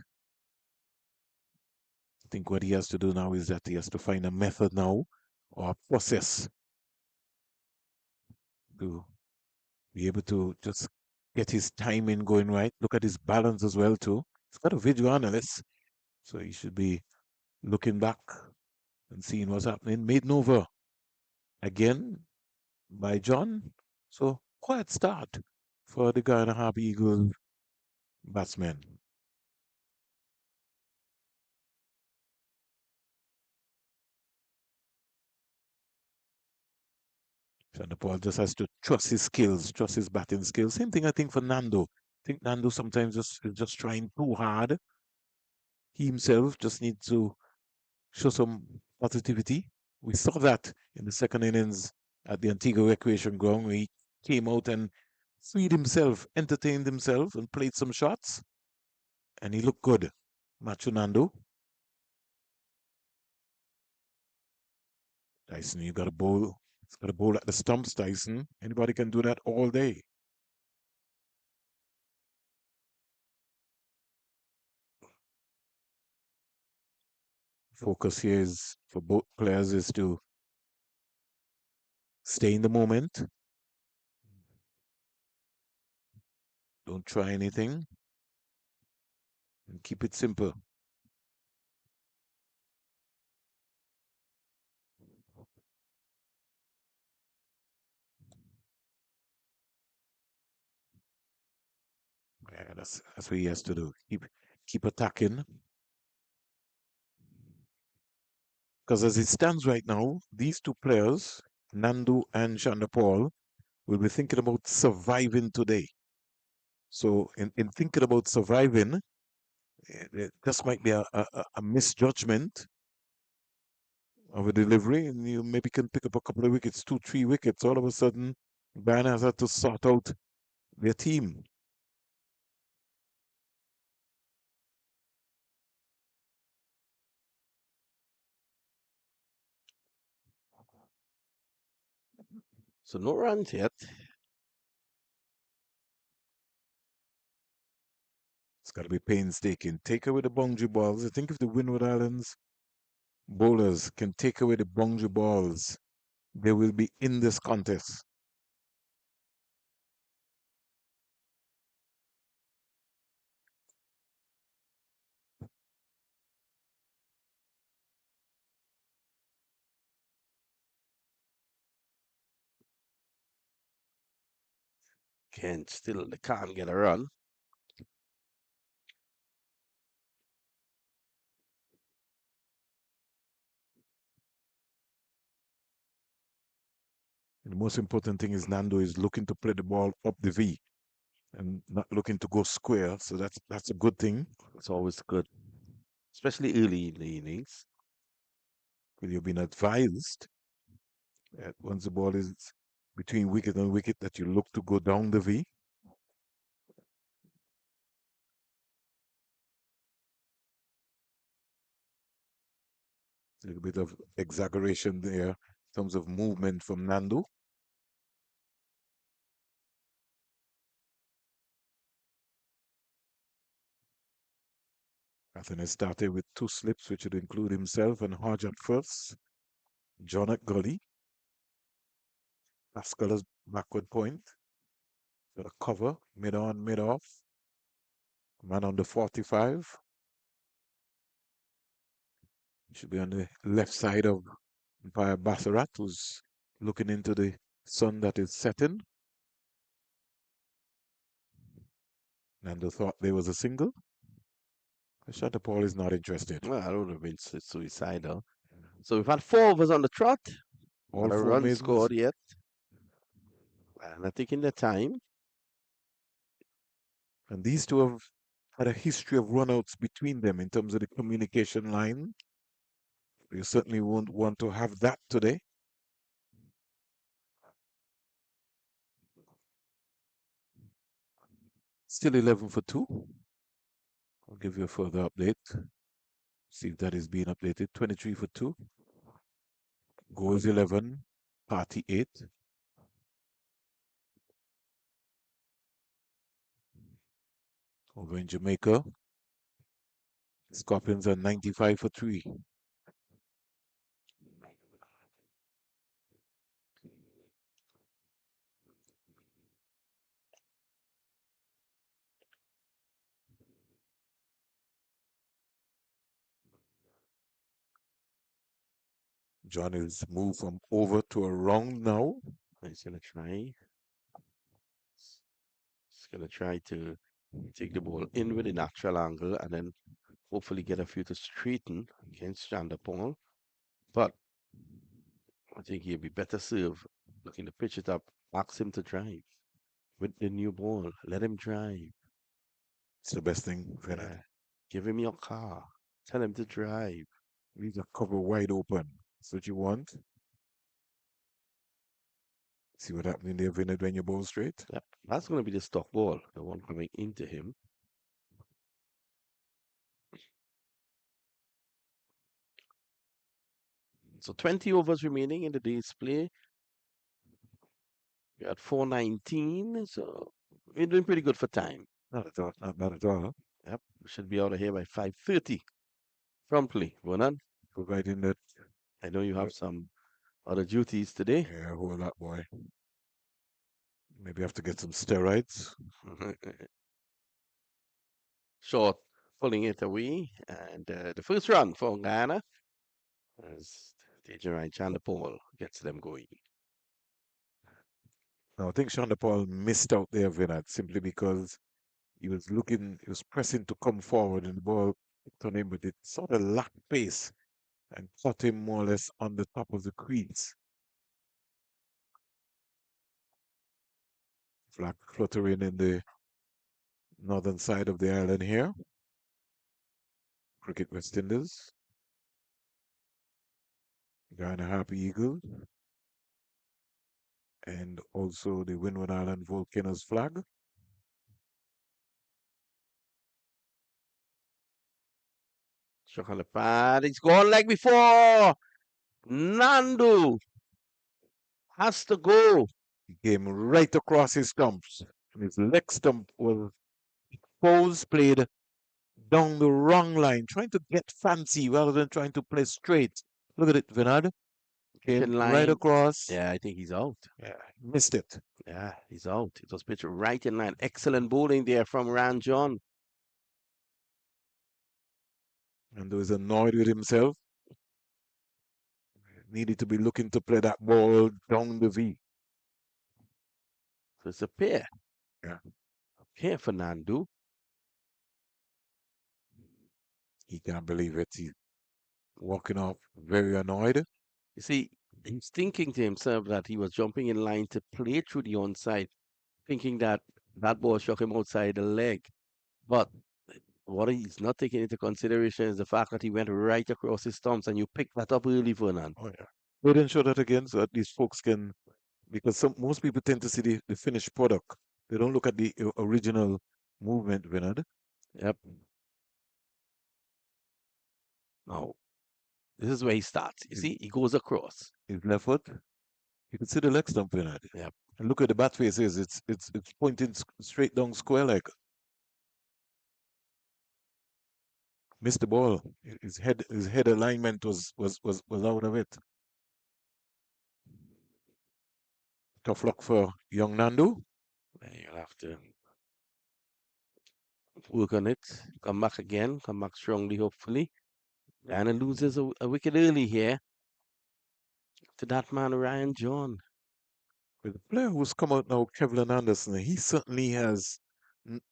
think what he has to do now is that he has to find a method now or a process to be able to just get his timing going right. Look at his balance as well too. He's got a video analyst, so he should be looking back and seeing what's happening. Made over again by John. So quiet start for the Guyana Harbour Eagle batsmen. Chanderpaul just has to trust his skills, trust his batting skills. Same thing I think for Nando. I think Nando sometimes is just trying too hard. He himself just needs to show some positivity. We saw that in the second innings at the Antigua Recreation Ground where he came out and freed himself, entertained himself, and played some shots. And he looked good. Macho Nando. Tyson, you got to bowl. It's got to bowl at the stumps, Tyson. Anybody can do that all day. Focus here is for both players is to stay in the moment. Don't try anything and keep it simple. Yeah, that's what he has to do. Keep attacking. Because as it stands right now, these two players, Nandu and Shanda Paul, will be thinking about surviving today. So in thinking about surviving, this might be a misjudgment of a delivery, and you maybe can pick up a couple of wickets, two, three wickets. All of a sudden, Guyana has had to sort out their team. So no runs yet. It's got to be painstaking. Take away the boundary balls. I think if the Windward Islands bowlers can take away the boundary balls, they will be in this contest. Still they can't get a run. And the most important thing is Nando is looking to play the ball up the V and not looking to go square. So that's a good thing. It's always good, especially early in the innings. Well, you've been advised that once the ball is between wicket and wicket that you look to go down the V. A little bit of exaggeration there in terms of movement from Nando. Athens started with two slips, which would include himself and Hodge at first. John at gully. Pascal backward point. Got a cover, mid on, mid off. Man on the 45. Should be on the left side of Umpire Bassarat, who's looking into the sun that is setting. Nando thought there was a single. Shatta Paul is not interested. Well, I would have been suicidal. So we've had 4 overs on the trot. All Not a four run maidens. scored yet. And I think in the time. And these two have had a history of runouts between them in terms of the communication line. You certainly won't want to have that today. Still 11 for 2. I'll give you a further update. See if that is being updated. 23 for 2. Goals 11. Party 8. Over in Jamaica, Scorpions are 95 for 3. John is moved from over to around now. He's going to try. He's going to try to take the ball in with a natural angle and then hopefully get a few to straighten against Paul. But I think he'll be better served looking to pitch it up, ask him to drive with the new ball. Let him drive. It's the best thing, Bernard. Yeah. Give him your car. Tell him to drive. Leave the cover wide open. That's what you want. See what happened in there, Bernard, when you bowl straight? Yep. That's going to be the stock ball, the one coming into him. So 20 overs remaining in the day's play. We're at 4:19, so we're doing pretty good for time. Not at all. Not bad at all. Yep, we should be out of here by 5:30 promptly. Ronan, Providing that. I know you have some other duties today. Yeah, hold that boy. Maybe have to get some steroids. Short pulling it away, and the first run for Guyana as Tejan Chandapal gets them going. Now, I think Shonda Paul missed out there, Vinod, simply because he was pressing to come forward and the ball hit on him, but it sort of lacked pace and caught him more or less on the top of the crease. Flag fluttering in the northern side of the island here. Cricket West Indies. Guyana Happy Eagle. And also the Windward Island Volcanoes flag. Struck on the pad. It's gone like before. Nando has to go. He came right across his stumps. And his leg stump was pose played down the wrong line, trying to get fancy rather than trying to play straight. Look at it, Vinod. Came Pitching right line. across. Yeah, I think he's out. Yeah, missed it. Yeah, he's out. It was pitched right in line. Excellent bowling there from Ran John. And he was annoyed with himself. Needed to be looking to play that ball down the V. So it's a pair. Yeah, A pair for Nandu. he can't believe it. He's walking off very annoyed. You see, he's thinking to himself that he was jumping in line to play through the onside, thinking that that ball struck him outside the leg. But what he's not taking into consideration is the fact that he went right across his stumps and you picked that up early, Vernon. Oh yeah. They didn't show that again, so at least folks can, because most people tend to see the finished product. They don't look at the original movement, Vinod. Yep. Now, this is where he starts. You His, see, he goes across. his left foot. You can see the leg stump, Vinod. Yep. And look at the bat face is. It's pointing straight down square leg. Missed the ball. His head alignment was out of it. Tough luck for young Nandu. You'll have to work on it. Come back again. Come back strongly, hopefully. Guyana loses a wicket early here to that man, Ryan John. But the player who's come out now, Kevlin Anderson, he certainly has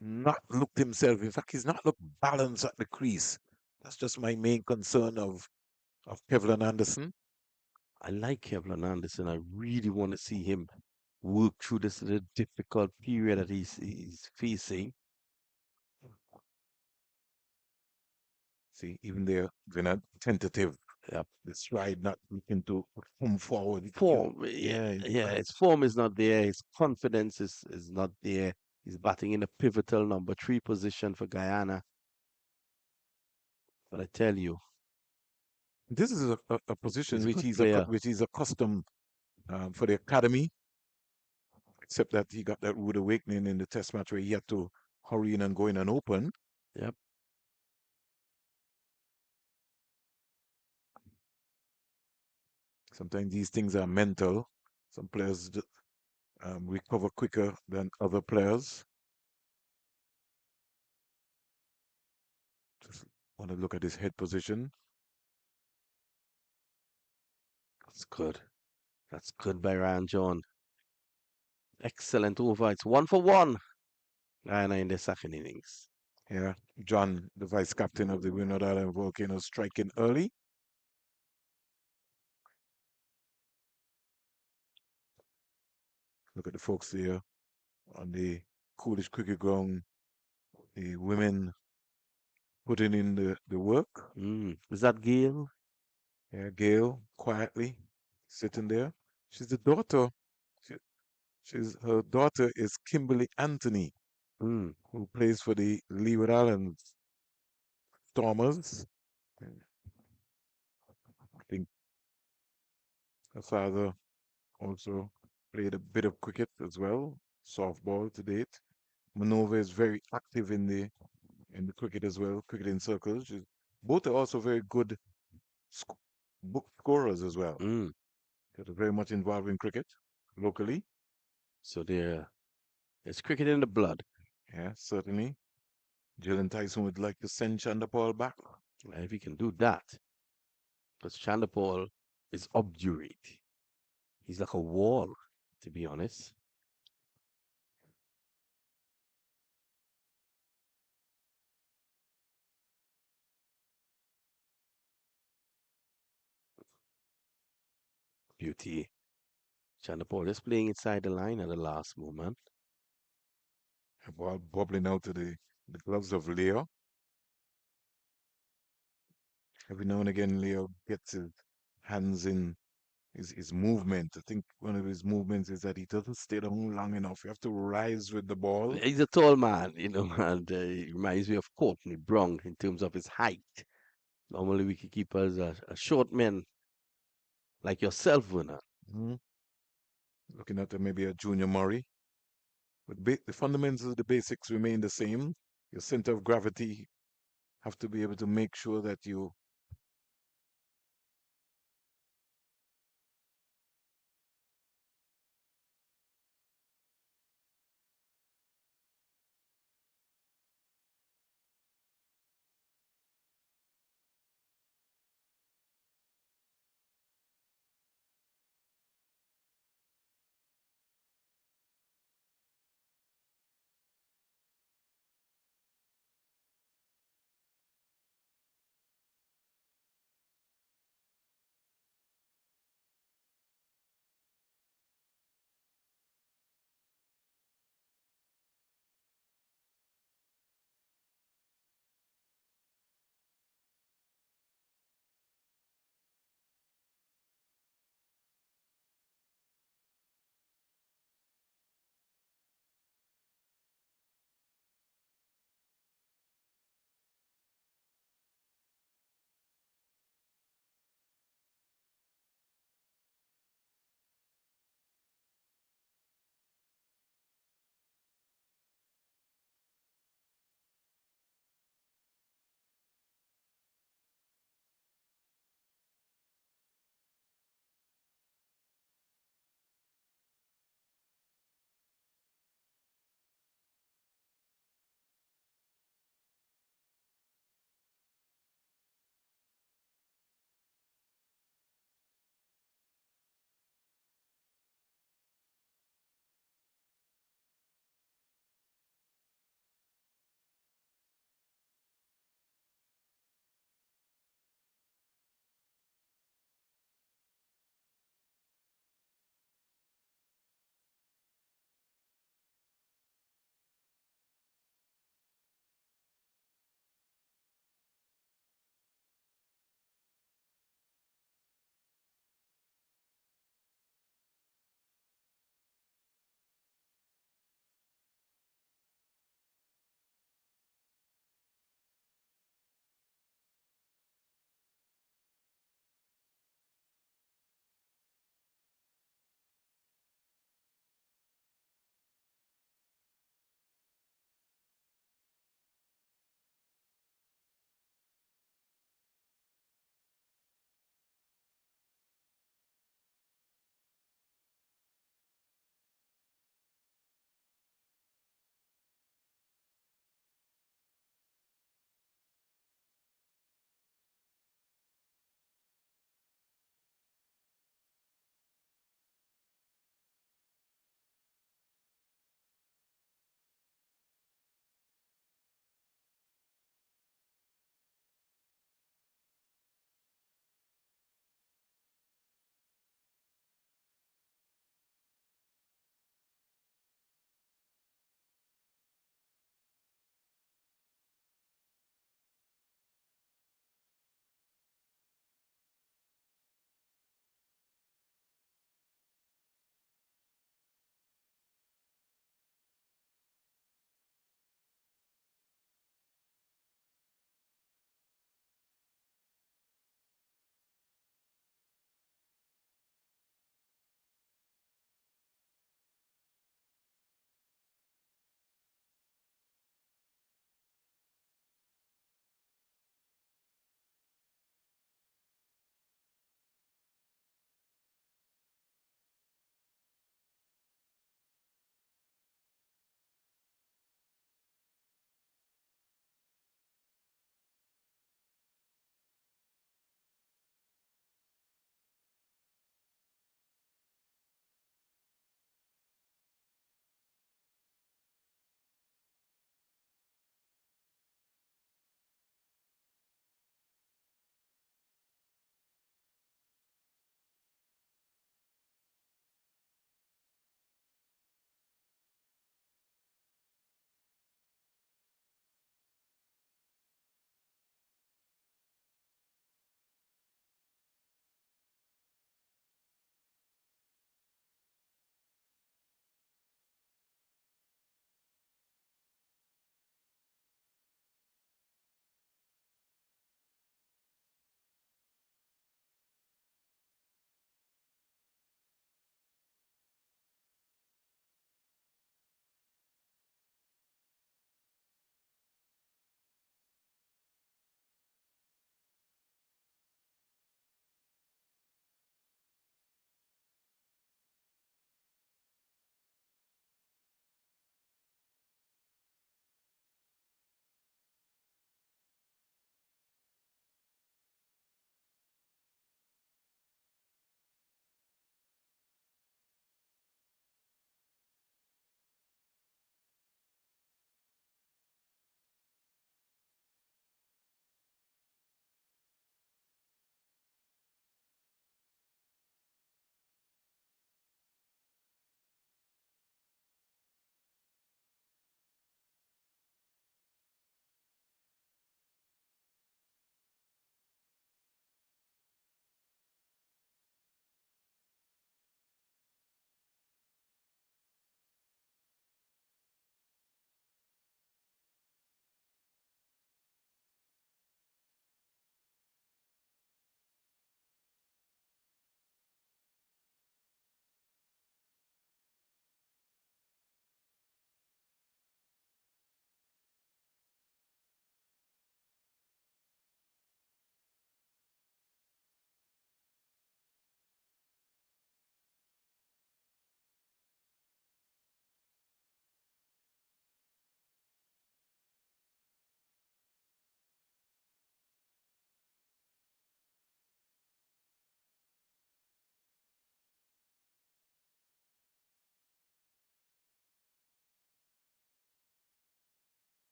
not looked himself. In fact, he's not looked balanced at the crease. That's just my main concern of Kevlin Anderson. I like Kevlin Anderson. I really want to see him work through this little difficult period that he's facing. See, even there, they're not tentative. Yep. The stride not looking to come forward. Form, Yeah, yeah, his form is not there. His confidence is not there. He's batting in a pivotal number three position for Guyana. But I tell you, this is a position he's a which good player. which he's accustomed for the academy, except that he got that rude awakening in the test match where he had to hurry in and go in and open. Yep. Sometimes these things are mental. Some players recover quicker than other players. Just want to look at his head position. That's good. That's good by Ryan John. Excellent over. It's 1 for 1. Guyana in the second innings. Yeah, John, the vice captain of the Windward Island Volcanoes, striking early. Look at the folks there on the Coolish cricket ground. The women putting in the work. Is that Gale? Yeah, Gail quietly sitting there. She's the daughter. She, her daughter is Kimberly Anthony, Mm. who plays for the Leeward Islands Stormers. I think her father also played a bit of cricket as well, softball to date. Manova is very active in the cricket as well, cricketing circles. Both are also very good sc- book scorers as well. Mm. They're very much involved in cricket locally. So there's cricket in the blood. Yeah, certainly. Jalen Tyson would like to send Chanderpaul back. If he can do that, because Chanderpaul is obdurate. He's like a wall, to be honest. Beauty. Chanderpaul is playing inside the line at the last moment. A ball bubbling out of the gloves of Leo. Every now and again, Leo gets his hands in his movement. I think one of his movements is that he doesn't stay down long enough. You have to rise with the ball. He's a tall man, and he reminds me of Courtney Brown in terms of his height. Normally, we could keep us a short man like yourself, Werner. Mhm. Looking at maybe a Junior Murray. But the fundamentals of the basics remain the same. Your center of gravity have to be able to make sure that you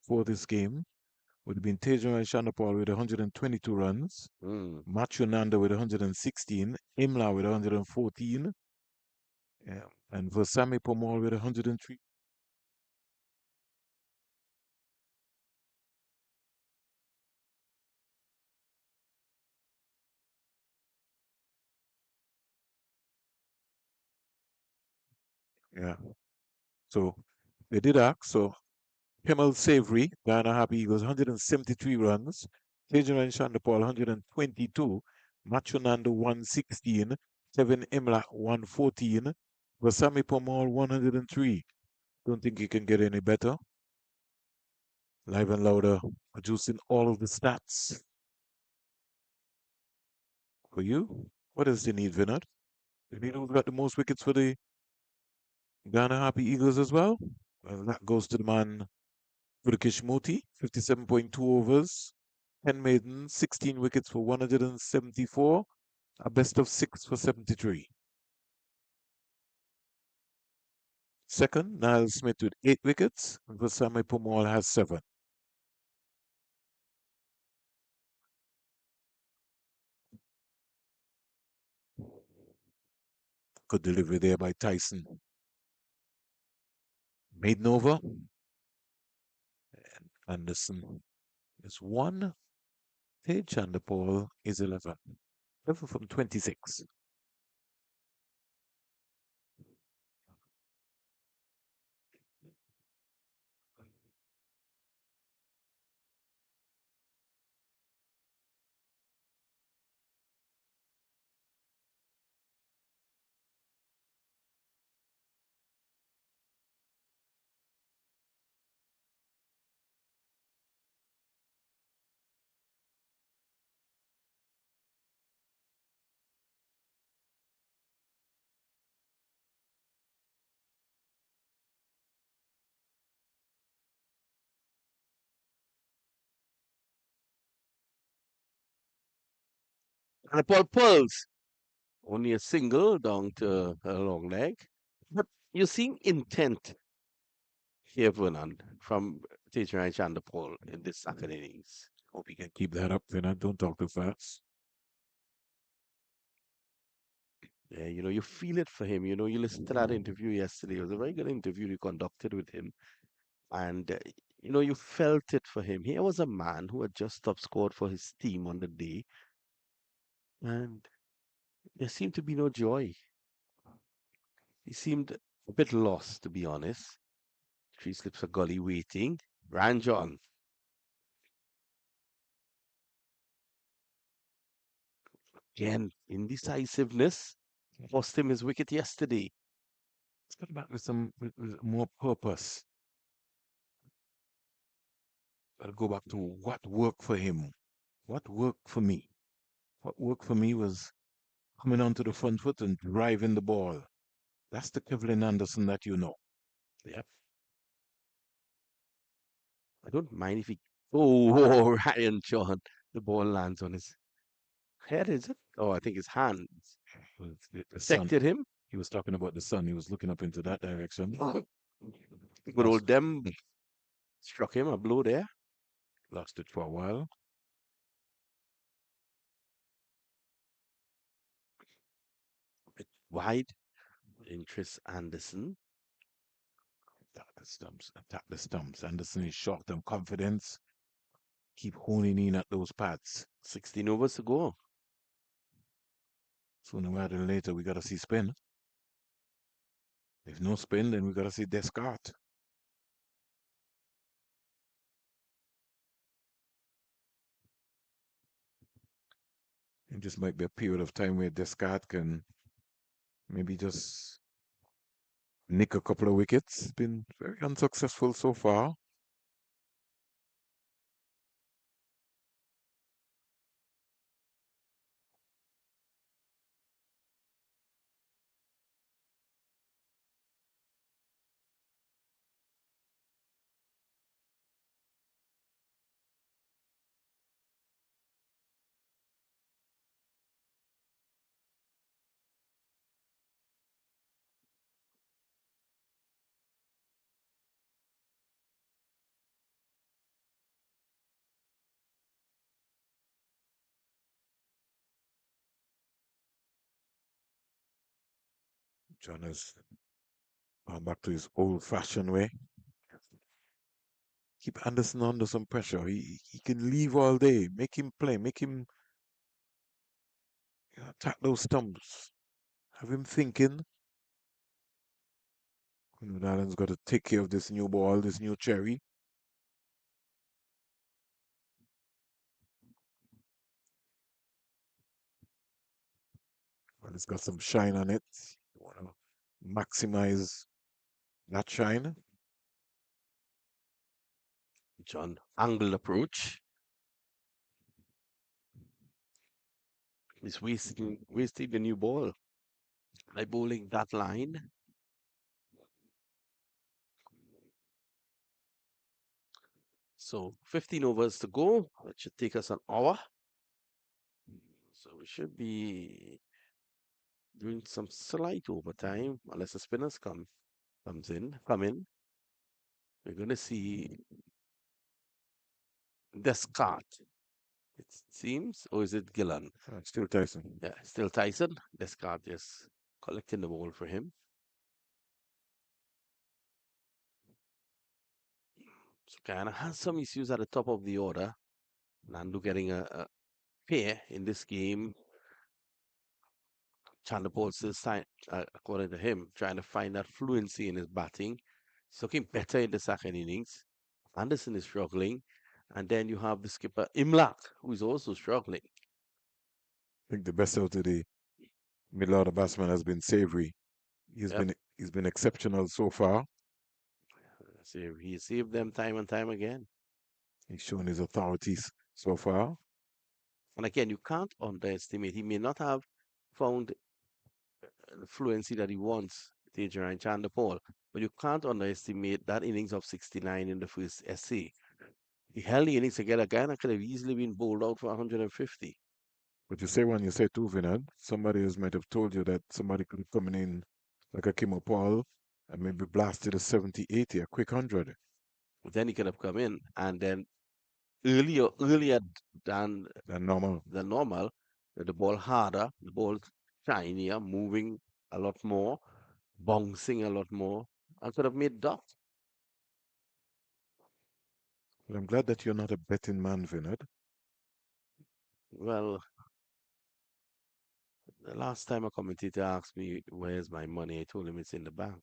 for this game would have been Tejan Shandapal with 122 runs, Mm. Machu Nanda with 116, Imla with 114, and Versami Pomal with 103. Yeah. So they did act. So Kemal Savory, Guyana Happy Eagles, 173 runs. Tejan Shandapal, 122. Machu Nanda, 116. Seven Imla, 114. Versami Pomal, 103. Don't think you can get any better. Live and louder, producing all of the stats for you. What else do you need, Vinod? Do you need who's got the most wickets for the Ghana Happy Eagles as well? Well, that goes to the man Burkish Moti, 57.2 overs, 10 maidens, 16 wickets for 174, a best of 6 for 73. Second, Niall Smith with 8 wickets, and Vasami Pumal has 7. Good delivery there by Tyson. Maiden over, and Anderson is 1. Page and the ball is 11. 11 from 26. And the ball pulls. Only a single down to a long leg. But you're seeing intent here, Vernon, from Tejan Chandapol in this second innings. Hope you can keep that up, Vinod. Don't talk too fast. Yeah, you feel it for him. You listened to that interview yesterday. It was a very good interview you conducted with him. And, you felt it for him. Here was a man who had just top scored for his team on the day. And there seemed to be no joy. He seemed a bit lost, to be honest. Three slips of gully waiting. Ranjon, again, indecisiveness cost him his wicket yesterday. Let's get back with some with more purpose. Gotta go back to what worked for him. What worked for me? What worked for me was coming onto the front foot and driving the ball. That's the Kevlin Anderson that you know. Yep. I don't mind if he. Oh, Ryan John. The ball lands on his head, is it? Oh, I think his hands The sun. protected him. He was talking about the sun. He was looking up into that direction. Good Lost, old them struck him a blow there. lost it for a while. Bit wide. Interest Anderson. Attack the stumps. Attack the stumps. Anderson is short on confidence. Keep honing in at those pads. 16 overs to go. Sooner rather than later, we gotta see spin. If no spin, then we gotta see Descartes. It just might be a period of time where Descartes can maybe just nick a couple of wickets. Been very unsuccessful so far. John has gone back to his old-fashioned way. Keep Anderson under some pressure. He can leave all day. Make him play. Make him attack those stumps. Have him thinking. Ireland's got to take care of this new ball, this new cherry. Well, it's got some shine on it. You want to maximize that shine. John, angled approach. He's wasting the new ball by bowling that line. So 15 overs to go. That should take us an hour. So we should be doing some slight overtime unless the spinners come in. We're gonna see Descartes, it seems, or is it Gillan? Still Tyson. Yeah, still Tyson. Descartes just collecting the ball for him. So Guyana has some issues at the top of the order. Nandu getting a pair in this game. Chanderpaul still, according to him, trying to find that fluency in his batting. He's looking better in the second innings. Anderson is struggling. And then you have the skipper Imlak, who is also struggling. I think the best out of the middle order batsman has been Savory. He's Yep. been he's been exceptional so far. He saved them time and time again. He's shown his authorities so far. And again, you can't underestimate. He may not have found the fluency that he wants, Tejaran Chanderpaul, but you can't underestimate that innings of 69 in the first essay. He held the innings together. Guyana could have easily been bowled out for 150. But you say when you say two, Vinod, somebody else might have told you that somebody could have come in like a Kimo Paul and maybe blasted a 70, 80, a quick 100. But then he could have come in and then earlier than Than normal. normal, with the ball harder, the ball shinier, moving a lot more, bouncing a lot more, and could have made dot. Well, I'm glad that you're not a betting man, Vinod. Well, the last time a commentator asked me, "Where's my money?" I told him it's in the bank.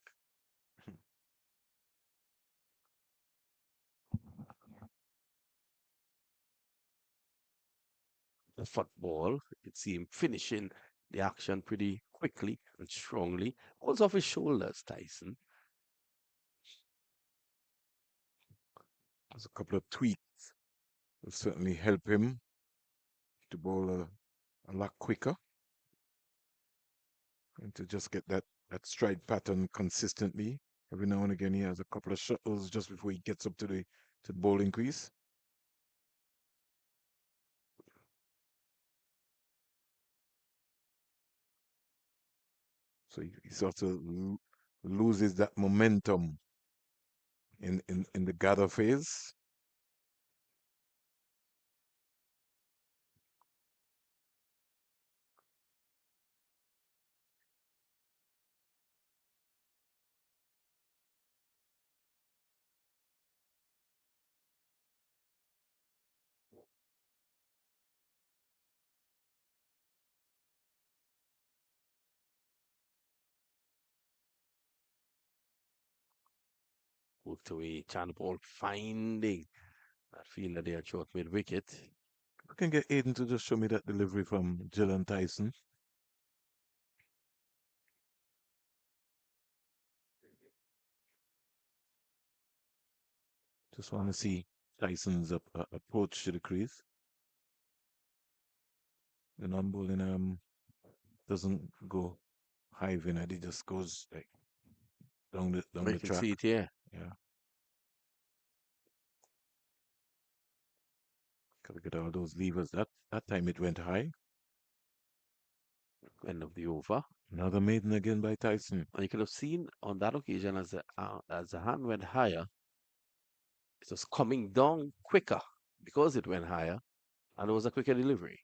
The football, it seemed finishing the action pretty quickly and strongly. Balls off his shoulders, Tyson. There's a couple of tweaks will certainly help him to bowl a lot quicker and to just get that stride pattern consistently. Every now and again, he has a couple of shuttles just before he gets up to the bowling crease. So he sort of loses that momentum in the gather phase. Worked away, Chanderpaul finding that fielder there short mid wicket. I can get Aiden to just show me that delivery from Gillan Tyson. Just want to see Tyson's approach to the crease. The non-bowling doesn't go high Vinod, it just goes like down I the can track. see it here. Yeah. Gotta get all those levers. That time it went high. End of the over. Another maiden again by Tyson. And you could have seen on that occasion as the hand went higher, it was coming down quicker because it went higher and it was a quicker delivery.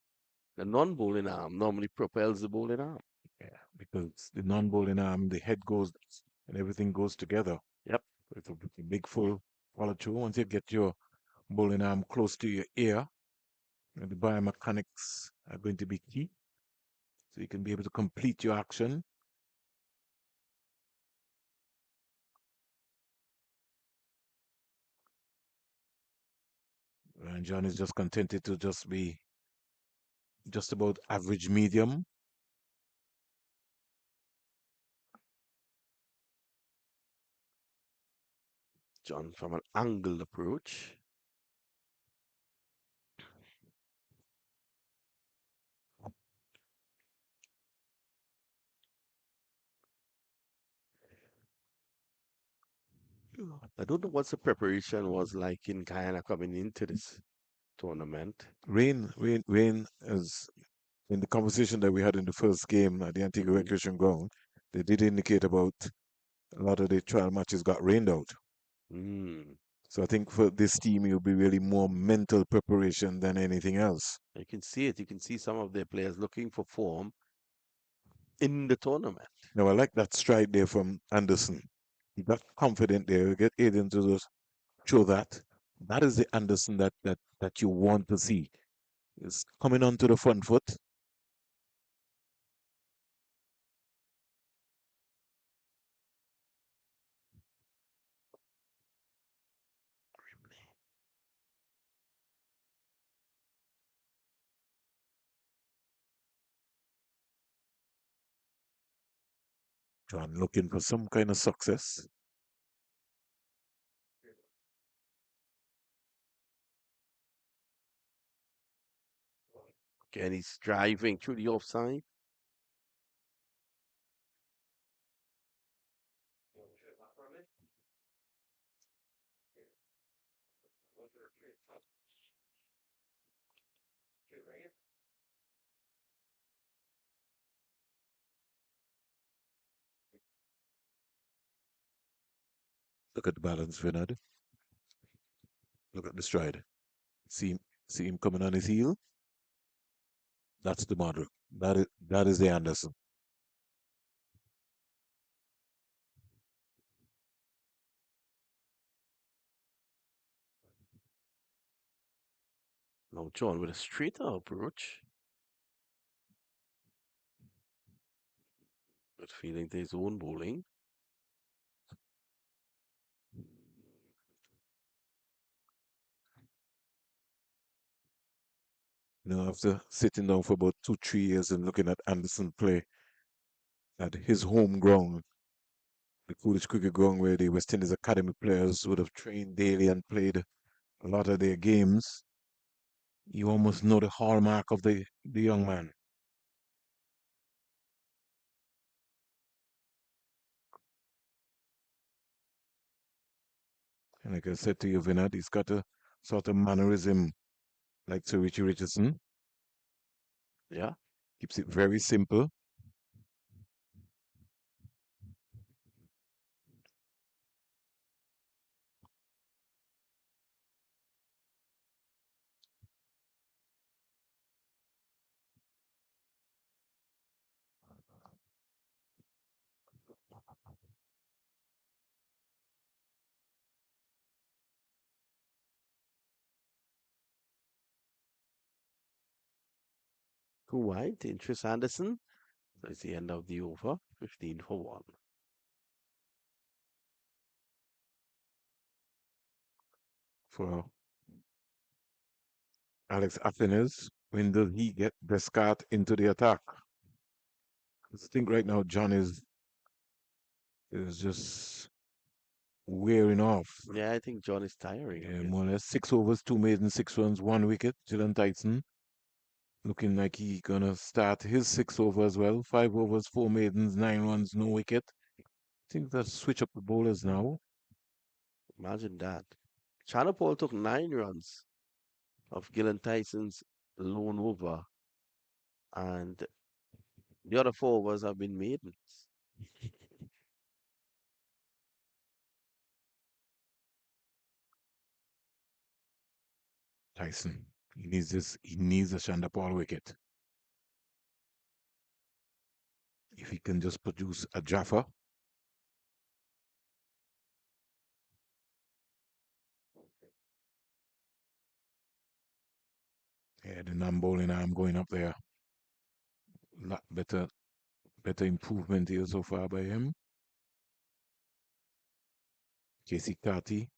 The non-bowling arm normally propels the bowling arm. Yeah, because the non-bowling arm, the head goes and everything goes together. Yep. It's a big full follow through. Once you get your bowling arm close to your ear, the biomechanics are going to be key. So you can be able to complete your action. And John is just contented to just be just about average medium. John from an angled approach. I don't know what the preparation was like in Guyana coming into this tournament. Rain is in the conversation that we had in the first game at the Antigua Hmm. Recreation Ground. They did indicate about a lot of the trial matches got rained out. Mm. So I think for this team, it'll be really more mental preparation than anything else. You can see it. You can see some of their players looking for form in the tournament. Now, I like that stride there from Anderson. He got confident there. Get Aiden to just show that. That is the Anderson that you want to see. Is coming onto the front foot. John looking for some kind of success. And he's driving through the offside. Look at the balance, Vinod. Look at the stride. See him, see him coming on his heel. That's the model. That is the Anderson. Now John with a straighter approach, but feeling to his own bowling. After sitting down for about 2, 3 years and looking at Anderson play at his home ground, the Coolidge Cricket Ground, where the West Indies Academy players would have trained daily and played a lot of their games, you almost know the hallmark of the young man. And like I said to you, Vinod, he's got a sort of mannerism like Sir Richie Richardson. Yeah. Keeps it very simple. Two wide, Interest Anderson. So it's the end of the over, 15 for 1. For Alex Athens, when does he get Descartes into the attack? I think right now John is just wearing off. Yeah, I think John is tiring a Yeah, bit. more or less 6 overs, 2 maiden, 6 runs, 1 wicket. Dylan Tyson looking like he gonna start his 6 over as well. 5 overs, 4 maidens, 9 runs, no wicket. I think they'll switch up the bowlers now. Imagine that. China Paul took 9 runs of Gillen Tyson's lone over, and the other 4 overs have been maidens. Tyson. He needs a Shanda Paul wicket. If he can just produce a Jaffa. Yeah, the non-bowling arm going up there. Lot better improvement here so far by him. Casey Carty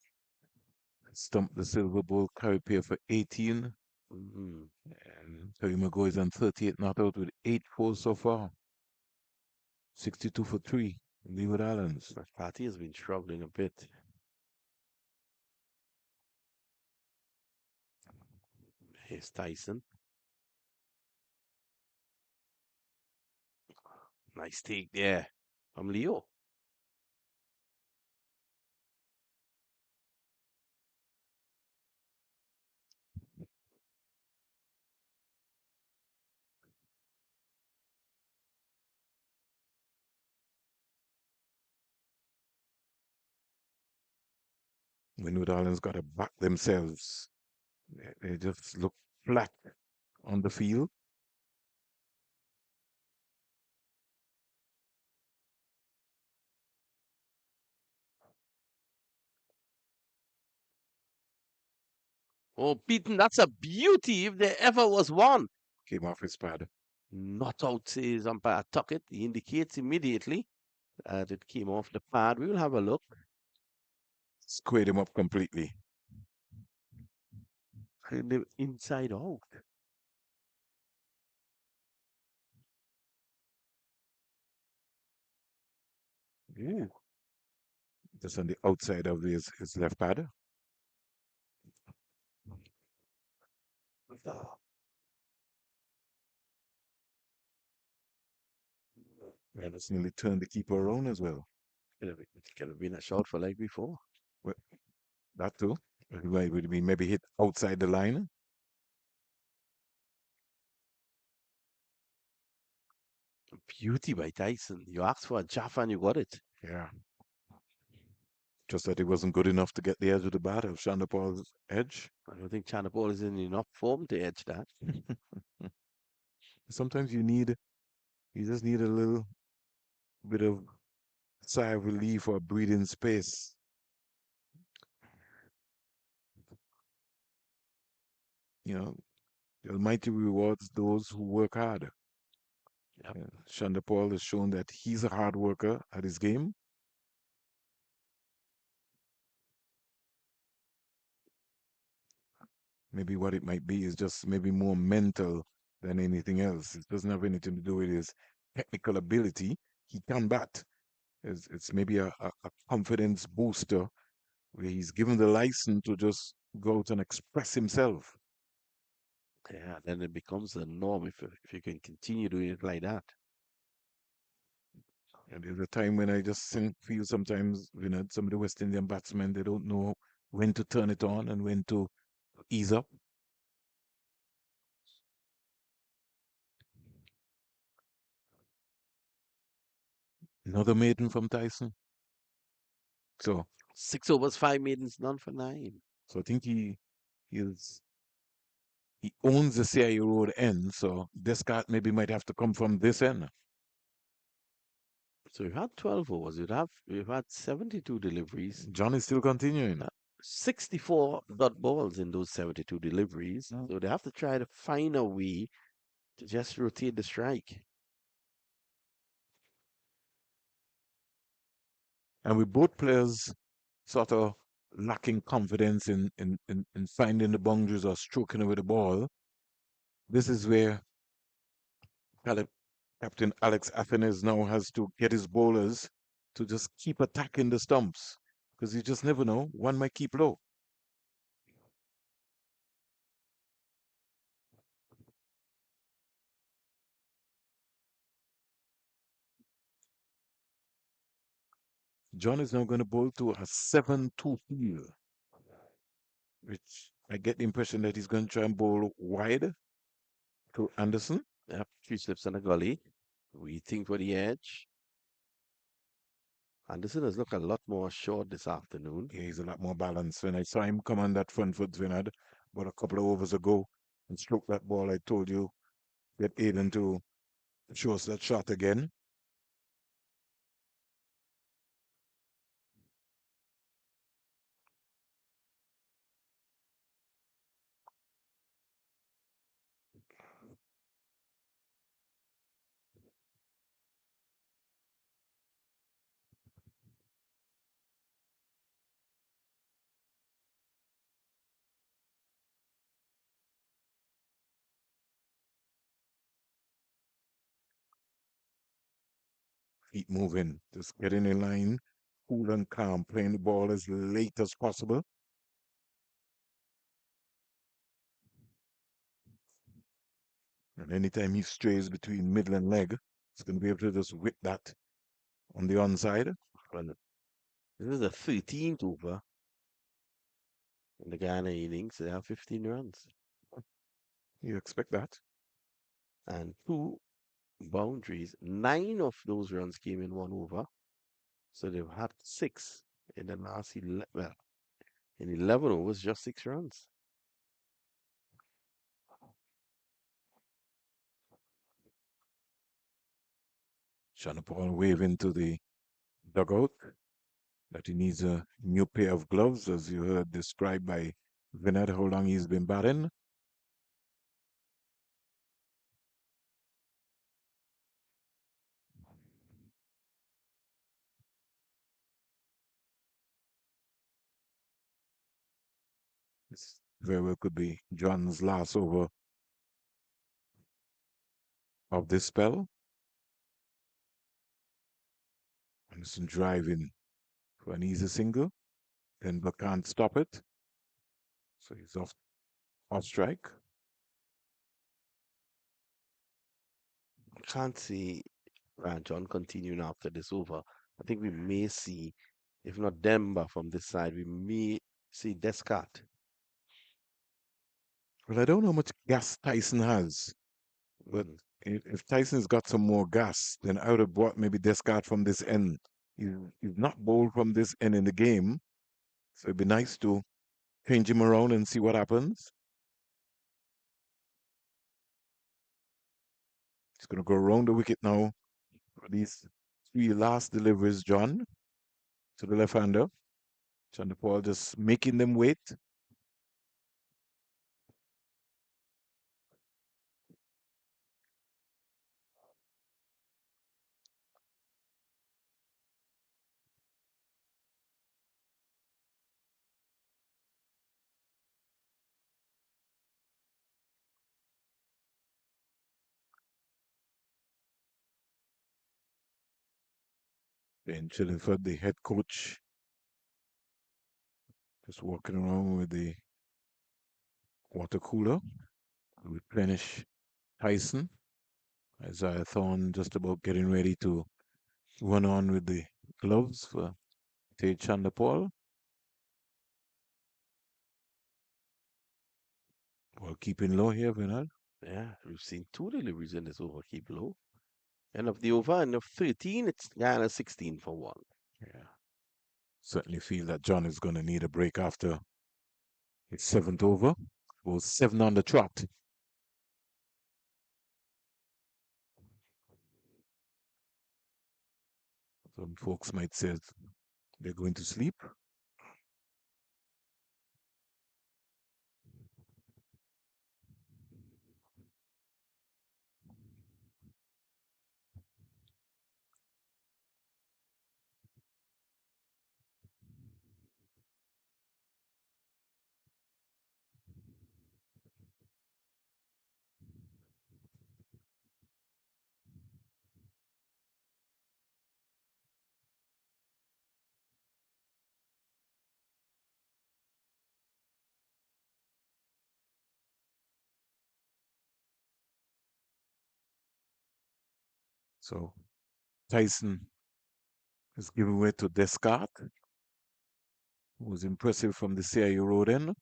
stumped the silver bowl carry pair for 18. Mm-hmm. And Terry McGoy is on 38 not out with 8 fours so far. 62 for 3. Leeward Islands. But Patty has been struggling a bit. Here's Tyson. Nice take there from Leo. Windward Islands got to back themselves. They just look flat on the field. Oh, beaten. That's a beauty if there ever was one. Came off his pad. Not out, says umpire Tuckett. He indicates immediately that it came off the pad. We will have a look. Squared him up completely. And they inside out. Ooh. Just on the outside of his left pad. And it's nearly turned the keeper around as well. Could have been a shot for like before. Well, that too. Would be maybe hit outside the line. Beauty by Tyson. You asked for a Jaffa and you got it. Yeah. Just that it wasn't good enough to get the edge of the bat of Shandapal's edge. I don't think Chanapol is in enough form to edge that. Sometimes you just need a little bit of sigh of relief or breathing space. You know, the Almighty rewards those who work hard. Yep. Shonda Paul has shown that he's a hard worker at his game. Maybe what it might be is just maybe more mental than anything else. It doesn't have anything to do with his technical ability. He can bat. It's maybe a confidence booster where he's given the license to just go out and express himself. Yeah, then it becomes the norm if you can continue doing it like that. And there's a time when I just feel sometimes, some of the West Indian batsmen, they don't know when to turn it on and when to ease up. Another maiden from Tyson. So, 6 overs, 5 maidens, none for 9. so I think is he owns the CIA Road end. So this card maybe might have to come from this end. So we've had 12 overs. We've had 72 deliveries. John is still continuing. 64 dot balls in those 72 deliveries. Mm. So they have to try to find a way to just rotate the strike. And with both players sort of lacking confidence in finding the boundaries or stroking with the ball, this is where Captain Alex Athens now has to get his bowlers to just keep attacking the stumps because you just never know. One might keep low. John is now going to bowl to a 7-2 field, which I get the impression that he's going to try and bowl wide to Anderson. Yep, 3 slips and a gully. Waiting for the edge. Anderson has looked a lot more short this afternoon. Yeah, he's a lot more balanced. When I saw him come on that front foot, Vinod, about a couple of overs ago, and stroke that ball, I told you, get Aiden to show us that shot again. Keep moving. Just getting in line, cool and calm, playing the ball as late as possible. And anytime he strays between middle and leg, he's going to be able to just whip that on the onside. Well, this is the 13th over in the Guyana innings. They have 15 runs You expect that. and two boundaries. 9 of those runs came in one over. So they've had six in the last 11. Well, in 11 overs, just 6 runs. Chanapal waving to the dugout that he needs a new pair of gloves, as you heard described by Vinod, how long he's been batting. This very well could be John's last over of this spell. Anderson driving for an easy single. Denver can't stop it. So he's off strike. Can't see John continuing after this over. I think we may see, if not Demba from this side, we may see Descartes. Well, I don't know how much gas Tyson has, but Mhm. if Tyson's got some more gas, then I would have brought maybe Descartes from this end. He's not bowled from this end in the game, so it'd be nice to change him around and see what happens. He's going to go around the wicket now for these three last deliveries, John, to the left-hander. Chanderpaul just making them wait. Then Chillingford, the head coach, just walking around with the water cooler to replenish Tyson. Isaiah Thorne just about getting ready to run on with the gloves for Tej Chanderpaul. Well, keeping low here, Vinod. Yeah, we've seen two deliveries in this over. Keep low. End of the over, end of 13, it's Guyana 16 for 1. Yeah. Certainly feel that John is going to need a break after his seventh over. Was 7 on the trot. Some folks might say they're going to sleep. So Tyson is giving way to Descartes, who was impressive from the CIU road end.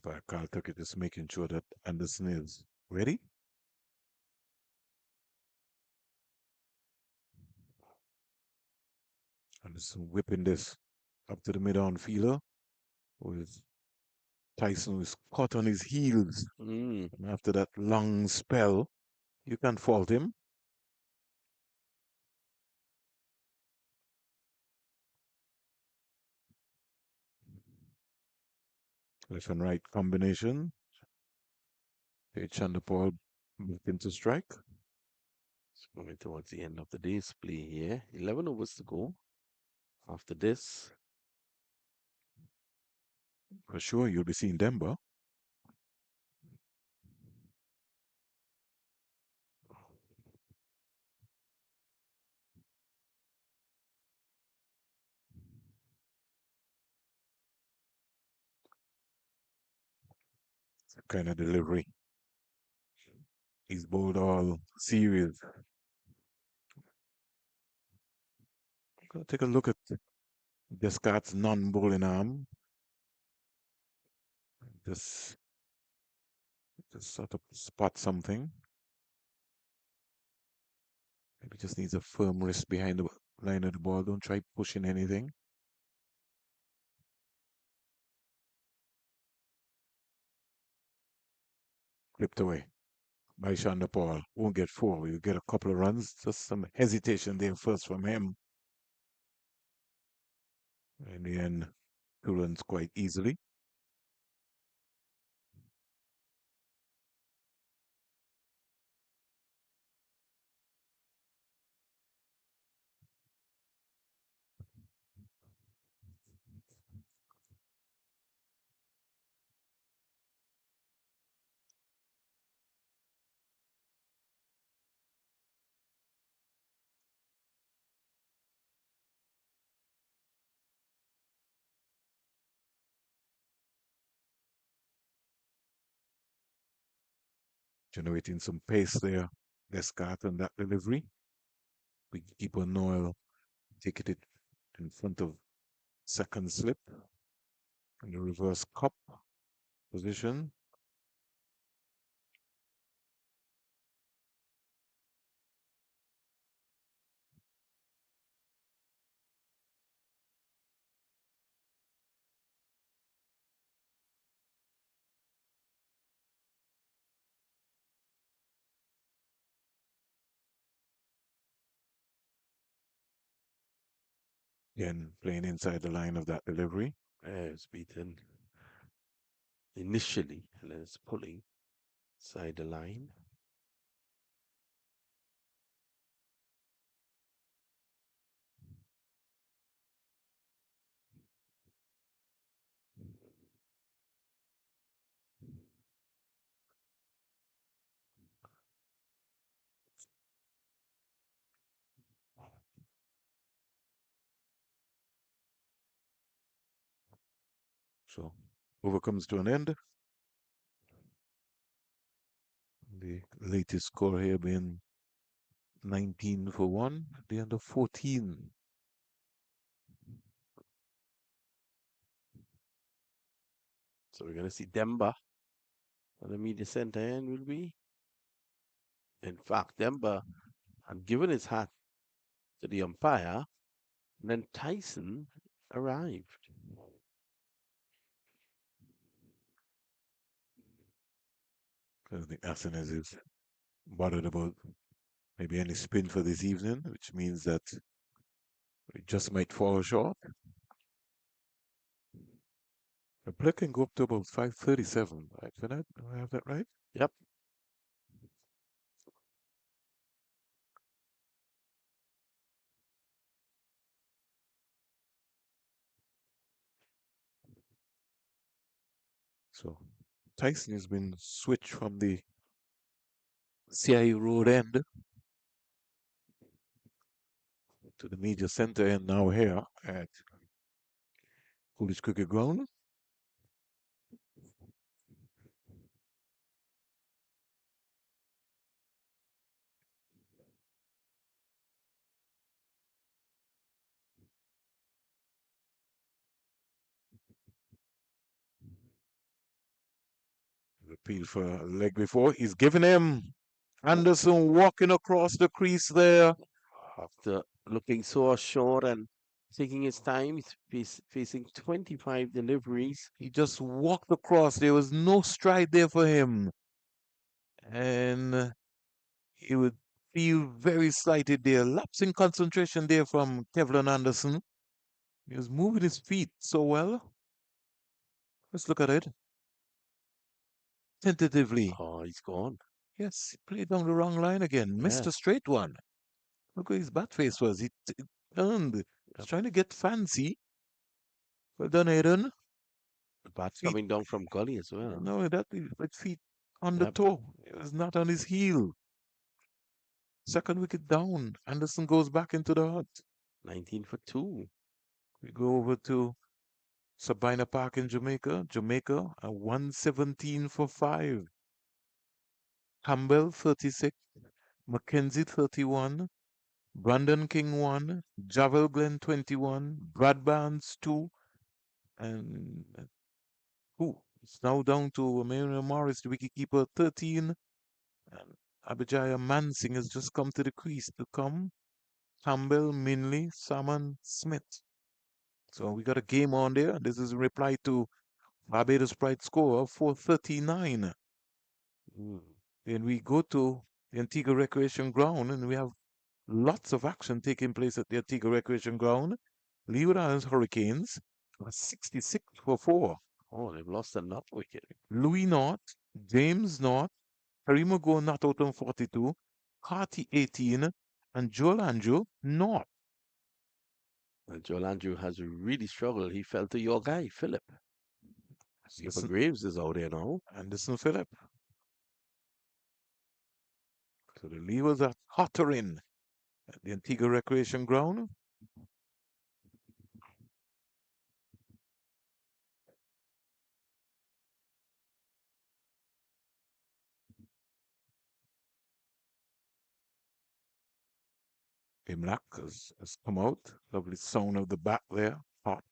But Carl Tucker just making sure that Anderson is ready. Anderson whipping this up to the mid-on fielder. with Tyson was caught on his heels. Mm. And after that long spell, you can't fault him. Left and right combination. Pitch and the ball looking to strike. It's going towards the end of the day's play here. 11 overs to go. After this, For sure, you'll be seeing Denver. Kind of delivery. He's bowled all series. Gonna take a look at Descartes' non-bowling arm. Just, just sort of spot something. Maybe just needs a firm wrist behind the line of the ball. Don't try pushing anything. Clipped away by Shonda Paul. Won't get four. We'll get a couple of runs. Just some hesitation there first from him. In the end, 2 runs quite easily. Generating some pace there. Descartes on that delivery. We keep on Noel taking it in front of second slip in the reverse cup position. Again, playing inside the line of that delivery. it's beaten initially, and then it's pulling side the line. So over comes to an end. The latest score here being 19 for 1 at the end of 14. So we're going to see Demba on the media center end, will be. In fact, Demba had given his hat to the umpire, and then Tyson arrived. I think Asenes is bothered about maybe any spin for this evening, which means that it just might fall short. The play can go up to about 537, right, Finette? Do I have that right? Yep. So Tyson has been switched from the CIU road end to the media center end now here at Coolidge Cricket Ground. Appeal for a leg before. He's given him. Anderson walking across the crease there. After looking so assured and taking his time. He's facing 25 deliveries. He just walked across. There was no stride there for him. And he would feel very slighted there. Lapsing concentration there from Kevlin Anderson. He was moving his feet so well. Let's look at it. Tentatively. Oh, he's gone. Yes, he played down the wrong line again. Missed a Yes. straight one. Look where his bat face was. He turned. He's Yep. trying to get fancy. Well done, Aiden. The bat's Feet. coming down from gully as well. No, that with feet on the Yep. toe. It was not on his heel. Second wicket down. Anderson goes back into the hut. 19 for 2. We go over to Sabina Park in Jamaica. Jamaica, a 117 for 5. Campbell, 36. Mackenzie, 31. Brandon King, 1. Javel Glenn, 21. Brad Barnes, 2. And it's now down to Mary Morris, the wicketkeeper, 13. And Abijaya Mansing has just come to the crease to come. Campbell, Minley, Salmon, Smith. So we got a game on there. This is in reply to Barbados Pride score of 439. Mm. Then we go to the Antigua Recreation Ground and we have lots of action taking place at the Antigua Recreation Ground. Leeward Islands Hurricanes are 66 for 4. Oh, they've lost another wicket. Louis North, James North, Harry Mago not out on 42, Carty 18, and Joel Andrew North. And Joel Andrew has really struggled. He fell to your guy, Philip. Skipper Anderson, Graves is out there now. Anderson Phillip. So the Leewards are hottering at the Antigua Recreation Ground. Imlak has come out. Lovely sound of the bat there. Hot.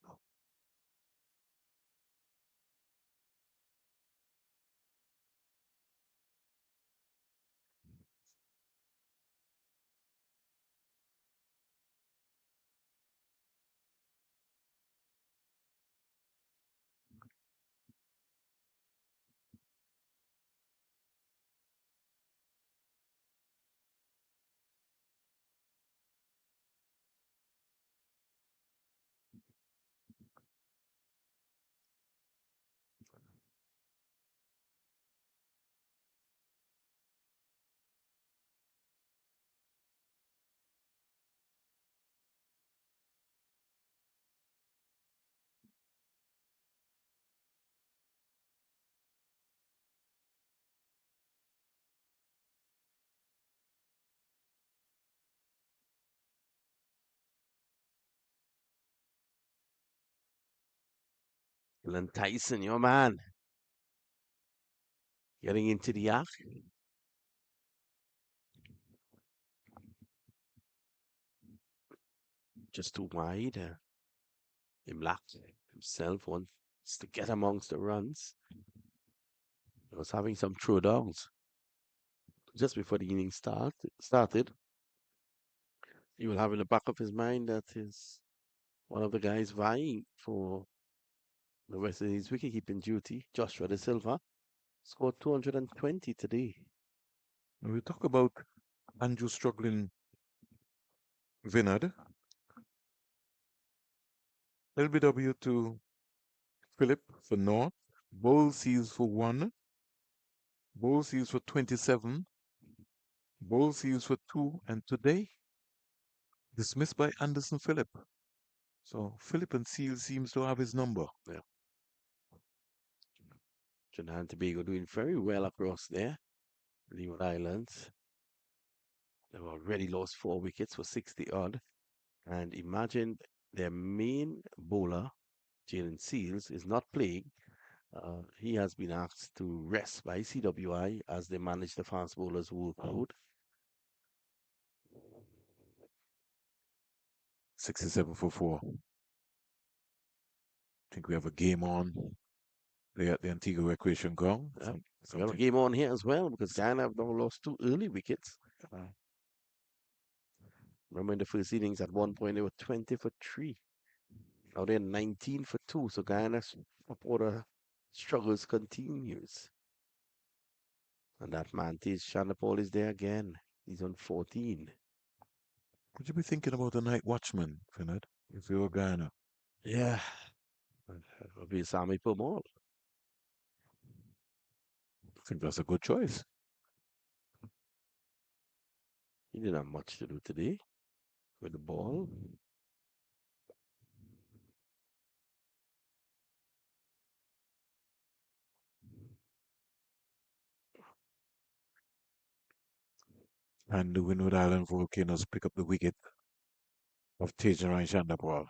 Dylan Tyson, your man, getting into the act. Just too wide. Imlak himself wants to get amongst the runs. He was having some throwdowns just before the inning started. He will have in the back of his mind that is one of the guys vying for the West Indies wicket-keeping duty, Joshua De Silva, scored 220 today. When we talk about Andrew struggling Vinod, LBW to Philip for North, Bowl Seals for 1, Bowl Seals for 27, Bowl Seals for 2, and today dismissed by Anderson Phillip. So Phillip and Seal seems to have his number. Yeah. Trinidad and Tobago doing very well across there. Leeward Islands. They've already lost 4 wickets for 60 odd. And imagine their main bowler, Jalen Seals, is not playing. He has been asked to rest by CWI as they manage the fast bowlers workload. 67 for 4. I think we have a game on there at the Antigua Recreation Ground. We have a Something. game on here as well because Guyana have now lost 2 early wickets. Remember in the first innings at one point they were 20 for 3. Now they're 19 for 2, so Guyana's supporter struggles continues. And that Mantis Chanapol is there again. He's on 14. Would you be thinking about a night watchman, Finad, if you were Guyana? Yeah, it'll be Sami Pomol. I think that's a good choice. He didn't have much to do today with the ball. And the Windward Island Volcanoes pick up the wicket of Tejaran Chandapal.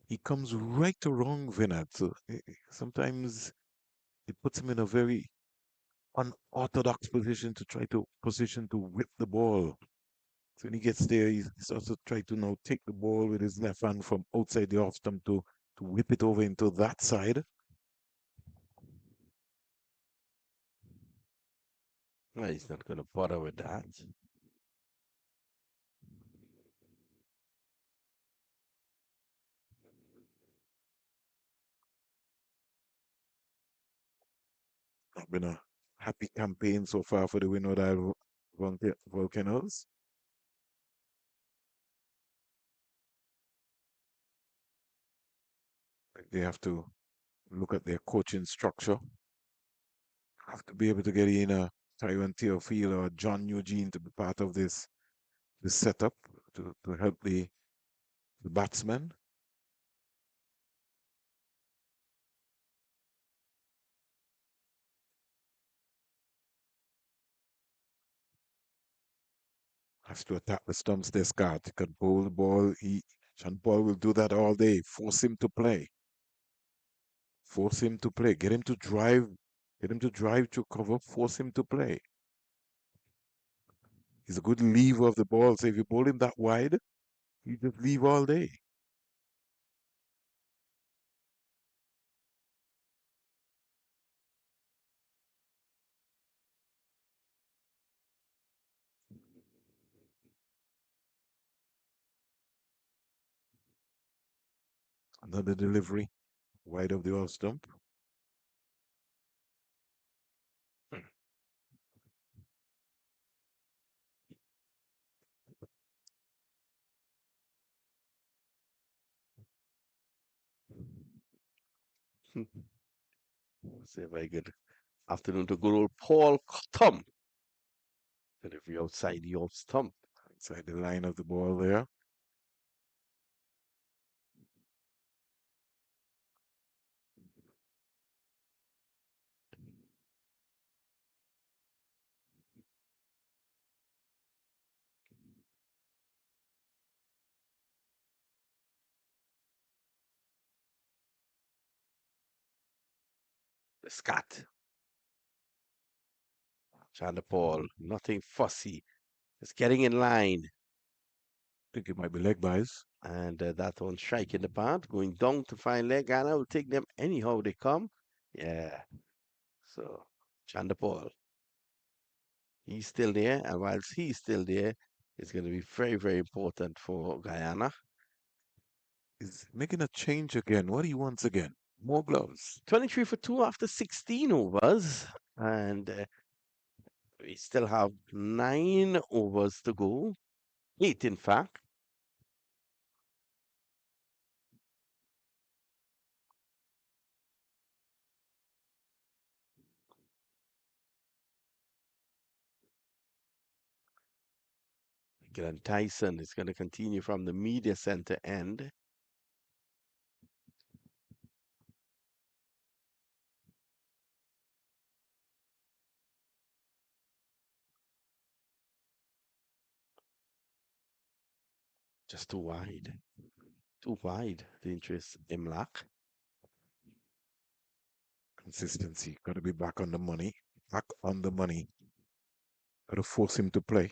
He comes right to wrong, Vinod. So sometimes it puts him in a very unorthodox position to try to position to whip the ball. So when he gets there, he starts to try to now take the ball with his left hand from outside the off stump to whip it over into that side. Well, he's not going to bother with that. Not been a happy campaign so far for the Windward Island Volcanoes. They have to look at their coaching structure. Have to be able to get in a Tyrone Theophile or John Eugene to be part of this setup to help the batsmen. Has to attack the stumps this card. He can bowl the ball. Sean Paul will do that all day. Force him to play. Force him to play. Get him to drive. Get him to drive to cover. Force him to play. He's a good lever of the ball. So if you bowl him that wide, you just leave all day. Another delivery wide of the off stump. Say very good afternoon to good old Paul Thumb. Delivery outside the off stump. Inside the line of the ball there. The scat. Chanda Paul. Nothing fussy. Just getting in line. I think it might be leg buys. And that one strike in the path. Going down to find leg. Ghana will take them anyhow they come. Yeah. So Chanda Paul. He's still there. And whilst he's still there, it's going to be very, very important for Guyana. He's making a change again. What he wants again? More gloves. 23 for 2 after 16 overs. And we still have 9 overs to go. 8, in fact. Glenn Tyson is going to continue from the media center end. Just too wide. Too wide. The interest Imlak. Consistency. Got to be back on the money. Back on the money. Got to force him to play.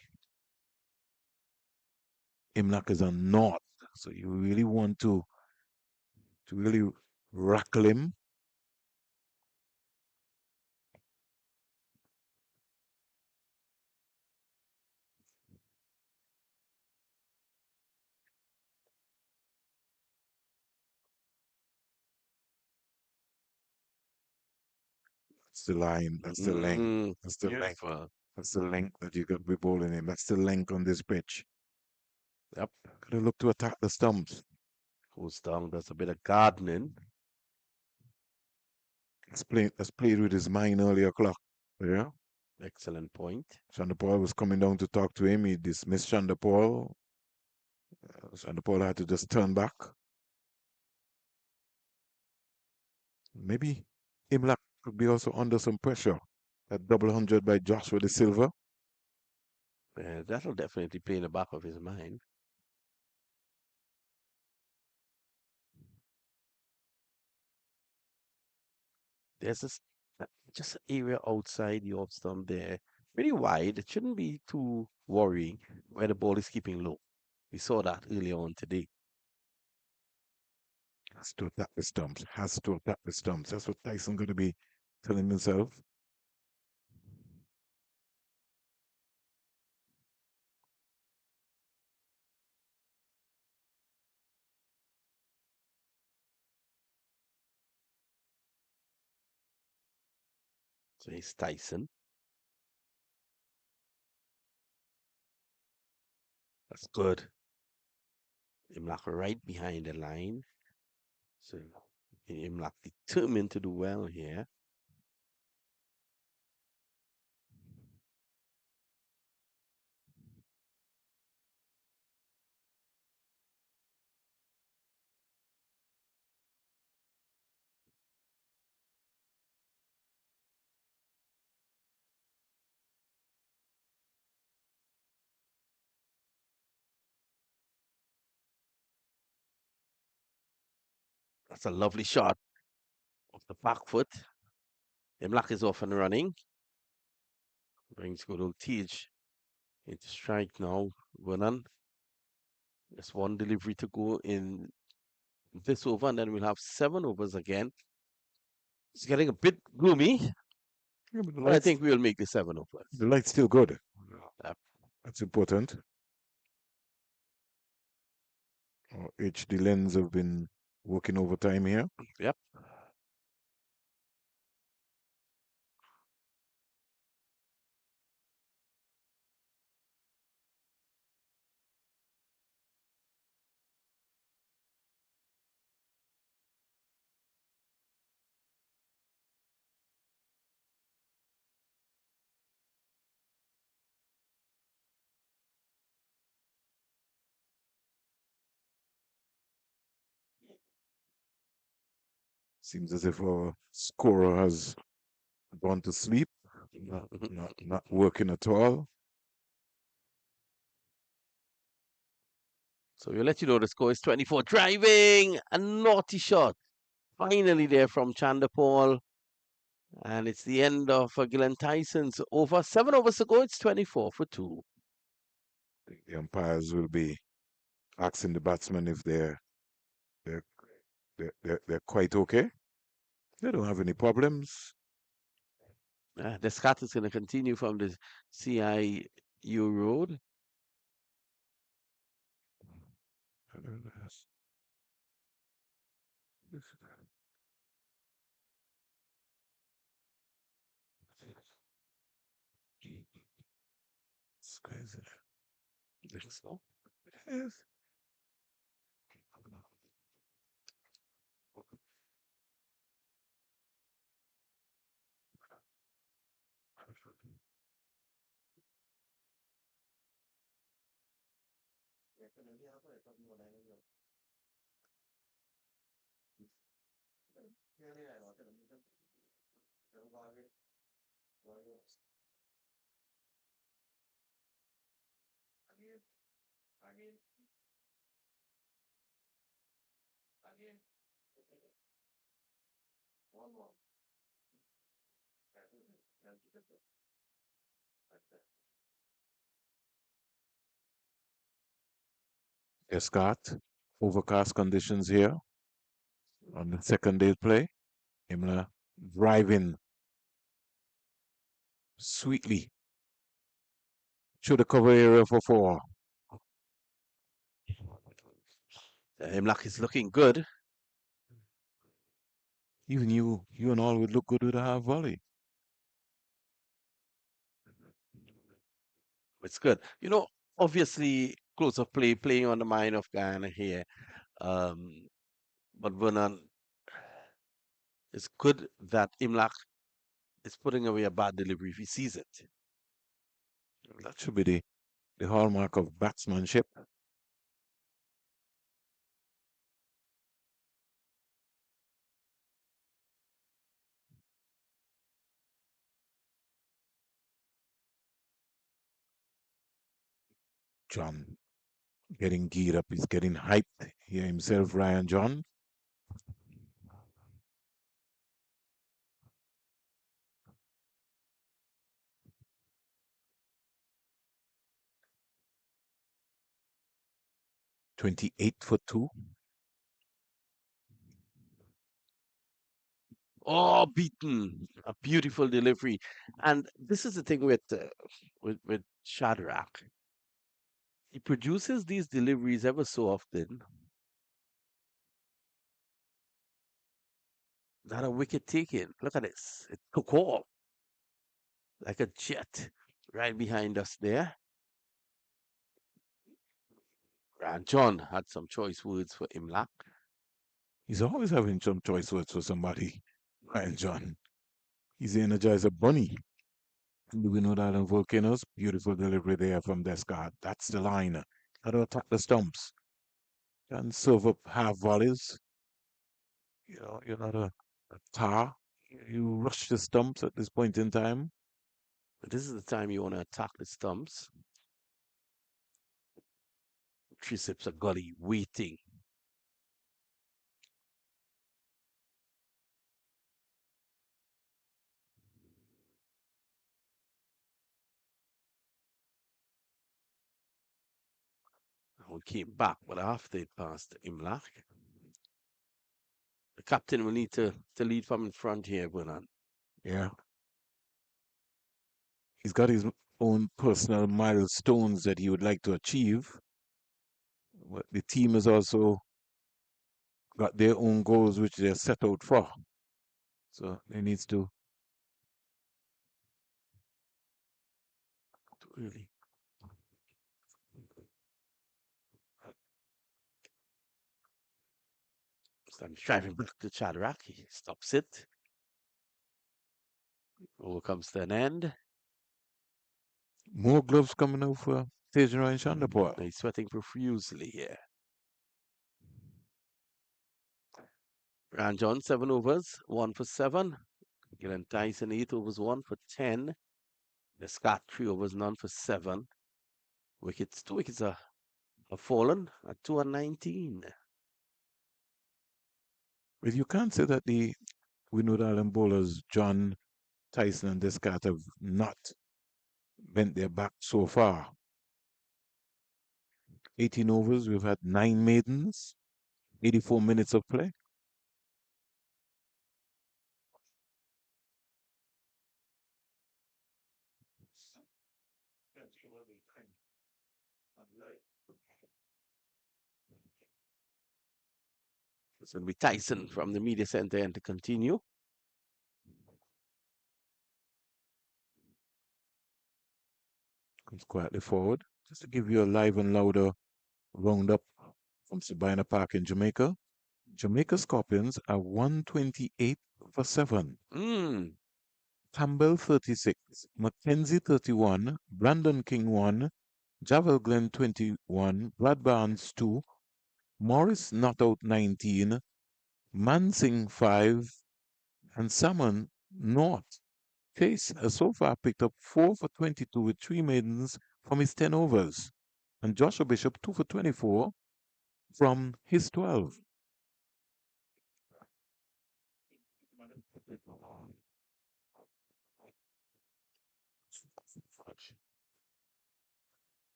Imlak is a north, so you really want to really rackle him. That's the line. That's the length. Mm, That's the length. beautiful. That's the length that you got to be bowling in. That's the length on this pitch. Yep. Gotta look to attack the stumps. Goes down, does a bit of gardening. That's played with his mind earlier clock. Yeah. Excellent point. Chandapal was coming down to talk to him. He dismissed Chandapal. Chandapal had to just turn back. Maybe Imlak could be also under some pressure. That double hundred by Joshua De Silva. That'll definitely play in the back of his mind. There's this just an area outside the off stump there, pretty wide. It shouldn't be too worrying where the ball is keeping low. We saw that earlier on today. Has to attack the stumps. Has to attack the stumps. That's what Tyson going to be telling himself. So he's Tyson. That's good. Imlak right behind the line. So Imlak determined to do well here. That's a lovely shot off the back foot. Imlak is off and running. Brings good old Tej into strike now. Vernon. Just one delivery to go in this over, and then we'll have 7 overs again. It's getting a bit gloomy, Yeah, but but I think we'll make the 7 overs. the light's still good. Uh, That's important. HD Lens have been working overtime here. yep. Seems as if our scorer has gone to sleep. Not working at all. So we'll let you know the score is 24. Driving a naughty shot. Finally there from Chandapal. And it's the end of Glenn Tyson's over. 7 overs to go. It's 24 for 2. The umpires will be asking the batsmen if they're they're quite okay. They don't have any problems. The scat is going to continue from the CIU road. It's crazy. So, Yes. Yes, Scott. Overcast conditions here on the second day play. Imla driving sweetly through the cover area for 4. Imlak is looking good. Even you and all would look good with a half volley. It's good. Obviously, close of play playing on the mind of Guyana here. Um, but Vernon, it's good that Imlak is putting away a bad delivery if he sees it. That should be the hallmark of batsmanship. 'John getting geared up. He's getting hyped here himself, Ryan John. 28 for two. Oh, beaten! A beautiful delivery. And this is the thing with Shadrach. He produces these deliveries ever so often that a wicket taken. Look at this. It took off like a jet right behind us there. And John had some choice words for Imlak. He's always having some choice words for somebody, Ryan John. He's the Energizer Bunny. Do we know that on Volcanoes? Beautiful delivery there from Descartes. That's the line. How to attack the stumps. And serve up half volleys. You're not a tar. You rush the stumps at this point in time. But this is the time you want to attack the stumps. Triceps are gully waiting. We came back, but after it passed Imlak, the captain will need to lead from in front here, Bernard. Yeah. He's got his own personal milestones that he would like to achieve. But the team has also got their own goals which they're set out for. So they needs to Really. So I'm driving back to Shadrach. He stops it. Over comes to an end. more gloves coming out for Tejero and Shandapur. He's sweating profusely here. Ran John, 7 overs, 1 for 7. Gillen Tyson, 8 overs, 1 for 10. The Scott, 3 overs, none for 7. Wickets, 2 wickets are fallen at 2 and 19. But you can't say that the Windward Island bowlers, John, Tyson, and Descartes, have not bent their back so far. 18 overs, we've had 9 maidens, 84 minutes of play. So it'll be Tyson from the media center and to continue. Comes quietly forward, just to give you a live and louder roundup from Sabina Park in Jamaica. Jamaica Scorpions are 128 for 7. Mm. Campbell 36, Mackenzie 31, Brandon King 1, Javel Glenn 21, Brad Barnes 2, Morris not out 19, Mansing 5, and Salmon North. Chase has so far picked up 4 for 22 with 3 maidens from his 10 overs, and Joshua Bishop 2 for 24 from his 12.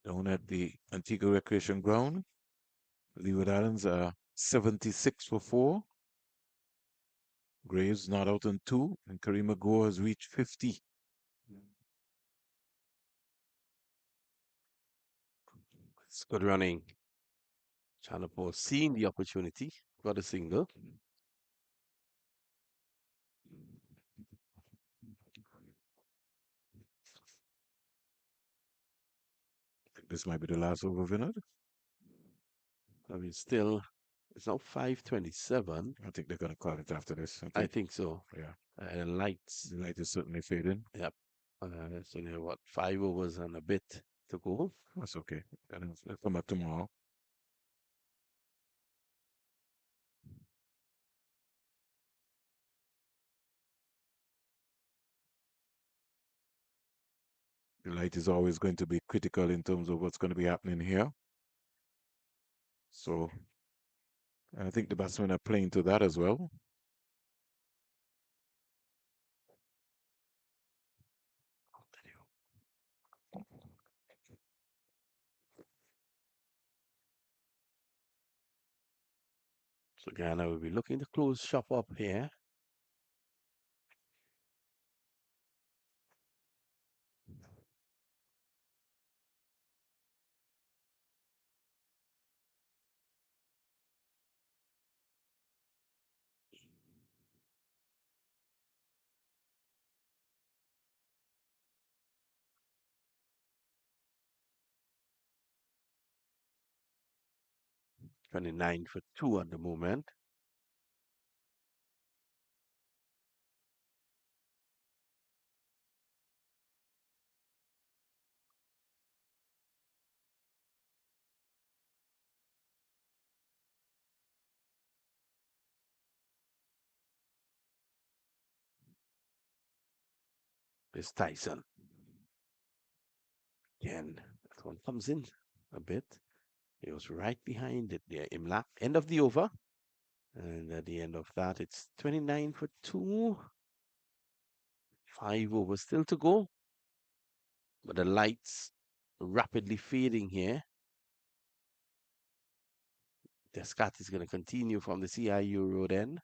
Down at the Antigua Recreation Ground, Leeward Islands are 76 for 4. Graves not out on 2, and Karima Gore has reached 50. It's good running. Chanapur seeing the opportunity, got a single. This might be the last over, Vinod. I mean, still, it's now 5:27. I think they're going to call it after this. I I think. think so. Yeah. Lights. The light is certainly fading. Yep. So there, what, 5 overs and a bit to go. That's okay. And they'll come back tomorrow. The light is always going to be critical in terms of what's going to be happening here. So I think the batsmen are playing to that as well. So Guyana will be looking to close shop up here. Twenty-nine for two at the moment. It's Tyson. Again, that one comes in a bit. It was right behind it there. Imlap. End of the over. And at the end of that, it's 29 for two. 5 overs still to go. But the lights rapidly fading here. The scat is going to continue from the CIU road end.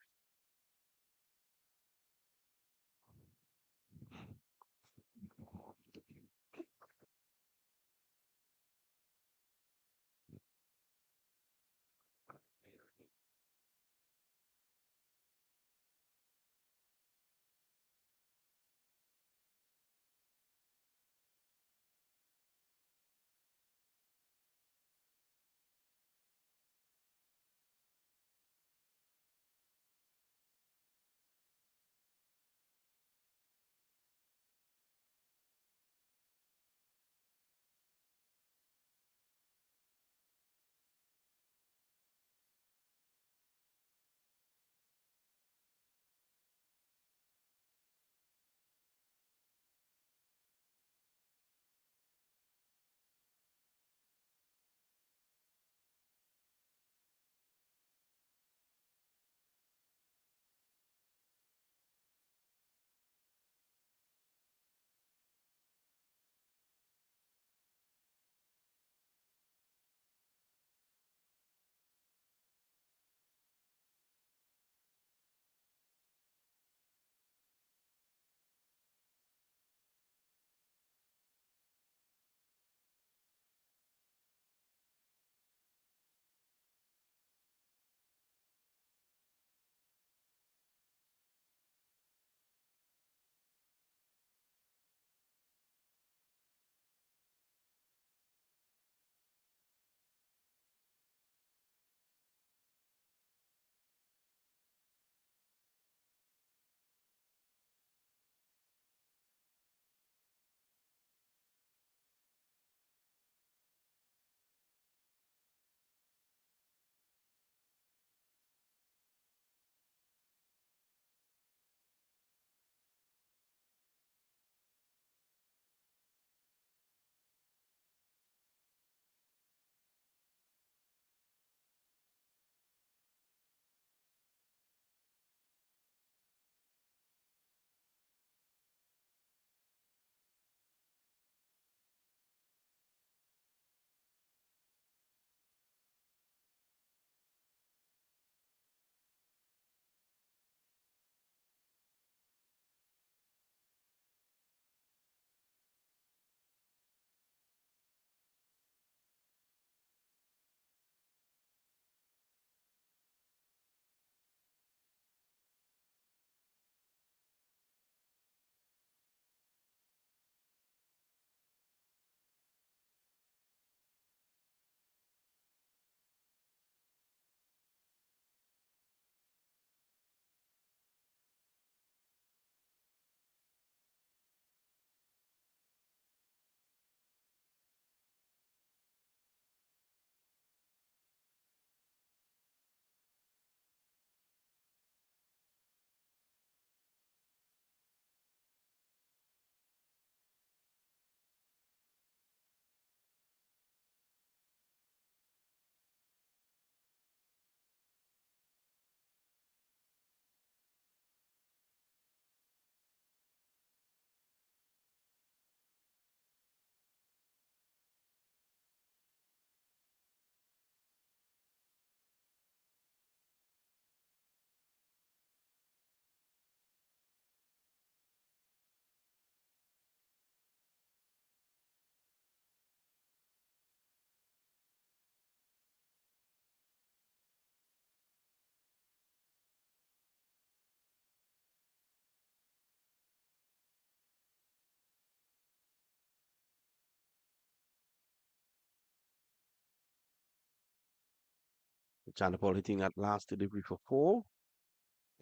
Chanapol hitting that last delivery for four.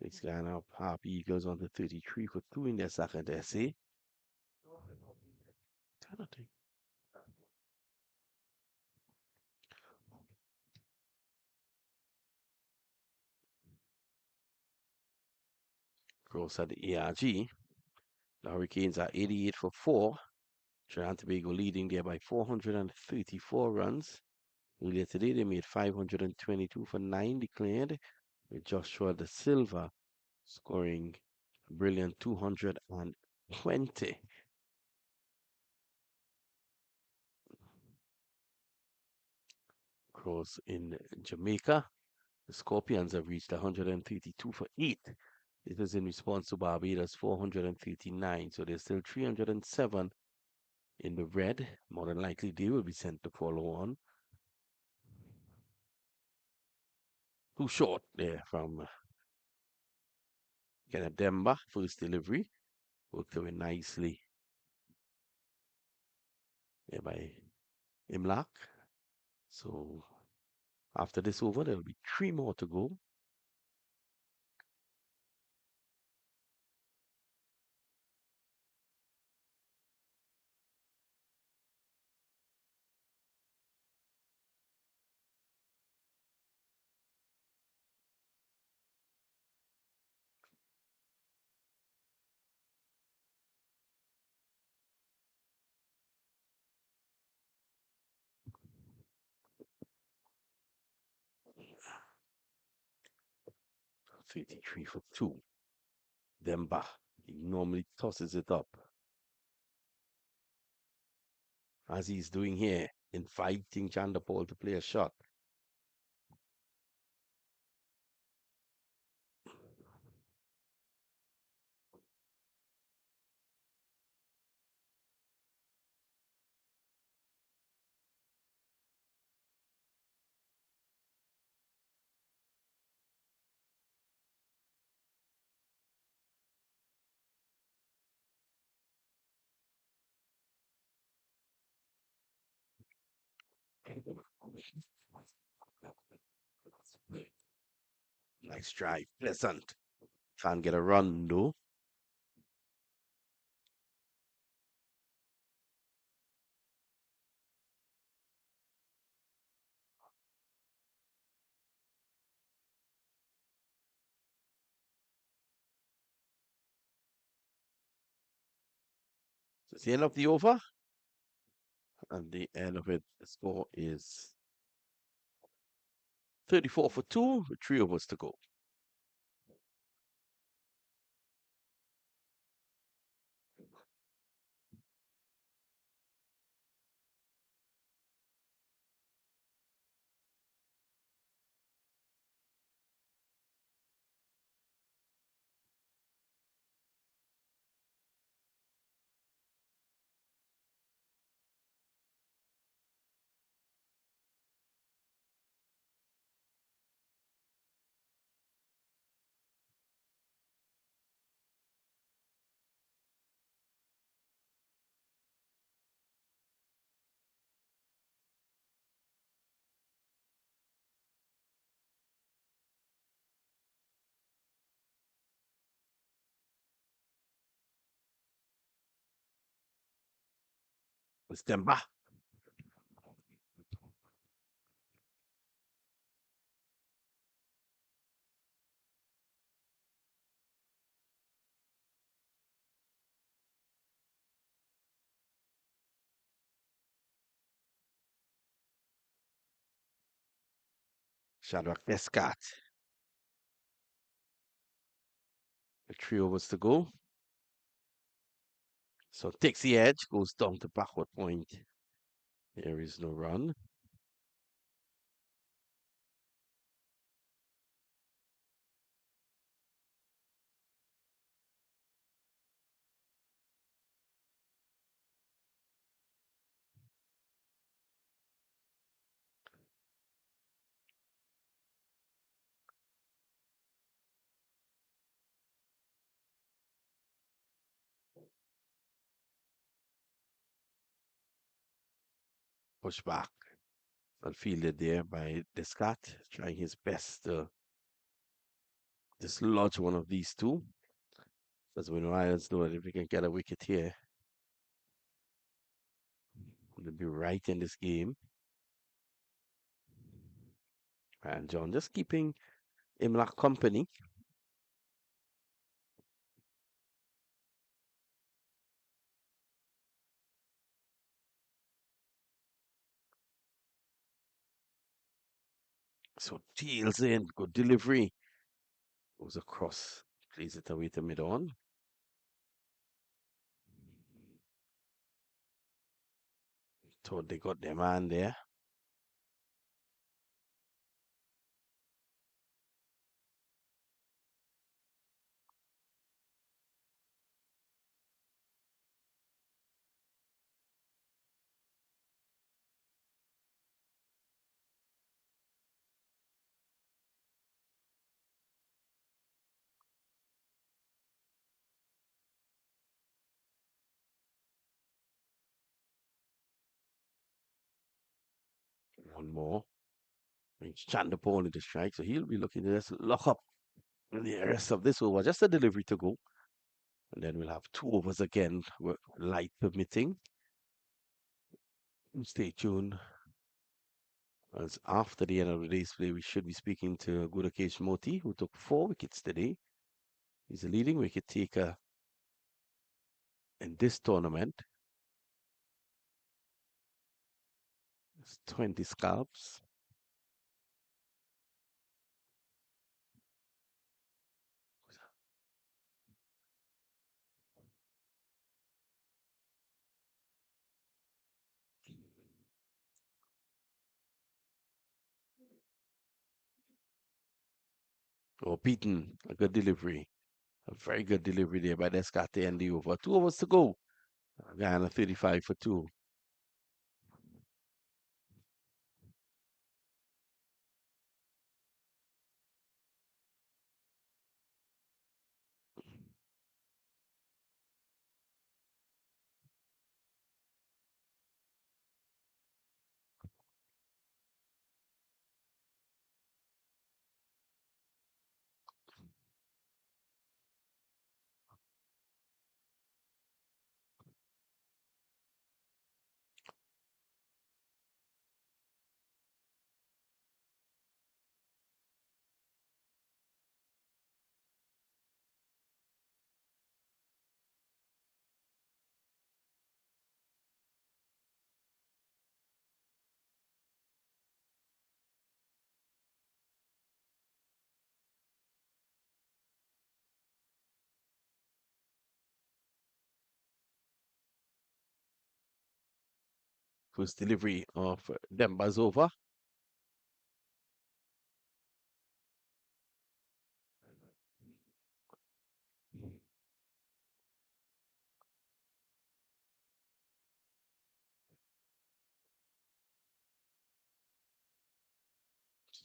Takes Guyana up half Eagles on the 33 for two in their second essay. Penalty. Cross at the ARG. The Hurricanes are 88 for four. Trinidad and Tobago leading there by 434 runs. Earlier today, they made 522 for nine declared, with Joshua Da Silva scoring a brilliant 220. Cross in Jamaica. The Scorpions have reached 132 for eight. This is in response to Barbados 439. So there's still 307 in the red. More than likely, they will be sent to follow on. Too short there from Kenneth Demba. First delivery. Worked away nicely there by Imlak. So after this over, there will be three more to go. So 33 for two. Demba. He normally tosses it up, as he's doing here, inviting Chanderpaul to play a shot. Nice drive. Pleasant. Can't get a run, though. So it's the end of the over. And the end of it, the score is 34 for two, with three overs to go. It's Demba. Shadrach Pescat. With three overs to go. So takes the edge, goes down to backward point. There is no run. Push back. Well fielded there by Descat, trying his best to dislodge one of these two. Because when Lions know that if we can get a wicket here, we'll be right in this game. And John just keeping Imlach company. So tails in, good delivery. Goes across, plays it away to mid on. Thought they got their man there. One more. He's chatting the ball into strike, so he'll be looking to just lock up the rest of this over. Just a delivery to go. And then we'll have 2 overs again, light permitting. Stay tuned. As after the end of the day's play, we should be speaking to Gudakesh Moti, who took 4 wickets today. He's the leading wicket taker in this tournament. It's 20 scalps. Or beaten. A good delivery. A very good delivery there by Descarte and the over. 2 overs to go. Guyana 35 for 2. First delivery of Demba's over.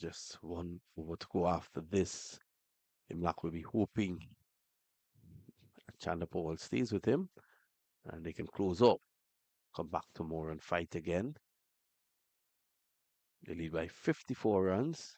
Just 1 over to go after this. Imlach will be hoping Chanderpaul stays with him and they can close up, come back tomorrow and fight again. They lead by 54 runs.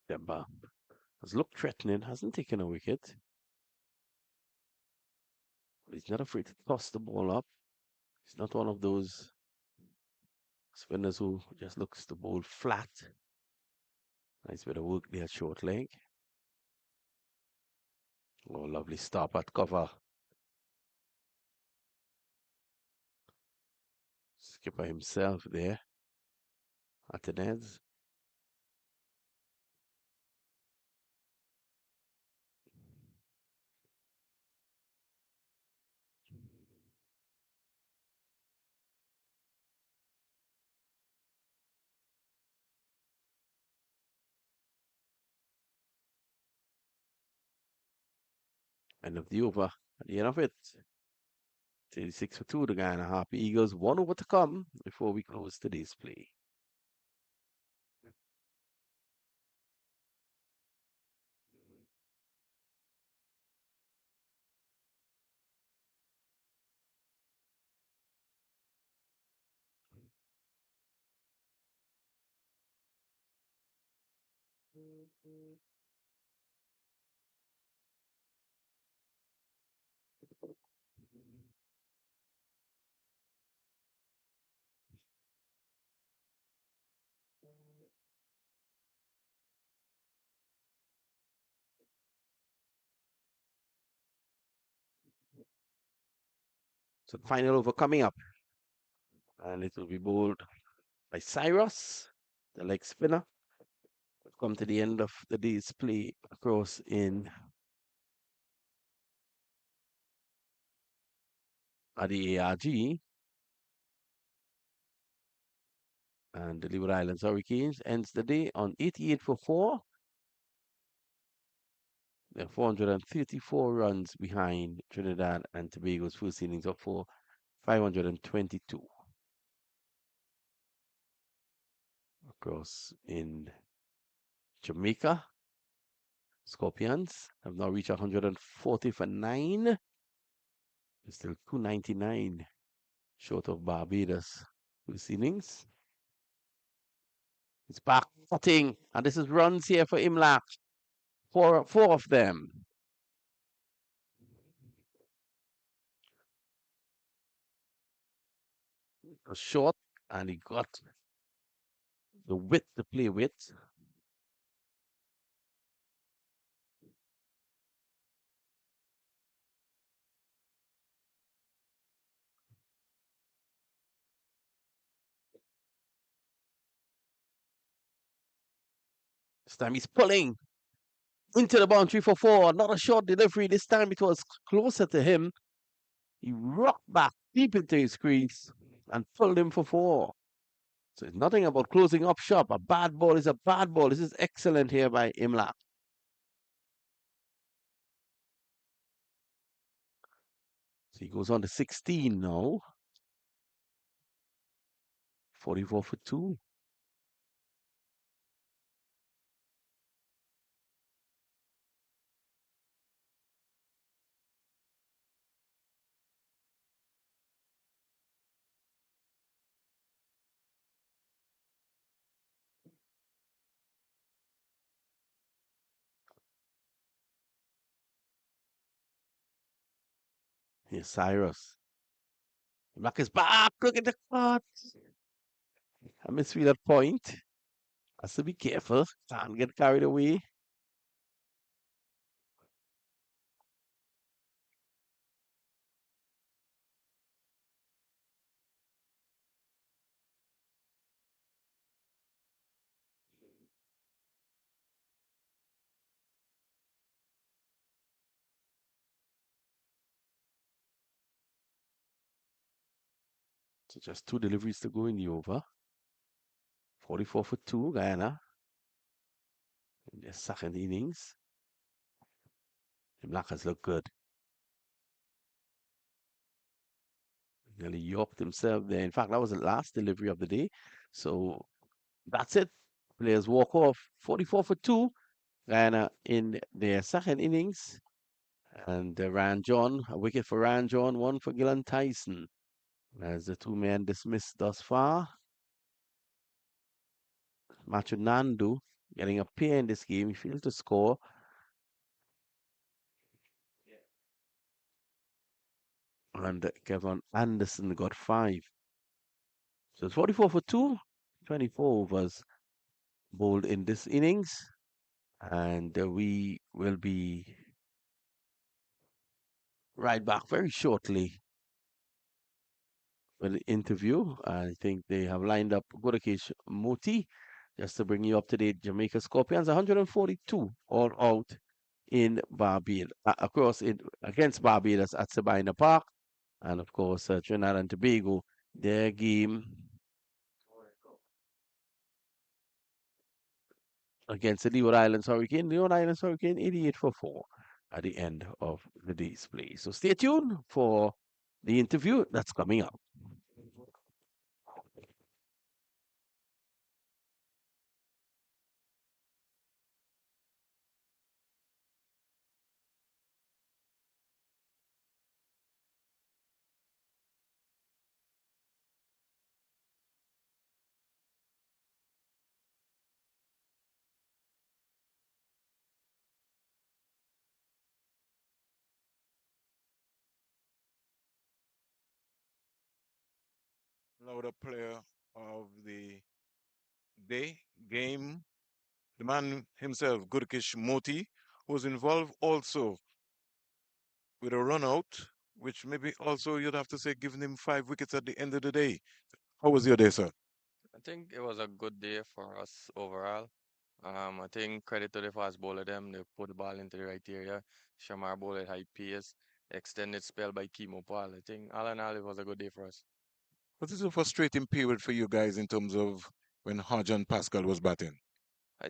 Demba has looked threatening, hasn't taken a wicket. But he's not afraid to toss the ball up. He's not one of those spinners who just looks to bowl flat. Nice bit of work there, short leg. Oh, lovely stop at cover. Skipper himself there at the nets. End of the over. At the end of it, 36 for 2. The Guyana Harpy Eagles. 1 over to come before we close today's play. So the final over coming up. And it will be bowled by Cyrus, the leg spinner. We've come to the end of the day's play across in the ARG. And the Leeward Islands Hurricanes ends the day on 88 for 4. They're 434 runs behind Trinidad and Tobago's first innings of 522. Across in Jamaica, Scorpions have now reached 140 for 9. They're still 299 short of Barbados first innings. It's back cutting, and this is runs here for Imlach. Four of them. A short, and he got the width to play with. This time he's pulling into the boundary for 4. Not a short delivery. This time it was closer to him. He rocked back deep into his crease and pulled him for 4. So it's nothing about closing up shop. A bad ball is a bad ball. This is excellent here by Imlach. So he goes on to 16 now. 44 for 2. Here's Cyrus. Imlach is back. Look at the cut. I misread that point. Has to be careful. Can't get carried away. So just 2 deliveries to go in the over. 44 for 2, Guyana. In their second innings. Imlach has looked good. Nearly yoked himself there. In fact, that was the last delivery of the day. So that's it. Players walk off. 44 for 2. Guyana in their second innings. And Ran John, a wicket for Ran John, 1 for Gillan Tyson. As the 2 men dismissed thus far. Machu Nandu getting a pair in this game. He failed to score. And Kevin Anderson got 5. So it's 44 for 2. 24 overs bowled in this innings. And we will be right back very shortly with the interview. I think they have lined up Gudakesh Moti just to bring you up to date. Jamaica Scorpions 142 all out in Barbados, across it against Barbados at Sabina Park. And of course, Trinidad and Tobago, their game against the Leeward Islands Hurricane. Leeward Islands Hurricane 88 for 4. at the end of the day's play. So stay tuned for the interview that's coming up. Louder player of the day, game, the man himself, Gurkish Moti, was involved also with a run out, which maybe also you'd have to say giving him 5 wickets at the end of the day. How was your day, sir? I think it was a good day for us overall. I think credit to the fast bowler them. They put the ball into the right area. Shamar bowled at high pace. Extended spell by Kimo Paul. I think all in all, it was a good day for us. Was this a frustrating period for you guys in terms of when Hodge and Pascal was batting? I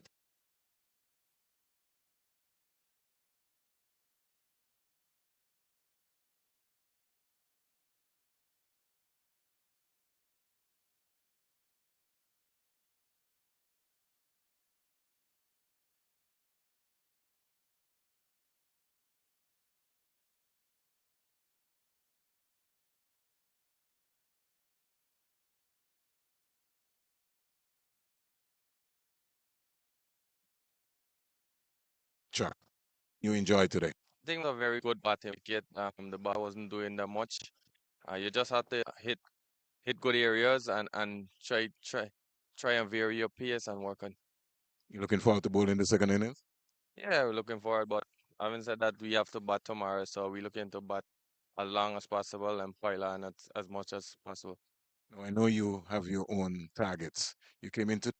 Chuck, you enjoyed today. think a very good batting wicket. The ball wasn't doing that much. You just have to hit good areas and try and vary your pace and work on. You looking forward to bowling the second innings? Yeah, we're looking forward. But having said that, we have to bat tomorrow, so we're looking to bat as long as possible and pile on as much as possible. Now, I know you have your own targets. You came into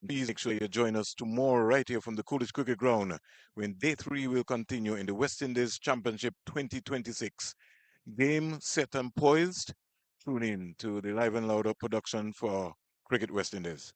Please make sure you join us tomorrow right here from the Coolidge Cricket Ground when day three will continue in the West Indies Championship 2026. Game set and poised. Tune in to the Live and Louder production for Cricket West Indies.